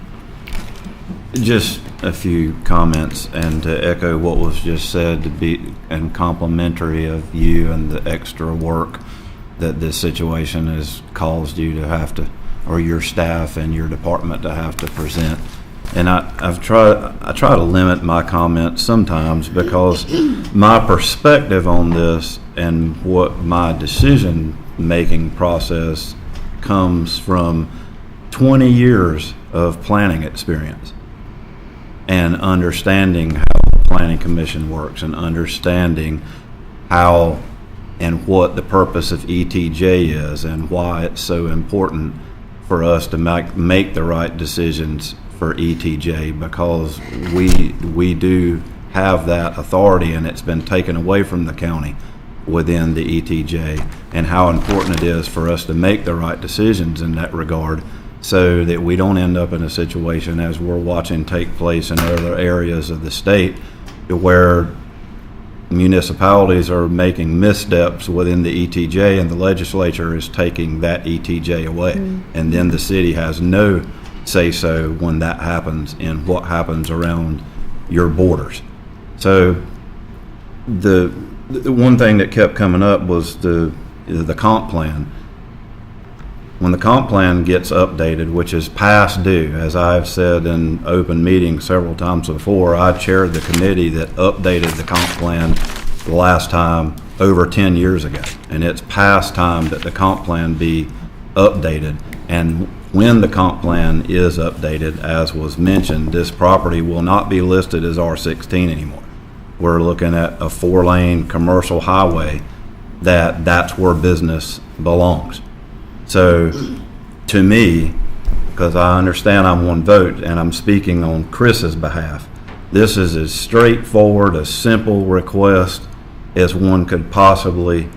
Just a few comments, and to echo what was just said, to be and complimentary of you and the extra work that this situation has caused you to have to, or your staff and your department to have to present. And I try to limit my comments sometimes, because my perspective on this and what my decision-making process comes from 20 years of planning experience and understanding how the Planning Commission works and understanding how and what the purpose of ETJ is and why it's so important for us to make the right decisions for ETJ, because we do have that authority, and it's been taken away from the county within the ETJ, and how important it is for us to make the right decisions in that regard, so that we don't end up in a situation, as we're watching take place in other areas of the state, where municipalities are making missteps within the ETJ, and the legislature is taking that ETJ away. And then the city has no say-so when that happens in what happens around your borders. So the one thing that kept coming up was the comp plan. When the comp plan gets updated, which is past due, as I've said in open meetings several times before, I chaired the committee that updated the comp plan the last time over 10 years ago. And it's past time that the comp plan be updated. And when the comp plan is updated, as was mentioned, this property will not be listed as R16 anymore. We're looking at a 4-lane commercial highway that that's where business belongs. So to me, because I understand I'm one vote and I'm speaking on Chris's behalf, this is as straightforward, a simple request as one could possibly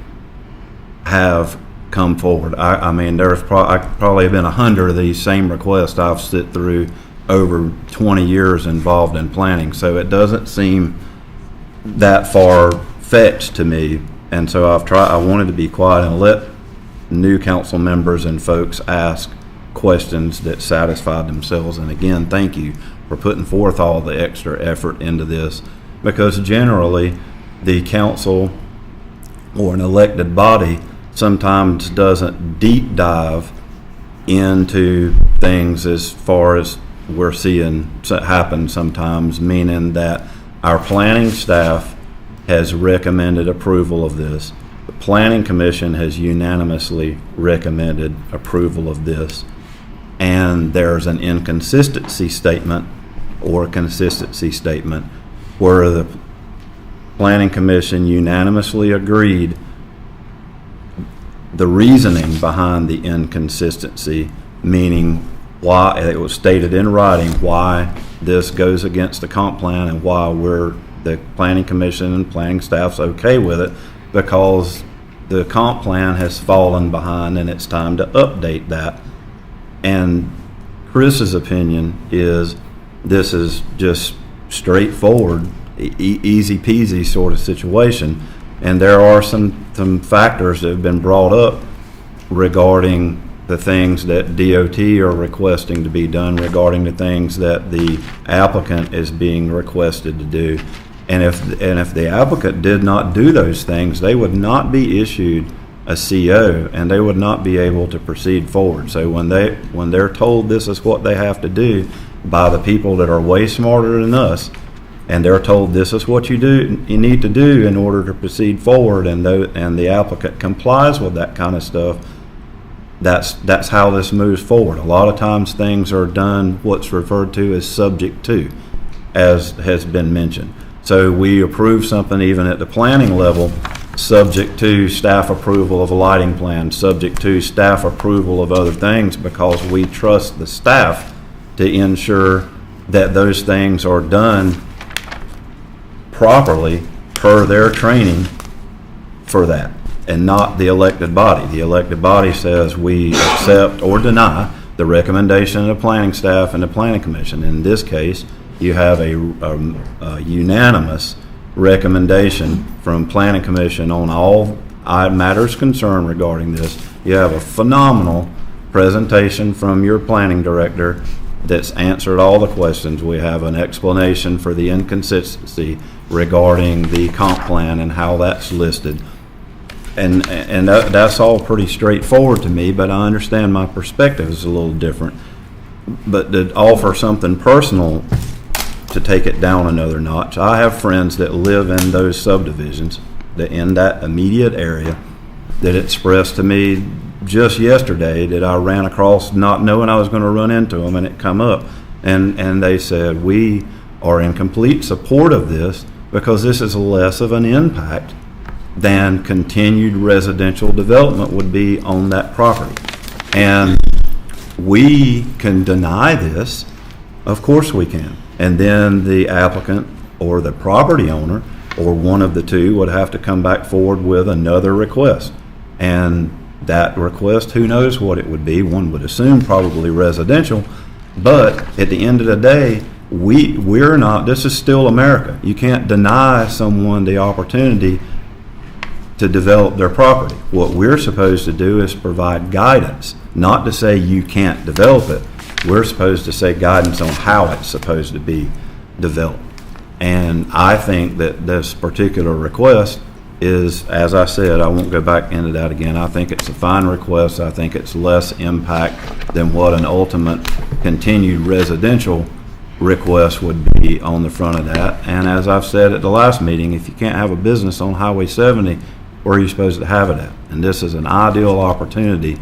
have come forward. I mean, there's probably been 100 of these same requests I've sit through over 20 years involved in planning, so it doesn't seem that far-fetched to me. And so I wanted to be quiet and let new council members and folks ask questions that satisfied themselves. And again, thank you for putting forth all the extra effort into this, because generally the council or an elected body sometimes doesn't deep dive into things as far as we're seeing happen sometimes, meaning that our planning staff has recommended approval of this. The Planning Commission has unanimously recommended approval of this, and there's an inconsistency statement or a consistency statement where the Planning Commission unanimously agreed the reasoning behind the inconsistency, meaning why it was stated in writing why this goes against the comp plan and why the Planning Commission and planning staff's okay with it, because the comp plan has fallen behind and it's time to update that. And Chris's opinion is this is just straightforward, easy peasy sort of situation. And there are some factors that have been brought up regarding the things that DOT are requesting to be done, regarding the things that the applicant is being requested to do. And if the applicant did not do those things, they would not be issued a CO and they would not be able to proceed forward. So when they're told this is what they have to do by the people that are way smarter than us, and they're told this is what you need to do in order to proceed forward, and the applicant complies with that kind of stuff, that's how this moves forward. A lot of times things are done what's referred to as subject to, as has been mentioned. So we approve something even at the planning level, subject to staff approval of a lighting plan, subject to staff approval of other things, because we trust the staff to ensure that those things are done properly per their training for that, and not the elected body. The elected body says we accept or deny the recommendation of the planning staff and the planning commission. In this case, you have a unanimous recommendation from planning commission on all matters concerned regarding this. You have a phenomenal presentation from your planning director that's answered all the questions. We have an explanation for the inconsistency regarding the comp plan and how that's listed. And that's all pretty straightforward to me, but I understand my perspective is a little different. But to offer something personal to take it down another notch, I have friends that live in those subdivisions, that in that immediate area, that expressed to me just yesterday that I ran across, not knowing I was going to run into them, and it come up, and they said, we are in complete support of this because this is less of an impact than continued residential development would be on that property. And we can deny this, of course we can. And then the applicant or the property owner or one of the two would have to come back forward with another request. And that request, who knows what it would be? One would assume probably residential, but at the end of the day, we're not, this is still America. You can't deny someone the opportunity to develop their property. What we're supposed to do is provide guidance, not to say you can't develop it. We're supposed to say guidance on how it's supposed to be developed. And I think that this particular request is, as I said, I won't go back into that again. I think it's a fine request. I think it's less impact than what an ultimate continued residential request would be on the front of that. And as I've said at the last meeting, if you can't have a business on Highway 70, where are you supposed to have it at? And this is an ideal opportunity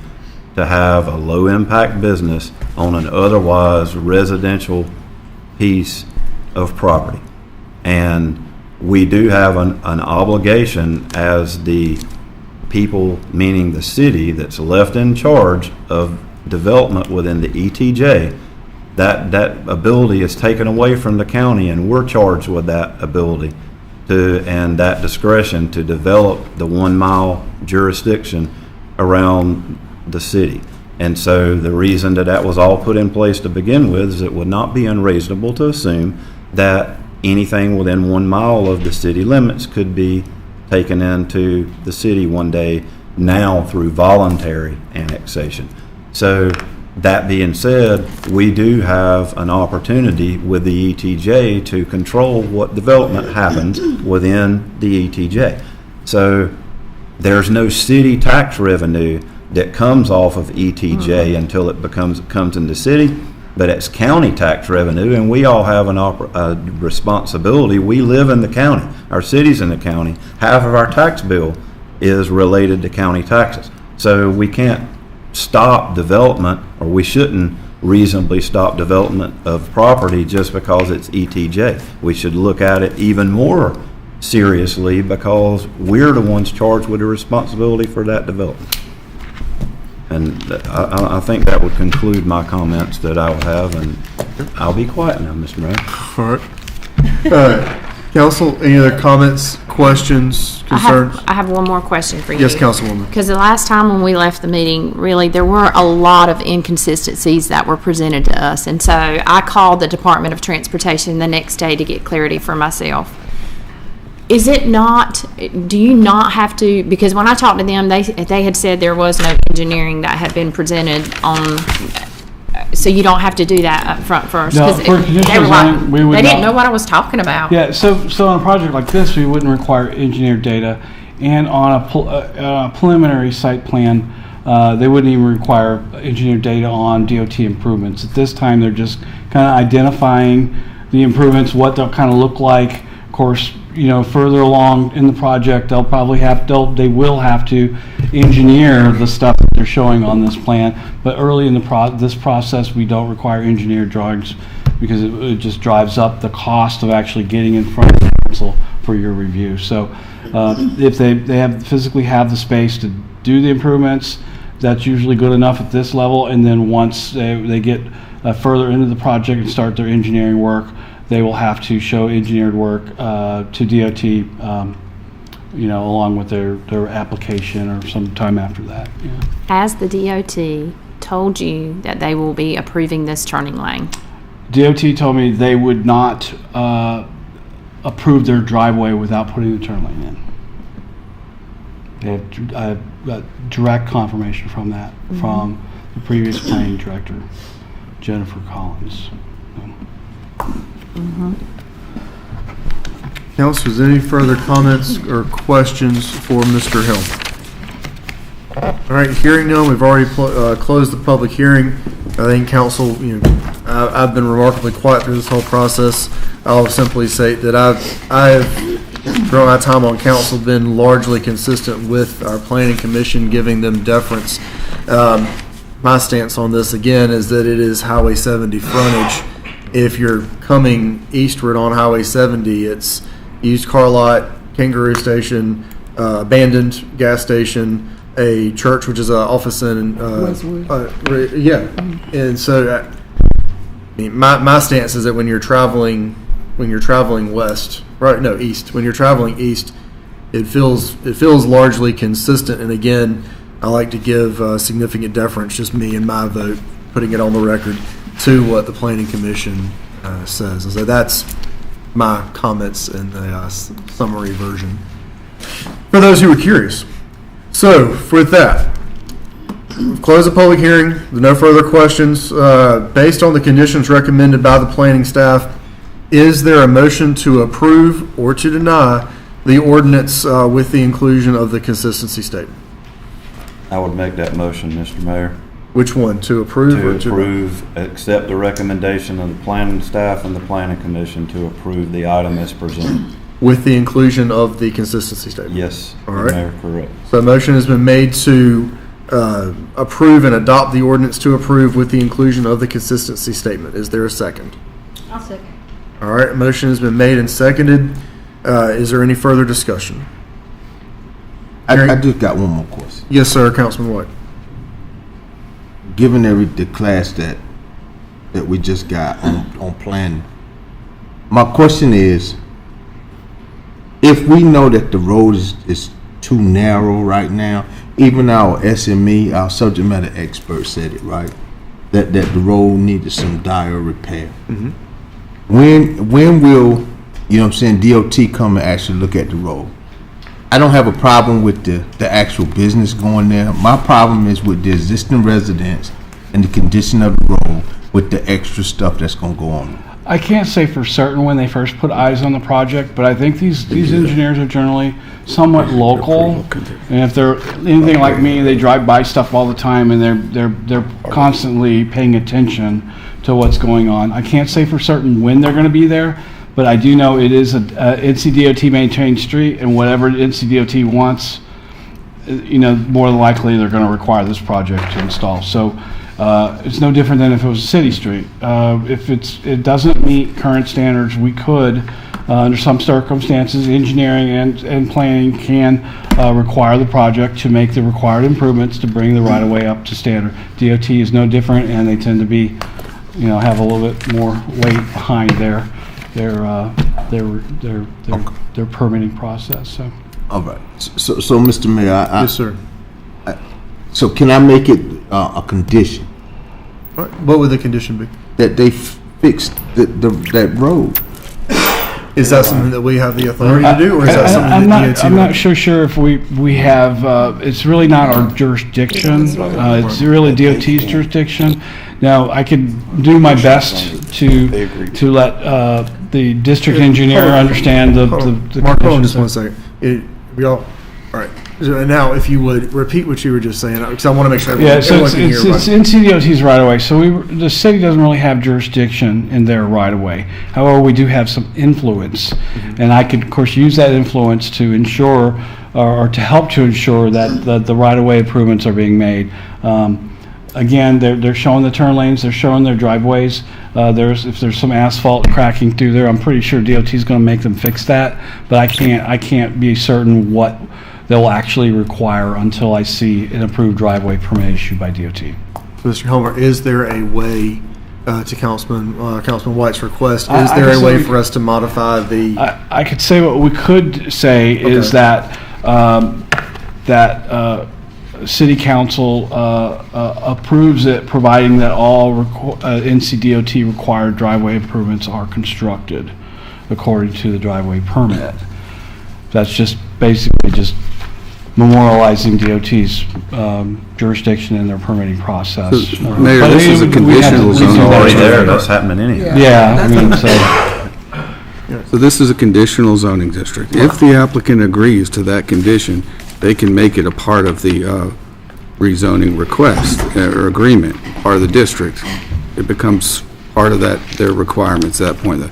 to have a low impact business on an otherwise residential piece of property. And we do have an obligation as the people, meaning the city, that's left in charge of development within the ETJ, that ability is taken away from the county, and we're charged with that ability and that discretion to develop the 1 mile jurisdiction around the city. And so the reason that was all put in place to begin with is it would not be unreasonable to assume that anything within 1 mile of the city limits could be taken into the city one day now through voluntary annexation. So that being said, we do have an opportunity with the ETJ to control what development happens within the ETJ. So there's no city tax revenue that comes off of ETJ until it comes into city, but it's county tax revenue, and we all have a responsibility. We live in the county. Our city's in the county. Half of our tax bill is related to county taxes. So we can't stop development, or we shouldn't reasonably stop development of property just because it's ETJ. We should look at it even more seriously because we're the ones charged with the responsibility for that development. And I think that would conclude my comments that I will have, and I'll be quiet now, Mr. Mayor. All right. Council, any other comments, questions, concerns? I have one more question for you. Yes, Councilwoman. Because the last time when we left the meeting, really, there were a lot of inconsistencies that were presented to us. And so I called the Department of Transportation the next day to get clarity for myself. Is it not, do you not have to, because when I talked to them, they had said there was no engineering that had been presented on, so you don't have to do that up front first? No, 'Cause for they conditional were like, zoning, we would they didn't not. know what I was talking about. Yeah, so on a project like this, we wouldn't require engineered data, and on a preliminary site plan, they wouldn't even require engineered data on DOT improvements. At this time, they're just kind of identifying the improvements, what they'll kind of look like. Of course, you know, further along in the project, they will have to engineer the stuff that they're showing on this plan. But early in this process, we don't require engineered drawings because it just drives up the cost of actually getting in front of the council for your review. So if they physically have the space to do the improvements, that's usually good enough at this level. And then once they get further into the project and start their engineering work, they will have to show engineered work to DOT, you know, along with their application or some time after that. Yeah. Has the DOT told you that they will be approving this turning lane? DOT told me they would not approve their driveway without putting the turn lane in. I have got direct confirmation from that, from the previous planning director, Jennifer Collins. Council, is there any further comments or questions for Mr. Hill? All right, hearing none, we've already closed the public hearing. I think council, you know, I've been remarkably quiet through this whole process. I'll simply say that I've throughout my time on council been largely consistent with our planning commission, giving them deference. My stance on this again is that it is Highway 70 frontage. If you're coming eastward on Highway 70, it's used car lot, kangaroo station, abandoned gas station, a church, which is an office in, yeah. And so, I mean, my stance is that when you're traveling west, right? No, east. When you're traveling east, it feels largely consistent. And again, I like to give significant deference, just me and my vote, putting it on the record, to what the Planning Commission says. And so that's my comments in the summary version. For those who were curious. So, with that, we've closed the public hearing. There's no further questions. Based on the conditions recommended by the planning staff, is there a motion to approve or to deny the ordinance with the inclusion of the consistency statement? I would make that motion, Mr. Mayor. Which one? To approve or to approve, accept the recommendation of the planning staff and the planning commission to approve the item as presented. With the inclusion of the consistency statement? Yes, all right. Mayor, correct. So a motion has been made to approve and adopt the ordinance to approve with the inclusion of the consistency statement. Is there a second? I'll second. All right, a motion has been made and seconded. Is there any further discussion? I just got one more question. Yes, sir, Councilman White. Given the class that we just got on planning, my question is, if we know that the road is too narrow right now, even our SME, our subject matter expert said it, right? That the road needed some dire repair. Mm-hmm. When will, you know what I'm saying, DOT come and actually look at the road? I don't have a problem with the actual business going there. My problem is with the existing residents and the condition of the road with the extra stuff that's going to go on. I can't say for certain when they first put eyes on the project, but I think these engineers are generally somewhat local. And if they're anything like me, they drive by stuff all the time and they're constantly paying attention to what's going on. I can't say for certain when they're going to be there, but I do know it is a NCDOT maintained street, and whatever NCDOT wants, more than likely they're going to require this project to install. So it's no different than if it was a city street. If it doesn't meet current standards, we could, under some circumstances, engineering and planning can require the project to make the required improvements to bring the right-of-way up to standard. DOT is no different, and they tend to be, have a little bit more weight behind their permitting process. So. All right. So Mr. Mayor, yes, sir. So can I make it a condition? What would the condition be? That they fix that road. Is that something that we have the authority to do, or is that something that DOT? I'm not so sure if we have. It's really not our jurisdiction. It's really DOT's jurisdiction. Now, I could do my best to let the district engineer understand the Mark, hold on conditions. just 1 second. All right. Now, if you would repeat what you were just saying, because I want to make sure everyone can hear. It's NCDOT's right of way, so the city doesn't really have jurisdiction in their right of way. However, we do have some influence, and I could, of course, use that influence to ensure or to help to ensure that the right of way improvements are being made. Again, they're showing the turn lanes, they're showing their driveways. If there's some asphalt cracking through there, I'm pretty sure DOT is going to make them fix that, but I can't be certain what they'll actually require until I see an approved driveway permit issued by DOT. Mr. Helmer, is there a way, to Councilman White's request, is there a way for us to modify the? I could say what we could say is that City Council approves it, providing that all NCDOT required driveway improvements are constructed according to the driveway permit. That's just basically just memorializing DOT's jurisdiction in their permitting process. So, Mayor, this is a conditional zone. Already there, that's happening anyway. Yeah, I mean, so this is a conditional zoning district. If the applicant agrees to that condition, they can make it a part of the rezoning request or agreement, part of the district. It becomes part of their requirements at that point.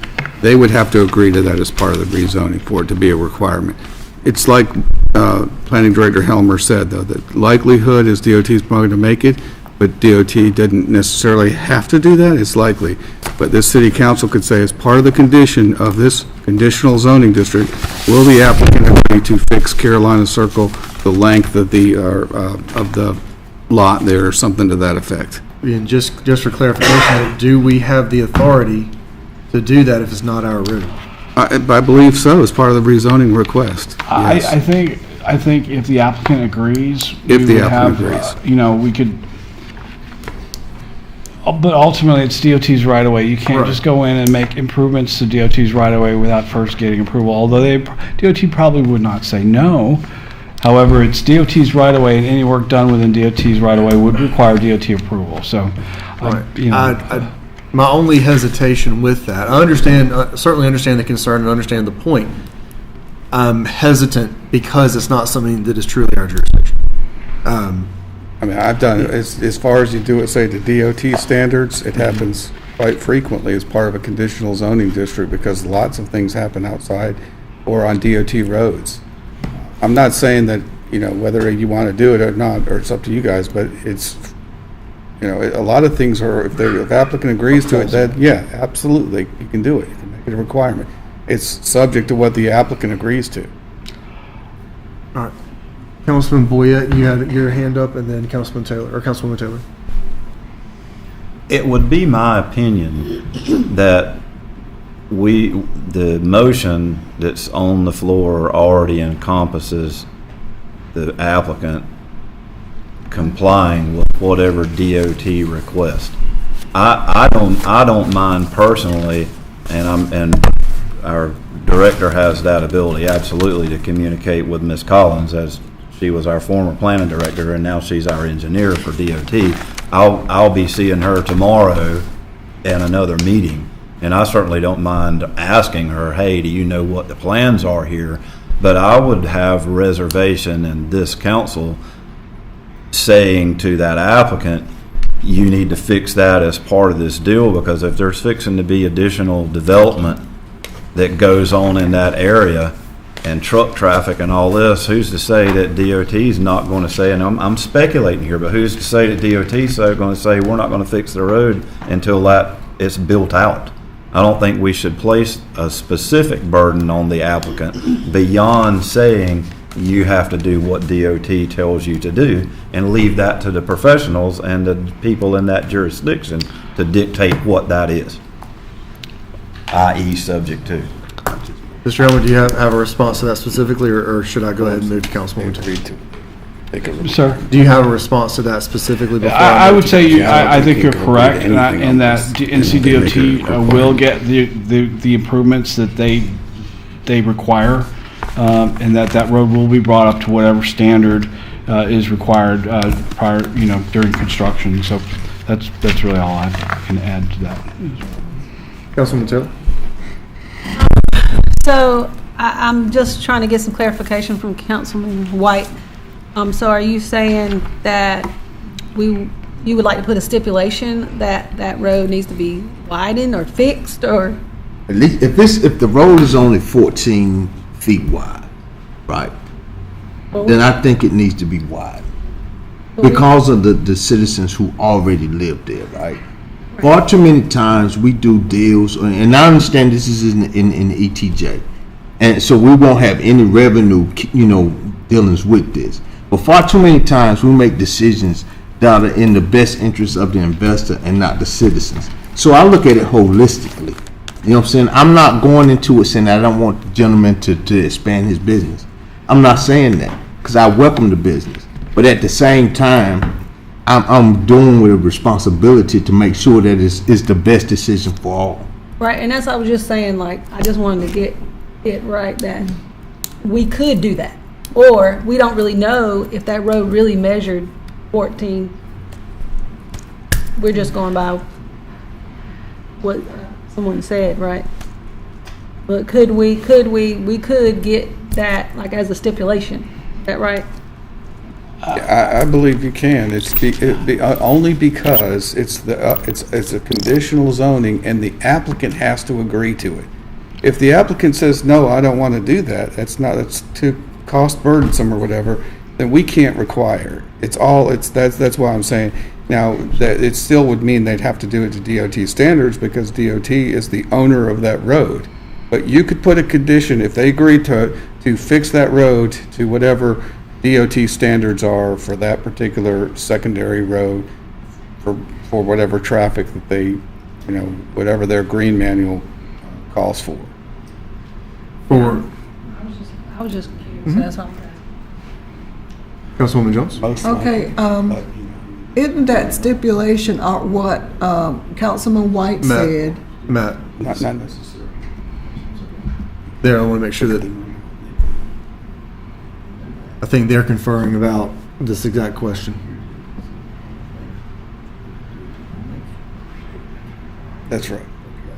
They would have to agree to that as part of the rezoning for it to be a requirement. It's like Planning Director Helmer said, though, that likelihood is DOT's probably going to make it, but DOT didn't necessarily have to do that. It's likely. But this city council could say, as part of the condition of this conditional zoning district, will the applicant agree to fix Carolina Circle the length of the lot there, or something to that effect? And just for clarification, do we have the authority to do that if it's not our road? I believe so, as part of the rezoning request. Yes. I think if the applicant agrees, we could. But ultimately, it's DOT's right of way. You can't just go in and make improvements to DOT's right of way without first getting approval. Although DOT probably would not say no. However, it's DOT's right of way, and any work done within DOT's right of way would require DOT approval. So, my only hesitation with that, I certainly understand the concern and understand the point. I'm hesitant because it's not something that is truly our jurisdiction. I mean, I've done it as far as you do it, say, the DOT standards. It happens quite frequently as part of a conditional zoning district because lots of things happen outside or on DOT roads. I'm not saying that, whether you want to do it or not, or it's up to you guys, but it's, a lot of things are, if the applicant agrees to it, then yeah, absolutely, you can do it. You can make it a requirement. It's subject to what the applicant agrees to. All right. Councilman Boyette, you had your hand up, and then Councilwoman Taylor. It would be my opinion that the motion that's on the floor already encompasses the applicant complying with whatever DOT request. I don't mind personally, and our director has that ability absolutely to communicate with Ms. Collins, as she was our former planning director and now she's our engineer for DOT. I'll be seeing her tomorrow in another meeting, and I certainly don't mind asking her, hey, do you know what the plans are here? But I would have reservation in this council saying to that applicant, you need to fix that as part of this deal, because if there's fixing to be additional development that goes on in that area and truck traffic and all this, who's to say that DOT is not going to say, and I'm speculating here, but who's to say that DOT is going to say we're not going to fix the road until that it's built out? I don't think we should place a specific burden on the applicant beyond saying you have to do what DOT tells you to do, and leave that to the professionals and the people in that jurisdiction to dictate what that is, i.e. subject to. Mr. Elmer, do you have a response to that specifically, or should I go ahead and move to Councilwoman Taylor? Sir? Do you have a response to that specifically before? I would say I think you're correct in that NCDOT will get the improvements that they require, and that road will be brought up to whatever standard is required prior, during construction. So that's really all I can add to that. Councilwoman Taylor? So I'm just trying to get some clarification from Councilman White. So are you saying that you would like to put a stipulation that that road needs to be widened or fixed, or? At least if the road is only 14 feet wide, right? Then I think it needs to be wide because of the citizens who already live there, right? Far too many times we do deals, and I understand this is in the ETJ, and so we won't have any revenue, dealings with this. But far too many times we make decisions that are in the best interest of the investor and not the citizens. So I look at it holistically. You know what I'm saying? I'm not going into it saying that I don't want the gentleman to expand his business. I'm not saying that, because I welcome the business. But at the same time, I'm doing with a responsibility to make sure that it's the best decision for all. Right, and that's what I was just saying, I just wanted to get it right that we could do that. Or we don't really know if that road really measured 14. We're just going by what someone said, right? But we could get that as a stipulation. Is that right? I believe you can. It's only because it's a conditional zoning, and the applicant has to agree to it. If the applicant says no, I don't want to do that, that's too cost burdensome or whatever, then we can't require it. That's why I'm saying now that it still would mean they'd have to do it to DOT standards, because DOT is the owner of that road. But you could put a condition if they agree to fix that road to whatever DOT standards are for that particular secondary road for whatever traffic that they, whatever their green manual calls for. I was just curious. That's all. Councilwoman Jones? Okay, isn't that stipulation what Councilman White said? Matt. Not necessarily. There, I want to make sure that I think they're conferring about this exact question. That's right.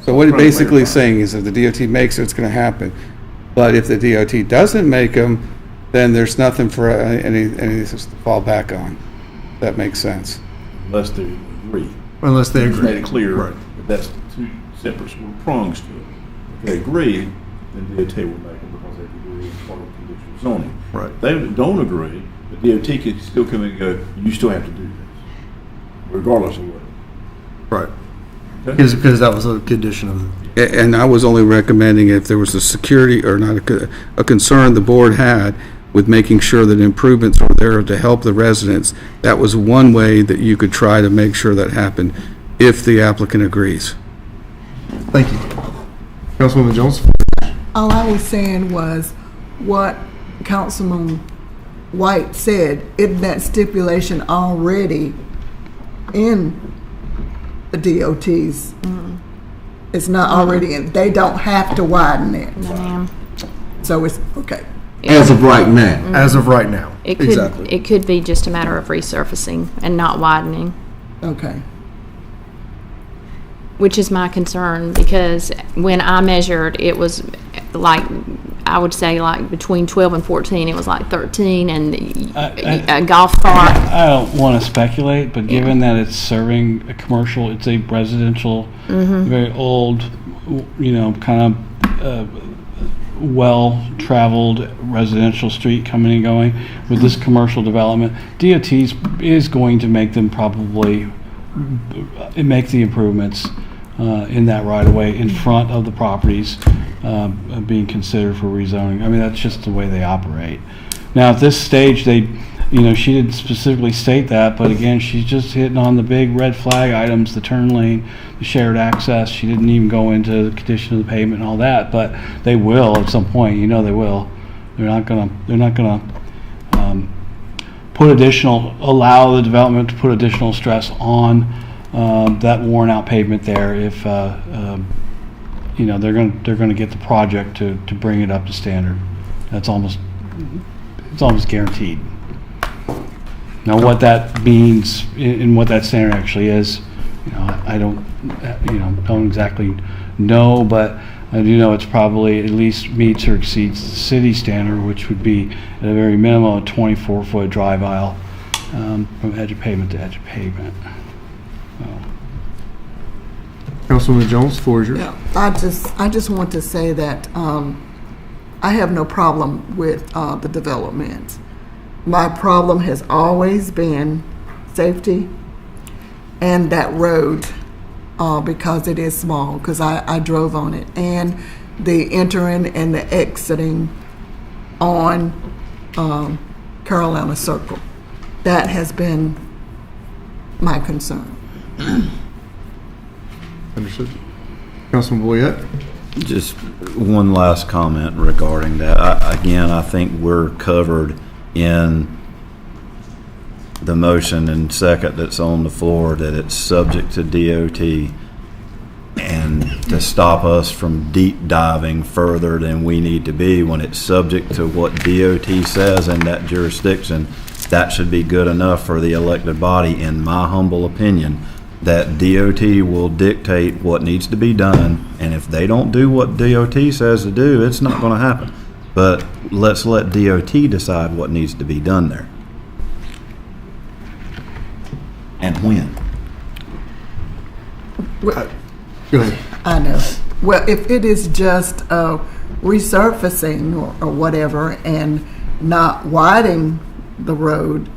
So what it's basically saying is if the DOT makes it, it's going to happen. But if the DOT doesn't make them, then there's nothing for any to fall back on. That makes sense. Unless they agree. Unless they agree. Made it clear Right. that that's two separate prongs to it. If they agree, then DOT will make them because they agree in part of conditional zoning. Right. If they don't agree, the DOT could still come in and go, you still have to do this, regardless of what. Right. Because that was a condition of And I was only recommending if there was a security or not a concern the board had with making sure that improvements are there to help the residents, that was one way that you could try to make sure that happened, if the applicant agrees. Thank you. Councilwoman Jones? All I was saying was what Councilman White said, isn't that stipulation already in the DOTs? It's not already in, they don't have to widen it. No, ma'am. So it's, okay. As of right now. As of right now. It could, Exactly. it could be just a matter of resurfacing and not widening, Okay. which is my concern, because when I measured, it was like, I would say like between 12 and 14, it was like 13, and a golf cart. I don't want to speculate, but given that it's serving a commercial, it's a residential, very old, kind of well-traveled residential street coming and going. With this commercial development, DOT is going to make them probably make the improvements in that right-of-way in front of the properties being considered for rezoning. I mean, that's just the way they operate. Now, at this stage, she didn't specifically state that, but again, she's just hitting on the big red flag items, the turn lane, the shared access. She didn't even go into the condition of the pavement and all that, but they will at some point. They will. They're not gonna allow the development to put additional stress on that worn out pavement there if they're going to get the project to bring it up to standard. It's almost guaranteed. Now, what that means and what that standard actually is, I don't exactly know, but I do know it's probably at least meets or exceeds the city standard, which would be at a very minimum a 24-foot drive aisle from edge of pavement to edge of pavement. Councilwoman Jones, floor is yours. Yeah, I just want to say that I have no problem with the development. My problem has always been safety and that road because it is small, because I drove on it, and the entering and the exiting on Carolina Circle. That has been my concern. Understood. Councilman Boyette? Just one last comment regarding that. I think we're covered in the motion and second that's on the floor, that it's subject to DOT, and to stop us from deep diving further than we need to be when it's subject to what DOT says in that jurisdiction, that should be good enough for the elected body, in my humble opinion, that DOT will dictate what needs to be done, and if they don't do what DOT says to do, it's not going to happen. But let's let DOT decide what needs to be done there. And when. Well, go ahead. I know. Well, if it is just resurfacing or whatever and not widening the road,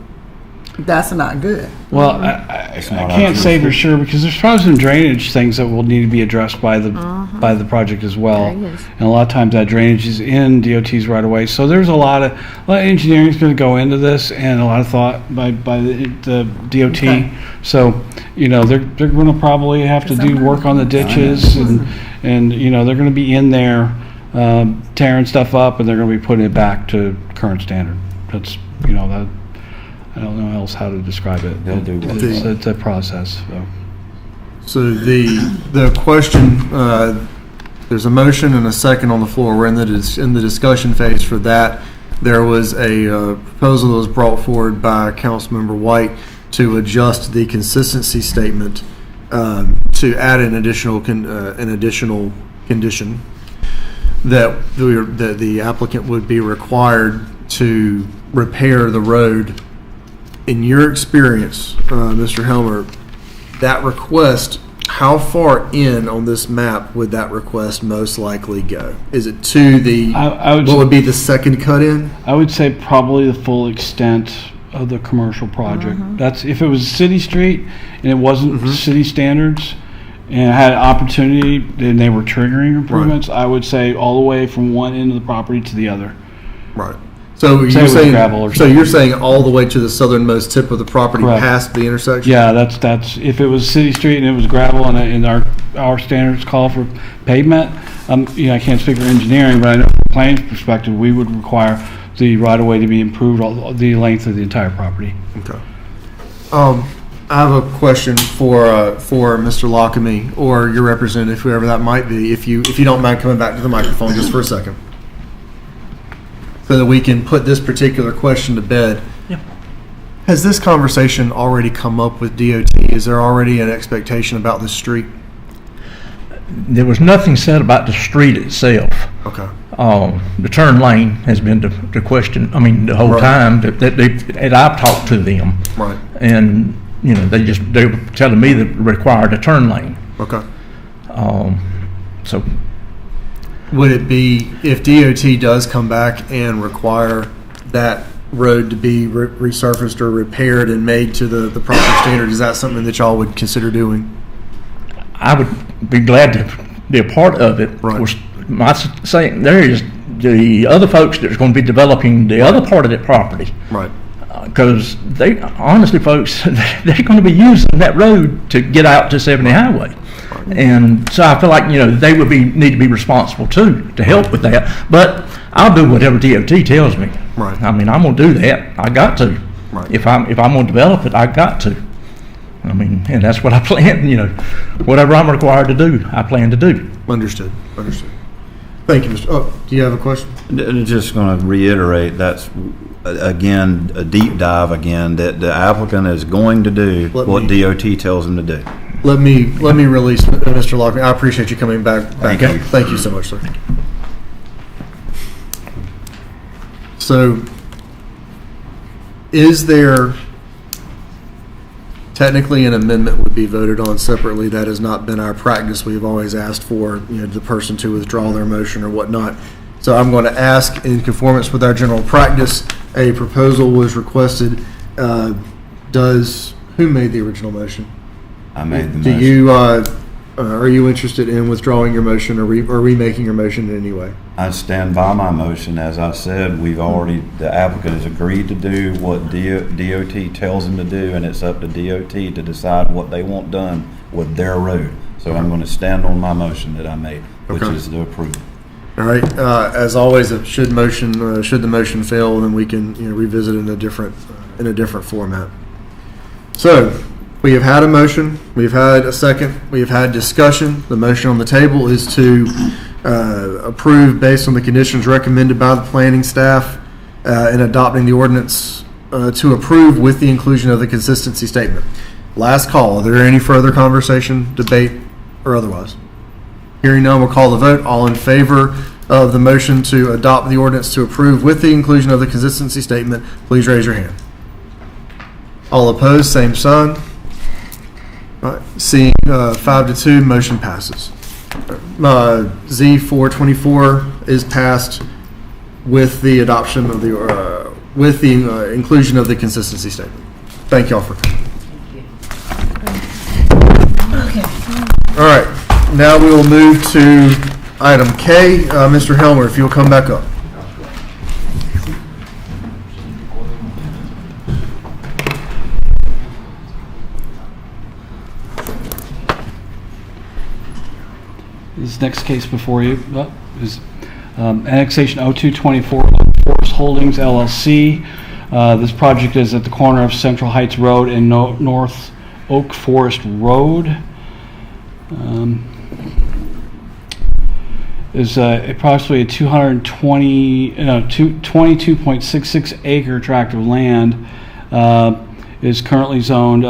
that's not good. Well, I can't say for sure, because there's probably some drainage things that will need to be addressed by the project as well. And a lot of times that drainage is in DOT's right away. So there's a lot of engineering is going to go into this, and a lot of thought by the DOT. Okay. So they're going to probably have to do work on the ditches, and they're going to be in there tearing stuff up, and they're going to be putting it back to current standard. That's that. I don't know else how to describe it. They'll do it's a process. So the question, there's a motion and a second on the floor. We're in the discussion phase for that. There was a proposal that was brought forward by Councilmember White to adjust the consistency statement to add an additional condition that the applicant would be required to repair the road. In your experience, Mr. Helmer, that request, how far in on this map would that request most likely go? Is it to the, what would be the second cut in? I would say probably the full extent of the commercial project. That's if it was city street and it wasn't city standards and had opportunity and they were triggering improvements, I would say all the way from one end of the property to the other. Right. So Say you're it was saying, gravel or so you're saying all the way to the southernmost tip of the property Correct. past the intersection? Yeah, that's, if it was city street and it was gravel and our standards call for pavement, I can't speak for engineering, but I know from a planning perspective, we would require the right-of-way to be improved all the length of the entire property. Okay. I have a question for Mr. Lockamy or your representative, whoever that might be, if you don't mind coming back to the microphone just for a second, so that we can put this particular question to bed. Yep. Has this conversation already come up with DOT? Is there already an expectation about this street? There was nothing said about the street itself. Okay. The turn lane has been the question, the whole Right. time that I've talked to them. Right. And, they were telling me that it required a turn lane. Okay. So Would it be, if DOT does come back and require that road to be resurfaced or repaired and made to the proper standard, is that something that y'all would consider doing? I would be glad to be a part of it. Right. Of course, my saying there is the other folks that's going to be developing the other part of that property. Right. Because they, honestly, folks, they're going to be using that road to get out to 70 Highway. And so I feel like, they would need to be responsible too, to help with that. But I'll do whatever DOT tells me. Right. I'm going to do that. I got to. Right. If I'm going to develop it, I got to. And that's what I plan, whatever I'm required to do, I plan to do. Understood. Thank you, Mr. Oh, do you have a question? Just going to reiterate, that's, again, a deep dive again, that the applicant is going to do what DOT tells them to do. Let me release Mr. Lockman. I appreciate you coming back. Thank you. Thank you so much, sir. So, is there technically an amendment would be voted on separately? That has not been our practice. We've always asked for the person to withdraw their motion or whatnot. So I'm going to ask, in conformance with our general practice, a proposal was requested. Who made the original motion? I made the Do motion. you, are you interested in withdrawing your motion or remaking your motion in any way? I stand by my motion. As I said, the applicant has agreed to do what DOT tells them to do, and it's up to DOT to decide what they want done with their road. So I'm going to stand on my motion that I made, which Okay. is to approve. All right. As always, should the motion fail, then we can revisit it in a different format. So we have had a motion. We've had a second. We have had discussion. The motion on the table is to approve based on the conditions recommended by the planning staff in adopting the ordinance to approve with the inclusion of the consistency statement. Last call. Are there any further conversation, debate, or otherwise? Hearing none, we'll call the vote. All in favor of the motion to adopt the ordinance to approve with the inclusion of the consistency statement, please raise your hand. All opposed, same sign. All right. Seeing 5-2, motion passes. Z424 is passed with the adoption of the inclusion of the consistency statement. Thank y'all for coming. All right. Now we will move to item K. Mr. Helmer, if you'll come back up. This next case before you is Annexation 0224 Forest Holdings LLC. This project is at the corner of Central Heights Road and North Oak Forest Road. Is approximately a 22.66 acre tract of land. Is currently zoned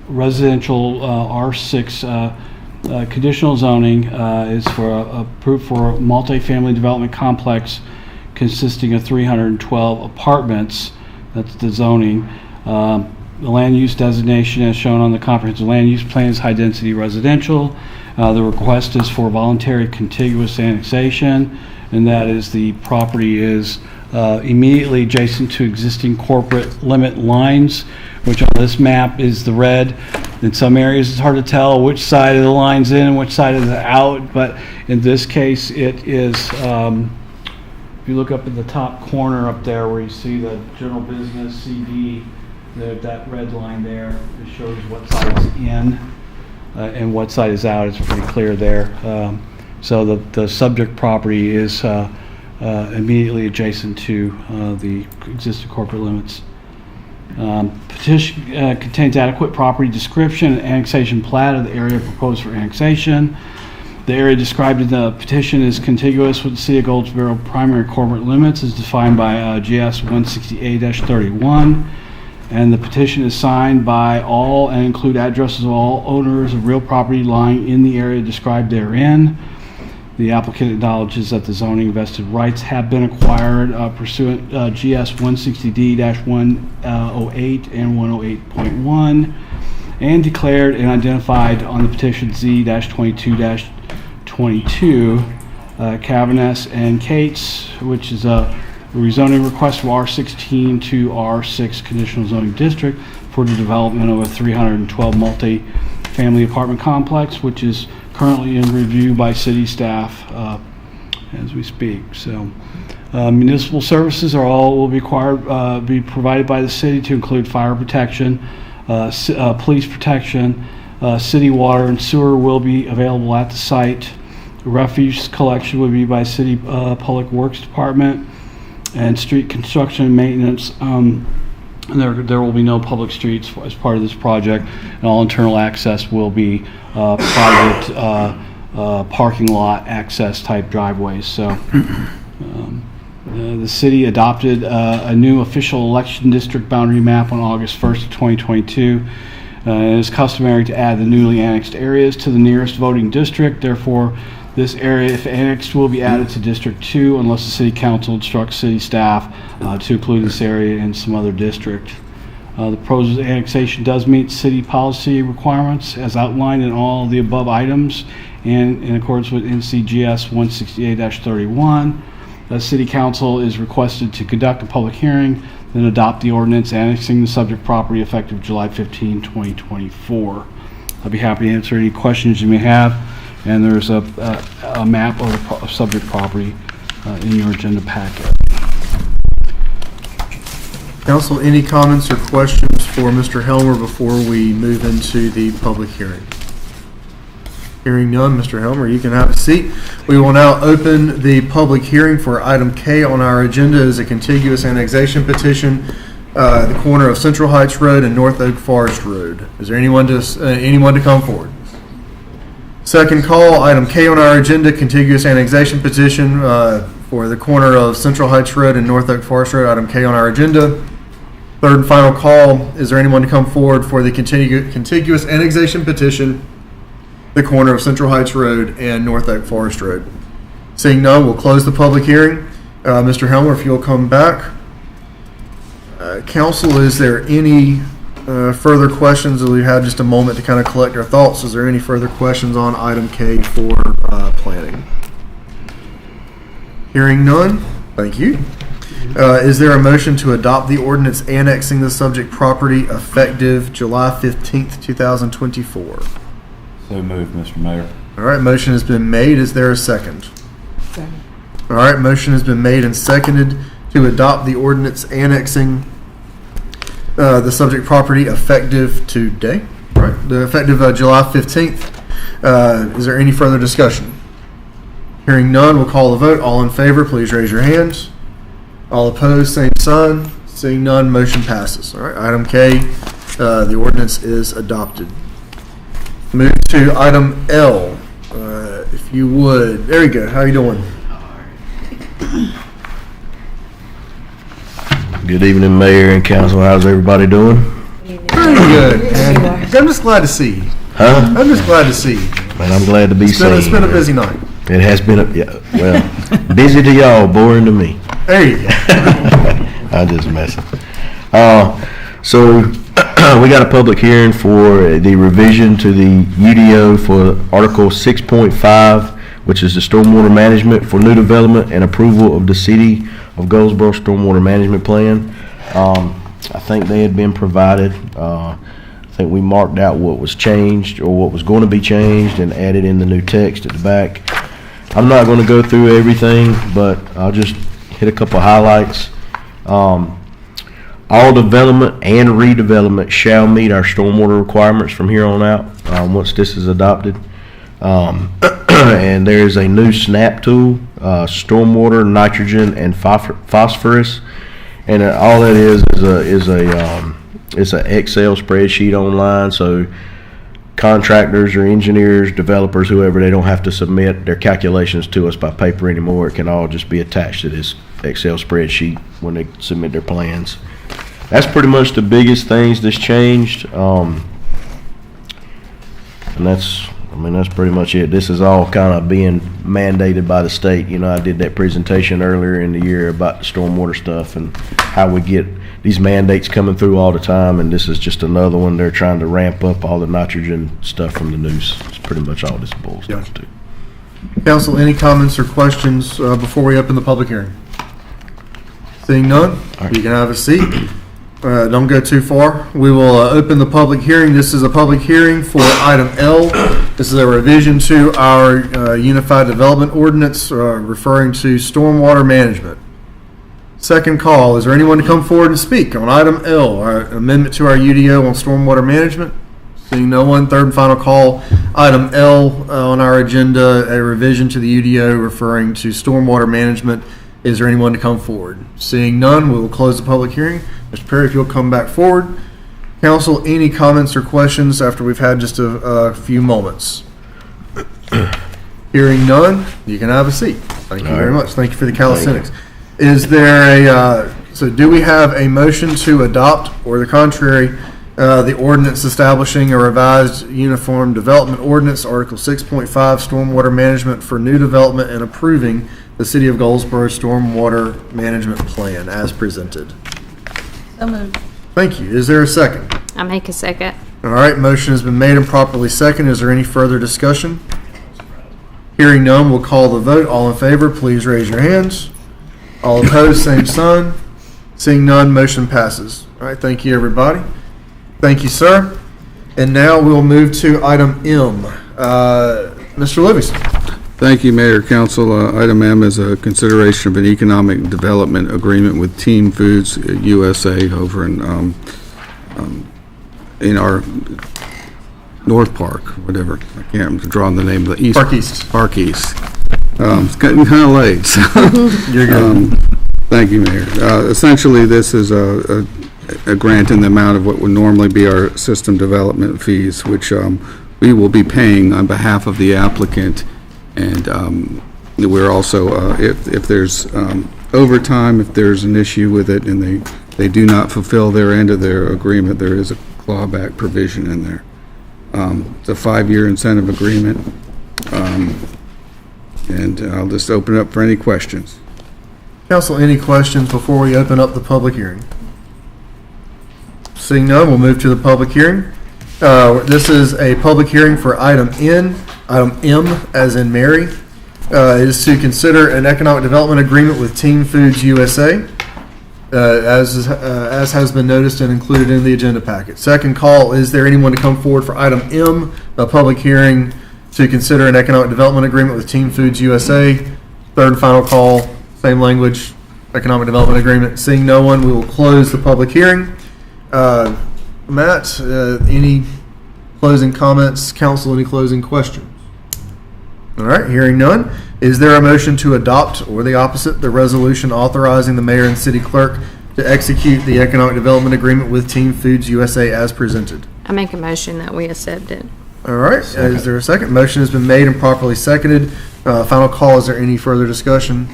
residential R6. Conditional zoning is approved for a multifamily development complex consisting of 312 apartments. That's the zoning. The land use designation as shown on the comprehensive land use plan is high density residential. The request is for voluntary contiguous annexation, and that is the property is immediately adjacent to existing corporate limit lines, which on this map is the red. In some areas it's hard to tell which side of the line's in and which side is out, but in this case it is If you look up in the top corner up there where you see the general business CD, that red line there, it shows what side is in and what side is out. It's pretty clear there. So the subject property is immediately adjacent to the existing corporate limits. Petition contains adequate property description and annexation plat of the area proposed for annexation. The area described in the petition is contiguous with the City of Goldsboro primary corporate limits as defined by GS 168-31. And the petition is signed by all and include addresses of all owners of real property lying in the area described therein. The applicant acknowledges that the zoning vested rights have been acquired pursuant GS 160D-108 and 108.1 and declared and identified on the petition Z-22-22 Cavanes and Cates, which is a rezoning request from R16 to R6 conditional zoning district for the development of a 312 multi-family apartment complex, which is currently in review by city staff as we speak. So municipal services will be provided by the city to include fire protection, police protection, city water and sewer will be available at the site. Refuse collection will be by city public works department, and street construction and maintenance. There will be no public streets as part of this project, and all internal access will be private parking lot access type driveways. So the city adopted a new official election district boundary map on August 1st of 2022. It is customary to add the newly annexed areas to the nearest voting district. Therefore, this area, if annexed, will be added to District 2 unless the City Council instructs city staff to include this area in some other district. The proposed annexation does meet city policy requirements as outlined in all of the above items and in accordance with NCGS 168-31. The City Council is requested to conduct a public hearing, then adopt the ordinance annexing the subject property effective July 15, 2024. I'll be happy to answer any questions you may have. And there's a map of the subject property in your agenda packet. Council, any comments or questions for Mr. Helmer before we move into the public hearing? Hearing none, Mr. Helmer, you can have a seat. We will now open the public hearing for item K on our agenda as a contiguous annexation petition, the corner of Central Heights Road and North Oak Forest Road. Is there anyone to come forward? Second call, item K on our agenda, contiguous annexation petition for the corner of Central Heights Road and North Oak Forest Road, item K on our agenda. Third and final call, is there anyone to come forward for the contiguous annexation petition, the corner of Central Heights Road and North Oak Forest Road? Seeing none, we'll close the public hearing. Mr. Helmer, if you'll come back. Council, is there any further questions? We had just a moment to kind of collect our thoughts. Is there any further questions on item K for planning? Hearing none, thank you. Is there a motion to adopt the ordinance annexing the subject property effective July 15th, 2024? So moved, Mr. Mayor. All right, motion has been made. Is there a second? Second. All right, motion has been made and seconded to adopt the ordinance annexing the subject property effective today, right? The effective July 15th. Is there any further discussion? Hearing none, we'll call the vote. All in favor, please raise your hands. All opposed, same sign. Seeing none, motion passes. All right, item K, the ordinance is adopted. Move to item L, if you would. There you go. How you doing? Good evening, Mayor and Council. How's everybody doing? Pretty good. And I'm just glad to see you. Huh? I'm just glad to see you. Man, I'm glad to be seen. It's been a busy night. It has been busy to y'all, boring to me. There you go. I'm just messing. So we got a public hearing for the revision to the UDO for Article 6.5, which is the stormwater management for new development and approval of the City of Goldsboro Stormwater Management Plan. I think they had been provided. I think we marked out what was changed or what was going to be changed and added in the new text at the back. I'm not going to go through everything, but I'll just hit a couple highlights. All development and redevelopment shall meet our stormwater requirements from here on out, once this is adopted. And there is a new SNAP tool, stormwater, nitrogen, and phosphorus. And all that is it's an Excel spreadsheet online, so contractors or engineers, developers, whoever, they don't have to submit their calculations to us by paper anymore. It can all just be attached to this Excel spreadsheet when they submit their plans. That's pretty much the biggest things that's changed. And that's pretty much it. This is all kind of being mandated by the state. You know, I did that presentation earlier in the year about the stormwater stuff and how we get these mandates coming through all the time, and this is just another one. They're trying to ramp up all the nitrogen stuff from the news. It's pretty much all this boils down to. Council, any comments or questions before we open the public hearing? Seeing none, you can have a seat. Don't go too far. We will open the public hearing. This is a public hearing for item L. This is a revision to our Unified Development Ordinance referring to stormwater management. Second call, is there anyone to come forward and speak on item L, our amendment to our UDO on stormwater management? Seeing no one, third and final call, item L on our agenda, a revision to the UDO referring to stormwater management. Is there anyone to come forward? Seeing none, we will close the public hearing. Mr. Perry, if you'll come back forward. Council, any comments or questions after we've had just a few moments? Hearing none, you can have a seat. Thank you very much. Thank you for the calisthenics. Is there so do we have a motion to adopt, or the contrary, the ordinance establishing a revised uniform development ordinance, Article 6.5, stormwater management for new development, and approving the City of Goldsboro stormwater management plan as presented? So moved. Thank you. Is there a second? I make a second. All right, motion has been made and properly seconded. Is there any further discussion? Hearing none, we'll call the vote. All in favor, please raise your hands. All opposed, same sign. Seeing none, motion passes. All right, thank you, everybody. Thank you, sir. And now we'll move to item M. Mr. Livingston. Thank you, Mayor, Council. Item M is a consideration of an economic development agreement with Team Foods USA over in our North Park, whatever. I can't draw on the name of the East. Park East. Park East. It's getting kind of late. So. You're good. Thank you, Mayor. Essentially, this is a grant in the amount of what would normally be our system development fees, which we will be paying on behalf of the applicant. And we're also, if there's overtime, if there's an issue with it and they do not fulfill their end of their agreement, there is a clawback provision in there. It's a 5-year incentive agreement. And I'll just open it up for any questions. Council, any questions before we open up the public hearing? Seeing none, we'll move to the public hearing. This is a public hearing for item M, as in Mary. It is to consider an economic development agreement with Team Foods USA, as has been noticed and included in the agenda packet. Second call, is there anyone to come forward for item M, a public hearing to consider an economic development agreement with Team Foods USA? Third and final call, same language, economic development agreement. Seeing no one, we will close the public hearing. Matt, any closing comments? Council, any closing questions? All right, hearing none. Is there a motion to adopt, or the opposite, the resolution authorizing the mayor and city clerk to execute the economic development agreement with Team Foods USA as presented? I make a motion that we accept it. All right, is there a second? Motion has been made and properly seconded. Final call, is there any further discussion?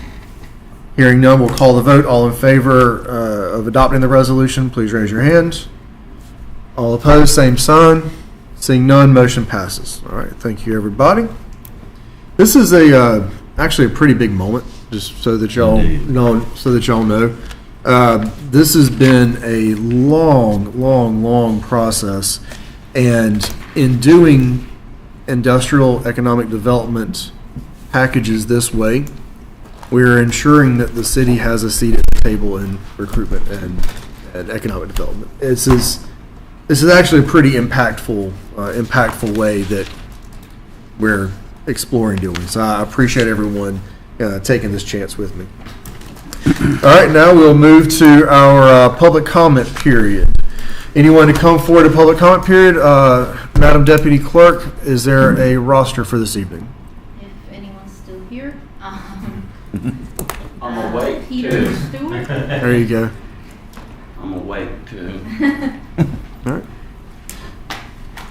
Hearing none, we'll call the vote. All in favor of adopting the resolution, please raise your hands. All opposed, same sign. Seeing none, motion passes. All right, thank you, everybody. This is actually a pretty big moment, just so that y'all know. This has been a long process, and in doing industrial economic development packages this way, we're ensuring that the city has a seat at the table in recruitment and economic development. This is actually a pretty impactful way that we're exploring doing. So I appreciate everyone taking this chance with me. All right, now we'll move to our public comment period. Anyone to come forward to public comment period? Madam Deputy Clerk, is there a roster for this evening? If anyone's still here. I'm awake Peter too. Stewart. There you go. I'm awake too. All right.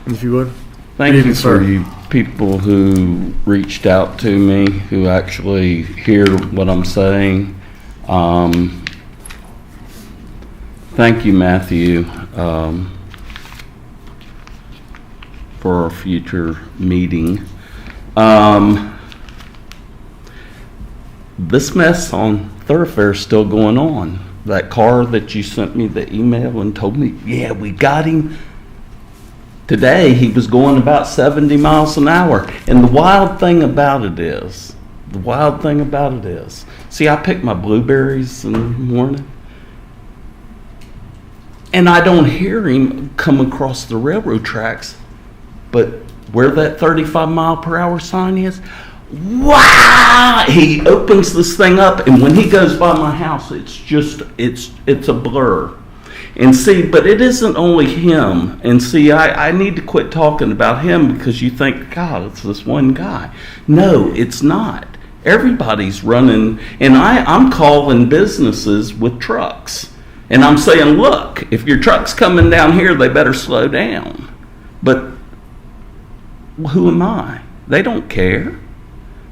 If you would. Thank Good you evening, for sir. you people who reached out to me, who actually hear what I'm saying. Thank you, Matthew, for our future meeting. This mess on Thoroughfare is still going on. That car that you sent me the email and told me, yeah, we got him. Today, he was going about 70 miles an hour. And the wild thing about it is, see, I pick my blueberries in the morning, and I don't hear him come across the railroad tracks, but where that 35-mile-per-hour sign is, wow! He opens this thing up, and when he goes by my house, it's a blur. And see, but it isn't only him. And see, I need to quit talking about him because you think, God, it's this one guy. No, it's not. Everybody's running, and I'm calling businesses with trucks. And I'm saying, look, if your truck's coming down here, they better slow down. But who am I? They don't care.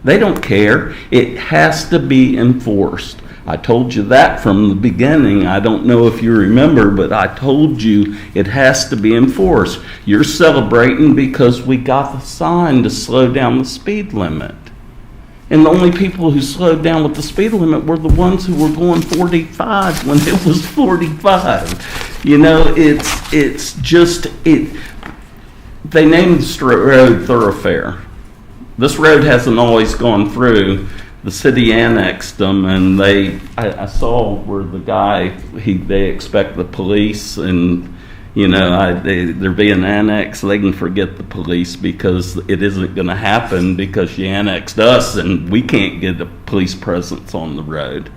They don't care. It has to be enforced. I told you that from the beginning. I don't know if you remember, but I told you it has to be enforced. You're celebrating because we got the sign to slow down the speed limit. And the only people who slowed down with the speed limit were the ones who were going 45 when it was 45. You know, it's just, they named this road Thoroughfare. This road hasn't always gone through. The city annexed them, and I saw where the guy, they expect the police, and you know, they're being annexed. They can forget the police because it isn't going to happen because you annexed us, and we can't get a police presence on the road.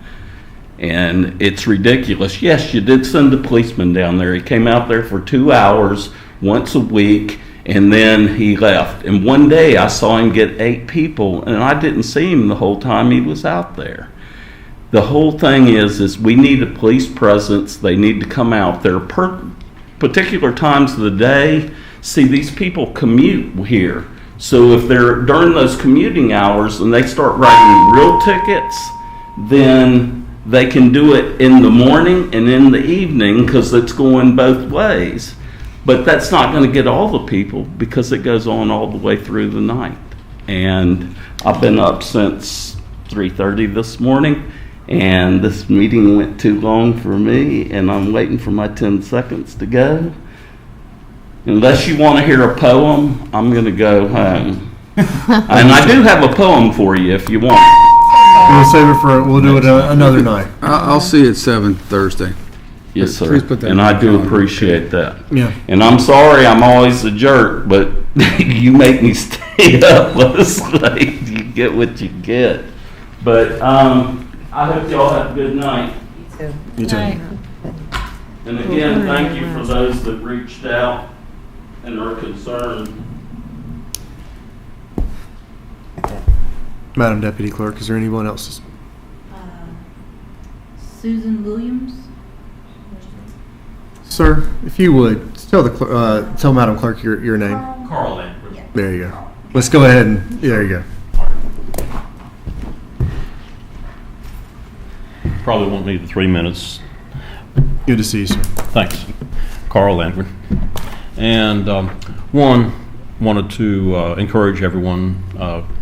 And it's ridiculous. Yes, you did send a policeman down there. He came out there for 2 hours once a week, and then he left. And one day I saw him get 8 people, and I didn't see him the whole time he was out there. The whole thing is we need a police presence. They need to come out there particular times of the day. See, these people commute here. So if they're during those commuting hours and they start writing real tickets, then they can do it in the morning and in the evening because it's going both ways. But that's not going to get all the people because it goes on all the way through the night. And I've been up since 3:30 this morning, and this meeting went too long for me, and I'm waiting for my 10 seconds to go. Unless you want to hear a poem, I'm going to go home. And I do have a poem for you if you want. We'll save it we'll do it another night. I'll see you at 7 Thursday. Yes, sir. Please put that And on I the do calendar. appreciate that. Yeah. And I'm sorry I'm always a jerk, but you make me stay up this late. You get what you get. But I hope y'all have a good night. You too. And again, thank you for those that reached out and are concerned. Madam Deputy Clerk, is there anyone else? Susan Williams. Sir, if you would, tell Madam Clerk your name. Carl Landry. There you go. Let's go ahead and, there you go. Probably won't need the 3 minutes. Good to see you, sir. Thanks. Carl Landry. And wanted to encourage everyone,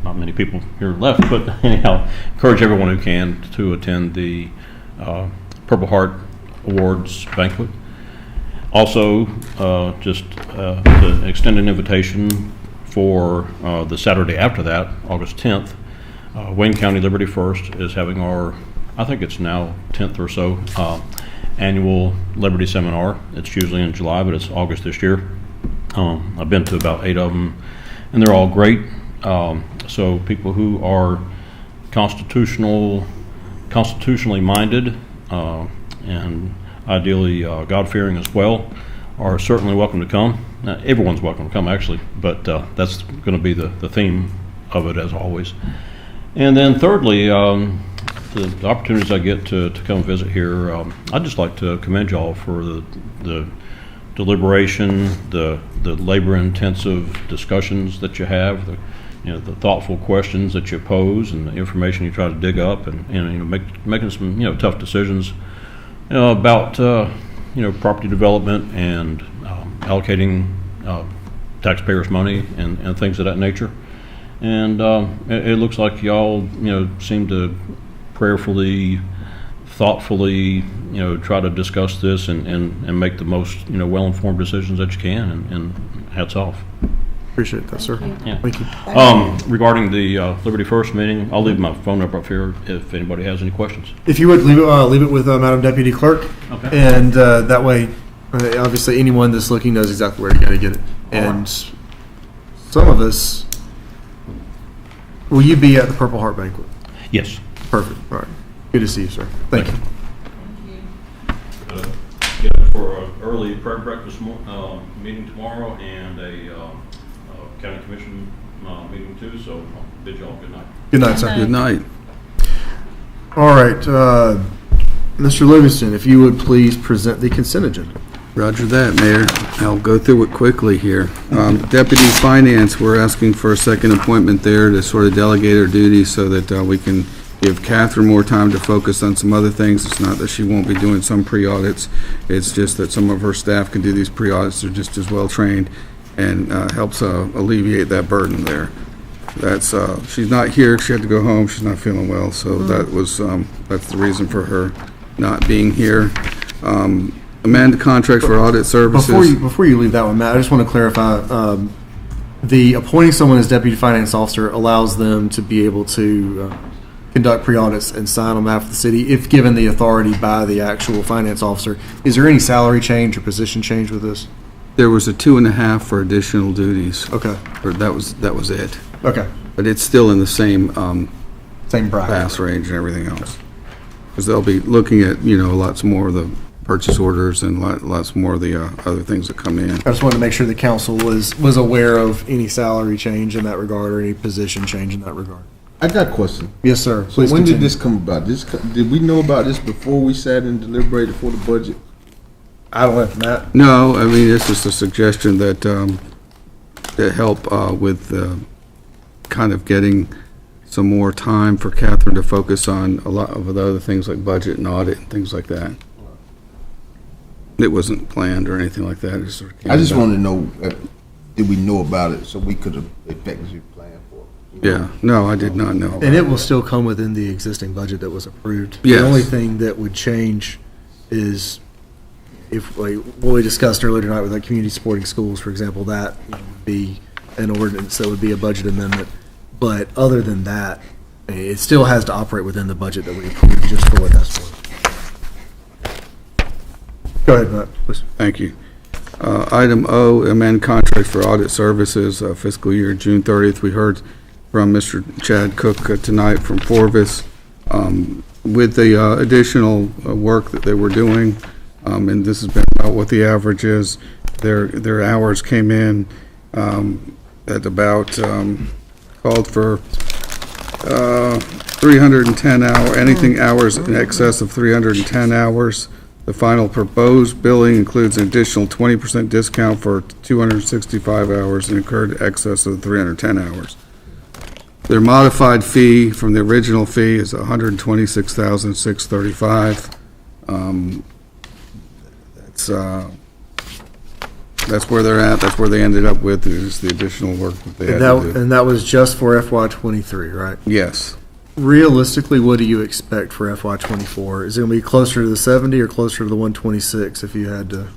not many people here left, but anyhow, encourage everyone who can to attend the Purple Heart Awards banquet. Also, just to extend an invitation for the Saturday after that, August 10th, Wayne County Liberty First is having our, I think it's now 10th or so, annual Liberty Seminar. It's usually in July, but it's August this year. I've been to about 8 of them, and they're all great. So people who are constitutional constitutionally minded and ideally God-fearing as well are certainly welcome to come. Everyone's welcome to come, actually, but that's going to be the theme of it, as always. And then thirdly, the opportunities I get to come visit here, I'd just like to commend y'all for the deliberation, the labor-intensive discussions that you have, the thoughtful questions that you pose, and the information you try to dig up, and making some tough decisions about property development and allocating taxpayers' money and things of that nature. And it looks like y'all seem to prayerfully, thoughtfully try to discuss this and make the most well-informed decisions that you can, and hats off. Appreciate that, sir. Yeah. Thank you. Regarding the Liberty First meeting, I'll leave my phone number up here if anybody has any questions. If you would, leave it with Madam Deputy Clerk. Okay. And that way, obviously, anyone that's looking knows exactly where to go to get it. And some of us, will you be at the Purple Heart Banquet? Yes. Perfect. All right. Good to see you, sir. Thank you. For an early prayer breakfast meeting tomorrow and a county commission meeting too, so I'll bid y'all good night. Good night, sir. Good night. All right. Mr. Livingston, if you would please present the consent agenda. Roger that, Mayor. I'll go through it quickly here. Deputy Finance, we're asking for a second appointment there to sort of delegate her duties so that we can give Catherine more time to focus on some other things. It's not that she won't be doing some pre-audits. It's just that some of her staff can do these pre-audits. They're just as well trained, and helps alleviate that burden there. That's she's not here. She had to go home. She's not feeling well, so that's the reason for her not being here. Amend the contract for audit services. Before you leave that one, Matt, I just want to clarify. The appointing someone as deputy finance officer allows them to be able to conduct pre-audits and sign on behalf of the city if given the authority by the actual finance officer. Is there any salary change or position change with this? There was a 2.5 for additional duties. Okay. Or that was it. Okay. But it's still in the same same bracket, pass range and everything else. Because they'll be looking at lots more of the purchase orders and lots more of the other things that come in. I just wanted to make sure the council was aware of any salary change in that regard or any position change in that regard. I got a question. Yes, sir. So Please when continue. did this come about? Did we know about this before we sat and deliberated for the budget? I don't know, Matt. No, I mean, this is a suggestion that help with kind of getting some more time for Catherine to focus on a lot of the other things like budget and audit and things like that. It wasn't planned or anything like that. It sort of I just want to know, did we know about it so we could have effectively planned for it? Yeah, no, I did not know. And it will still come within the existing budget that was approved. Yes. The only thing that would change is if, like, what we discussed earlier tonight with like community supporting schools, for example, that would be an ordinance, that would be a budget amendment. But other than that, it still has to operate within the budget that we approved just for what that's for. Go ahead, Matt, please. Thank you. Item O, amend contract for audit services, fiscal year June 30th. We heard from Mr. Chad Cook tonight from Forvis with the additional work that they were doing, and this has been about what the average is. Their hours came in at about called for 310 hours in excess of 310 hours. The final proposed billing includes an additional 20% discount for 265 hours and incurred excess of 310 hours. Their modified fee from the original fee is $126,635. That's where they're at. That's where they ended up with, is the additional work that they had to do. And that was just for FY23, right? Yes. Realistically, what do you expect for FY24? Is it going to be closer to the 70 or closer to the 126 if you had to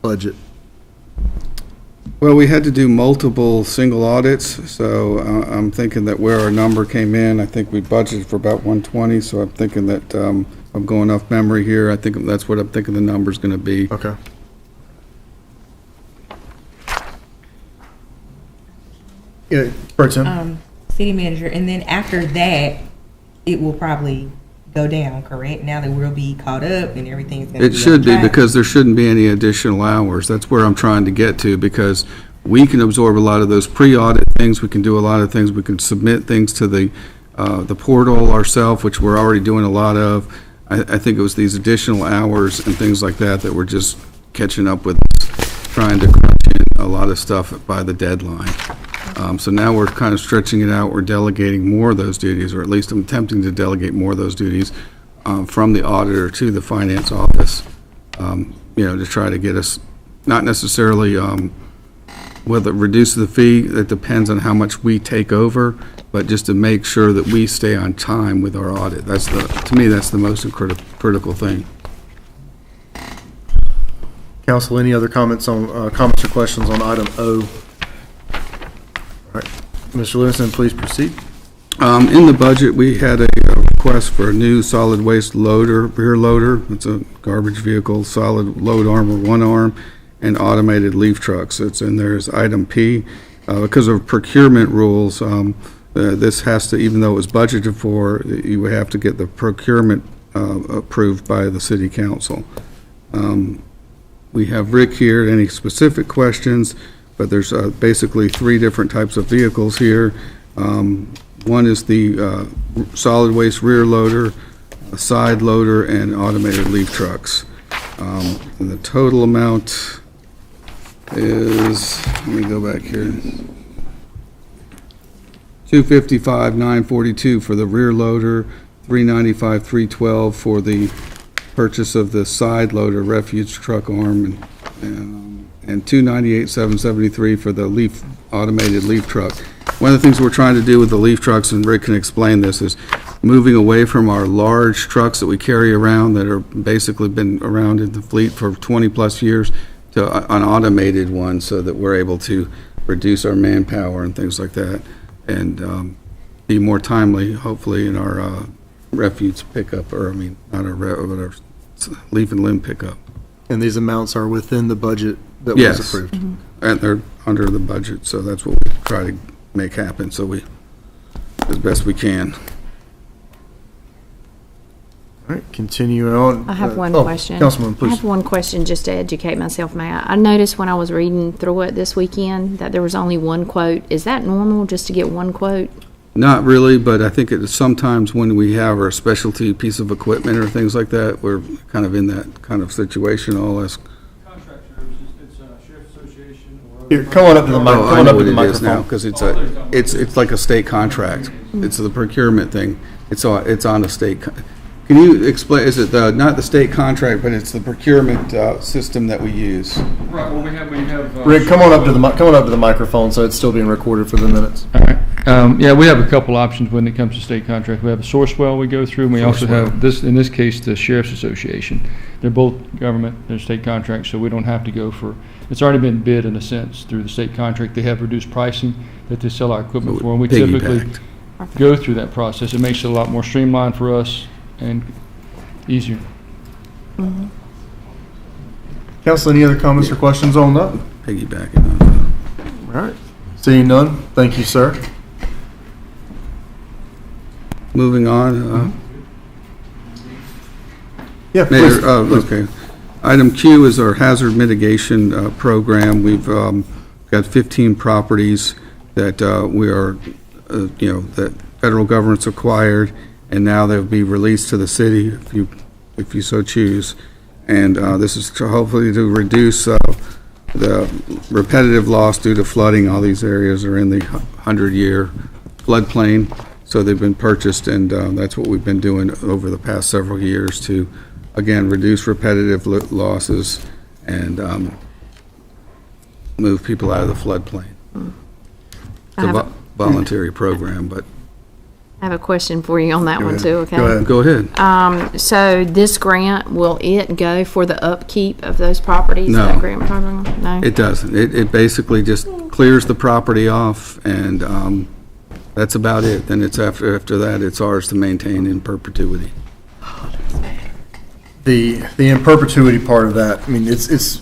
budget? Well, we had to do multiple single audits, so I'm thinking that where our number came in, I think we budgeted for about 120, so I'm thinking that I'm going off memory here. I think that's what I'm thinking the number's going to be. Okay. Yeah, Pro Tem. City manager, and then after that, it will probably go down, correct? Now that we'll be caught up and everything's going to be It should on be, track. because there shouldn't be any additional hours. That's where I'm trying to get to, because we can absorb a lot of those pre-audit things. We can do a lot of things. We can submit things to the portal ourselves, which we're already doing a lot of. I think it was these additional hours and things like that that were just catching up with us, trying to crunch in a lot of stuff by the deadline. So now we're kind of stretching it out. We're delegating more of those duties, or at least I'm attempting to delegate more of those duties from the auditor to the finance office, to try to get us, not necessarily whether reduce the fee, that depends on how much we take over, but just to make sure that we stay on time with our audit. To me, that's the most critical thing. Council, any other comments or questions on item O? All right, Mr. Livingston, please proceed. In the budget, we had a request for a new solid waste loader, rear loader. It's a garbage vehicle, solid load arm or one arm, and automated leaf trucks. It's in there as item P. Because of procurement rules, this has to, even though it was budgeted for, you would have to get the procurement approved by the city council. We have Rick here. Any specific questions? But there's basically three different types of vehicles here. One is the solid waste rear loader, a side loader, and automated leaf trucks. And the total amount is, let me go back here, $255,942 for the rear loader, $395,312 for the purchase of the side loader refuge truck arm, and $298,773 for the automated leaf truck. One of the things we're trying to do with the leaf trucks, and Rick can explain this, is moving away from our large trucks that we carry around that are basically been around in the fleet for 20-plus years to an automated one, so that we're able to reduce our manpower and things like that, and be more timely, hopefully, in our refuge pickup, or not our leaf and limb pickup. And these amounts are within the budget that Yes. was approved? And they're under the budget, so that's what we try to make happen, so we, as best we can. All right, continuing on. I have one oh, question. Councilman, please. I have one question just to educate myself, May I? I noticed when I was reading through it this weekend that there was only one quote. Is that normal, just to get one quote? Not really, but I think it is sometimes when we have our specialty piece of equipment or things like that, we're kind of in that kind of situation. I'll ask. Here, come on up to the mic. Oh, Come I on know up to what the it is now, microphone. because it's like a state contract. It's the procurement thing. It's on a state. Can you explain, is it not the state contract, but it's the procurement system that we use? Right, well, we have. Rick, come on up to the microphone, so it's still being recorded for the minutes. All right. Yeah, we have a couple options when it comes to state contract. We have a Sourcewell we go through, and we also have this, in this case, the Sheriff's Association. They're both government, they're state contracts, so we don't have to go for, it's already been bid in a sense through the state contract. They have reduced pricing that they sell our equipment for, and we typically go through that process. It makes it a lot more streamlined for us and easier. Mm-hmm. Council, any other comments or questions on that? Piggybacking on that. All right. Seeing none, thank you, sir. Moving on. Yeah, Mayor, please. okay. Item Q is our hazard mitigation program. We've got 15 properties that we are, that federal government's acquired, and now they'll be released to the city if you so choose. And this is hopefully to reduce the repetitive loss due to flooding. All these areas are in the 100-year floodplain, so they've been purchased, and that's what we've been doing over the past several years to, again, reduce repetitive losses and move people out of the floodplain. It's a voluntary program, but. I have a question for you on that one too, okay? Go ahead. So this grant, will it go for the upkeep of those properties? No. That grant program? No? It doesn't. It basically just clears the property off, and that's about it. Then it's after that, it's ours to maintain in perpetuity. The in perpetuity part of that, I mean, it's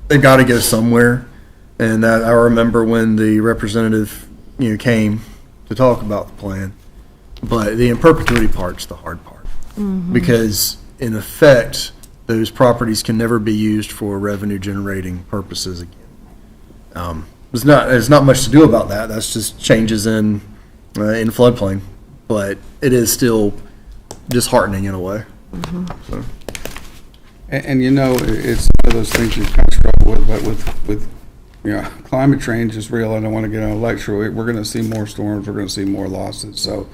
they've got to go somewhere, and that I remember when the representative came to talk about the plan, But the in perpetuity part's the hard part. Because in effect, those properties can never be used for revenue generating purposes again. There's not much to do about that. That's just changes in floodplain, but it is still disheartening in a way. So. And it's one of those things you kind of struggle with, but with climate change is real. I don't want to get on a lecture. We're going to see more storms. We're going to see more losses. So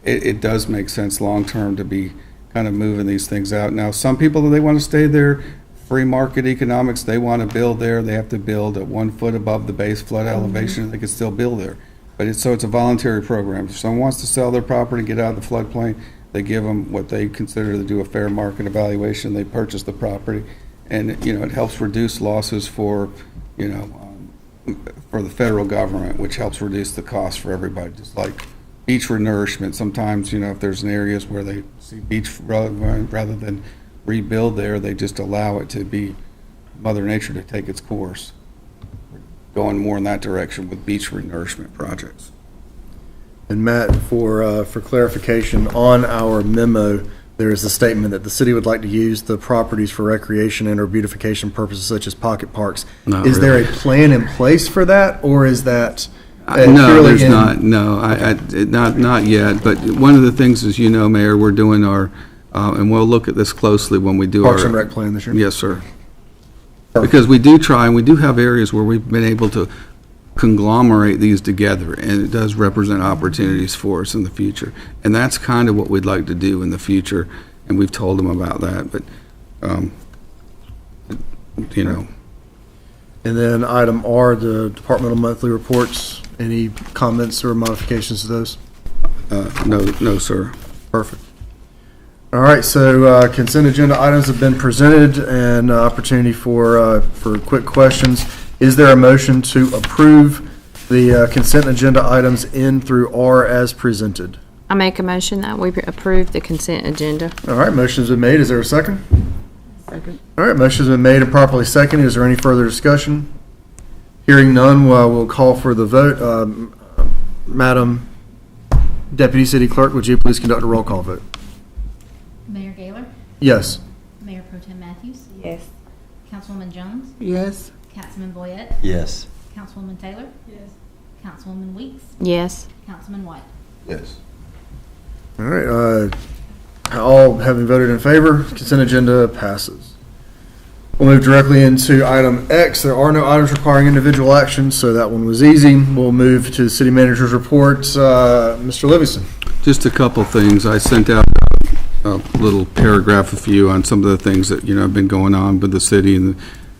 it does make sense long term to be kind of moving these things out. Now, some people, they want to stay there. Free market economics, they want to build there. They have to build at 1 foot above the base flood elevation. They can still build there. But it's a voluntary program. If someone wants to sell their property, get out of the floodplain, they give them what they consider to do a fair market evaluation. They purchase the property, and it helps reduce losses for the federal government, which helps reduce the cost for everybody. Just like beach renourishment, sometimes if there's areas where they see beach rather than rebuild there, they just allow it to be Mother Nature to take its course. We're going more in that direction with beach renourishment projects. And Matt, for clarification, on our memo, there is a statement that the city would like to use the properties for recreation and or beautification purposes such as pocket parks. Is there a plan in place for that, or is that no, there's not. No, not yet. But one of the things is, Mayor, we're doing our, and we'll look at this closely when we do Parks our and Rec plan this year. Yes, sir. Because we do try, and we do have areas where we've been able to conglomerate these together, and it does represent opportunities for us in the future. And that's kind of what we'd like to do in the future, and we've told them about that. But, And then item R, the departmental monthly reports. Any comments or modifications to those? No, sir. Perfect. All right, so consent agenda items have been presented, and opportunity for quick questions. Is there a motion to approve the consent agenda items N through R as presented? I make a motion that we approve the consent agenda. All right, motion's been made. Is there a second? Second. All right, motion's been made and properly seconded. Is there any further discussion? Hearing none, we'll call for the vote. Madam Deputy City Clerk, would you please conduct a roll call vote? Mayor Gaylor? Yes. Mayor Pro Tem Matthews? Yes. Councilwoman Jones? Yes. Councilman Boyette? Yes. Councilwoman Taylor? Yes. Councilwoman Weeks? Yes. Councilman White? Yes. All right, all having voted in favor, consent agenda passes. We'll move directly into item X. There are no items requiring individual action, so that one was easy. We'll move to the city manager's report. Mr. Livingston. Just a couple things. I sent out a little paragraph of you on some of the things that have been going on with the city, and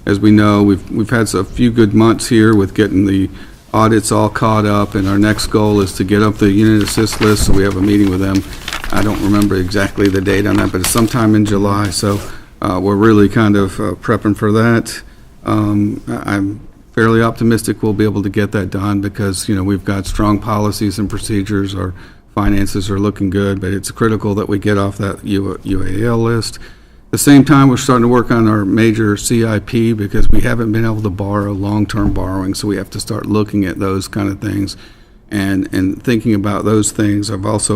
as we know, we've had a few good months here with getting the audits all caught up, and our next goal is to get up the unit assist list, so we have a meeting with them. I don't remember exactly the date on that, but it's sometime in July, so we're really kind of prepping for that. I'm fairly optimistic we'll be able to get that done because, we've got strong policies and procedures. Our finances are looking good, but it's critical that we get off that UAL list. At the same time, we're starting to work on our major CIP because we haven't been able to borrow long-term borrowing, so we have to start looking at those kind of things and thinking about those things. I was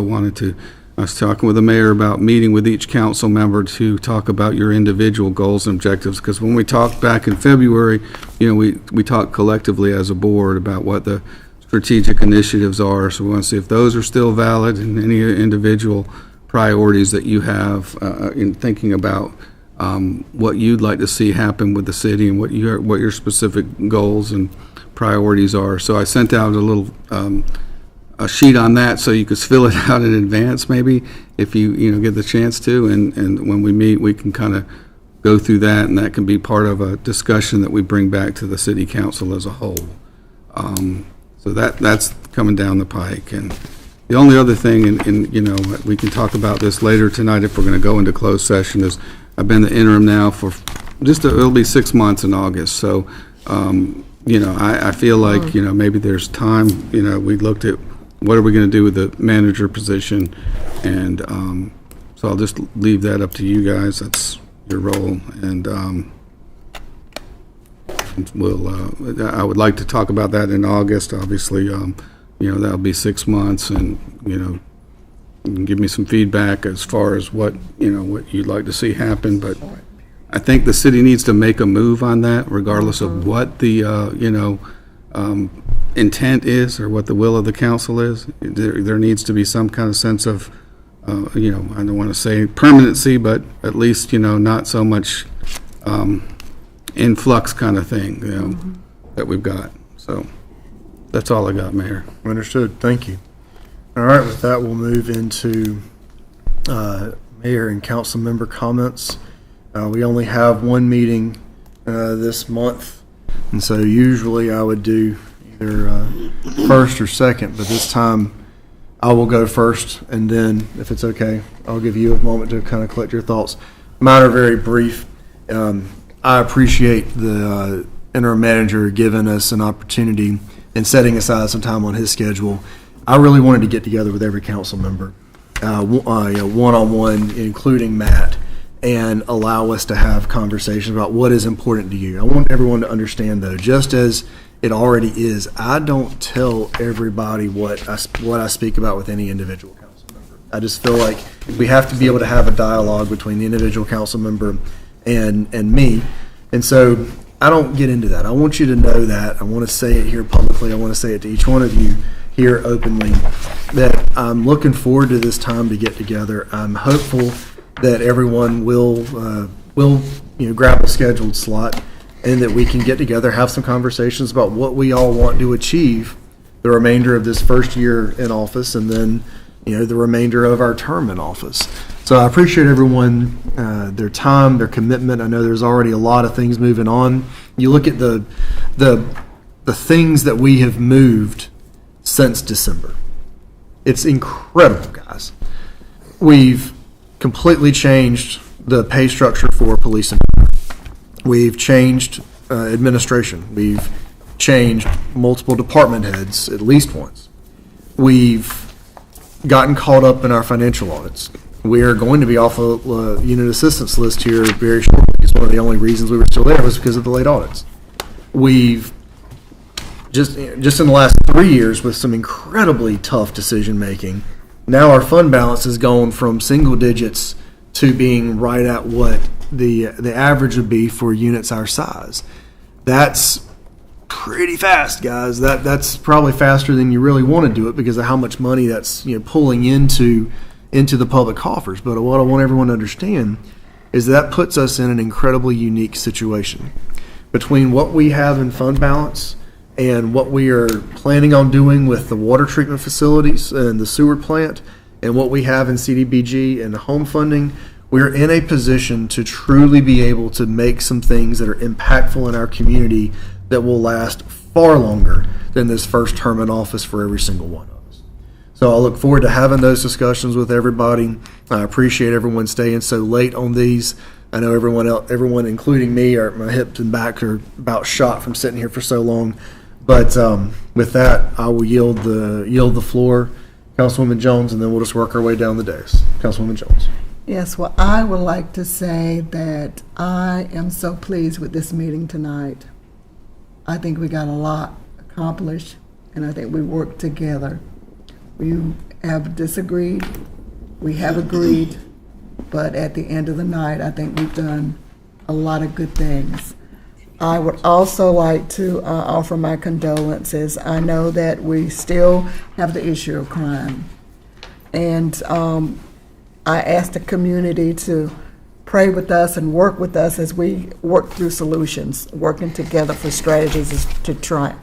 talking with the mayor about meeting with each council member to talk about your individual goals and objectives, because when we talked back in February, we talked collectively as a board about what the strategic initiatives are, so we want to see if those are still valid and any individual priorities that you have in thinking about what you'd like to see happen with the city and what your specific goals and priorities are. So I sent out a little a sheet on that so you could fill it out in advance, maybe if you get the chance to, and when we meet we can kind of go through that, and that can be part of a discussion that we bring back to the city council as a whole. So that's coming down the pike. And the only other thing, and we can talk about this later tonight if we're going to go into closed session, is I've been the interim now for it'll be 6 months in August. So, I feel like, maybe there's time, we looked at what are we going to do with the manager position. And so I'll just leave that up to you guys. That's your role. And I would like to talk about that in August, obviously. That'll be 6 months, and You can give me some feedback as far as what you'd like to see happen, but I think the city needs to make a move on that, regardless of what the, intent is or what the will of the council is. There needs to be some kind of sense of, I don't want to say permanency, but at least, not so much influx kind of thing, that we've got. So that's all I got, Mayor. Understood. Thank you. All right, with that, we'll move into mayor and council member comments. We only have one meeting this month, and so usually I would do either first or second, but this time I will go first, and then, if it's okay, I'll give you a moment to kind of collect your thoughts. Mine are very brief. I appreciate the interim manager giving us an opportunity and setting aside some time on his schedule. I really wanted to get together with every council member, one-on-one, including Matt, and allow us to have conversations about what is important to you. I want everyone to understand, though, just as it already is, I don't tell everybody what I speak about with any individual council member. I just feel like we have to be able to have a dialogue between the individual council member and me. And so I don't get into that. I want you to know that. I want to say it here publicly. I want to say it to each one of you here openly, that I'm looking forward to this time to get together. I'm hopeful that everyone will grab a scheduled slot, and that we can get together, have some conversations about what we all want to achieve the remainder of this first year in office, and then the remainder of our term in office. So I appreciate everyone, their time, their commitment. I know there's already a lot of things moving on. You look at the things that we have moved since December. It's incredible, guys. We've completely changed the pay structure for police and fire. We've changed administration. We've changed multiple department heads at least once. We've gotten caught up in our financial audits. We are going to be off a unit assistance list here very shortly, because one of the only reasons we were still there was because of the late audits. We've just in the last 3 years, with some incredibly tough decision making, now our fund balance has gone from single digits to being right at what the average would be for units our size. That's pretty fast, guys. That's probably faster than you really want to do it, because of how much money that's pulling into the public coffers. But what I want everyone to understand is that puts us in an incredibly unique situation. Between what we have in fund balance and what we are planning on doing with the water treatment facilities and the sewer plant, and what we have in CDBG and the home funding, we're in a position to truly be able to make some things that are impactful in our community that will last far longer than this first term in office for every single one of us. So I look forward to having those discussions with everybody. I appreciate everyone staying so late on these. I know everyone, including me, my hips and back are about shot from sitting here for so long. But with that, I will yield the floor, Councilwoman Jones, and then we'll just work our way down the days. Councilwoman Jones. Yes, well, I would like to say that I am so pleased with this meeting tonight. I think we got a lot accomplished, and I think we worked together. We have disagreed, we have agreed, but at the end of the night, I think we've done a lot of good things. I would also like to offer my condolences. I know that we still have the issue of crime, and I ask the community to pray with us and work with us as we work through solutions, working together for strategies to try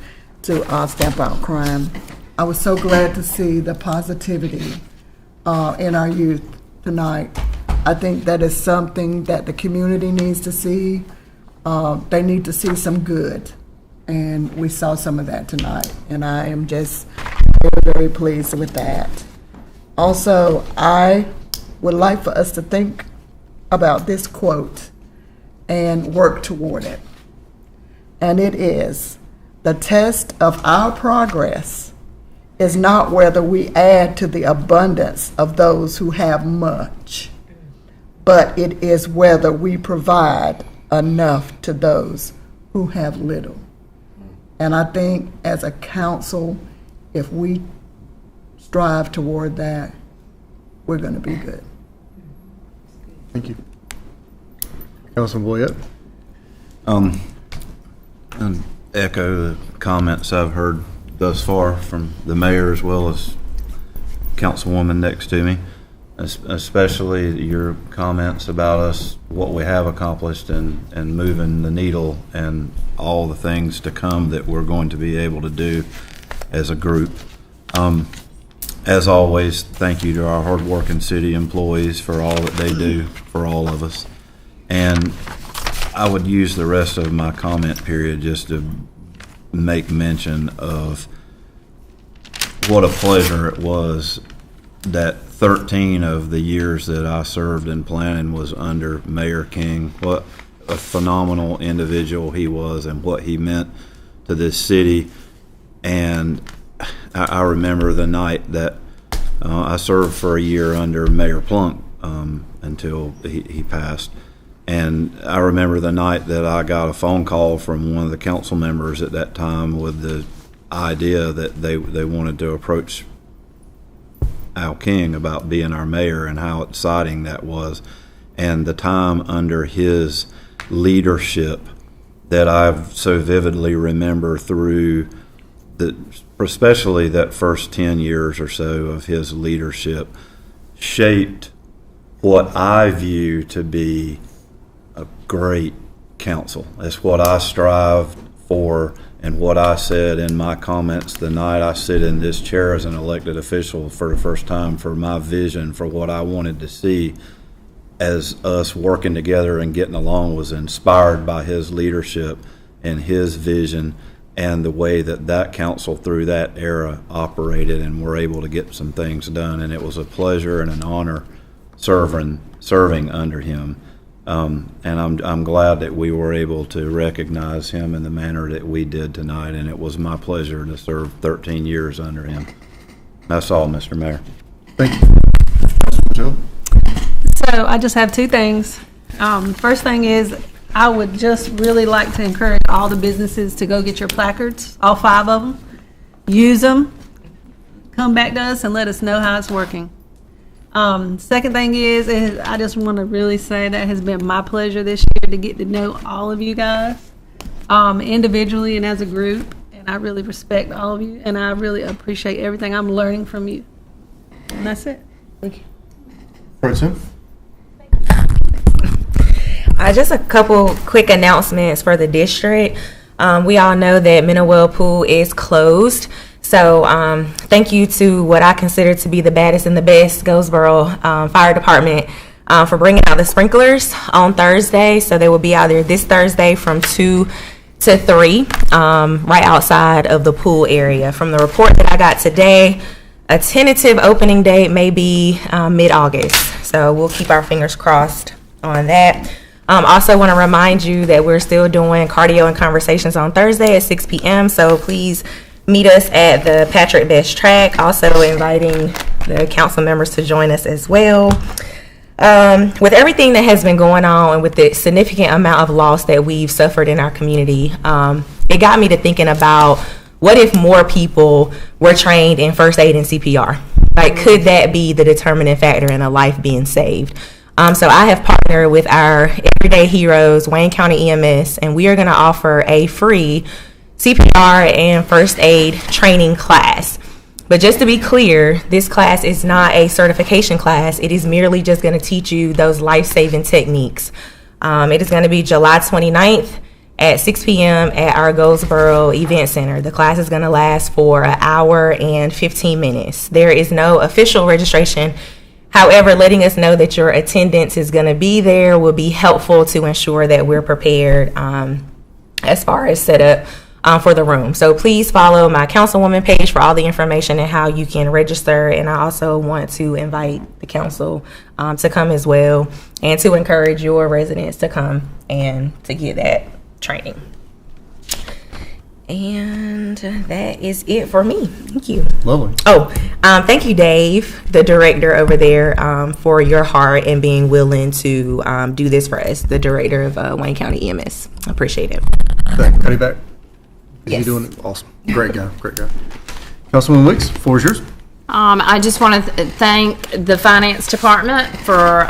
to stamp out crime. I was so glad to see the positivity in our youth tonight. I think that is something that the community needs to see. They need to see some good, and we saw some of that tonight, and I am just very, very pleased with that. Also, I would like for us to think about this quote and work toward it. And it is, the test of our progress is not whether we add to the abundance of those who have much, but it is whether we provide enough to those who have little. And I think as a council, if we strive toward that, we're going to be good. Thank you. Councilman Boyette? And echo the comments I've heard thus far from the mayor as well as Councilwoman next to me, especially your comments about us, what we have accomplished and moving the needle and all the things to come that we're going to be able to do as a group. As always, thank you to our hardworking city employees for all that they do for all of us. And I would use the rest of my comment period just to make mention of what a pleasure it was that 13 of the years that I served in planning was under Mayor King. What a phenomenal individual he was and what he meant to this city. And I remember the night that I served for a year under Mayor Plunk until he passed. And I remember the night that I got a phone call from one of the council members at that time with the idea that they wanted to approach Al King about being our mayor and how exciting that was. And the time under his leadership that I've so vividly remember through especially that first 10 years or so of his leadership shaped what I view to be a great council. It's what I strive for and what I said in my comments the night I sit in this chair as an elected official for the first time for my vision for what I wanted to see as us working together and getting along was inspired by his leadership and his vision and the way that council through that era operated and were able to get some things done. And it was a pleasure and an honor serving under him. And I'm glad that we were able to recognize him in the manner that we did tonight. And it was my pleasure to serve 13 years under him. That's all, Mr. Mayor. Thank you. So I just have two things. First thing is, I would just really like to encourage all the businesses to go get your placards, all 5 of them, use them, come back to us and let us know how it's working. Second thing is I just want to really say that has been my pleasure this year to get to know all of you guys individually and as a group. And I really respect all of you, and I really appreciate everything I'm learning from you. And that's it. Thank you. Just a couple quick announcements for the district. We all know that Minnowell Pool is closed. So thank you to what I consider to be the baddest and the best Goldsboro Fire Department for bringing out the sprinklers on Thursday. So they will be out there this Thursday from 2 to 3 right outside of the pool area. From the report that I got today, a tentative opening date may be mid-August. So we'll keep our fingers crossed on that. Also want to remind you that we're still doing cardio and conversations on Thursday at 6 p.m. So please meet us at the Patrick Best track. Also inviting the council members to join us as well. With everything that has been going on and with the significant amount of loss that we've suffered in our community, it got me to thinking about what if more people were trained in first aid and CPR? Like, could that be the determining factor in a life being saved? So I have partnered with our Everyday Heroes, Wayne County EMS, and we are going to offer a free CPR and first aid training class. But just to be clear, this class is not a certification class. It is merely just going to teach you those life-saving techniques. It is going to be July 29th at 6 p.m. at our Goldsboro Event Center. The class is going to last for an hour and 15 minutes. There is no official registration. However, letting us know that your attendance is going to be there will be helpful to ensure that we're prepared as far as setup for the room. So please follow my councilwoman page for all the information and how you can register. And I also want to invite the council to come as well and to encourage your residents to come and to get that training. And that is it for me. Thank you. Lovely. Thank you, Dave, the director over there, for your heart and being willing to do this for us, the director of Wayne County EMS. I appreciate it. Got it back? Yes. You're doing it awesome. Great guy. Great guy. Councilman Weeks, floor is yours. I just want to thank the finance department for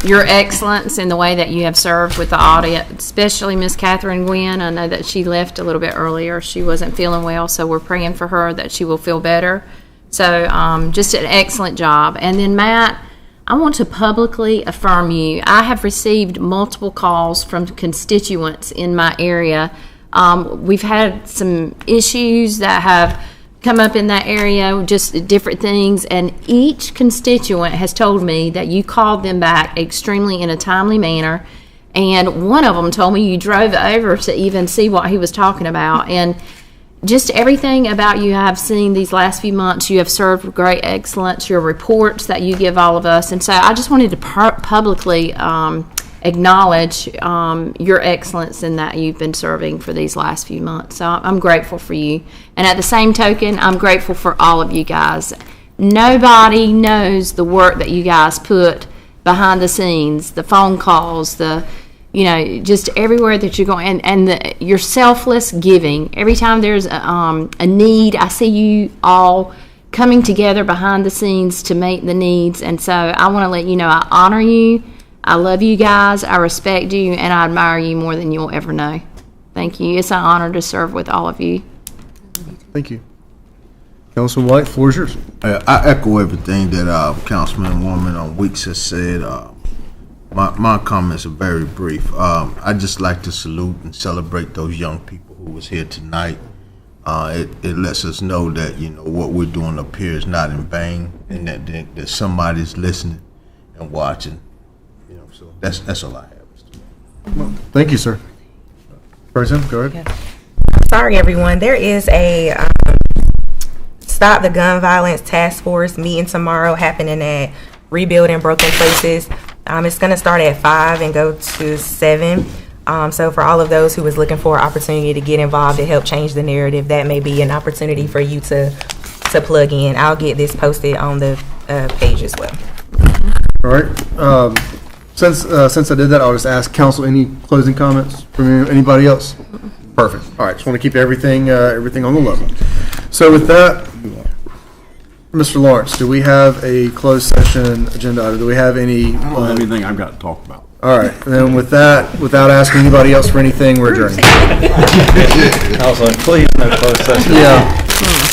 your excellence in the way that you have served with the audit, especially Miss Catherine Gwynn. I know that she left a little bit earlier. She wasn't feeling well, so we're praying for her that she will feel better. So just an excellent job. And then Matt, I want to publicly affirm you. I have received multiple calls from constituents in my area. We've had some issues that have come up in that area, just different things, and each constituent has told me that you called them back extremely in a timely manner, and one of them told me you drove over to even see what he was talking about, and just everything about you I've seen these last few months. You have served with great excellence, your reports that you give all of us, and so I just wanted to publicly acknowledge your excellence in that you've been serving for these last few months. So I'm grateful for you. And at the same token, I'm grateful for all of you guys. Nobody knows the work that you guys put behind the scenes, the phone calls, just everywhere that you're going, and your selfless giving. Every time there's a need, I see you all coming together behind the scenes to meet the needs. And so I want to let you know I honor you. I love you guys, I respect you, and I admire you more than you'll ever know. Thank you. It's an honor to serve with all of you. Thank you. Councilman White, the floor is yours. I echo everything that Councilman Weeks has said. My comments are very brief. I just like to salute and celebrate those young people who was here tonight. It lets us know that what we're doing up here is not in vain, and that somebody's listening and watching. So that's all I have. Well, thank you, sir. President, go ahead. Sorry, everyone. There is a Stop the Gun Violence Task Force meeting tomorrow happening at Rebuilding Broken Places. It's going to start at 5 and go to 7. So for all of those who was looking for an opportunity to get involved to help change the narrative, that may be an opportunity for you to plug in. I'll get this posted on the page as well. All right. Since I did that, I'll just ask council, any closing comments from anybody else? Perfect. All right, just want to keep everything on the level. So with that, Mr. Lawrence, do we have a closed session agenda item? Do we have any? I don't have anything I've got to talk about. All right, and then with that, without asking anybody else for anything, we're adjourned. Also, please no closed session. Yeah.